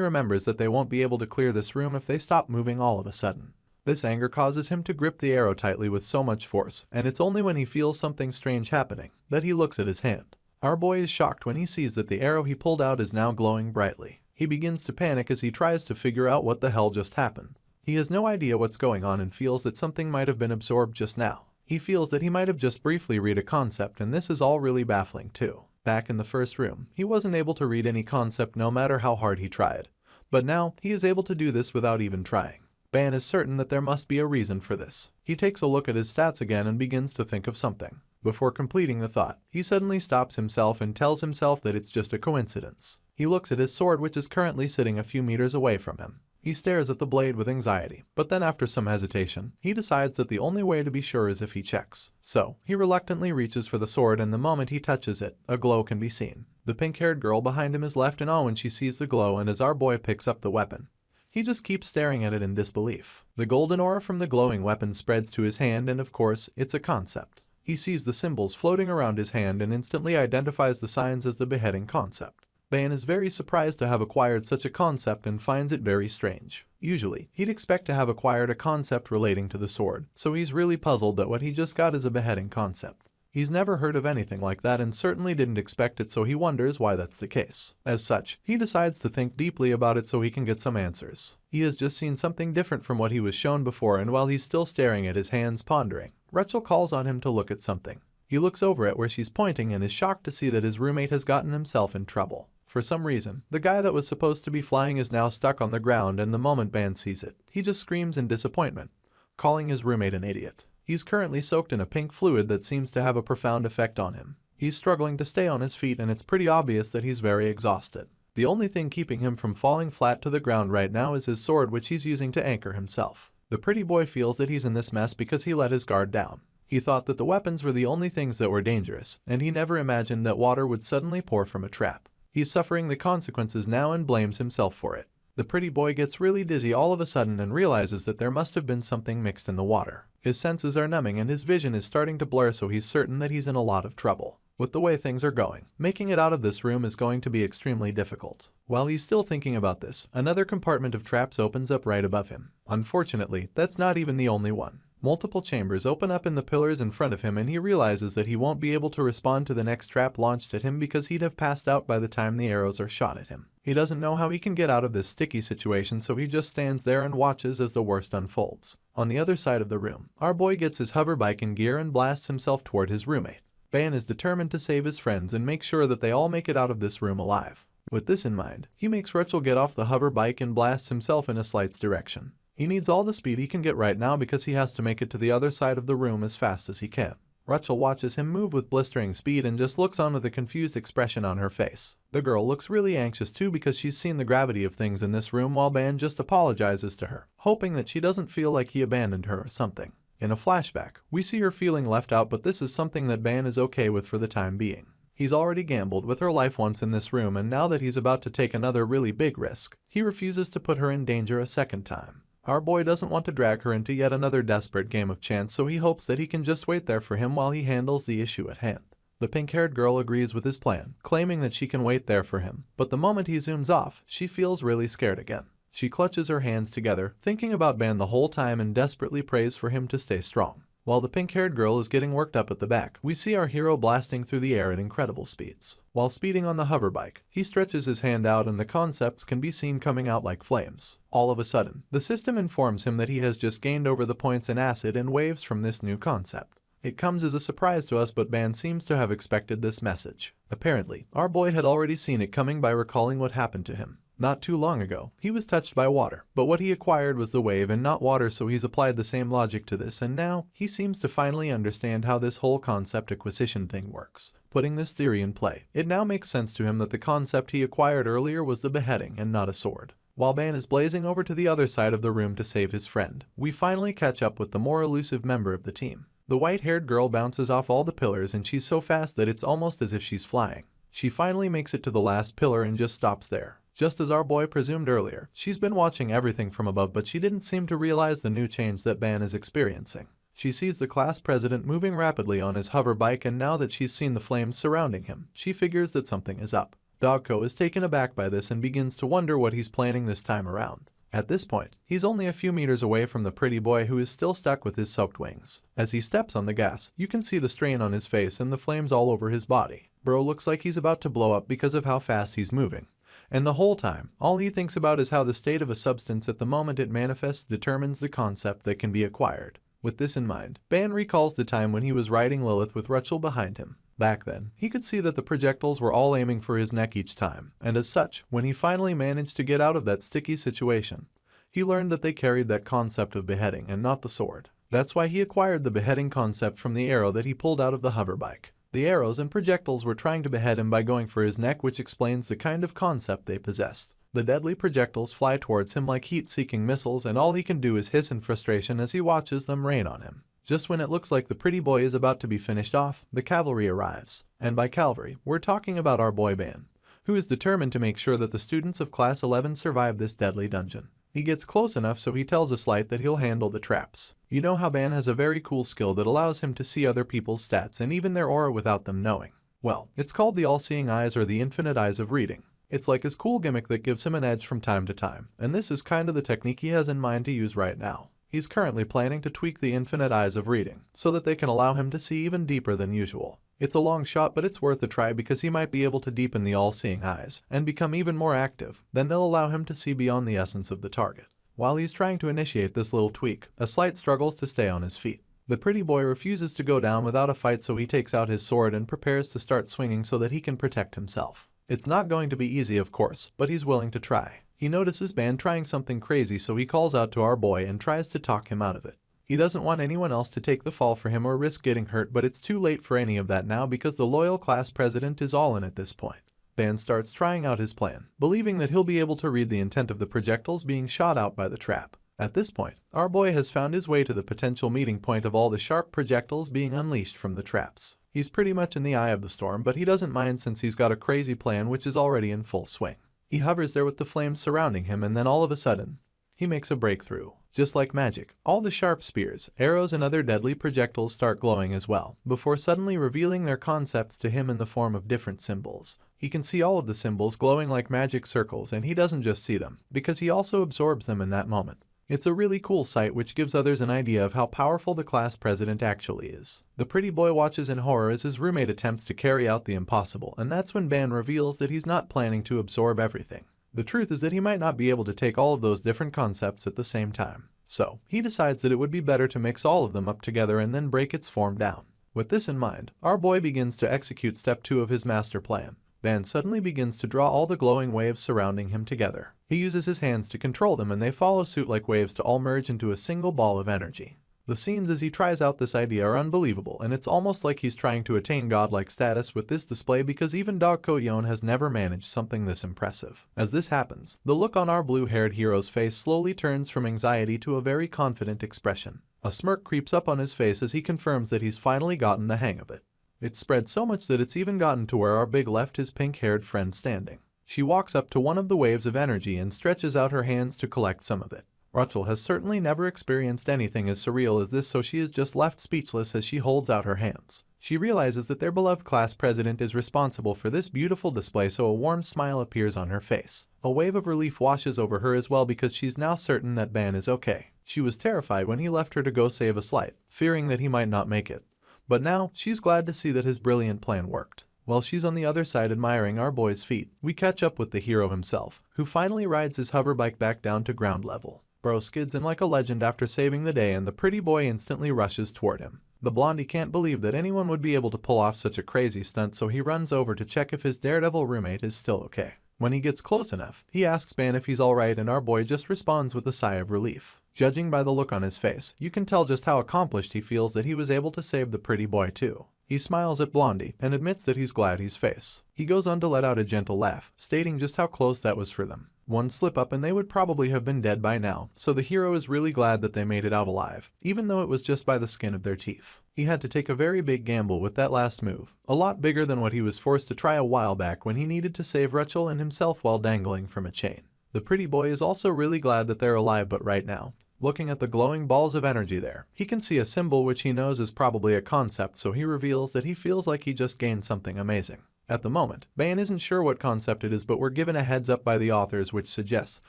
remembers that they won't be able to clear this room if they stop moving all of a sudden. This anger causes him to grip the arrow tightly with so much force, and it's only when he feels something strange happening that he looks at his hand. Our boy is shocked when he sees that the arrow he pulled out is now glowing brightly. He begins to panic as he tries to figure out what the hell just happened. He has no idea what's going on and feels that something might have been absorbed just now. He feels that he might have just briefly read a concept, and this is all really baffling too. Back in the first room, he wasn't able to read any concept no matter how hard he tried. But now, he is able to do this without even trying. Ban is certain that there must be a reason for this. He takes a look at his stats again and begins to think of something. Before completing the thought, he suddenly stops himself and tells himself that it's just a coincidence. He looks at his sword, which is currently sitting a few meters away from him. He stares at the blade with anxiety, but then after some hesitation, he decides that the only way to be sure is if he checks. So, he reluctantly reaches for the sword, and the moment he touches it, a glow can be seen. The pink-haired girl behind him is left in awe when she sees the glow, and as our boy picks up the weapon, he just keeps staring at it in disbelief. The golden aura from the glowing weapon spreads to his hand, and of course, it's a concept. He sees the symbols floating around his hand and instantly identifies the signs as the beheading concept. Ban is very surprised to have acquired such a concept and finds it very strange. Usually, he'd expect to have acquired a concept relating to the sword, so he's really puzzled that what he just got is a beheading concept. He's never heard of anything like that and certainly didn't expect it, so he wonders why that's the case. As such, he decides to think deeply about it so he can get some answers. He has just seen something different from what he was shown before, and while he's still staring at his hands pondering, Rachel calls on him to look at something. He looks over at where she's pointing and is shocked to see that his roommate has gotten himself in trouble. For some reason, the guy that was supposed to be flying is now stuck on the ground, and the moment Ban sees it, he just screams in disappointment, calling his roommate an idiot. He's currently soaked in a pink fluid that seems to have a profound effect on him. He's struggling to stay on his feet and it's pretty obvious that he's very exhausted. The only thing keeping him from falling flat to the ground right now is his sword, which he's using to anchor himself. The pretty boy feels that he's in this mess because he let his guard down. He thought that the weapons were the only things that were dangerous, and he never imagined that water would suddenly pour from a trap. He's suffering the consequences now and blames himself for it. The pretty boy gets really dizzy all of a sudden and realizes that there must have been something mixed in the water. His senses are numbing and his vision is starting to blur, so he's certain that he's in a lot of trouble. With the way things are going, making it out of this room is going to be extremely difficult. While he's still thinking about this, another compartment of traps opens up right above him. Unfortunately, that's not even the only one. Multiple chambers open up in the pillars in front of him and he realizes that he won't be able to respond to the next trap launched at him because he'd have passed out by the time the arrows are shot at him. He doesn't know how he can get out of this sticky situation, so he just stands there and watches as the worst unfolds. On the other side of the room, our boy gets his hover bike in gear and blasts himself toward his roommate. Ban is determined to save his friends and make sure that they all make it out of this room alive. With this in mind, he makes Rachel get off the hover bike and blasts himself in a slight's direction. He needs all the speed he can get right now because he has to make it to the other side of the room as fast as he can. Rachel watches him move with blistering speed and just looks on with a confused expression on her face. The girl looks really anxious too because she's seen the gravity of things in this room, while Ban just apologizes to her, hoping that she doesn't feel like he abandoned her or something. In a flashback, we see her feeling left out, but this is something that Ban is okay with for the time being. He's already gambled with her life once in this room, and now that he's about to take another really big risk, he refuses to put her in danger a second time. Our boy doesn't want to drag her into yet another desperate game of chance, so he hopes that he can just wait there for him while he handles the issue at hand. The pink-haired girl agrees with his plan, claiming that she can wait there for him, but the moment he zooms off, she feels really scared again. She clutches her hands together, thinking about Ban the whole time, and desperately prays for him to stay strong. While the pink-haired girl is getting worked up at the back, we see our hero blasting through the air at incredible speeds. While speeding on the hover bike, he stretches his hand out and the concepts can be seen coming out like flames. All of a sudden, the system informs him that he has just gained over the points in acid and waves from this new concept. It comes as a surprise to us, but Ban seems to have expected this message. Apparently, our boy had already seen it coming by recalling what happened to him. Not too long ago, he was touched by water, but what he acquired was the wave and not water, so he's applied the same logic to this, and now he seems to finally understand how this whole concept acquisition thing works. Putting this theory in play, it now makes sense to him that the concept he acquired earlier was the beheading and not a sword. While Ban is blazing over to the other side of the room to save his friend, we finally catch up with the more elusive member of the team. The white-haired girl bounces off all the pillars and she's so fast that it's almost as if she's flying. She finally makes it to the last pillar and just stops there. Just as our boy presumed earlier, she's been watching everything from above, but she didn't seem to realize the new change that Ban is experiencing. She sees the class president moving rapidly on his hover bike, and now that she's seen the flames surrounding him, she figures that something is up. Dogko is taken aback by this and begins to wonder what he's planning this time around. At this point, he's only a few meters away from the pretty boy, who is still stuck with his soaked wings. As he steps on the gas, you can see the strain on his face and the flames all over his body. Bro looks like he's about to blow up because of how fast he's moving. And the whole time, all he thinks about is how the state of a substance at the moment it manifests determines the concept that can be acquired. With this in mind, Ban recalls the time when he was riding Lilith with Rachel behind him. Back then, he could see that the projectiles were all aiming for his neck each time, and as such, when he finally managed to get out of that sticky situation, he learned that they carried that concept of beheading and not the sword. That's why he acquired the beheading concept from the arrow that he pulled out of the hover bike. The arrows and projectiles were trying to behead him by going for his neck, which explains the kind of concept they possessed. The deadly projectiles fly towards him like heat-seeking missiles, and all he can do is hiss in frustration as he watches them rain on him. Just when it looks like the pretty boy is about to be finished off, the cavalry arrives. And by cavalry, we're talking about our boy Ban, who is determined to make sure that the students of Class 11 survive this deadly dungeon. He gets close enough so he tells Incite that he'll handle the traps. You know how Ban has a very cool skill that allows him to see other people's stats and even their aura without them knowing? Well, it's called the all-seeing eyes or the infinite eyes of reading. It's like his cool gimmick that gives him an edge from time to time, and this is kind of the technique he has in mind to use right now. He's currently planning to tweak the infinite eyes of reading, so that they can allow him to see even deeper than usual. It's a long shot, but it's worth a try because he might be able to deepen the all-seeing eyes and become even more active. Then they'll allow him to see beyond the essence of the target. While he's trying to initiate this little tweak, a slight struggles to stay on his feet. The pretty boy refuses to go down without a fight, so he takes out his sword and prepares to start swinging so that he can protect himself. It's not going to be easy, of course, but he's willing to try. He notices Ban trying something crazy, so he calls out to our boy and tries to talk him out of it. He doesn't want anyone else to take the fall for him or risk getting hurt, but it's too late for any of that now because the loyal class president is all in at this point. Ban starts trying out his plan, believing that he'll be able to read the intent of the projectiles being shot out by the trap. At this point, our boy has found his way to the potential meeting point of all the sharp projectiles being unleashed from the traps. He's pretty much in the eye of the storm, but he doesn't mind since he's got a crazy plan which is already in full swing. He hovers there with the flames surrounding him, and then all of a sudden, he makes a breakthrough. Just like magic, all the sharp spears, arrows, and other deadly projectiles start glowing as well, before suddenly revealing their concepts to him in the form of different symbols. He can see all of the symbols glowing like magic circles, and he doesn't just see them, because he also absorbs them in that moment. It's a really cool sight which gives others an idea of how powerful the class president actually is. The pretty boy watches in horror as his roommate attempts to carry out the impossible, and that's when Ban reveals that he's not planning to absorb everything. The truth is that he might not be able to take all of those different concepts at the same time. So, he decides that it would be better to mix all of them up together and then break its form down. With this in mind, our boy begins to execute step 2 of his master plan. Ban suddenly begins to draw all the glowing waves surrounding him together. He uses his hands to control them, and they follow suit like waves to all merge into a single ball of energy. The scenes as he tries out this idea are unbelievable, and it's almost like he's trying to attain godlike status with this display because even Dog Ko-yeon has never managed something this impressive. As this happens, the look on our blue-haired hero's face slowly turns from anxiety to a very confident expression. A smirk creeps up on his face as he confirms that he's finally gotten the hang of it. It's spread so much that it's even gotten to where our big left his pink-haired friend standing. She walks up to one of the waves of energy and stretches out her hands to collect some of it. Rachel has certainly never experienced anything as surreal as this, so she is just left speechless as she holds out her hands. She realizes that their beloved class president is responsible for this beautiful display, so a warm smile appears on her face. A wave of relief washes over her as well because she's now certain that Ban is okay. She was terrified when he left her to go save a Slight, fearing that he might not make it. But now, she's glad to see that his brilliant plan worked. While she's on the other side admiring our boy's feat, we catch up with the hero himself, who finally rides his hover bike back down to ground level. Bro skids in like a legend after saving the day, and the pretty boy instantly rushes toward him. The blondie can't believe that anyone would be able to pull off such a crazy stunt, so he runs over to check if his daredevil roommate is still okay. When he gets close enough, he asks Ban if he's alright, and our boy just responds with a sigh of relief. Judging by the look on his face, you can tell just how accomplished he feels that he was able to save the pretty boy too. He smiles at Blondie and admits that he's glad he's face. He goes on to let out a gentle laugh, stating just how close that was for them. One slip up and they would probably have been dead by now, so the hero is really glad that they made it out alive, even though it was just by the skin of their teeth. He had to take a very big gamble with that last move, a lot bigger than what he was forced to try a while back when he needed to save Rachel and himself while dangling from a chain. The pretty boy is also really glad that they're alive, but right now, looking at the glowing balls of energy there, he can see a symbol which he knows is probably a concept, so he reveals that he feels like he just gained something amazing. At the moment, Ban isn't sure what concept it is, but we're given a heads up by the authors which suggests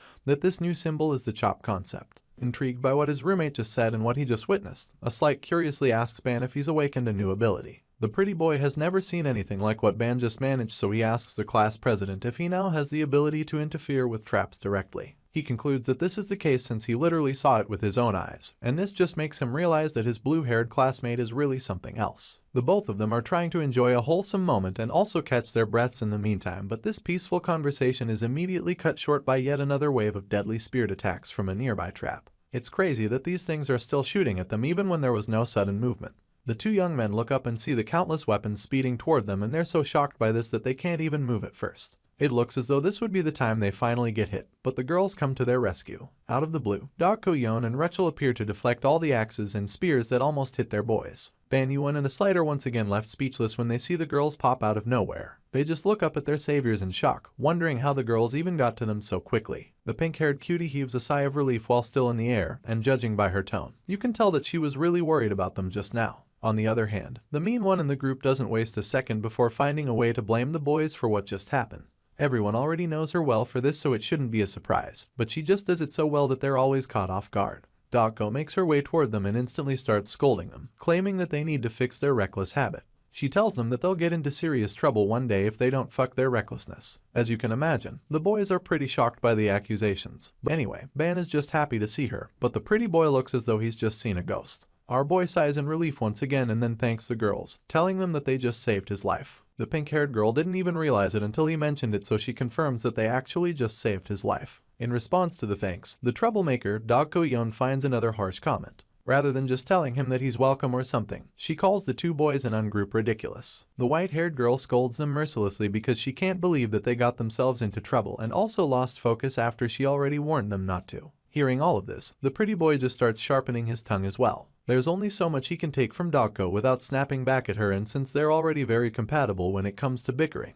that this new symbol is the chop concept. Intrigued by what his roommate just said and what he just witnessed, a Slight curiously asks Ban if he's awakened a new ability. The pretty boy has never seen anything like what Ban just managed, so he asks the class president if he now has the ability to interfere with traps directly. He concludes that this is the case since he literally saw it with his own eyes, and this just makes him realize that his blue-haired classmate is really something else. The both of them are trying to enjoy a wholesome moment and also catch their breaths in the meantime, but this peaceful conversation is immediately cut short by yet another wave of deadly speared attacks from a nearby trap. It's crazy that these things are still shooting at them even when there was no sudden movement. The two young men look up and see the countless weapons speeding toward them, and they're so shocked by this that they can't even move at first. It looks as though this would be the time they finally get hit, but the girls come to their rescue. Out of the blue, Dog Ko-yeon and Rachel appear to deflect all the axes and spears that almost hit their boys. Ban Yuan and a Slight are once again left speechless when they see the girls pop out of nowhere. They just look up at their saviors in shock, wondering how the girls even got to them so quickly. The pink-haired cutie heaves a sigh of relief while still in the air, and judging by her tone, you can tell that she was really worried about them just now. On the other hand, the mean one in the group doesn't waste a second before finding a way to blame the boys for what just happened. Everyone already knows her well for this, so it shouldn't be a surprise, but she just does it so well that they're always caught off guard. Dako makes her way toward them and instantly starts scolding them, claiming that they need to fix their reckless habit. She tells them that they'll get into serious trouble one day if they don't fuck their recklessness. As you can imagine, the boys are pretty shocked by the accusations. But anyway, Ban is just happy to see her, but the pretty boy looks as though he's just seen a ghost. Our boy sighs in relief once again and then thanks the girls, telling them that they just saved his life. The pink-haired girl didn't even realize it until he mentioned it, so she confirms that they actually just saved his life. In response to the thanks, the troublemaker, Dako Yeon, finds another harsh comment. Rather than just telling him that he's welcome or something, she calls the two boys and ungroup ridiculous. The white-haired girl scolds them mercilessly because she can't believe that they got themselves into trouble and also lost focus after she already warned them not to. Hearing all of this, the pretty boy just starts sharpening his tongue as well. There's only so much he can take from Dako without snapping back at her, and since they're already very compatible when it comes to bickering,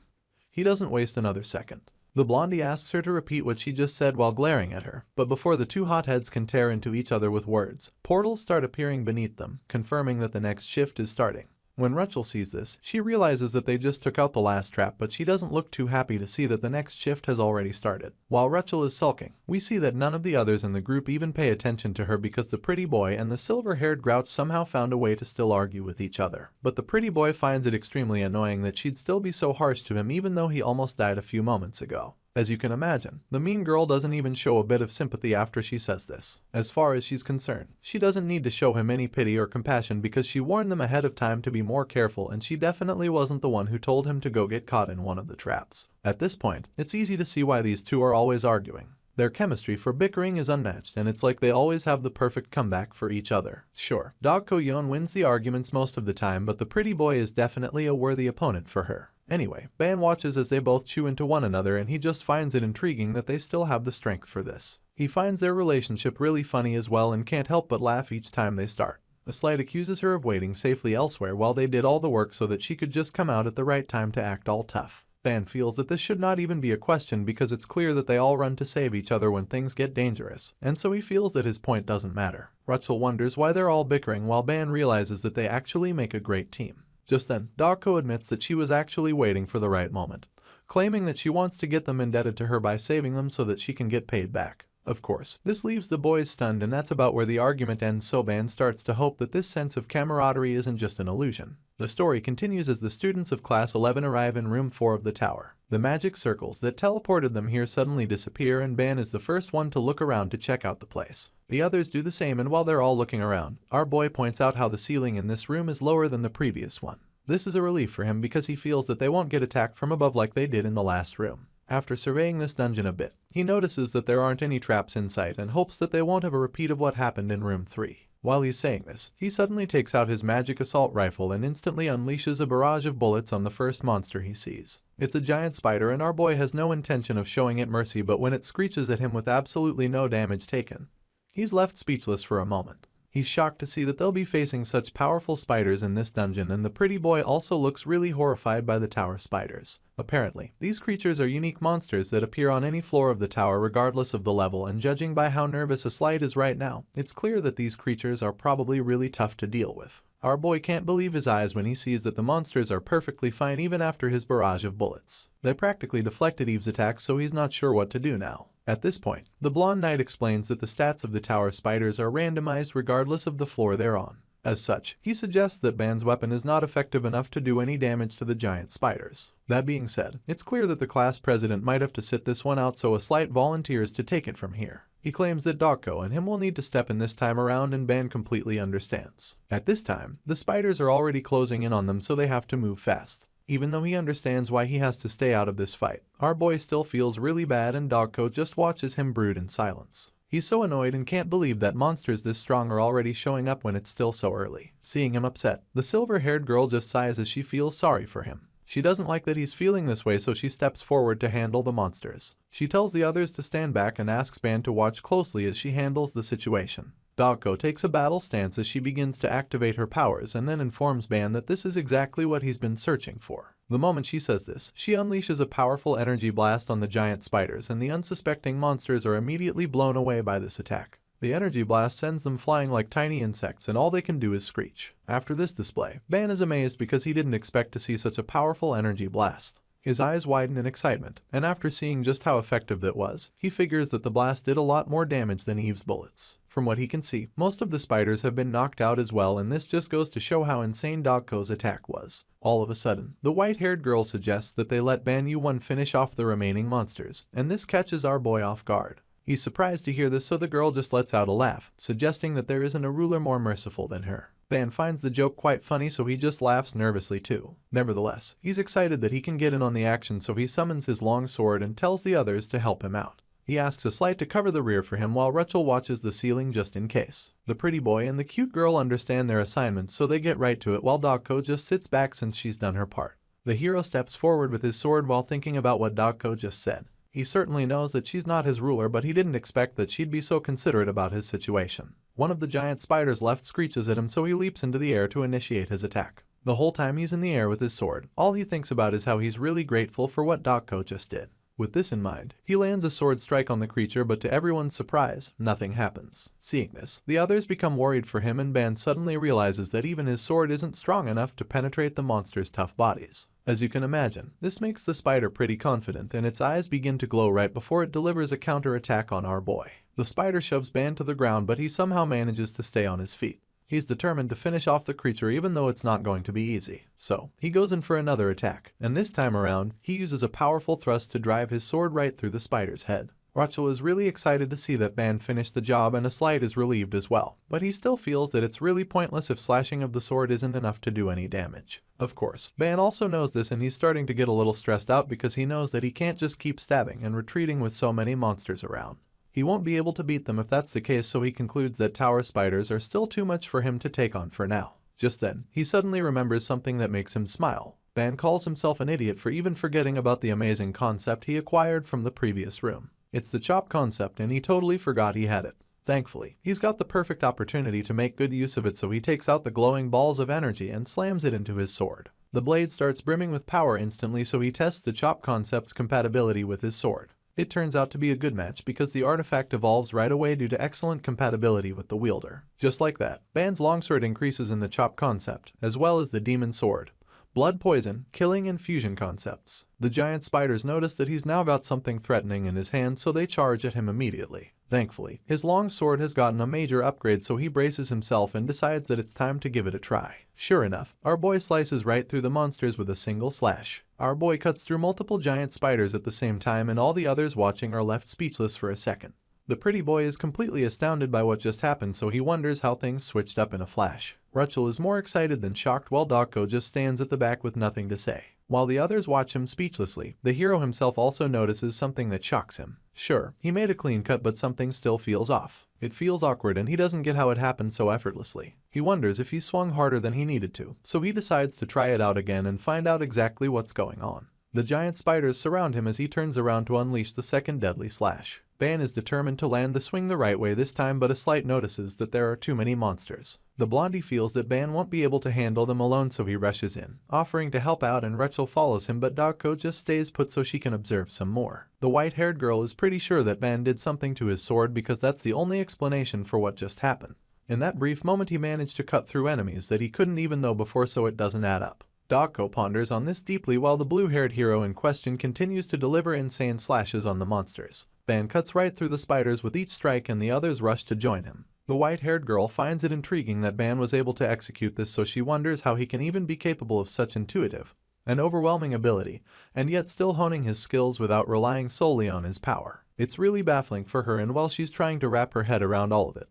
he doesn't waste another second. The blondie asks her to repeat what she just said while glaring at her, but before the two hotheads can tear into each other with words, portals start appearing beneath them, confirming that the next shift is starting. When Rachel sees this, she realizes that they just took out the last trap, but she doesn't look too happy to see that the next shift has already started. While Rachel is sulking, we see that none of the others in the group even pay attention to her because the pretty boy and the silver-haired grouch somehow found a way to still argue with each other. But the pretty boy finds it extremely annoying that she'd still be so harsh to him even though he almost died a few moments ago. As you can imagine, the mean girl doesn't even show a bit of sympathy after she says this. As far as she's concerned, she doesn't need to show him any pity or compassion because she warned them ahead of time to be more careful, and she definitely wasn't the one who told him to go get caught in one of the traps. At this point, it's easy to see why these two are always arguing. Their chemistry for bickering is unmatched, and it's like they always have the perfect comeback for each other. Sure, Dako Yeon wins the arguments most of the time, but the pretty boy is definitely a worthy opponent for her. Anyway, Ban watches as they both chew into one another, and he just finds it intriguing that they still have the strength for this. He finds their relationship really funny as well and can't help but laugh each time they start. A slight accuses her of waiting safely elsewhere while they did all the work so that she could just come out at the right time to act all tough. Ban feels that this should not even be a question because it's clear that they all run to save each other when things get dangerous, and so he feels that his point doesn't matter. Rachel wonders why they're all bickering while Ban realizes that they actually make a great team. Just then, Dako admits that she was actually waiting for the right moment, claiming that she wants to get them indebted to her by saving them so that she can get paid back. Of course, this leaves the boys stunned, and that's about where the argument ends, so Ban starts to hope that this sense of camaraderie isn't just an illusion. The story continues as the students of Class 11 arrive in Room 4 of the tower. The magic circles that teleported them here suddenly disappear, and Ban is the first one to look around to check out the place. The others do the same, and while they're all looking around, our boy points out how the ceiling in this room is lower than the previous one. This is a relief for him because he feels that they won't get attacked from above like they did in the last room. After surveying this dungeon a bit, he notices that there aren't any traps in sight and hopes that they won't have a repeat of what happened in Room 3. While he's saying this, he suddenly takes out his magic assault rifle and instantly unleashes a barrage of bullets on the first monster he sees. It's a giant spider, and our boy has no intention of showing it mercy, but when it screeches at him with absolutely no damage taken, he's left speechless for a moment. He's shocked to see that they'll be facing such powerful spiders in this dungeon, and the pretty boy also looks really horrified by the tower spiders. Apparently, these creatures are unique monsters that appear on any floor of the tower regardless of the level, and judging by how nervous a Slide is right now, it's clear that these creatures are probably really tough to deal with. Our boy can't believe his eyes when he sees that the monsters are perfectly fine even after his barrage of bullets. They practically deflected Eve's attack, so he's not sure what to do now. At this point, the blonde knight explains that the stats of the tower spiders are randomized regardless of the floor they're on. As such, he suggests that Ban's weapon is not effective enough to do any damage to the giant spiders. That being said, it's clear that the class president might have to sit this one out, so a Slide volunteers to take it from here. He claims that Dako and him will need to step in this time around, and Ban completely understands. At this time, the spiders are already closing in on them, so they have to move fast. Even though he understands why he has to stay out of this fight, our boy still feels really bad, and Dako just watches him brood in silence. He's so annoyed and can't believe that monsters this strong are already showing up when it's still so early. Seeing him upset, the silver-haired girl just sighs as she feels sorry for him. She doesn't like that he's feeling this way, so she steps forward to handle the monsters. She tells the others to stand back and asks Ban to watch closely as she handles the situation. Dogko takes a battle stance as she begins to activate her powers and then informs Ban that this is exactly what he's been searching for. The moment she says this, she unleashes a powerful energy blast on the giant spiders, and the unsuspecting monsters are immediately blown away by this attack. The energy blast sends them flying like tiny insects, and all they can do is screech. After this display, Ban is amazed because he didn't expect to see such a powerful energy blast. His eyes widen in excitement, and after seeing just how effective it was, he figures that the blast did a lot more damage than Eve's bullets. From what he can see, most of the spiders have been knocked out as well, and this just goes to show how insane Dogko's attack was. All of a sudden, the white-haired girl suggests that they let Ban Yu-1 finish off the remaining monsters, and this catches our boy off guard. He's surprised to hear this, so the girl just lets out a laugh, suggesting that there isn't a ruler more merciful than her. Ban finds the joke quite funny, so he just laughs nervously too. Nevertheless, he's excited that he can get in on the action, so he summons his long sword and tells the others to help him out. He asks a Slight to cover the rear for him while Rachel watches the ceiling just in case. The pretty boy and the cute girl understand their assignments, so they get right to it while Dogko just sits back since she's done her part. The hero steps forward with his sword while thinking about what Dogko just said. He certainly knows that she's not his ruler, but he didn't expect that she'd be so considerate about his situation. One of the giant spiders left screeches at him, so he leaps into the air to initiate his attack. The whole time he's in the air with his sword, all he thinks about is how he's really grateful for what Dogko just did. With this in mind, he lands a sword strike on the creature, but to everyone's surprise, nothing happens. Seeing this, the others become worried for him, and Ban suddenly realizes that even his sword isn't strong enough to penetrate the monster's tough bodies. As you can imagine, this makes the spider pretty confident, and its eyes begin to glow right before it delivers a counter-attack on our boy. The spider shoves Ban to the ground, but he somehow manages to stay on his feet. He's determined to finish off the creature even though it's not going to be easy. So, he goes in for another attack, and this time around, he uses a powerful thrust to drive his sword right through the spider's head. Rachel is really excited to see that Ban finished the job, and a Slight is relieved as well, but he still feels that it's really pointless if slashing of the sword isn't enough to do any damage. Of course, Ban also knows this, and he's starting to get a little stressed out because he knows that he can't just keep stabbing and retreating with so many monsters around. He won't be able to beat them if that's the case, so he concludes that tower spiders are still too much for him to take on for now. Just then, he suddenly remembers something that makes him smile. Ban calls himself an idiot for even forgetting about the amazing concept he acquired from the previous room. It's the chop concept, and he totally forgot he had it. Thankfully, he's got the perfect opportunity to make good use of it, so he takes out the glowing balls of energy and slams it into his sword. The blade starts brimming with power instantly, so he tests the chop concept's compatibility with his sword. It turns out to be a good match because the artifact evolves right away due to excellent compatibility with the wielder. Just like that, Ban's longsword increases in the chop concept, as well as the demon sword, blood poison, killing, and fusion concepts. The giant spiders notice that he's now got something threatening in his hand, so they charge at him immediately. Thankfully, his long sword has gotten a major upgrade, so he braces himself and decides that it's time to give it a try. Sure enough, our boy slices right through the monsters with a single slash. Our boy cuts through multiple giant spiders at the same time, and all the others watching are left speechless for a second. The pretty boy is completely astounded by what just happened, so he wonders how things switched up in a flash. Rachel is more excited than shocked, while Dogko just stands at the back with nothing to say. While the others watch him speechlessly, the hero himself also notices something that shocks him. Sure, he made a clean cut, but something still feels off. It feels awkward, and he doesn't get how it happened so effortlessly. He wonders if he swung harder than he needed to, so he decides to try it out again and find out exactly what's going on. The giant spiders surround him as he turns around to unleash the second deadly slash. Ban is determined to land the swing the right way this time, but a Slight notices that there are too many monsters. The blondie feels that Ban won't be able to handle them alone, so he rushes in, offering to help out, and Rachel follows him, but Dogko just stays put so she can observe some more. The white-haired girl is pretty sure that Ban did something to his sword because that's the only explanation for what just happened. In that brief moment, he managed to cut through enemies that he couldn't even know before, so it doesn't add up. Dogko ponders on this deeply while the blue-haired hero in question continues to deliver insane slashes on the monsters. Ban cuts right through the spiders with each strike, and the others rush to join him. The white-haired girl finds it intriguing that Ban was able to execute this, so she wonders how he can even be capable of such intuitive and overwhelming ability, and yet still honing his skills without relying solely on his power. It's really baffling for her, and while she's trying to wrap her head around all of it,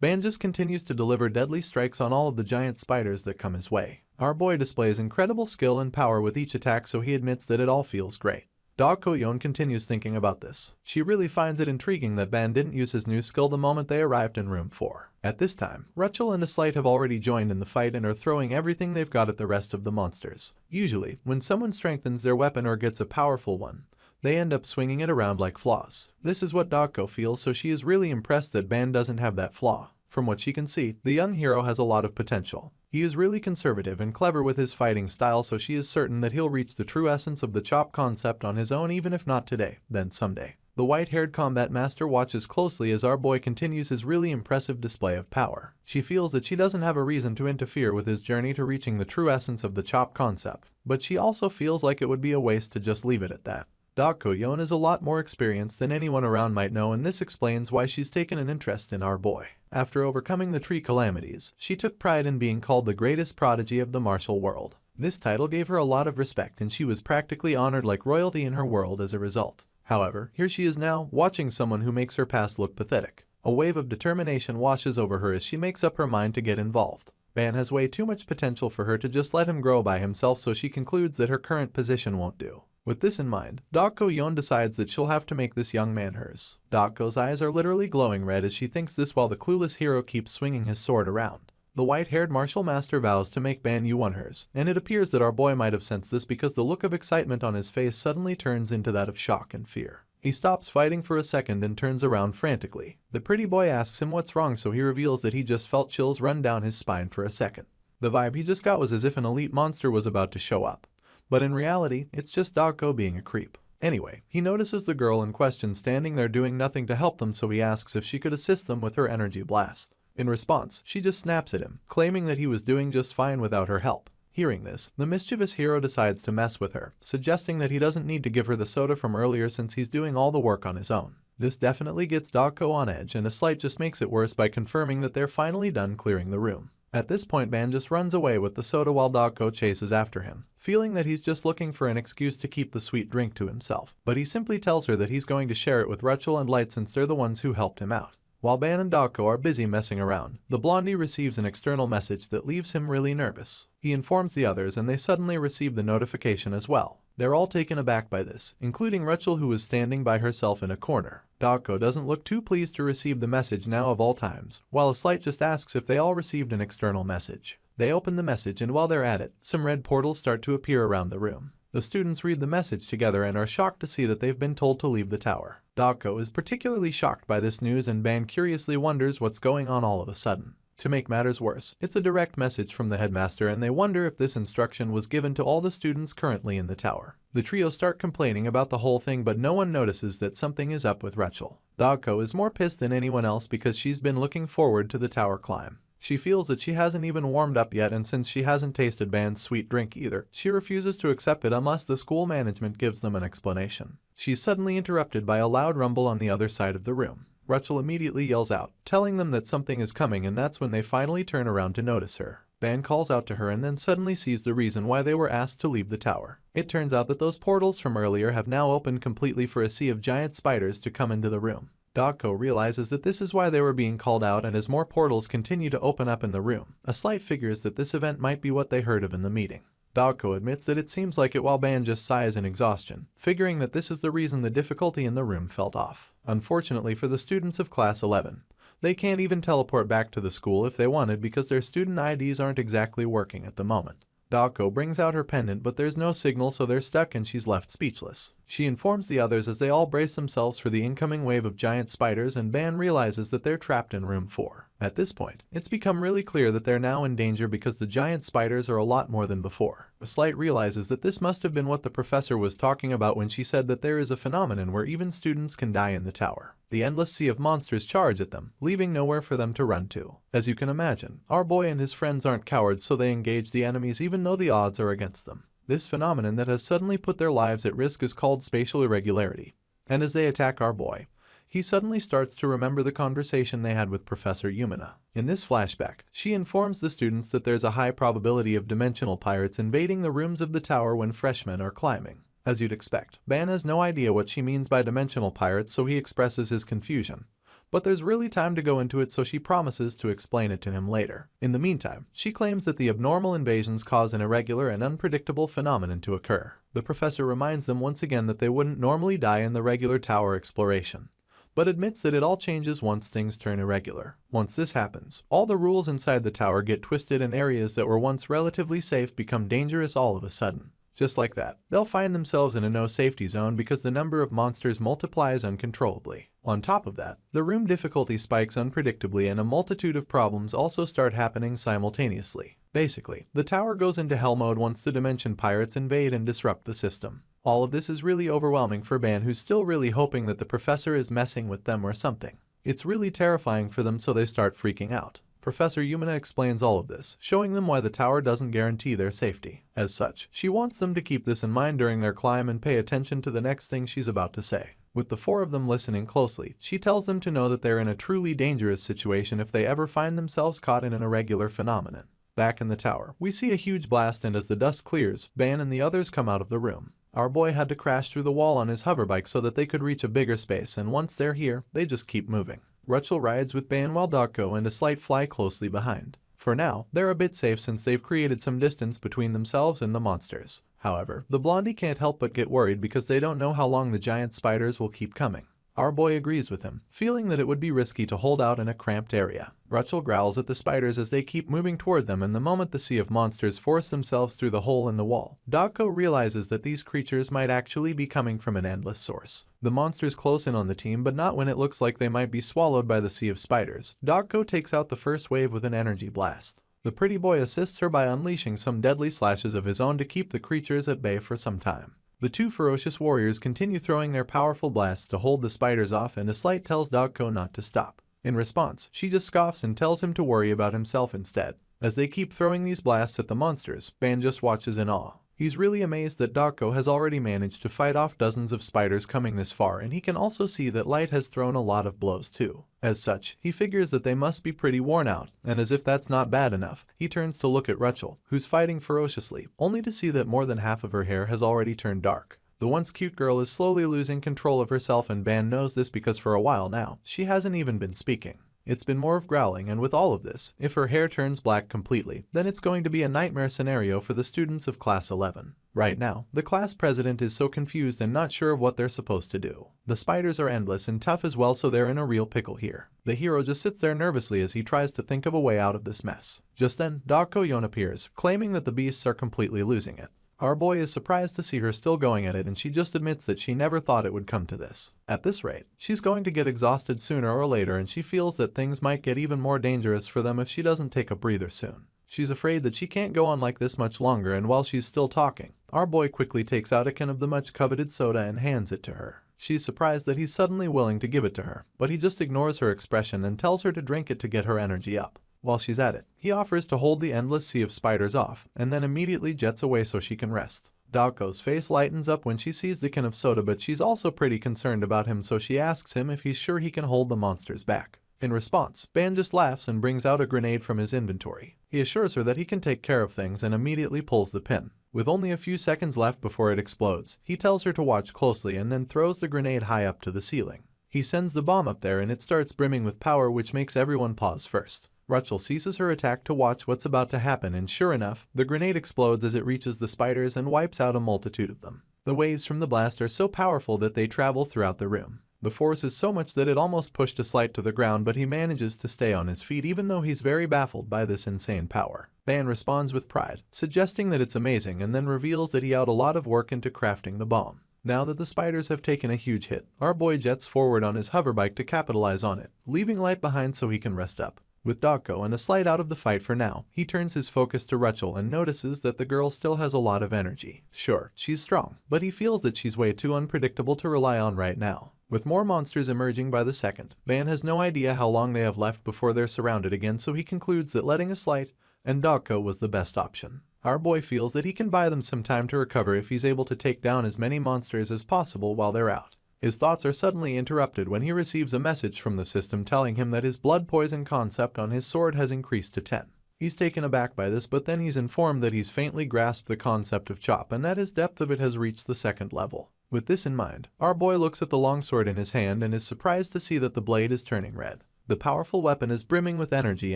Ban just continues to deliver deadly strikes on all of the giant spiders that come his way. Our boy displays incredible skill and power with each attack, so he admits that it all feels great. Dogko Yon continues thinking about this. She really finds it intriguing that Ban didn't use his new skill the moment they arrived in room 4. At this time, Rachel and the Slight have already joined in the fight and are throwing everything they've got at the rest of the monsters. Usually, when someone strengthens their weapon or gets a powerful one, they end up swinging it around like flaws. This is what Dogko feels, so she is really impressed that Ban doesn't have that flaw. From what she can see, the young hero has a lot of potential. He is really conservative and clever with his fighting style, so she is certain that he'll reach the true essence of the chop concept on his own, even if not today, then someday. The white-haired combat master watches closely as our boy continues his really impressive display of power. She feels that she doesn't have a reason to interfere with his journey to reaching the true essence of the chop concept, but she also feels like it would be a waste to just leave it at that. Ko-yeon is a lot more experienced than anyone around might know, and this explains why she's taken an interest in our boy. After overcoming the tree calamities, she took pride in being called the greatest prodigy of the martial world. This title gave her a lot of respect, and she was practically honored like royalty in her world as a result. However, here she is now, watching someone who makes her past look pathetic. A wave of determination washes over her as she makes up her mind to get involved. Ban has way too much potential for her to just let him grow by himself, so she concludes that her current position won't do. With this in mind, Ko-yeon decides that she'll have to make this young man hers. Ko's eyes are literally glowing red as she thinks this while the clueless hero keeps swinging his sword around. The white-haired martial master vows to make Ban Yu-won hers, and it appears that our boy might have sensed this because the look of excitement on his face suddenly turns into that of shock and fear. He stops fighting for a second and turns around frantically. The pretty boy asks him what's wrong, so he reveals that he just felt chills run down his spine for a second. The vibe he just got was as if an elite monster was about to show up. But in reality, it's just Ko being a creep. Anyway, he notices the girl in question standing there doing nothing to help them, so he asks if she could assist them with her energy blast. In response, she just snaps at him, claiming that he was doing just fine without her help. Hearing this, the mischievous hero decides to mess with her, suggesting that he doesn't need to give her the soda from earlier since he's doing all the work on his own. This definitely gets Ko on edge, and a slight just makes it worse by confirming that they're finally done clearing the room. At this point, Ban just runs away with the soda while Ko chases after him, feeling that he's just looking for an excuse to keep the sweet drink to himself. But he simply tells her that he's going to share it with Rachel and Light since they're the ones who helped him out. While Ban and Ko are busy messing around, the blondie receives an external message that leaves him really nervous. He informs the others and they suddenly receive the notification as well. They're all taken aback by this, including Rachel, who is standing by herself in a corner. Ko doesn't look too pleased to receive the message now of all times, while a slight just asks if they all received an external message. They open the message, and while they're at it, some red portals start to appear around the room. The students read the message together and are shocked to see that they've been told to leave the tower. Ko is particularly shocked by this news, and Ban curiously wonders what's going on all of a sudden. To make matters worse, it's a direct message from the headmaster, and they wonder if this instruction was given to all the students currently in the tower. The trio start complaining about the whole thing, but no one notices that something is up with Rachel. Ko is more pissed than anyone else because she's been looking forward to the tower climb. She feels that she hasn't even warmed up yet, and since she hasn't tasted Ban's sweet drink either, she refuses to accept it unless the school management gives them an explanation. She's suddenly interrupted by a loud rumble on the other side of the room. Rachel immediately yells out, telling them that something is coming, and that's when they finally turn around to notice her. Ban calls out to her and then suddenly sees the reason why they were asked to leave the tower. It turns out that those portals from earlier have now opened completely for a sea of giant spiders to come into the room. Ko realizes that this is why they were being called out, and as more portals continue to open up in the room, a slight figures that this event might be what they heard of in the meeting. Ko admits that it seems like it, while Ban just sighs in exhaustion, figuring that this is the reason the difficulty in the room felt off. Unfortunately for the students of Class 11, they can't even teleport back to the school if they wanted because their student IDs aren't exactly working at the moment. Ko brings out her pendant, but there's no signal, so they're stuck and she's left speechless. She informs the others as they all brace themselves for the incoming wave of giant spiders, and Ban realizes that they're trapped in room 4. At this point, it's become really clear that they're now in danger because the giant spiders are a lot more than before. Slight realizes that this must have been what the professor was talking about when she said that there is a phenomenon where even students can die in the tower. The endless sea of monsters charge at them, leaving nowhere for them to run to. As you can imagine, our boy and his friends aren't cowards, so they engage the enemies even though the odds are against them. This phenomenon that has suddenly put their lives at risk is called spatial irregularity. And as they attack our boy, he suddenly starts to remember the conversation they had with Professor Yumina. In this flashback, she informs the students that there's a high probability of dimensional pirates invading the rooms of the tower when freshmen are climbing. As you'd expect, Ban has no idea what she means by dimensional pirates, so he expresses his confusion. But there's really time to go into it, so she promises to explain it to him later. In the meantime, she claims that the abnormal invasions cause an irregular and unpredictable phenomenon to occur. The professor reminds them once again that they wouldn't normally die in the regular tower exploration, but admits that it all changes once things turn irregular. Once this happens, all the rules inside the tower get twisted, and areas that were once relatively safe become dangerous all of a sudden. Just like that, they'll find themselves in a no-safety zone because the number of monsters multiplies uncontrollably. On top of that, the room difficulty spikes unpredictably and a multitude of problems also start happening simultaneously. Basically, the tower goes into hell mode once the dimension pirates invade and disrupt the system. All of this is really overwhelming for Ban, who's still really hoping that the professor is messing with them or something. It's really terrifying for them, so they start freaking out. Professor Yumina explains all of this, showing them why the tower doesn't guarantee their safety. As such, she wants them to keep this in mind during their climb and pay attention to the next thing she's about to say. With the four of them listening closely, she tells them to know that they're in a truly dangerous situation if they ever find themselves caught in an irregular phenomenon. Back in the tower, we see a huge blast, and as the dust clears, Ban and the others come out of the room. Our boy had to crash through the wall on his hoverbike so that they could reach a bigger space, and once they're here, they just keep moving. Rachel rides with Ban while Darko and a slight fly closely behind. For now, they're a bit safe since they've created some distance between themselves and the monsters. However, the blondie can't help but get worried because they don't know how long the giant spiders will keep coming. Our boy agrees with him, feeling that it would be risky to hold out in a cramped area. Rachel growls at the spiders as they keep moving toward them, and the moment the sea of monsters force themselves through the hole in the wall, Darko realizes that these creatures might actually be coming from an endless source. The monsters close in on the team, but not when it looks like they might be swallowed by the sea of spiders. Darko takes out the first wave with an energy blast. The pretty boy assists her by unleashing some deadly slashes of his own to keep the creatures at bay for some time. The two ferocious warriors continue throwing their powerful blasts to hold the spiders off, and Incite tells Darko not to stop. In response, she just scoffs and tells him to worry about himself instead. As they keep throwing these blasts at the monsters, Ban just watches in awe. He's really amazed that Darko has already managed to fight off dozens of spiders coming this far, and he can also see that Light has thrown a lot of blows too. As such, he figures that they must be pretty worn out, and as if that's not bad enough, he turns to look at Rachel, who's fighting ferociously, only to see that more than half of her hair has already turned dark. The once cute girl is slowly losing control of herself, and Ban knows this because for a while now, she hasn't even been speaking. It's been more of growling, and with all of this, if her hair turns black completely, then it's going to be a nightmare scenario for the students of Class 11. Right now, the class president is so confused and not sure of what they're supposed to do. The spiders are endless and tough as well, so they're in a real pickle here. The hero just sits there nervously as he tries to think of a way out of this mess. Just then, Darko Yon appears, claiming that the beasts are completely losing it. Our boy is surprised to see her still going at it, and she just admits that she never thought it would come to this. At this rate, she's going to get exhausted sooner or later, and she feels that things might get even more dangerous for them if she doesn't take a breather soon. She's afraid that she can't go on like this much longer, and while she's still talking, our boy quickly takes out a can of the much coveted soda and hands it to her. She's surprised that he's suddenly willing to give it to her, but he just ignores her expression and tells her to drink it to get her energy up. While she's at it, he offers to hold the endless sea of spiders off, and then immediately jets away so she can rest. Darko's face lightens up when she sees the can of soda, but she's also pretty concerned about him, so she asks him if he's sure he can hold the monsters back. In response, Ban just laughs and brings out a grenade from his inventory. He assures her that he can take care of things and immediately pulls the pin. With only a few seconds left before it explodes, he tells her to watch closely and then throws the grenade high up to the ceiling. He sends the bomb up there and it starts brimming with power, which makes everyone pause first. Rachel ceases her attack to watch what's about to happen, and sure enough, the grenade explodes as it reaches the spiders and wipes out a multitude of them. The waves from the blast are so powerful that they travel throughout the room. The force is so much that it almost pushed Incite to the ground, but he manages to stay on his feet even though he's very baffled by this insane power. Ban responds with pride, suggesting that it's amazing, and then reveals that he had a lot of work into crafting the bomb. Now that the spiders have taken a huge hit, our boy jets forward on his hoverbike to capitalize on it, leaving Light behind so he can rest up. With Darko and Incite out of the fight for now, he turns his focus to Rachel and notices that the girl still has a lot of energy. Sure, she's strong, but he feels that she's way too unpredictable to rely on right now. With more monsters emerging by the second, Ban has no idea how long they have left before they're surrounded again, so he concludes that letting Incite and Darko was the best option. Our boy feels that he can buy them some time to recover if he's able to take down as many monsters as possible while they're out. His thoughts are suddenly interrupted when he receives a message from the system telling him that his blood poison concept on his sword has increased to 10. He's taken aback by this, but then he's informed that he's faintly grasped the concept of chop and that his depth of it has reached the 2nd level. With this in mind, our boy looks at the longsword in his hand and is surprised to see that the blade is turning red. The powerful weapon is brimming with energy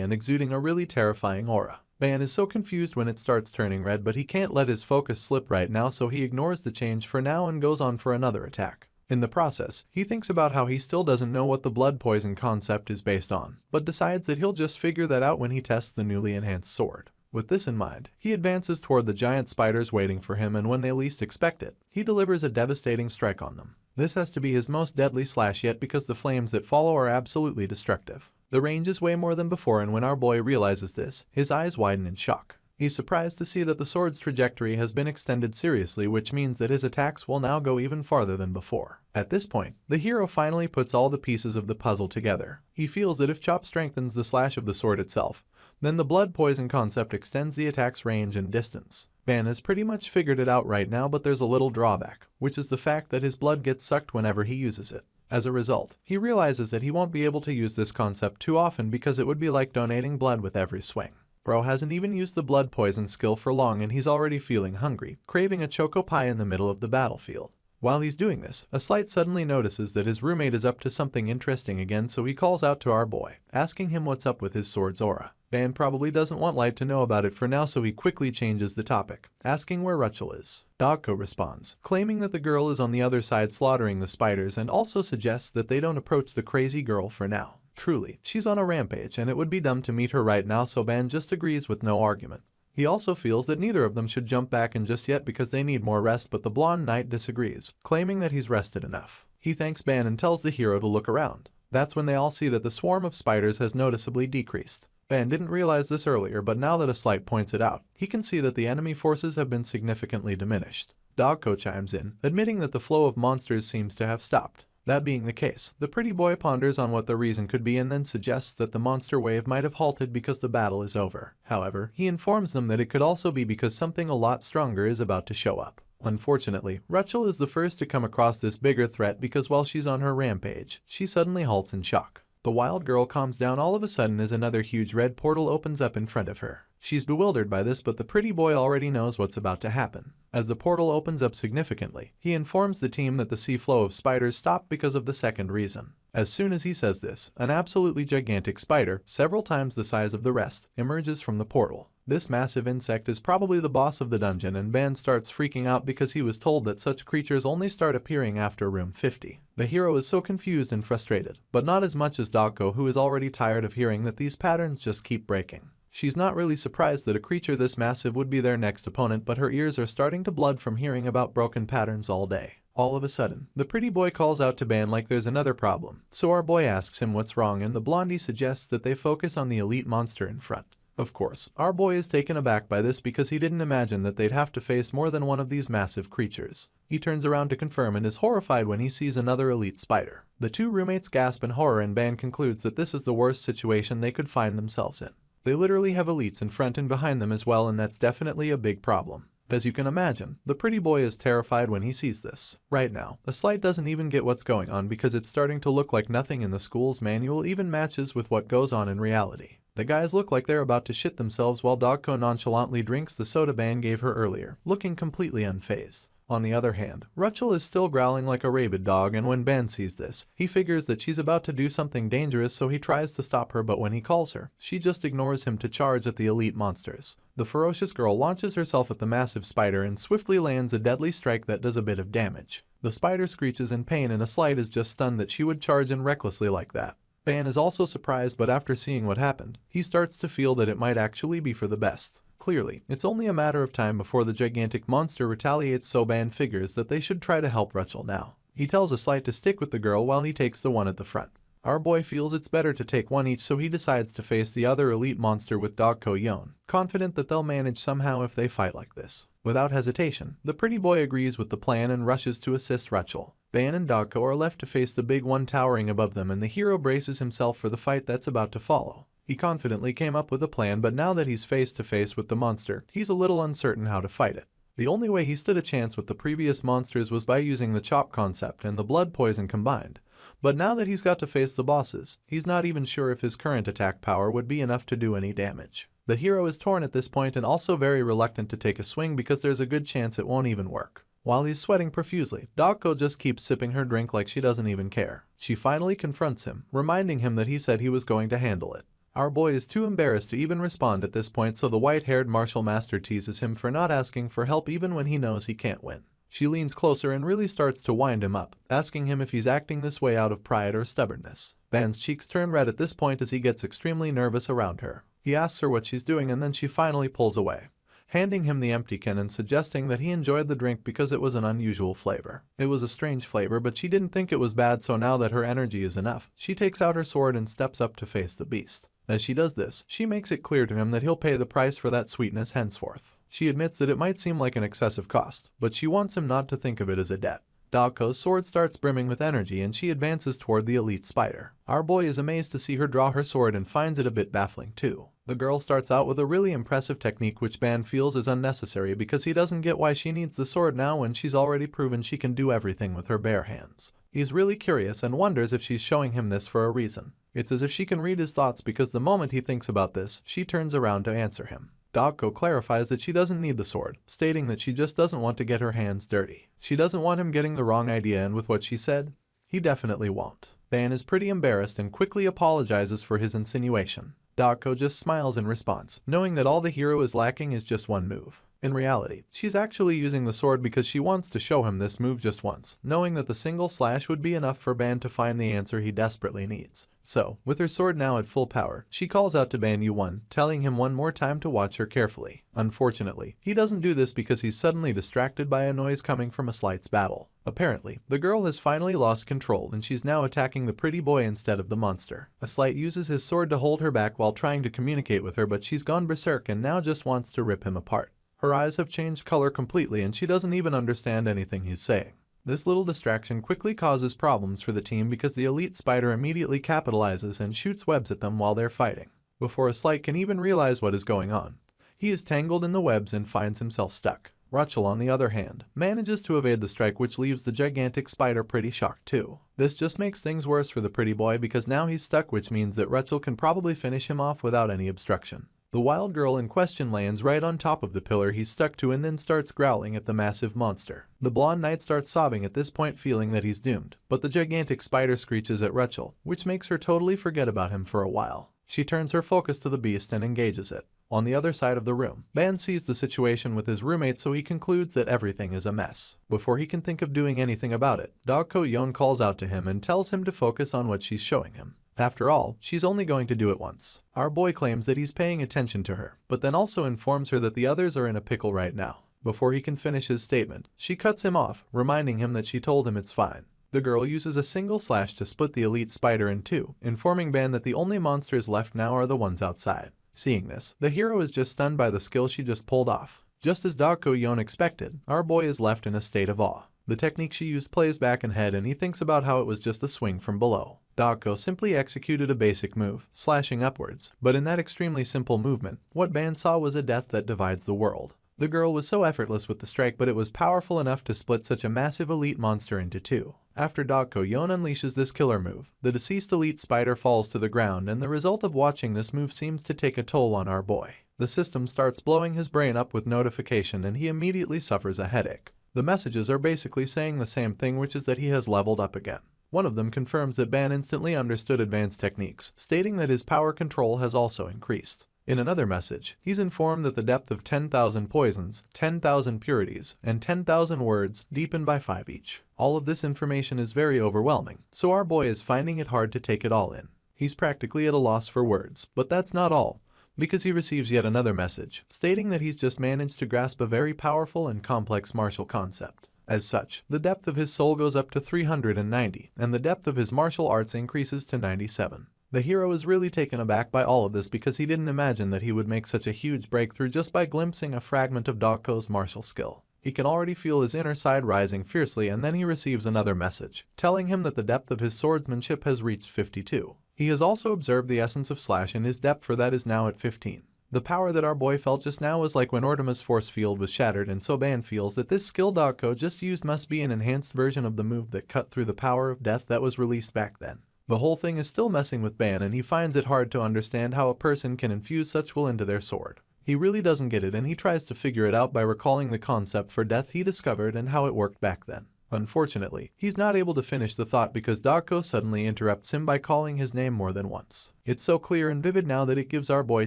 and exuding a really terrifying aura. Ban is so confused when it starts turning red, but he can't let his focus slip right now, so he ignores the change for now and goes on for another attack. In the process, he thinks about how he still doesn't know what the blood poison concept is based on, but decides that he'll just figure that out when he tests the newly enhanced sword. With this in mind, he advances toward the giant spiders waiting for him, and when they least expect it, he delivers a devastating strike on them. This has to be his most deadly slash yet because the flames that follow are absolutely destructive. The range is way more than before, and when our boy realizes this, his eyes widen in shock. He's surprised to see that the sword's trajectory has been extended seriously, which means that his attacks will now go even farther than before. At this point, the hero finally puts all the pieces of the puzzle together. He feels that if chop strengthens the slash of the sword itself, then the blood poison concept extends the attack's range and distance. Ban has pretty much figured it out right now, but there's a little drawback, which is the fact that his blood gets sucked whenever he uses it. As a result, he realizes that he won't be able to use this concept too often because it would be like donating blood with every swing. Bro hasn't even used the blood poison skill for long, and he's already feeling hungry, craving a choco pie in the middle of the battlefield. While he's doing this, a slight suddenly notices that his roommate is up to something interesting again, so he calls out to our boy, asking him what's up with his sword's aura. Ban probably doesn't want Light to know about it for now, so he quickly changes the topic, asking where Rachel is. Dogko responds, claiming that the girl is on the other side slaughtering the spiders, and also suggests that they don't approach the crazy girl for now. Truly, she's on a rampage and it would be dumb to meet her right now, so Ban just agrees with no argument. He also feels that neither of them should jump back in just yet because they need more rest, but the blonde knight disagrees, claiming that he's rested enough. He thanks Ban and tells the hero to look around. That's when they all see that the swarm of spiders has noticeably decreased. Ban didn't realize this earlier, but now that a slight points it out, he can see that the enemy forces have been significantly diminished. Dogko chimes in, admitting that the flow of monsters seems to have stopped. That being the case, the pretty boy ponders on what the reason could be and then suggests that the monster wave might have halted because the battle is over. However, he informs them that it could also be because something a lot stronger is about to show up. Unfortunately, Rachel is the first to come across this bigger threat because while she's on her rampage, she suddenly halts in shock. The wild girl calms down all of a sudden as another huge red portal opens up in front of her. She's bewildered by this, but the pretty boy already knows what's about to happen. As the portal opens up significantly, he informs the team that the sea flow of spiders stopped because of the second reason. As soon as he says this, an absolutely gigantic spider, several times the size of the rest, emerges from the portal. This massive insect is probably the boss of the dungeon, and Ban starts freaking out because he was told that such creatures only start appearing after room 50. The hero is so confused and frustrated, but not as much as Dogko, who is already tired of hearing that these patterns just keep breaking. She's not really surprised that a creature this massive would be their next opponent, but her ears are starting to blood from hearing about broken patterns all day. All of a sudden, the pretty boy calls out to Ban like there's another problem, so our boy asks him what's wrong, and the blondie suggests that they focus on the elite monster in front. Of course, our boy is taken aback by this because he didn't imagine that they'd have to face more than one of these massive creatures. He turns around to confirm and is horrified when he sees another elite spider. The two roommates gasp in horror, and Ban concludes that this is the worst situation they could find themselves in. They literally have elites in front and behind them as well, and that's definitely a big problem. As you can imagine, the pretty boy is terrified when he sees this. Right now, the Slight doesn't even get what's going on because it's starting to look like nothing in the school's manual even matches with what goes on in reality. The guys look like they're about to shit themselves while Dogko nonchalantly drinks the soda Ban gave her earlier, looking completely unfazed. On the other hand, Rachel is still growling like a rabid dog, and when Ben sees this, he figures that she's about to do something dangerous, so he tries to stop her, but when he calls her, she just ignores him to charge at the elite monsters. The ferocious girl launches herself at the massive spider and swiftly lands a deadly strike that does a bit of damage. The spider screeches in pain, and a Slight is just stunned that she would charge in recklessly like that. Ban is also surprised, but after seeing what happened, he starts to feel that it might actually be for the best. Clearly, it's only a matter of time before the gigantic monster retaliates, so Ban figures that they should try to help Rachel now. He tells a Slight to stick with the girl while he takes the one at the front. Our boy feels it's better to take one each, so he decides to face the other elite monster with Dogko Yon, confident that they'll manage somehow if they fight like this. Without hesitation, the pretty boy agrees with the plan and rushes to assist Rachel. Ban and Dogko are left to face the big one towering above them, and the hero braces himself for the fight that's about to follow. He confidently came up with a plan, but now that he's face to face with the monster, he's a little uncertain how to fight it. The only way he stood a chance with the previous monsters was by using the chop concept and the blood poison combined. But now that he's got to face the bosses, he's not even sure if his current attack power would be enough to do any damage. The hero is torn at this point and also very reluctant to take a swing because there's a good chance it won't even work. While he's sweating profusely, Dogko just keeps sipping her drink like she doesn't even care. She finally confronts him, reminding him that he said he was going to handle it. Our boy is too embarrassed to even respond at this point, so the white-haired martial master teases him for not asking for help even when he knows he can't win. She leans closer and really starts to wind him up, asking him if he's acting this way out of pride or stubbornness. Ban's cheeks turn red at this point as he gets extremely nervous around her. He asks her what she's doing and then she finally pulls away, handing him the empty can and suggesting that he enjoyed the drink because it was an unusual flavor. It was a strange flavor, but she didn't think it was bad, so now that her energy is enough, she takes out her sword and steps up to face the beast. As she does this, she makes it clear to him that he'll pay the price for that sweetness henceforth. She admits that it might seem like an excessive cost, but she wants him not to think of it as a debt. Dako's sword starts brimming with energy and she advances toward the elite spider. Our boy is amazed to see her draw her sword and finds it a bit baffling too. The girl starts out with a really impressive technique which Ban feels is unnecessary because he doesn't get why she needs the sword now when she's already proven she can do everything with her bare hands. He's really curious and wonders if she's showing him this for a reason. It's as if she can read his thoughts because the moment he thinks about this, she turns around to answer him. Dako clarifies that she doesn't need the sword, stating that she just doesn't want to get her hands dirty. She doesn't want him getting the wrong idea, and with what she said, he definitely won't. Ban is pretty embarrassed and quickly apologizes for his insinuation. Dako just smiles in response, knowing that all the hero is lacking is just one move. In reality, she's actually using the sword because she wants to show him this move just once, knowing that the single slash would be enough for Ban to find the answer he desperately needs. So, with her sword now at full power, she calls out to Ban Yu-1, telling him one more time to watch her carefully. Unfortunately, he doesn't do this because he's suddenly distracted by a noise coming from a slight's battle. Apparently, the girl has finally lost control and she's now attacking the pretty boy instead of the monster. A slight uses his sword to hold her back while trying to communicate with her, but she's gone berserk and now just wants to rip him apart. Her eyes have changed color completely and she doesn't even understand anything he's saying. This little distraction quickly causes problems for the team because the elite spider immediately capitalizes and shoots webs at them while they're fighting. Before a slight can even realize what is going on, he is tangled in the webs and finds himself stuck. Rachel, on the other hand, manages to evade the strike, which leaves the gigantic spider pretty shocked too. This just makes things worse for the pretty boy because now he's stuck, which means that Rachel can probably finish him off without any obstruction. The wild girl in question lands right on top of the pillar he's stuck to and then starts growling at the massive monster. The blonde knight starts sobbing at this point, feeling that he's doomed, but the gigantic spider screeches at Rachel, which makes her totally forget about him for a while. She turns her focus to the beast and engages it. On the other side of the room, Ban sees the situation with his roommate, so he concludes that everything is a mess. Before he can think of doing anything about it, Dako Yon calls out to him and tells him to focus on what she's showing him. After all, she's only going to do it once. Our boy claims that he's paying attention to her, but then also informs her that the others are in a pickle right now. Before he can finish his statement, she cuts him off, reminding him that she told him it's fine. The girl uses a single slash to split the elite spider in two, informing Ban that the only monsters left now are the ones outside. Seeing this, the hero is just stunned by the skill she just pulled off. Just as Dako Yon expected, our boy is left in a state of awe. The technique she used plays back in head and he thinks about how it was just a swing from below. Dako simply executed a basic move, slashing upwards, but in that extremely simple movement, what Ban saw was a death that divides the world. The girl was so effortless with the strike, but it was powerful enough to split such a massive elite monster into two. After Dako Yon unleashes this killer move, the deceased elite spider falls to the ground, and the result of watching this move seems to take a toll on our boy. The system starts blowing his brain up with notification and he immediately suffers a headache. The messages are basically saying the same thing, which is that he has leveled up again. One of them confirms that Ban instantly understood advanced techniques, stating that his power control has also increased. In another message, he's informed that the depth of 10,000 poisons, 10,000 purities, and 10,000 words deepened by 5 each. All of this information is very overwhelming, so our boy is finding it hard to take it all in. He's practically at a loss for words, but that's not all, because he receives yet another message, stating that he's just managed to grasp a very powerful and complex martial concept. As such, the depth of his soul goes up to 390, and the depth of his martial arts increases to 97. The hero is really taken aback by all of this because he didn't imagine that he would make such a huge breakthrough just by glimpsing a fragment of Dako's martial skill. He can already feel his inner side rising fiercely, and then he receives another message, telling him that the depth of his swordsmanship has reached 52. He has also observed the essence of slash in his depth, for that is now at 15. The power that our boy felt just now was like when Ortima's force field was shattered, and so Ban feels that this skill Dako just used must be an enhanced version of the move that cut through the power of death that was released back then. The whole thing is still messing with Ban, and he finds it hard to understand how a person can infuse such will into their sword. He really doesn't get it, and he tries to figure it out by recalling the concept for death he discovered and how it worked back then. Unfortunately, he's not able to finish the thought because Dako suddenly interrupts him by calling his name more than once. It's so clear and vivid now that it gives our boy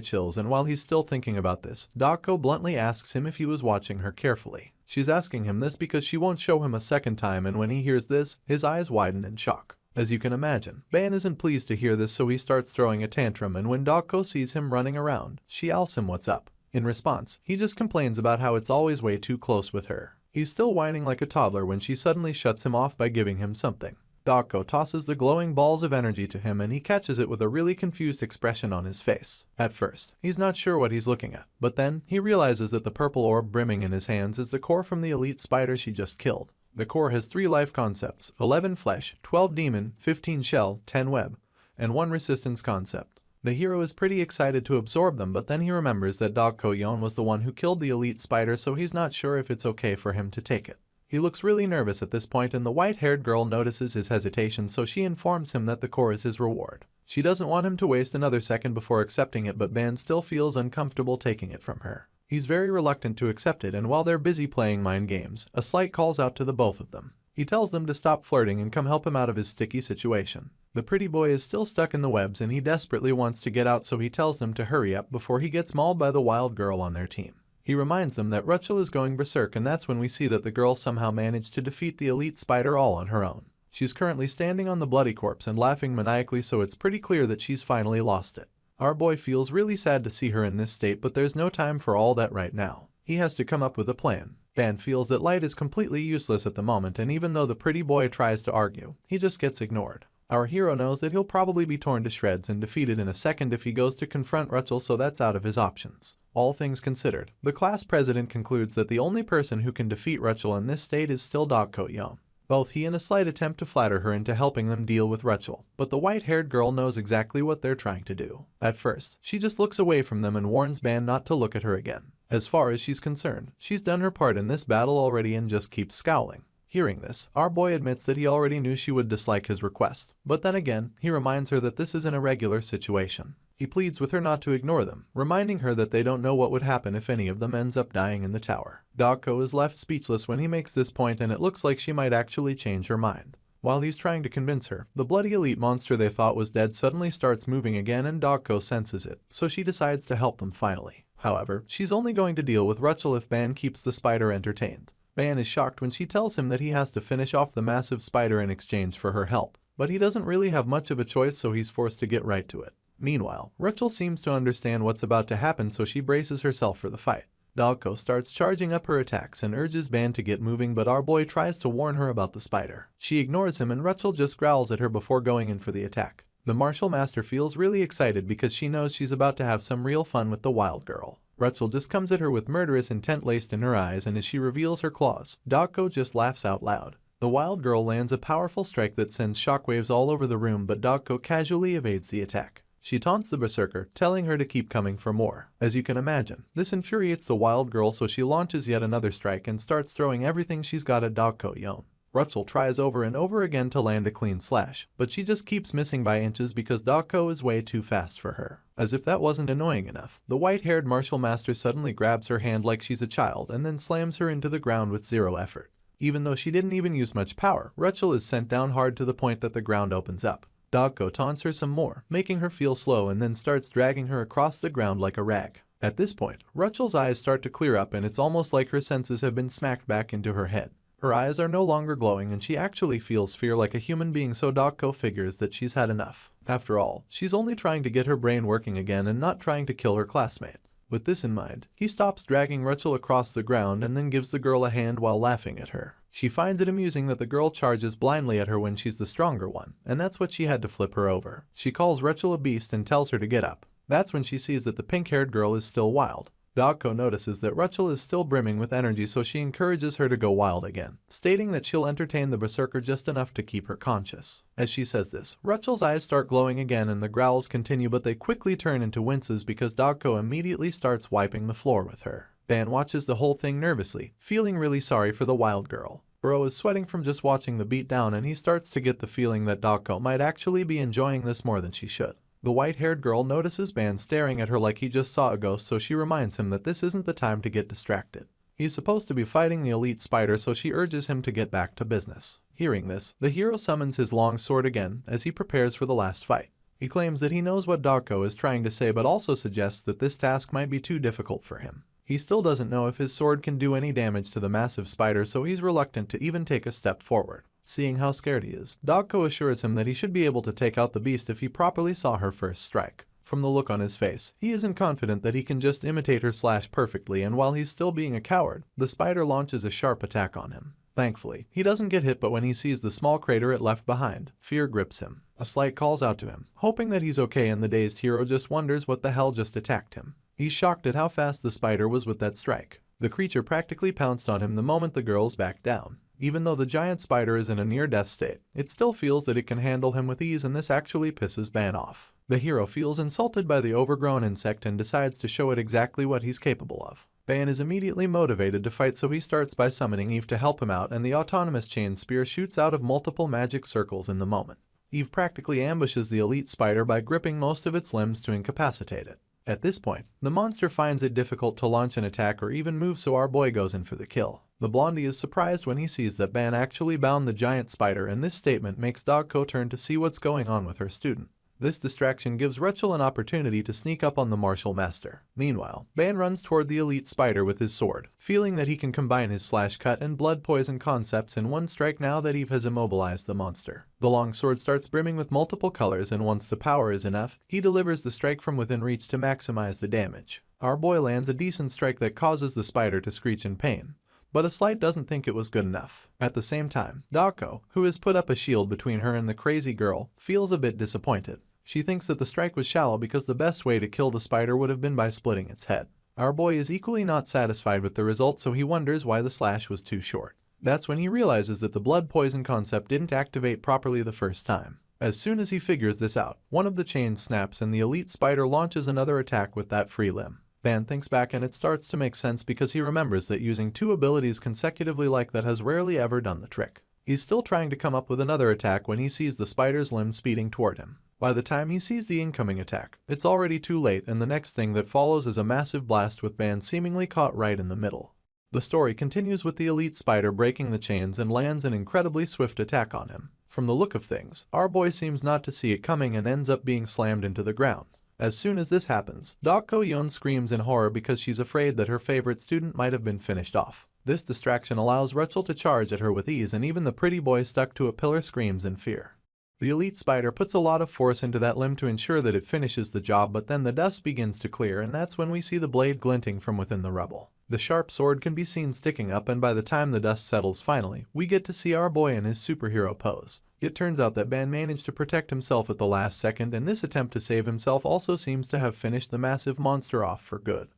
chills, and while he's still thinking about this, Dako bluntly asks him if he was watching her carefully. She's asking him this because she won't show him a second time, and when he hears this, his eyes widen in shock. As you can imagine, Ban isn't pleased to hear this, so he starts throwing a tantrum, and when Dako sees him running around, she asks him what's up. In response, he just complains about how it's always way too close with her. He's still whining like a toddler when she suddenly shuts him off by giving him something. Dako tosses the glowing balls of energy to him and he catches it with a really confused expression on his face. At first, he's not sure what he's looking at, but then he realizes that the purple orb brimming in his hands is the core from the elite spider she just killed. The core has 3 life concepts, 11 flesh, 12 demon, 15 shell, 10 web, and 1 resistance concept. The hero is pretty excited to absorb them, but then he remembers that Dako Yon was the one who killed the elite spider, so he's not sure if it's okay for him to take it. He looks really nervous at this point, and the white-haired girl notices his hesitation, so she informs him that the core is his reward. She doesn't want him to waste another second before accepting it, but Ban still feels uncomfortable taking it from her. He's very reluctant to accept it, and while they're busy playing mind games, a slight calls out to the both of them. He tells them to stop flirting and come help him out of his sticky situation. The pretty boy is still stuck in the webs and he desperately wants to get out, so he tells them to hurry up before he gets mauled by the wild girl on their team. He reminds them that Rachel is going berserk, and that's when we see that the girl somehow managed to defeat the elite spider all on her own. She's currently standing on the bloody corpse and laughing maniacally, so it's pretty clear that she's finally lost it. Our boy feels really sad to see her in this state, but there's no time for all that right now. He has to come up with a plan. Ban feels that light is completely useless at the moment, and even though the pretty boy tries to argue, he just gets ignored. Our hero knows that he'll probably be torn to shreds and defeated in a second if he goes to confront Rachel, so that's out of his options. All things considered, the class president concludes that the only person who can defeat Rachel in this state is still Dako Yon. Both he and a slight attempt to flatter her into helping them deal with Rachel, but the white-haired girl knows exactly what they're trying to do. At first, she just looks away from them and warns Ban not to look at her again. As far as she's concerned, she's done her part in this battle already and just keeps scowling. Hearing this, our boy admits that he already knew she would dislike his request, but then again, he reminds her that this is an irregular situation. He pleads with her not to ignore them, reminding her that they don't know what would happen if any of them ends up dying in the tower. Dako is left speechless when he makes this point, and it looks like she might actually change her mind. While he's trying to convince her, the bloody elite monster they thought was dead suddenly starts moving again, and Dako senses it, so she decides to help them finally. However, she's only going to deal with Rachel if Ban keeps the spider entertained. Ban is shocked when she tells him that he has to finish off the massive spider in exchange for her help, but he doesn't really have much of a choice, so he's forced to get right to it. Meanwhile, Rachel seems to understand what's about to happen, so she braces herself for the fight. Dako starts charging up her attacks and urges Ban to get moving, but our boy tries to warn her about the spider. She ignores him and Rachel just growls at her before going in for the attack. The martial master feels really excited because she knows she's about to have some real fun with the wild girl. Rachel just comes at her with murderous intent laced in her eyes, and as she reveals her claws, Dako just laughs out loud. The wild girl lands a powerful strike that sends shockwaves all over the room, but Dako casually evades the attack. She taunts the berserker, telling her to keep coming for more. As you can imagine, this infuriates the wild girl, so she launches yet another strike and starts throwing everything she's got at Dako Yon. Rachel tries over and over again to land a clean slash, but she just keeps missing by inches because Dako is way too fast for her. As if that wasn't annoying enough, the white-haired martial master suddenly grabs her hand like she's a child and then slams her into the ground with zero effort. Even though she didn't even use much power, Rachel is sent down hard to the point that the ground opens up. Dako taunts her some more, making her feel slow, and then starts dragging her across the ground like a rag. At this point, Rachel's eyes start to clear up, and it's almost like her senses have been smacked back into her head. Her eyes are no longer glowing and she actually feels fear like a human being, so Dako figures that she's had enough. After all, she's only trying to get her brain working again and not trying to kill her classmate. With this in mind, he stops dragging Rachel across the ground and then gives the girl a hand while laughing at her. She finds it amusing that the girl charges blindly at her when she's the stronger one, and that's what she had to flip her over. She calls Rachel a beast and tells her to get up. That's when she sees that the pink-haired girl is still wild. Dako notices that Rachel is still brimming with energy, so she encourages her to go wild again, stating that she'll entertain the berserker just enough to keep her conscious. As she says this, Rachel's eyes start glowing again and the growls continue, but they quickly turn into winces because Dako immediately starts wiping the floor with her. Ban watches the whole thing nervously, feeling really sorry for the wild girl. Bro is sweating from just watching the beatdown, and he starts to get the feeling that Dako might actually be enjoying this more than she should. The white-haired girl notices Ban staring at her like he just saw a ghost, so she reminds him that this isn't the time to get distracted. He's supposed to be fighting the elite spider, so she urges him to get back to business. Hearing this, the hero summons his long sword again as he prepares for the last fight. He claims that he knows what Dako is trying to say, but also suggests that this task might be too difficult for him. He still doesn't know if his sword can do any damage to the massive spider, so he's reluctant to even take a step forward. Seeing how scared he is, Dogko assures him that he should be able to take out the beast if he properly saw her first strike. From the look on his face, he isn't confident that he can just imitate her slash perfectly, and while he's still being a coward, the spider launches a sharp attack on him. Thankfully, he doesn't get hit, but when he sees the small crater it left behind, fear grips him. A Slight calls out to him, hoping that he's okay, and the dazed hero just wonders what the hell just attacked him. He's shocked at how fast the spider was with that strike. The creature practically pounced on him the moment the girls backed down. Even though the giant spider is in a near-death state, it still feels that it can handle him with ease, and this actually pisses Ban off. The hero feels insulted by the overgrown insect and decides to show it exactly what he's capable of. Ban is immediately motivated to fight, so he starts by summoning Eve to help him out, and the autonomous chain spear shoots out of multiple magic circles in the moment. Eve practically ambushes the elite spider by gripping most of its limbs to incapacitate it. At this point, the monster finds it difficult to launch an attack or even move, so our boy goes in for the kill. The blondie is surprised when he sees that Ban actually bound the giant spider, and this statement makes Dogko turn to see what's going on with her student. This distraction gives Rachel an opportunity to sneak up on the martial master. Meanwhile, Ban runs toward the elite spider with his sword, feeling that he can combine his slash cut and blood poison concepts in one strike now that Eve has immobilized the monster. The long sword starts brimming with multiple colors, and once the power is enough, he delivers the strike from within reach to maximize the damage. Our boy lands a decent strike that causes the spider to screech in pain, but a Slight doesn't think it was good enough. At the same time, Dogko, who has put up a shield between her and the crazy girl, feels a bit disappointed. She thinks that the strike was shallow because the best way to kill the spider would have been by splitting its head. Our boy is equally not satisfied with the result, so he wonders why the slash was too short. That's when he realizes that the blood poison concept didn't activate properly the first time. As soon as he figures this out, one of the chains snaps and the elite spider launches another attack with that free limb. Ban thinks back, and it starts to make sense because he remembers that using two abilities consecutively like that has rarely ever done the trick. He's still trying to come up with another attack when he sees the spider's limb speeding toward him. By the time he sees the incoming attack, it's already too late, and the next thing that follows is a massive blast with Ban seemingly caught right in the middle. The story continues with the elite spider breaking the chains and lands an incredibly swift attack on him. From the look of things, our boy seems not to see it coming and ends up being slammed into the ground. As soon as this happens, Dogko Yon screams in horror because she's afraid that her favorite student might have been finished off. This distraction allows Rachel to charge at her with ease, and even the pretty boy stuck to a pillar screams in fear. The elite spider puts a lot of force into that limb to ensure that it finishes the job, but then the dust begins to clear, and that's when we see the blade glinting from within the rubble. The sharp sword can be seen sticking up, and by the time the dust settles finally, we get to see our boy in his superhero pose. It turns out that Ban managed to protect himself at the last second, and this attempt to save himself also seems to have finished the massive monster off for good.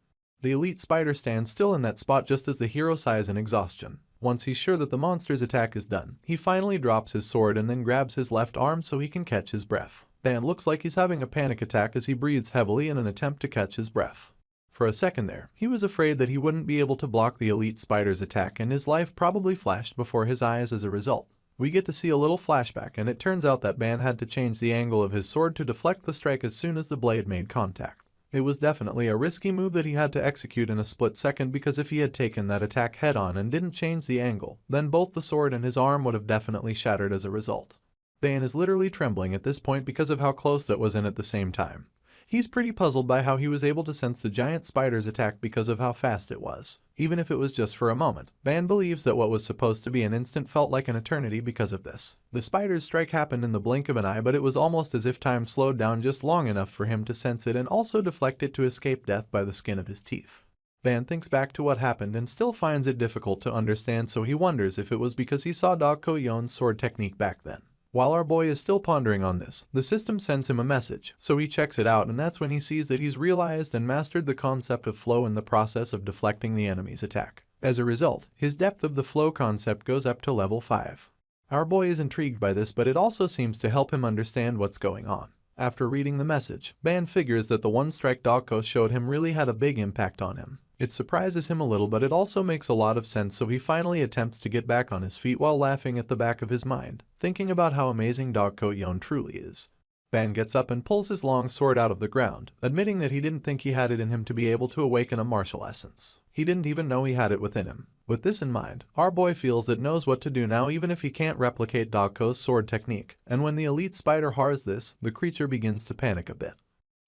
The elite spider stands still in that spot just as the hero sighs in exhaustion. Once he's sure that the monster's attack is done, he finally drops his sword and then grabs his left arm so he can catch his breath. Ban looks like he's having a panic attack as he breathes heavily in an attempt to catch his breath. For a second there, he was afraid that he wouldn't be able to block the elite spider's attack, and his life probably flashed before his eyes as a result. We get to see a little flashback, and it turns out that Ban had to change the angle of his sword to deflect the strike as soon as the blade made contact. It was definitely a risky move that he had to execute in a split second, because if he had taken that attack head-on and didn't change the angle, then both the sword and his arm would have definitely shattered as a result. Ban is literally trembling at this point because of how close that was in at the same time. He's pretty puzzled by how he was able to sense the giant spider's attack because of how fast it was. Even if it was just for a moment, Ban believes that what was supposed to be an instant felt like an eternity because of this. The spider's strike happened in the blink of an eye, but it was almost as if time slowed down just long enough for him to sense it and also deflect it to escape death by the skin of his teeth. Ban thinks back to what happened and still finds it difficult to understand, so he wonders if it was because he saw Dogko Yon's sword technique back then. While our boy is still pondering on this, the system sends him a message, so he checks it out, and that's when he sees that he's realized and mastered the concept of flow in the process of deflecting the enemy's attack. As a result, his depth of the flow concept goes up to level 5. Our boy is intrigued by this, but it also seems to help him understand what's going on. After reading the message, Ban figures that the one strike Dogko showed him really had a big impact on him. It surprises him a little, but it also makes a lot of sense, so he finally attempts to get back on his feet while laughing at the back of his mind, thinking about how amazing Dogko Yon truly is. Ban gets up and pulls his long sword out of the ground, admitting that he didn't think he had it in him to be able to awaken a martial essence. He didn't even know he had it within him. With this in mind, our boy feels that knows what to do now, even if he can't replicate Dogko's sword technique, and when the elite spider hears this, the creature begins to panic a bit.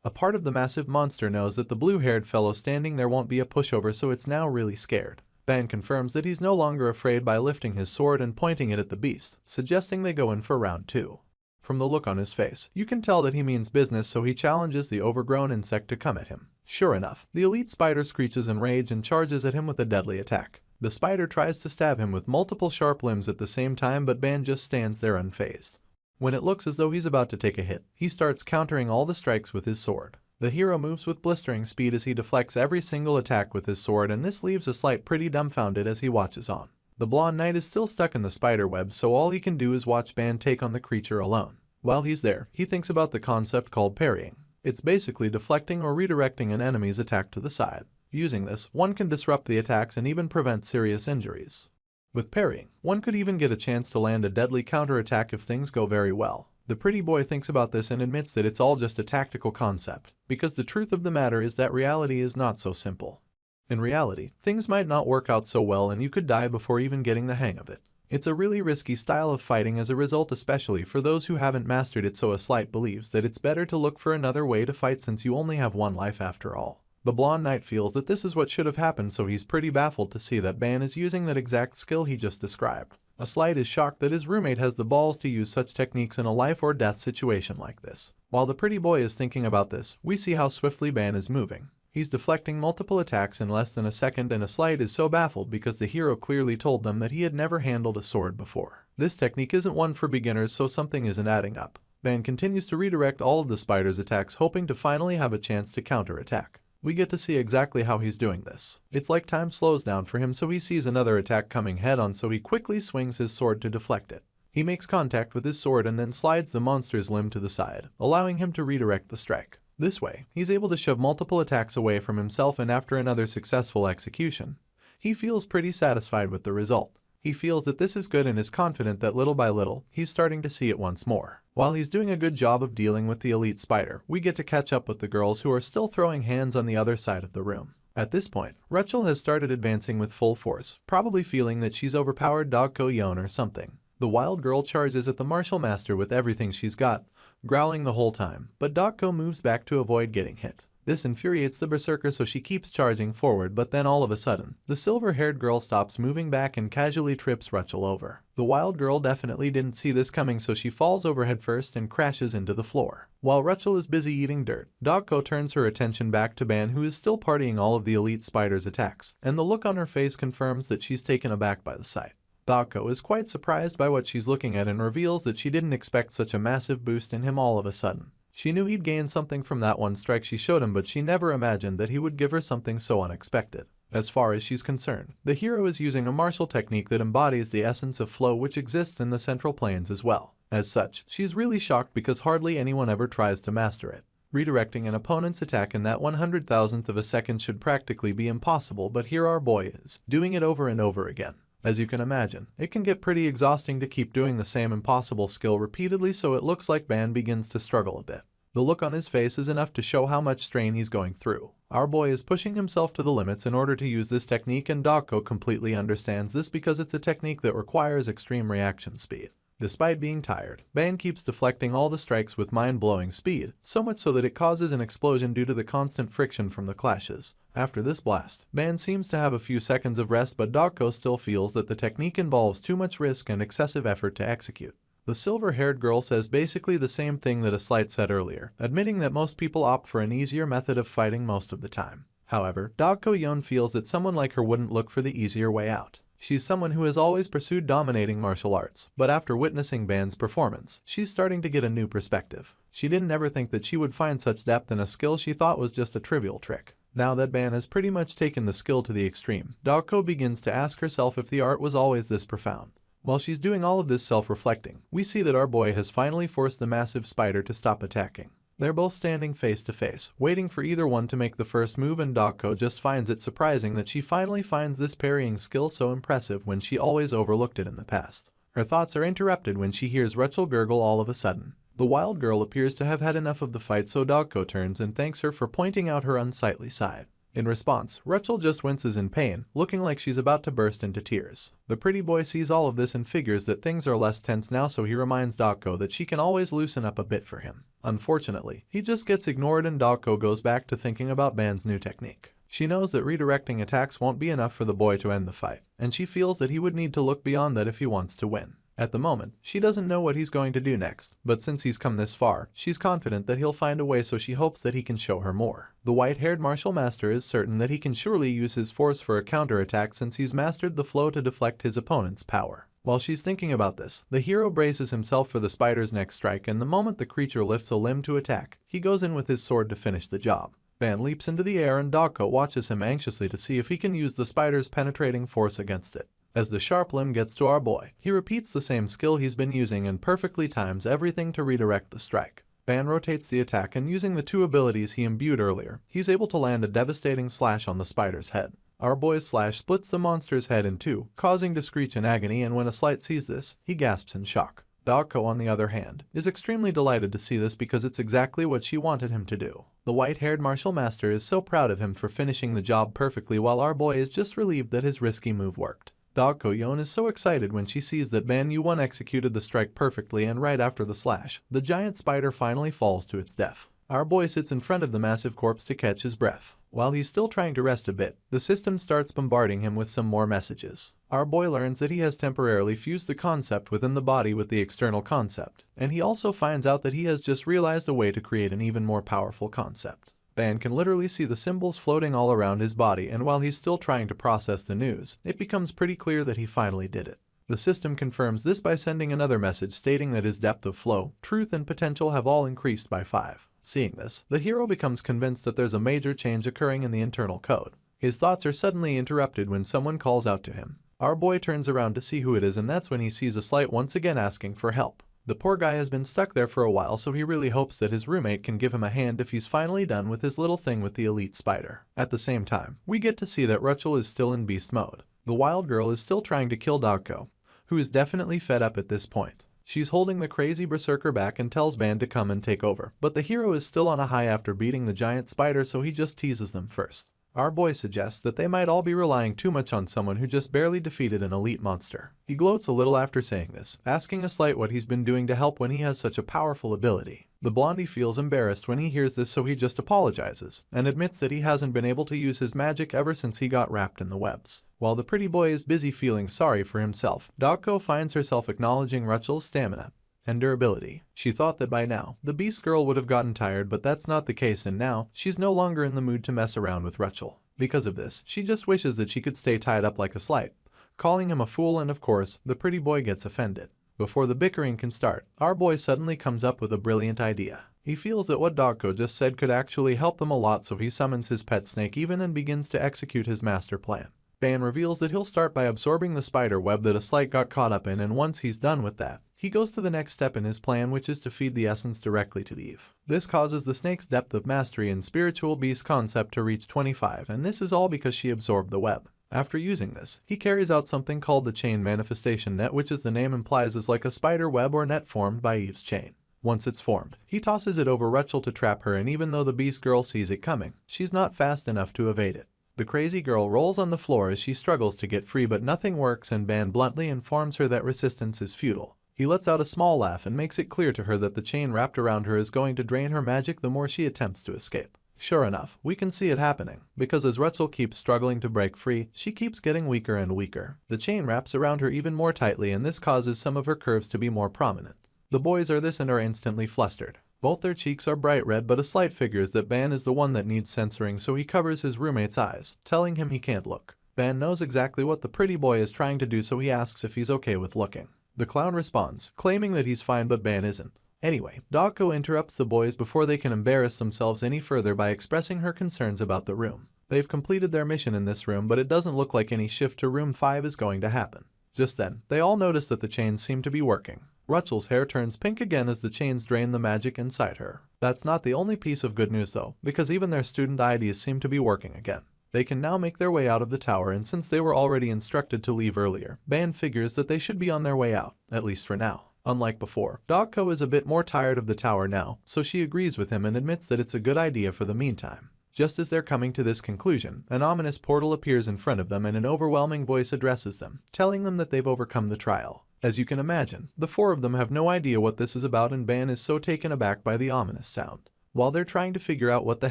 A part of the massive monster knows that the blue-haired fellow standing there won't be a pushover, so it's now really scared. Ban confirms that he's no longer afraid by lifting his sword and pointing it at the beast, suggesting they go in for round 2. From the look on his face, you can tell that he means business, so he challenges the overgrown insect to come at him. Sure enough, the elite spider screeches in rage and charges at him with a deadly attack. The spider tries to stab him with multiple sharp limbs at the same time, but Ban just stands there unfazed. When it looks as though he's about to take a hit, he starts countering all the strikes with his sword. The hero moves with blistering speed as he deflects every single attack with his sword, and this leaves a Slight pretty dumbfounded as he watches on. The blonde knight is still stuck in the spider web, so all he can do is watch Ban take on the creature alone. While he's there, he thinks about the concept called parrying. It's basically deflecting or redirecting an enemy's attack to the side. Using this, one can disrupt the attacks and even prevent serious injuries. With parrying, one could even get a chance to land a deadly counterattack if things go very well. The pretty boy thinks about this and admits that it's all just a tactical concept, because the truth of the matter is that reality is not so simple. In reality, things might not work out so well and you could die before even getting the hang of it. It's a really risky style of fighting as a result, especially for those who haven't mastered it, so a Slight believes that it's better to look for another way to fight since you only have one life after all. The blonde knight feels that this is what should have happened, so he's pretty baffled to see that Ban is using that exact skill he just described. A Slight is shocked that his roommate has the balls to use such techniques in a life or death situation like this. While the pretty boy is thinking about this, we see how swiftly Ban is moving. He's deflecting multiple attacks in less than a second, and a Slight is so baffled because the hero clearly told them that he had never handled a sword before. This technique isn't one for beginners, so something isn't adding up. Ban continues to redirect all of the spider's attacks, hoping to finally have a chance to counterattack. We get to see exactly how he's doing this. It's like time slows down for him, so he sees another attack coming head on, so he quickly swings his sword to deflect it. He makes contact with his sword and then slides the monster's limb to the side, allowing him to redirect the strike. This way, he's able to shove multiple attacks away from himself, and after another successful execution, he feels pretty satisfied with the result. He feels that this is good and is confident that little by little, he's starting to see it once more. While he's doing a good job of dealing with the elite spider, we get to catch up with the girls who are still throwing hands on the other side of the room. At this point, Rachel has started advancing with full force, probably feeling that she's overpowered Dogko Yon or something. The wild girl charges at the martial master with everything she's got, growling the whole time, but Dogko moves back to avoid getting hit. This infuriates the berserker, so she keeps charging forward, but then all of a sudden, the silver-haired girl stops moving back and casually trips Rachel over. The wild girl definitely didn't see this coming, so she falls over headfirst and crashes into the floor. While Rachel is busy eating dirt, Dogko turns her attention back to Ban, who is still partying all of the elite spider's attacks, and the look on her face confirms that she's taken aback by the sight. Dogko is quite surprised by what she's looking at and reveals that she didn't expect such a massive boost in him all of a sudden. She knew he'd gain something from that one strike she showed him, but she never imagined that he would give her something so unexpected. As far as she's concerned, the hero is using a martial technique that embodies the essence of flow, which exists in the central planes as well. As such, she's really shocked because hardly anyone ever tries to master it. Redirecting an opponent's attack in that 100,000th of a second should practically be impossible, but here our boy is, doing it over and over again. As you can imagine, it can get pretty exhausting to keep doing the same impossible skill repeatedly, so it looks like Ban begins to struggle a bit. The look on his face is enough to show how much strain he's going through. Our boy is pushing himself to the limits in order to use this technique, and Dogko completely understands this because it's a technique that requires extreme reaction speed. Despite being tired, Ban keeps deflecting all the strikes with mind-blowing speed, so much so that it causes an explosion due to the constant friction from the clashes. After this blast, Ban seems to have a few seconds of rest, but Dogko still feels that the technique involves too much risk and excessive effort to execute. The silver-haired girl says basically the same thing that a Slight said earlier, admitting that most people opt for an easier method of fighting most of the time. However, Dogko Yon feels that someone like her wouldn't look for the easier way out. She's someone who has always pursued dominating martial arts, but after witnessing Ban's performance, she's starting to get a new perspective. She didn't ever think that she would find such depth in a skill she thought was just a trivial trick. Now that Ban has pretty much taken the skill to the extreme, Dogko begins to ask herself if the art was always this profound. While she's doing all of this self-reflecting, we see that our boy has finally forced the massive spider to stop attacking. They're both standing face to face, waiting for either one to make the first move, and Dogko just finds it surprising that she finally finds this parrying skill so impressive when she always overlooked it in the past. Her thoughts are interrupted when she hears Rachel gurgle all of a sudden. The wild girl appears to have had enough of the fight, so Dogko turns and thanks her for pointing out her unsightly side. In response, Rachel just winces in pain, looking like she's about to burst into tears. The pretty boy sees all of this and figures that things are less tense now, so he reminds Dogko that she can always loosen up a bit for him. Unfortunately, he just gets ignored and Dogko goes back to thinking about Ban's new technique. She knows that redirecting attacks won't be enough for the boy to end the fight, and she feels that he would need to look beyond that if he wants to win. At the moment, she doesn't know what he's going to do next, but since he's come this far, she's confident that he'll find a way, so she hopes that he can show her more. The white-haired martial master is certain that he can surely use his force for a counterattack since he's mastered the flow to deflect his opponent's power. While she's thinking about this, the hero braces himself for the spider's next strike, and the moment the creature lifts a limb to attack, he goes in with his sword to finish the job. Ban leaps into the air and Dogko watches him anxiously to see if he can use the spider's penetrating force against it. As the sharp limb gets to our boy, he repeats the same skill he's been using and perfectly times everything to redirect the strike. Ban rotates the attack, and using the two abilities he imbued earlier, he's able to land a devastating slash on the spider's head. Our boy's slash splits the monster's head in two, causing to screech in agony, and when a slight sees this, he gasps in shock. Dogko, on the other hand, is extremely delighted to see this because it's exactly what she wanted him to do. The white-haired martial master is so proud of him for finishing the job perfectly, while our boy is just relieved that his risky move worked. Dogko Yon is so excited when she sees that Ban Yu-1 executed the strike perfectly, and right after the slash, the giant spider finally falls to its death. Our boy sits in front of the massive corpse to catch his breath. While he's still trying to rest a bit, the system starts bombarding him with some more messages. Our boy learns that he has temporarily fused the concept within the body with the external concept, and he also finds out that he has just realized a way to create an even more powerful concept. Ban can literally see the symbols floating all around his body, and while he's still trying to process the news, it becomes pretty clear that he finally did it. The system confirms this by sending another message stating that his depth of flow, truth, and potential have all increased by 5. Seeing this, the hero becomes convinced that there's a major change occurring in the internal code. His thoughts are suddenly interrupted when someone calls out to him. Our boy turns around to see who it is, and that's when he sees a Slight once again asking for help. The poor guy has been stuck there for a while, so he really hopes that his roommate can give him a hand if he's finally done with his little thing with the elite spider. At the same time, we get to see that Rachel is still in beast mode. The wild girl is still trying to kill Dogko, who is definitely fed up at this point. She's holding the crazy berserker back and tells Ban to come and take over, but the hero is still on a high after beating the giant spider, so he just teases them first. Our boy suggests that they might all be relying too much on someone who just barely defeated an elite monster. He gloats a little after saying this, asking a Slight what he's been doing to help when he has such a powerful ability. The blondie feels embarrassed when he hears this, so he just apologizes, and admits that he hasn't been able to use his magic ever since he got wrapped in the webs. While the pretty boy is busy feeling sorry for himself, Dogko finds herself acknowledging Rachel's stamina and durability. She thought that by now, the beast girl would have gotten tired, but that's not the case, and now, she's no longer in the mood to mess around with Rachel. Because of this, she just wishes that she could stay tied up like a Slight, calling him a fool, and of course, the pretty boy gets offended. Before the bickering can start, our boy suddenly comes up with a brilliant idea. He feels that what Dogko just said could actually help them a lot, so he summons his pet snake even and begins to execute his master plan. Ban reveals that he'll start by absorbing the spider web that a Slight got caught up in, and once he's done with that, he goes to the next step in his plan, which is to feed the essence directly to Eve. This causes the snake's depth of mastery in spiritual beast concept to reach 25, and this is all because she absorbed the web. After using this, he carries out something called the chain manifestation net, which as the name implies is like a spider web or net formed by Eve's chain. Once it's formed, he tosses it over Rachel to trap her, and even though the beast girl sees it coming, she's not fast enough to evade it. The crazy girl rolls on the floor as she struggles to get free, but nothing works, and Ban bluntly informs her that resistance is futile. He lets out a small laugh and makes it clear to her that the chain wrapped around her is going to drain her magic the more she attempts to escape. Sure enough, we can see it happening, because as Rachel keeps struggling to break free, she keeps getting weaker and weaker. The chain wraps around her even more tightly, and this causes some of her curves to be more prominent. The boys are this and are instantly flustered. Both their cheeks are bright red, but a Slight figures that Ban is the one that needs censoring, so he covers his roommate's eyes, telling him he can't look. Ban knows exactly what the pretty boy is trying to do, so he asks if he's okay with looking. The clown responds, claiming that he's fine, but Ban isn't. Anyway, Dogko interrupts the boys before they can embarrass themselves any further by expressing her concerns about the room. They've completed their mission in this room, but it doesn't look like any shift to room 5 is going to happen. Just then, they all notice that the chains seem to be working. Rachel's hair turns pink again as the chains drain the magic inside her. That's not the only piece of good news though, because even their student IDs seem to be working again. They can now make their way out of the tower, and since they were already instructed to leave earlier, Ban figures that they should be on their way out, at least for now. Unlike before, Dogko is a bit more tired of the tower now, so she agrees with him and admits that it's a good idea for the meantime. Just as they're coming to this conclusion, an ominous portal appears in front of them and an overwhelming voice addresses them, telling them that they've overcome the trial. As you can imagine, the 4 of them have no idea what this is about, and Ban is so taken aback by the ominous sound. While they're trying to figure out what the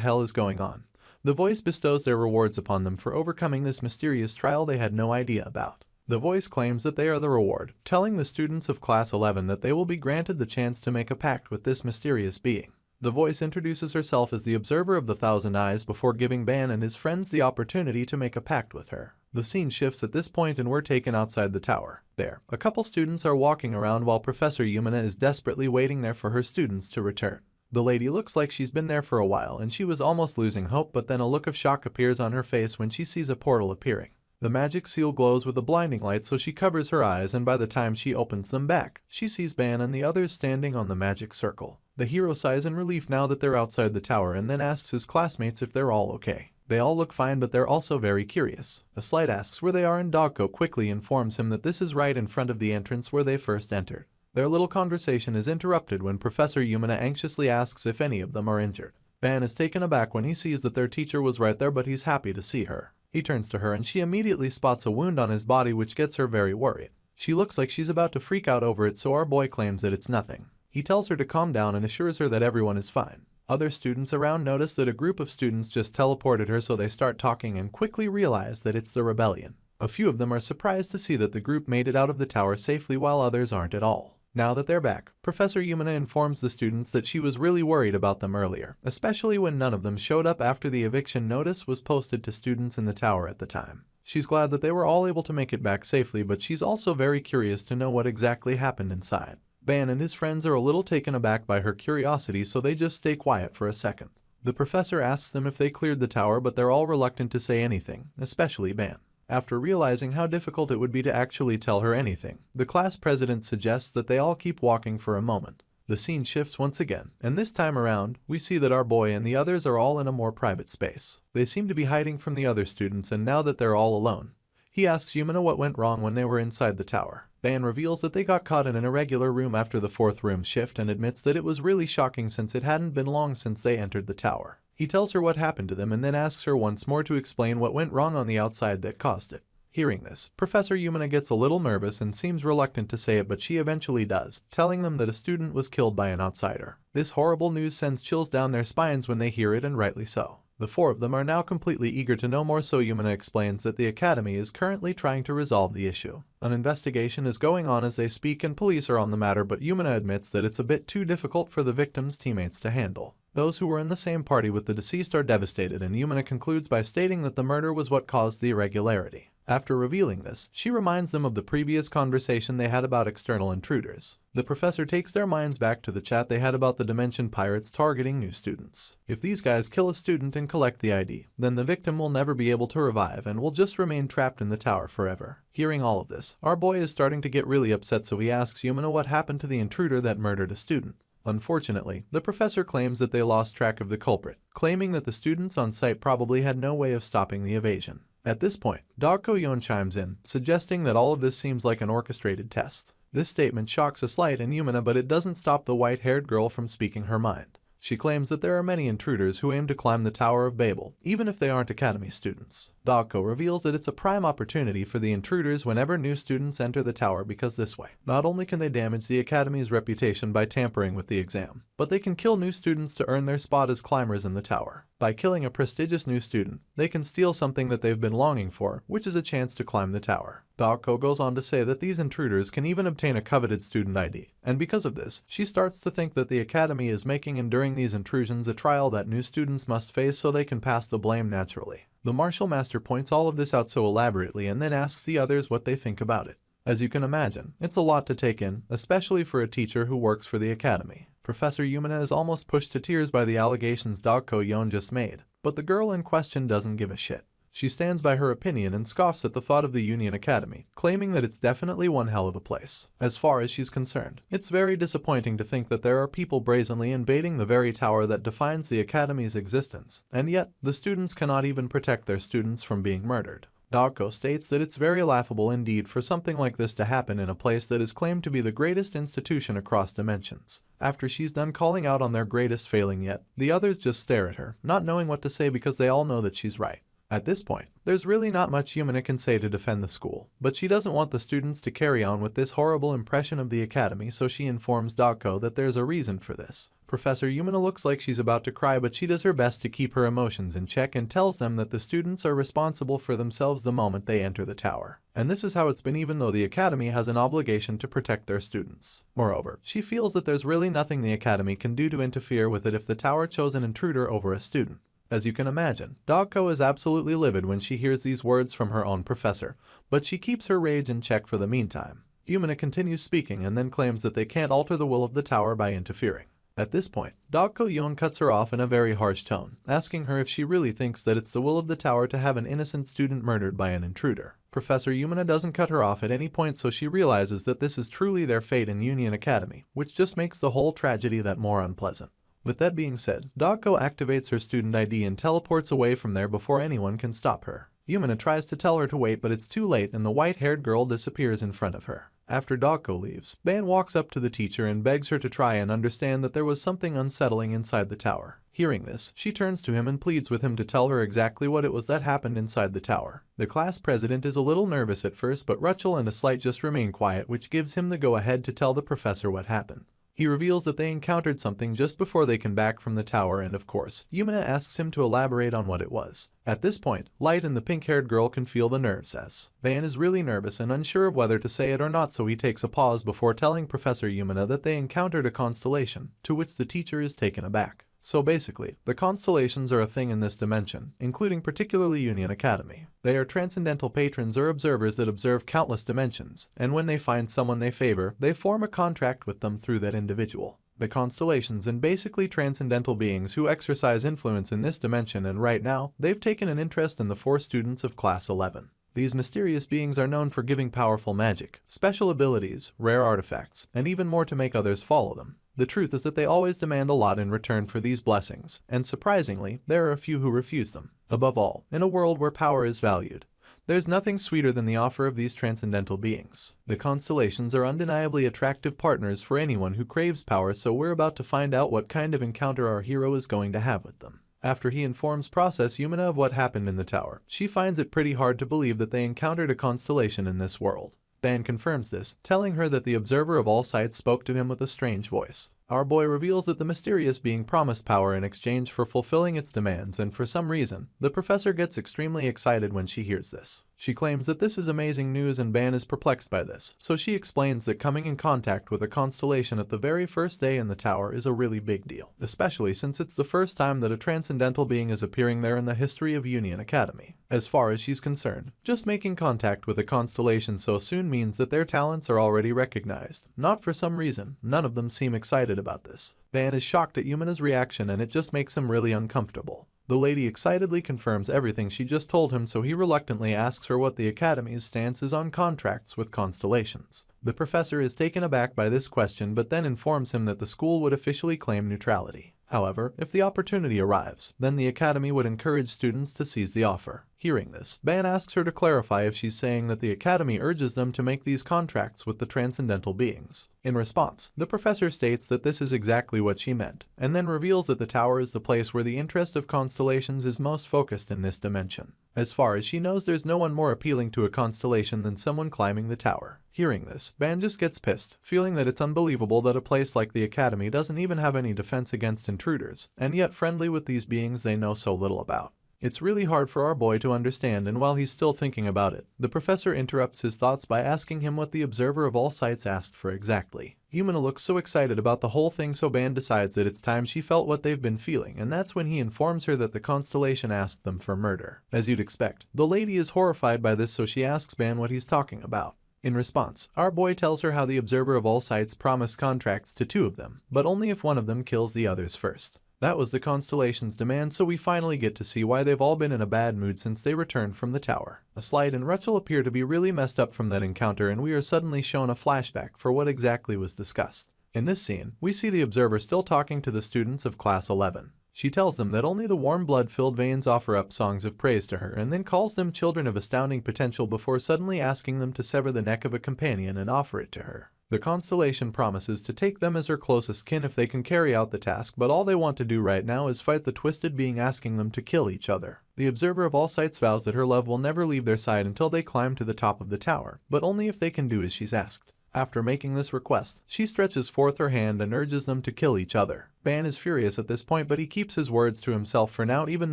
hell is going on, The voice bestows their rewards upon them for overcoming this mysterious trial they had no idea about. The voice claims that they are the reward, telling the students of Class 11 that they will be granted the chance to make a pact with this mysterious being. The voice introduces herself as the observer of the Thousand Eyes before giving Ban and his friends the opportunity to make a pact with her. The scene shifts at this point and we're taken outside the tower. There, a couple students are walking around while Professor Yumina is desperately waiting there for her students to return. The lady looks like she's been there for a while and she was almost losing hope, but then a look of shock appears on her face when she sees a portal appearing. The magic seal glows with a blinding light, so she covers her eyes, and by the time she opens them back, she sees Ban and the others standing on the magic circle. The hero sighs in relief now that they're outside the tower and then asks his classmates if they're all okay. They all look fine, but they're also very curious. A Slight asks where they are and Dogko quickly informs him that this is right in front of the entrance where they first entered. Their little conversation is interrupted when Professor Yumina anxiously asks if any of them are injured. Ban is taken aback when he sees that their teacher was right there, but he's happy to see her. He turns to her and she immediately spots a wound on his body, which gets her very worried. She looks like she's about to freak out over it, so our boy claims that it's nothing. He tells her to calm down and assures her that everyone is fine. Other students around notice that a group of students just teleported her, so they start talking and quickly realize that it's the rebellion. A few of them are surprised to see that the group made it out of the tower safely while others aren't at all. Now that they're back, Professor Yumina informs the students that she was really worried about them earlier, especially when none of them showed up after the eviction notice was posted to students in the tower at the time. She's glad that they were all able to make it back safely, but she's also very curious to know what exactly happened inside. Ban and his friends are a little taken aback by her curiosity, so they just stay quiet for a second. The professor asks them if they cleared the tower, but they're all reluctant to say anything, especially Ban. After realizing how difficult it would be to actually tell her anything, the class president suggests that they all keep walking for a moment. The scene shifts once again, and this time around, we see that our boy and the others are all in a more private space. They seem to be hiding from the other students, and now that they're all alone, he asks Yumina what went wrong when they were inside the tower. Ban reveals that they got caught in an irregular room after the fourth room shift and admits that it was really shocking since it hadn't been long since they entered the tower. He tells her what happened to them and then asks her once more to explain what went wrong on the outside that caused it. Hearing this, Professor Yumina gets a little nervous and seems reluctant to say it, but she eventually does, telling them that a student was killed by an outsider. This horrible news sends chills down their spines when they hear it, and rightly so. The four of them are now completely eager to know more, so Yumina explains that the academy is currently trying to resolve the issue. An investigation is going on as they speak and police are on the matter, but Yumina admits that it's a bit too difficult for the victim's teammates to handle. Those who were in the same party with the deceased are devastated, and Yumina concludes by stating that the murder was what caused the irregularity. After revealing this, she reminds them of the previous conversation they had about external intruders. The professor takes their minds back to the chat they had about the Dimension Pirates targeting new students. If these guys kill a student and collect the ID, then the victim will never be able to revive and will just remain trapped in the tower forever. Hearing all of this, our boy is starting to get really upset, so he asks Yumina what happened to the intruder that murdered a student. Unfortunately, the professor claims that they lost track of the culprit, claiming that the students on site probably had no way of stopping the evasion. At this point, Dogko Yon chimes in, suggesting that all of this seems like an orchestrated test. This statement shocks a Slight and Yumina, but it doesn't stop the white-haired girl from speaking her mind. She claims that there are many intruders who aim to climb the Tower of Babel, even if they aren't Academy students. Dogko reveals that it's a prime opportunity for the intruders whenever new students enter the tower, because this way, not only can they damage the Academy's reputation by tampering with the exam, but they can kill new students to earn their spot as climbers in the tower. By killing a prestigious new student, they can steal something that they've been longing for, which is a chance to climb the tower. Dogko goes on to say that these intruders can even obtain a coveted student ID, and because of this, she starts to think that the Academy is making enduring these intrusions a trial that new students must face so they can pass the blame naturally. The Martial Master points all of this out so elaborately and then asks the others what they think about it. As you can imagine, it's a lot to take in, especially for a teacher who works for the Academy. Professor Yumina is almost pushed to tears by the allegations Dogko Yon just made, but the girl in question doesn't give a shit. She stands by her opinion and scoffs at the thought of the Union Academy, claiming that it's definitely one hell of a place. As far as she's concerned, it's very disappointing to think that there are people brazenly invading the very tower that defines the Academy's existence, and yet the students cannot even protect their students from being murdered. Dogko states that it's very laughable indeed for something like this to happen in a place that is claimed to be the greatest institution across dimensions. After she's done calling out on their greatest failing yet, the others just stare at her, not knowing what to say because they all know that she's right. At this point, there's really not much Yumina can say to defend the school, but she doesn't want the students to carry on with this horrible impression of the academy, so she informs Dogko that there's a reason for this. Professor Yumina looks like she's about to cry, but she does her best to keep her emotions in check and tells them that the students are responsible for themselves the moment they enter the tower. And this is how it's been, even though the academy has an obligation to protect their students. Moreover, she feels that there's really nothing the academy can do to interfere with it if the tower chose an intruder over a student. As you can imagine, Dogko is absolutely livid when she hears these words from her own professor, but she keeps her rage in check for the meantime. Yumina continues speaking and then claims that they can't alter the will of the tower by interfering. At this point, Dogko Yon cuts her off in a very harsh tone, asking her if she really thinks that it's the will of the tower to have an innocent student murdered by an intruder. Professor Yumina doesn't cut her off at any point, so she realizes that this is truly their fate in Union Academy, which just makes the whole tragedy that more unpleasant. With that being said, Dogko activates her student ID and teleports away from there before anyone can stop her. Yumina tries to tell her to wait, but it's too late and the white-haired girl disappears in front of her. After Dogko leaves, Ban walks up to the teacher and begs her to try and understand that there was something unsettling inside the tower. Hearing this, she turns to him and pleads with him to tell her exactly what it was that happened inside the tower. The class president is a little nervous at first, but Rachel and Incite just remain quiet, which gives him the go-ahead to tell the professor what happened. He reveals that they encountered something just before they came back from the tower, and of course, Yumina asks him to elaborate on what it was. At this point, Light and the pink-haired girl can feel the nerves as Van is really nervous and unsure of whether to say it or not, so he takes a pause before telling Professor Yumina that they encountered a constellation, to which the teacher is taken aback. So basically, the constellations are a thing in this dimension, including particularly Union Academy. They are transcendental patrons or observers that observe countless dimensions, and when they find someone they favor, they form a contract with them through that individual. The constellations and basically transcendental beings who exercise influence in this dimension, and right now, they've taken an interest in the 4 students of Class 11. These mysterious beings are known for giving powerful magic, special abilities, rare artifacts, and even more to make others follow them. The truth is that they always demand a lot in return for these blessings, and surprisingly, there are a few who refuse them. Above all, in a world where power is valued, there's nothing sweeter than the offer of these transcendental beings. The constellations are undeniably attractive partners for anyone who craves power, so we're about to find out what kind of encounter our hero is going to have with them. After he informs Process Yumina of what happened in the tower, she finds it pretty hard to believe that they encountered a constellation in this world. Ban confirms this, telling her that the observer of all sites spoke to him with a strange voice. Our boy reveals that the mysterious being promised power in exchange for fulfilling its demands, and for some reason, the professor gets extremely excited when she hears this. She claims that this is amazing news, and Ban is perplexed by this, so she explains that coming in contact with a constellation at the very first day in the tower is a really big deal, especially since it's the first time that a transcendental being is appearing there in the history of Union Academy. As far as she's concerned, just making contact with a constellation so soon means that their talents are already recognized. Not for some reason, none of them seem excited about this. Ban is shocked at Yumina's reaction, and it just makes him really uncomfortable. The lady excitedly confirms everything she just told him, so he reluctantly asks her what the Academy's stance is on contracts with constellations. The professor is taken aback by this question, but then informs him that the school would officially claim neutrality. However, if the opportunity arrives, then the Academy would encourage students to seize the offer. Hearing this, Ban asks her to clarify if she's saying that the Academy urges them to make these contracts with the transcendental beings. In response, the professor states that this is exactly what she meant, and then reveals that the tower is the place where the interest of constellations is most focused in this dimension. As far as she knows, there's no one more appealing to a constellation than someone climbing the tower. Hearing this, Ban just gets pissed, feeling that it's unbelievable that a place like the Academy doesn't even have any defense against intruders, and yet friendly with these beings they know so little about. It's really hard for our boy to understand, and while he's still thinking about it, the professor interrupts his thoughts by asking him what the observer of all sites asked for exactly. Yumina looks so excited about the whole thing, so Ban decides that it's time she felt what they've been feeling, and that's when he informs her that the constellation asked them for murder. As you'd expect, the lady is horrified by this, so she asks Ban what he's talking about. In response, our boy tells her how the observer of all sites promised contracts to 2 of them, but only if one of them kills the others first. That was the constellation's demand, so we finally get to see why they've all been in a bad mood since they returned from the tower. Slide and Rachel appear to be really messed up from that encounter, and we are suddenly shown a flashback for what exactly was discussed. In this scene, we see the observer still talking to the students of Class 11. She tells them that only the warm blood-filled veins offer up songs of praise to her, and then calls them children of astounding potential before suddenly asking them to sever the neck of a companion and offer it to her. The constellation promises to take them as her closest kin if they can carry out the task, but all they want to do right now is fight the twisted being asking them to kill each other. The observer of all sights vows that her love will never leave their side until they climb to the top of the tower, but only if they can do as she's asked. After making this request, she stretches forth her hand and urges them to kill each other. Ban is furious at this point, but he keeps his words to himself for now, even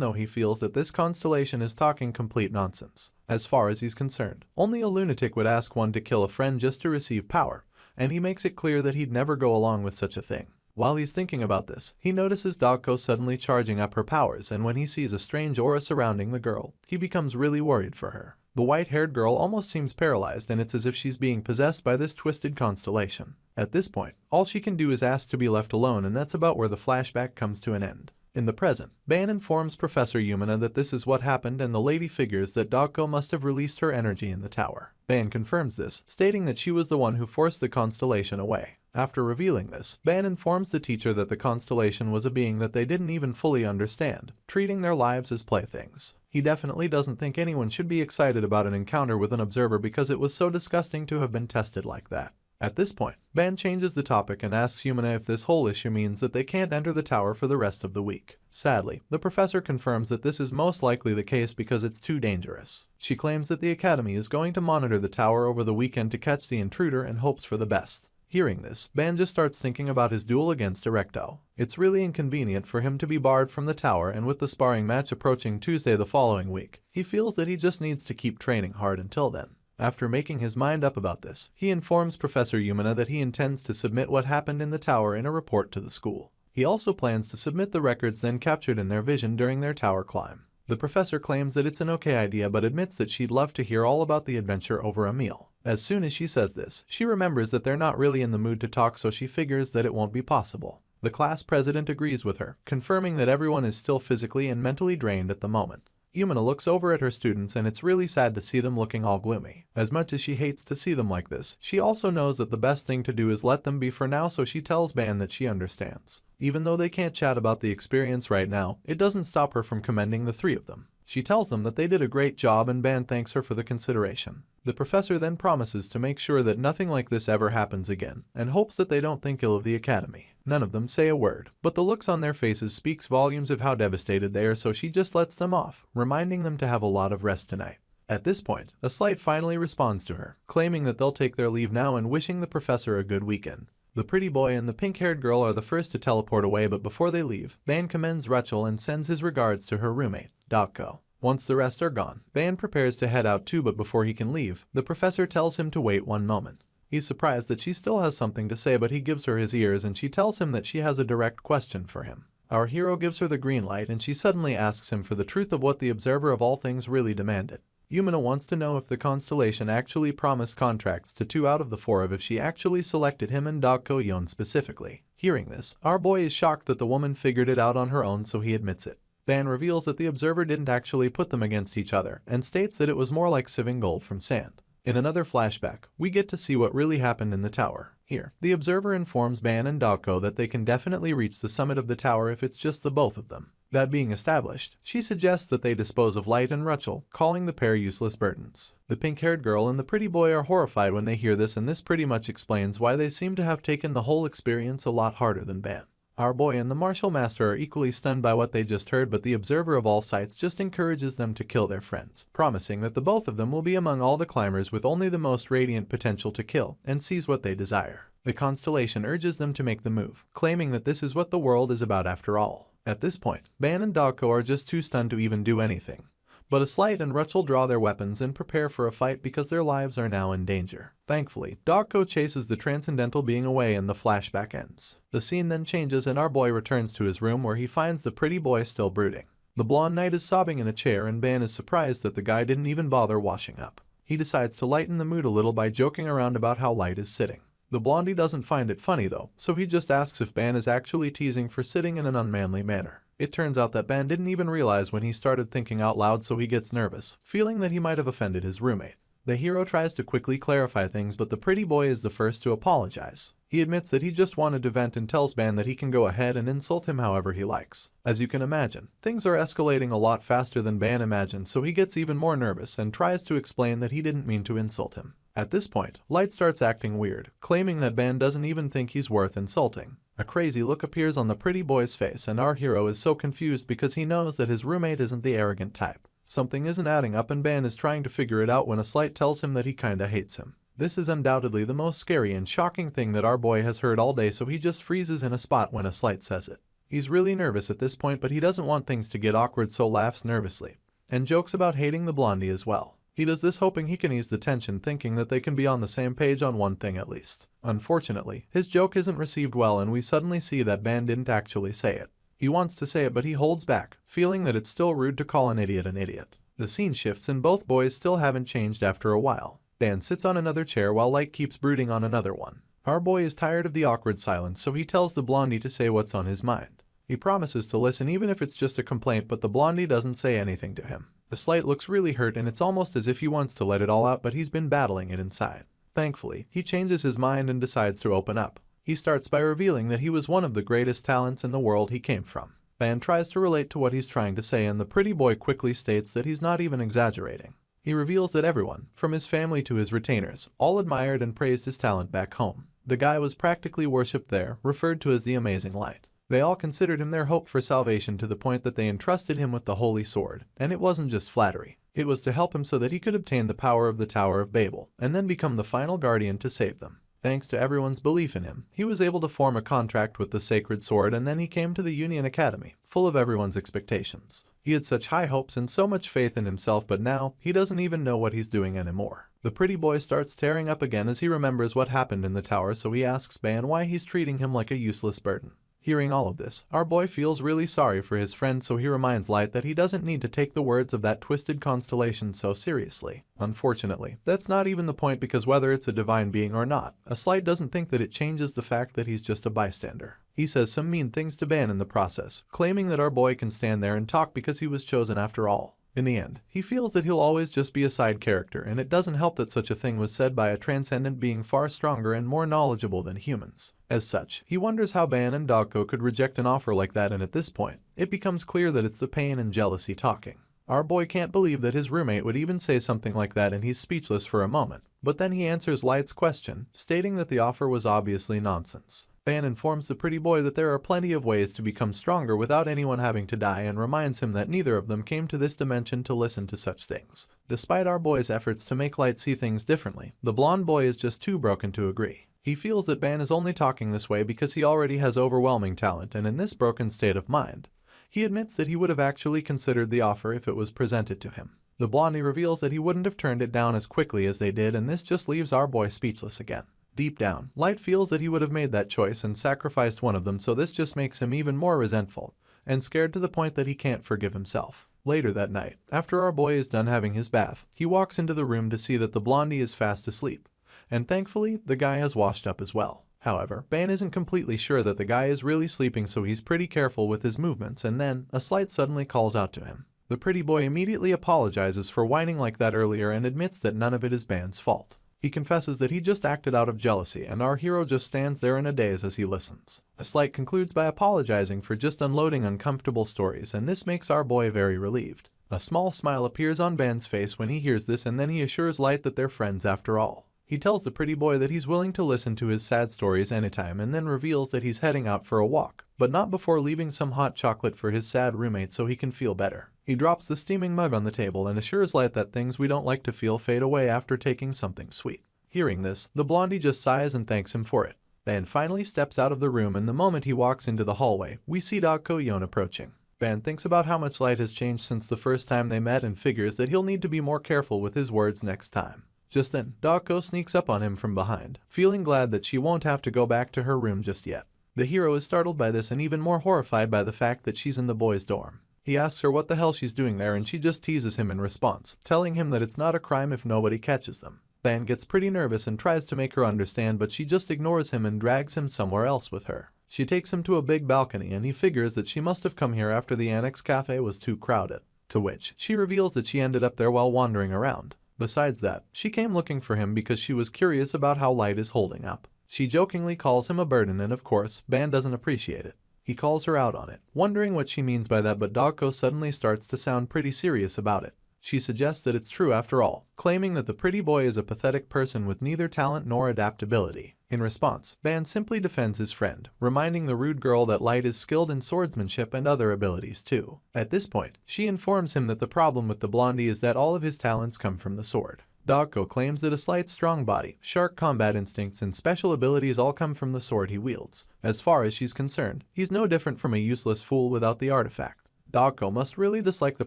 though he feels that this constellation is talking complete nonsense. As far as he's concerned, only a lunatic would ask one to kill a friend just to receive power, and he makes it clear that he'd never go along with such a thing. While he's thinking about this, he notices Dogko suddenly charging up her powers, and when he sees a strange aura surrounding the girl, he becomes really worried for her. The white-haired girl almost seems paralyzed, and it's as if she's being possessed by this twisted constellation. At this point, all she can do is ask to be left alone, and that's about where the flashback comes to an end. In the present, Ban informs Professor Yumina that this is what happened, and the lady figures that Dogko must have released her energy in the tower. Ban confirms this, stating that she was the one who forced the constellation away. After revealing this, Ban informs the teacher that the constellation was a being that they didn't even fully understand, treating their lives as playthings. He definitely doesn't think anyone should be excited about an encounter with an observer because it was so disgusting to have been tested like that. At this point, Ban changes the topic and asks Yumina if this whole issue means that they can't enter the tower for the rest of the week. Sadly, the professor confirms that this is most likely the case because it's too dangerous. She claims that the academy is going to monitor the tower over the weekend to catch the intruder and hopes for the best. Hearing this, Ban just starts thinking about his duel against Erecto. It's really inconvenient for him to be barred from the tower, and with the sparring match approaching Tuesday the following week, he feels that he just needs to keep training hard until then. After making his mind up about this, he informs Professor Yumina that he intends to submit what happened in the tower in a report to the school. He also plans to submit the records then captured in their vision during their tower climb. The professor claims that it's an okay idea, but admits that she'd love to hear all about the adventure over a meal. As soon as she says this, she remembers that they're not really in the mood to talk, so she figures that it won't be possible. The class president agrees with her, confirming that everyone is still physically and mentally drained at the moment. Yumina looks over at her students, and it's really sad to see them looking all gloomy. As much as she hates to see them like this, she also knows that the best thing to do is let them be for now, so she tells Ban that she understands. Even though they can't chat about the experience right now, it doesn't stop her from commending the three of them. She tells them that they did a great job, and Ban thanks her for the consideration. The professor then promises to make sure that nothing like this ever happens again, and hopes that they don't think ill of the academy. None of them say a word, but the looks on their faces speaks volumes of how devastated they are, so she just lets them off, reminding them to have a lot of rest tonight. At this point, a slight finally responds to her, claiming that they'll take their leave now and wishing the professor a good weekend. The pretty boy and the pink-haired girl are the first to teleport away, but before they leave, Ban commends Rachel and sends his regards to her roommate, Dogko. Once the rest are gone, Ban prepares to head out too, but before he can leave, the professor tells him to wait one moment. He's surprised that she still has something to say, but he gives her his ears and she tells him that she has a direct question for him. Our hero gives her the green light, and she suddenly asks him for the truth of what the observer of all things really demanded. Yumina wants to know if the constellation actually promised contracts to 2 out of the 4 if she actually selected him and Dogko Yon specifically. Hearing this, our boy is shocked that the woman figured it out on her own, so he admits it. Ban reveals that the observer didn't actually put them against each other, and states that it was more like sieving gold from sand. In another flashback, we get to see what really happened in the tower. Here, the observer informs Ban and Dogko that they can definitely reach the summit of the tower if it's just the both of them. That being established, she suggests that they dispose of Light and Rachel, calling the pair useless burdens. The pink-haired girl and the pretty boy are horrified when they hear this, and this pretty much explains why they seem to have taken the whole experience a lot harder than Ban. Our boy and the martial master are equally stunned by what they just heard, but the observer of all sights just encourages them to kill their friends, promising that the both of them will be among all the climbers with only the most radiant potential to kill, and seize what they desire. The constellation urges them to make the move, claiming that this is what the world is about after all. At this point, Ban and Dogko are just too stunned to even do anything. But a Slight and Rachel draw their weapons and prepare for a fight because their lives are now in danger. Thankfully, Dogko chases the transcendental being away and the flashback ends. The scene then changes and our boy returns to his room, where he finds the pretty boy still brooding. The blonde knight is sobbing in a chair, and Ban is surprised that the guy didn't even bother washing up. He decides to lighten the mood a little by joking around about how Light is sitting. The blondie doesn't find it funny though, so he just asks if Ban is actually teasing for sitting in an unmanly manner. It turns out that Ban didn't even realize when he started thinking out loud, so he gets nervous, feeling that he might have offended his roommate. The hero tries to quickly clarify things, but the pretty boy is the first to apologize. He admits that he just wanted to vent and tells Ban that he can go ahead and insult him however he likes. As you can imagine, things are escalating a lot faster than Ban imagined, so he gets even more nervous and tries to explain that he didn't mean to insult him. At this point, Light starts acting weird, claiming that Ban doesn't even think he's worth insulting. A crazy look appears on the pretty boy's face, and our hero is so confused because he knows that his roommate isn't the arrogant type. Something isn't adding up and Ban is trying to figure it out when a Slight tells him that he kinda hates him. This is undoubtedly the most scary and shocking thing that our boy has heard all day, so he just freezes in a spot when a Slight says it. He's really nervous at this point, but he doesn't want things to get awkward, so laughs nervously and jokes about hating the blondie as well. He does this hoping he can ease the tension, thinking that they can be on the same page on one thing at least. Unfortunately, his joke isn't received well and we suddenly see that Ban didn't actually say it. He wants to say it but he holds back, feeling that it's still rude to call an idiot an idiot. The scene shifts and both boys still haven't changed after a while. Ban sits on another chair while Light keeps brooding on another one. Our boy is tired of the awkward silence, so he tells the blondie to say what's on his mind. He promises to listen even if it's just a complaint, but the blondie doesn't say anything to him. The Slight looks really hurt and it's almost as if he wants to let it all out, but he's been battling it inside. Thankfully, he changes his mind and decides to open up. He starts by revealing that he was one of the greatest talents in the world he came from. Ban tries to relate to what he's trying to say and the pretty boy quickly states that he's not even exaggerating. He reveals that everyone, from his family to his retainers, all admired and praised his talent back home. The guy was practically worshipped there, referred to as the Amazing Light. They all considered him their hope for salvation to the point that they entrusted him with the Holy Sword, and it wasn't just flattery. It was to help him so that he could obtain the power of the Tower of Babel, and then become the final guardian to save them. Thanks to everyone's belief in him, he was able to form a contract with the Sacred Sword, and then he came to the Union Academy, full of everyone's expectations. He had such high hopes and so much faith in himself, but now, he doesn't even know what he's doing anymore. The pretty boy starts tearing up again as he remembers what happened in the tower, so he asks Ban why he's treating him like a useless burden. Hearing all of this, our boy feels really sorry for his friend, so he reminds Light that he doesn't need to take the words of that twisted constellation so seriously. Unfortunately, that's not even the point, because whether it's a divine being or not, a Slight doesn't think that it changes the fact that he's just a bystander. He says some mean things to Ban in the process, claiming that our boy can stand there and talk because he was chosen after all. In the end, he feels that he'll always just be a side character, and it doesn't help that such a thing was said by a transcendent being far stronger and more knowledgeable than humans. As such, he wonders how Ban and Dogko could reject an offer like that, and at this point, it becomes clear that it's the pain and jealousy talking. Our boy can't believe that his roommate would even say something like that, and he's speechless for a moment. But then he answers Light's question, stating that the offer was obviously nonsense. Ban informs the pretty boy that there are plenty of ways to become stronger without anyone having to die, and reminds him that neither of them came to this dimension to listen to such things. Despite our boy's efforts to make Light see things differently, the blonde boy is just too broken to agree. He feels that Ban is only talking this way because he already has overwhelming talent, and in this broken state of mind, he admits that he would have actually considered the offer if it was presented to him. The blondie reveals that he wouldn't have turned it down as quickly as they did, and this just leaves our boy speechless again. Deep down, Light feels that he would have made that choice and sacrificed one of them, so this just makes him even more resentful and scared to the point that he can't forgive himself. Later that night, after our boy is done having his bath, he walks into the room to see that the blondie is fast asleep, and thankfully, the guy has washed up as well. However, Ban isn't completely sure that the guy is really sleeping, so he's pretty careful with his movements, and then a Slight suddenly calls out to him. The pretty boy immediately apologizes for whining like that earlier and admits that none of it is Ban's fault. He confesses that he just acted out of jealousy, and our hero just stands there in a daze as he listens. A Slight concludes by apologizing for just unloading uncomfortable stories, and this makes our boy very relieved. A small smile appears on Ban's face when he hears this, and then he assures Light that they're friends after all. He tells the pretty boy that he's willing to listen to his sad stories anytime, and then reveals that he's heading out for a walk, but not before leaving some hot chocolate for his sad roommate so he can feel better. He drops the steaming mug on the table and assures Light that things we don't like to feel fade away after taking something sweet. Hearing this, the blondie just sighs and thanks him for it. Ban finally steps out of the room, and the moment he walks into the hallway, we see Dogko Yon approaching. Ban thinks about how much Light has changed since the first time they met and figures that he'll need to be more careful with his words next time. Just then, Dogko sneaks up on him from behind, feeling glad that she won't have to go back to her room just yet. The hero is startled by this and even more horrified by the fact that she's in the boys' dorm. He asks her what the hell she's doing there, and she just teases him in response, telling him that it's not a crime if nobody catches them. Ban gets pretty nervous and tries to make her understand, but she just ignores him and drags him somewhere else with her. She takes him to a big balcony, and he figures that she must have come here after the Annex Cafe was too crowded, to which she reveals that she ended up there while wandering around. Besides that, she came looking for him because she was curious about how Light is holding up. She jokingly calls him a burden, and of course, Ban doesn't appreciate it. He calls her out on it, wondering what she means by that, but Dogko suddenly starts to sound pretty serious about it. She suggests that it's true after all, claiming that the pretty boy is a pathetic person with neither talent nor adaptability. In response, Ban simply defends his friend, reminding the rude girl that Light is skilled in swordsmanship and other abilities too. At this point, she informs him that the problem with the blondie is that all of his talents come from the sword. Dogko claims that a slight strong body, sharp combat instincts, and special abilities all come from the sword he wields. As far as she's concerned, he's no different from a useless fool without the artifact. Dogko must really dislike the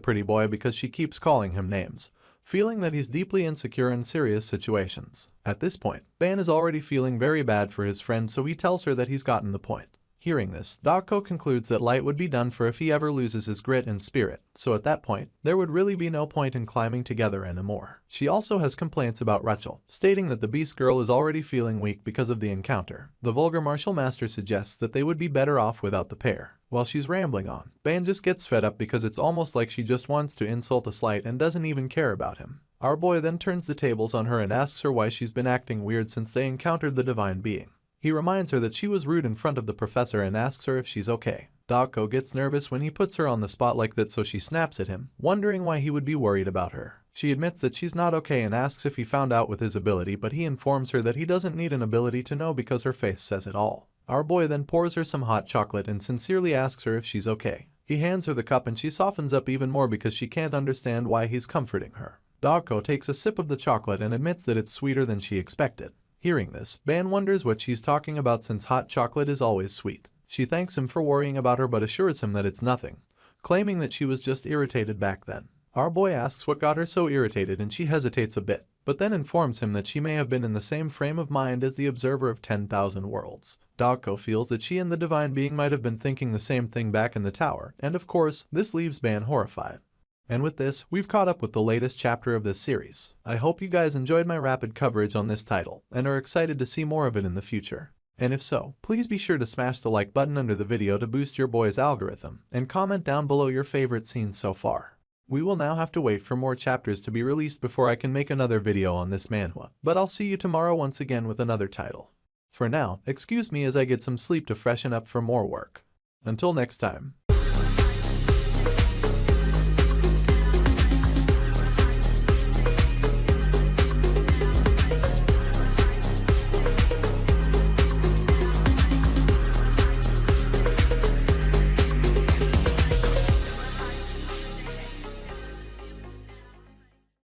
pretty boy because she keeps calling him names, feeling that he's deeply insecure in serious situations. At this point, Ban is already feeling very bad for his friend, so he tells her that he's gotten the point. Hearing this, Dogko concludes that Light would be done for if he ever loses his grit and spirit, so at that point, there would really be no point in climbing together anymore. She also has complaints about Rachel, stating that the Beast Girl is already feeling weak because of the encounter. The vulgar martial master suggests that they would be better off without the pair. While she's rambling on, Ban just gets fed up because it's almost like she just wants to insult a slight and doesn't even care about him. Our boy then turns the tables on her and asks her why she's been acting weird since they encountered the divine being. He reminds her that she was rude in front of the professor and asks her if she's okay. Dogko gets nervous when he puts her on the spot like that, so she snaps at him, wondering why he would be worried about her. She admits that she's not okay and asks if he found out with his ability, but he informs her that he doesn't need an ability to know because her face says it all. Our boy then pours her some hot chocolate and sincerely asks her if she's okay. He hands her the cup and she softens up even more because she can't understand why he's comforting her. Dogko takes a sip of the chocolate and admits that it's sweeter than she expected. Hearing this, Ban wonders what she's talking about since hot chocolate is always sweet. She thanks him for worrying about her but assures him that it's nothing, claiming that she was just irritated back then. Our boy asks what got her so irritated and she hesitates a bit, but then informs him that she may have been in the same frame of mind as the observer of 10,000 worlds. Dogko feels that she and the divine being might have been thinking the same thing back in the tower, and of course, this leaves Ban horrified. And with this, we've caught up with the latest chapter of this series. I hope you guys enjoyed my rapid coverage on this title, and are excited to see more of it in the future. And if so, please be sure to smash the like button under the video to boost your boy's algorithm, and comment down below your favorite scenes so far. We will now have to wait for more chapters to be released before I can make another video on this manhwa, but I'll see you tomorrow once again with another title. For now, excuse me as I get some sleep to freshen up for more work. Until next time.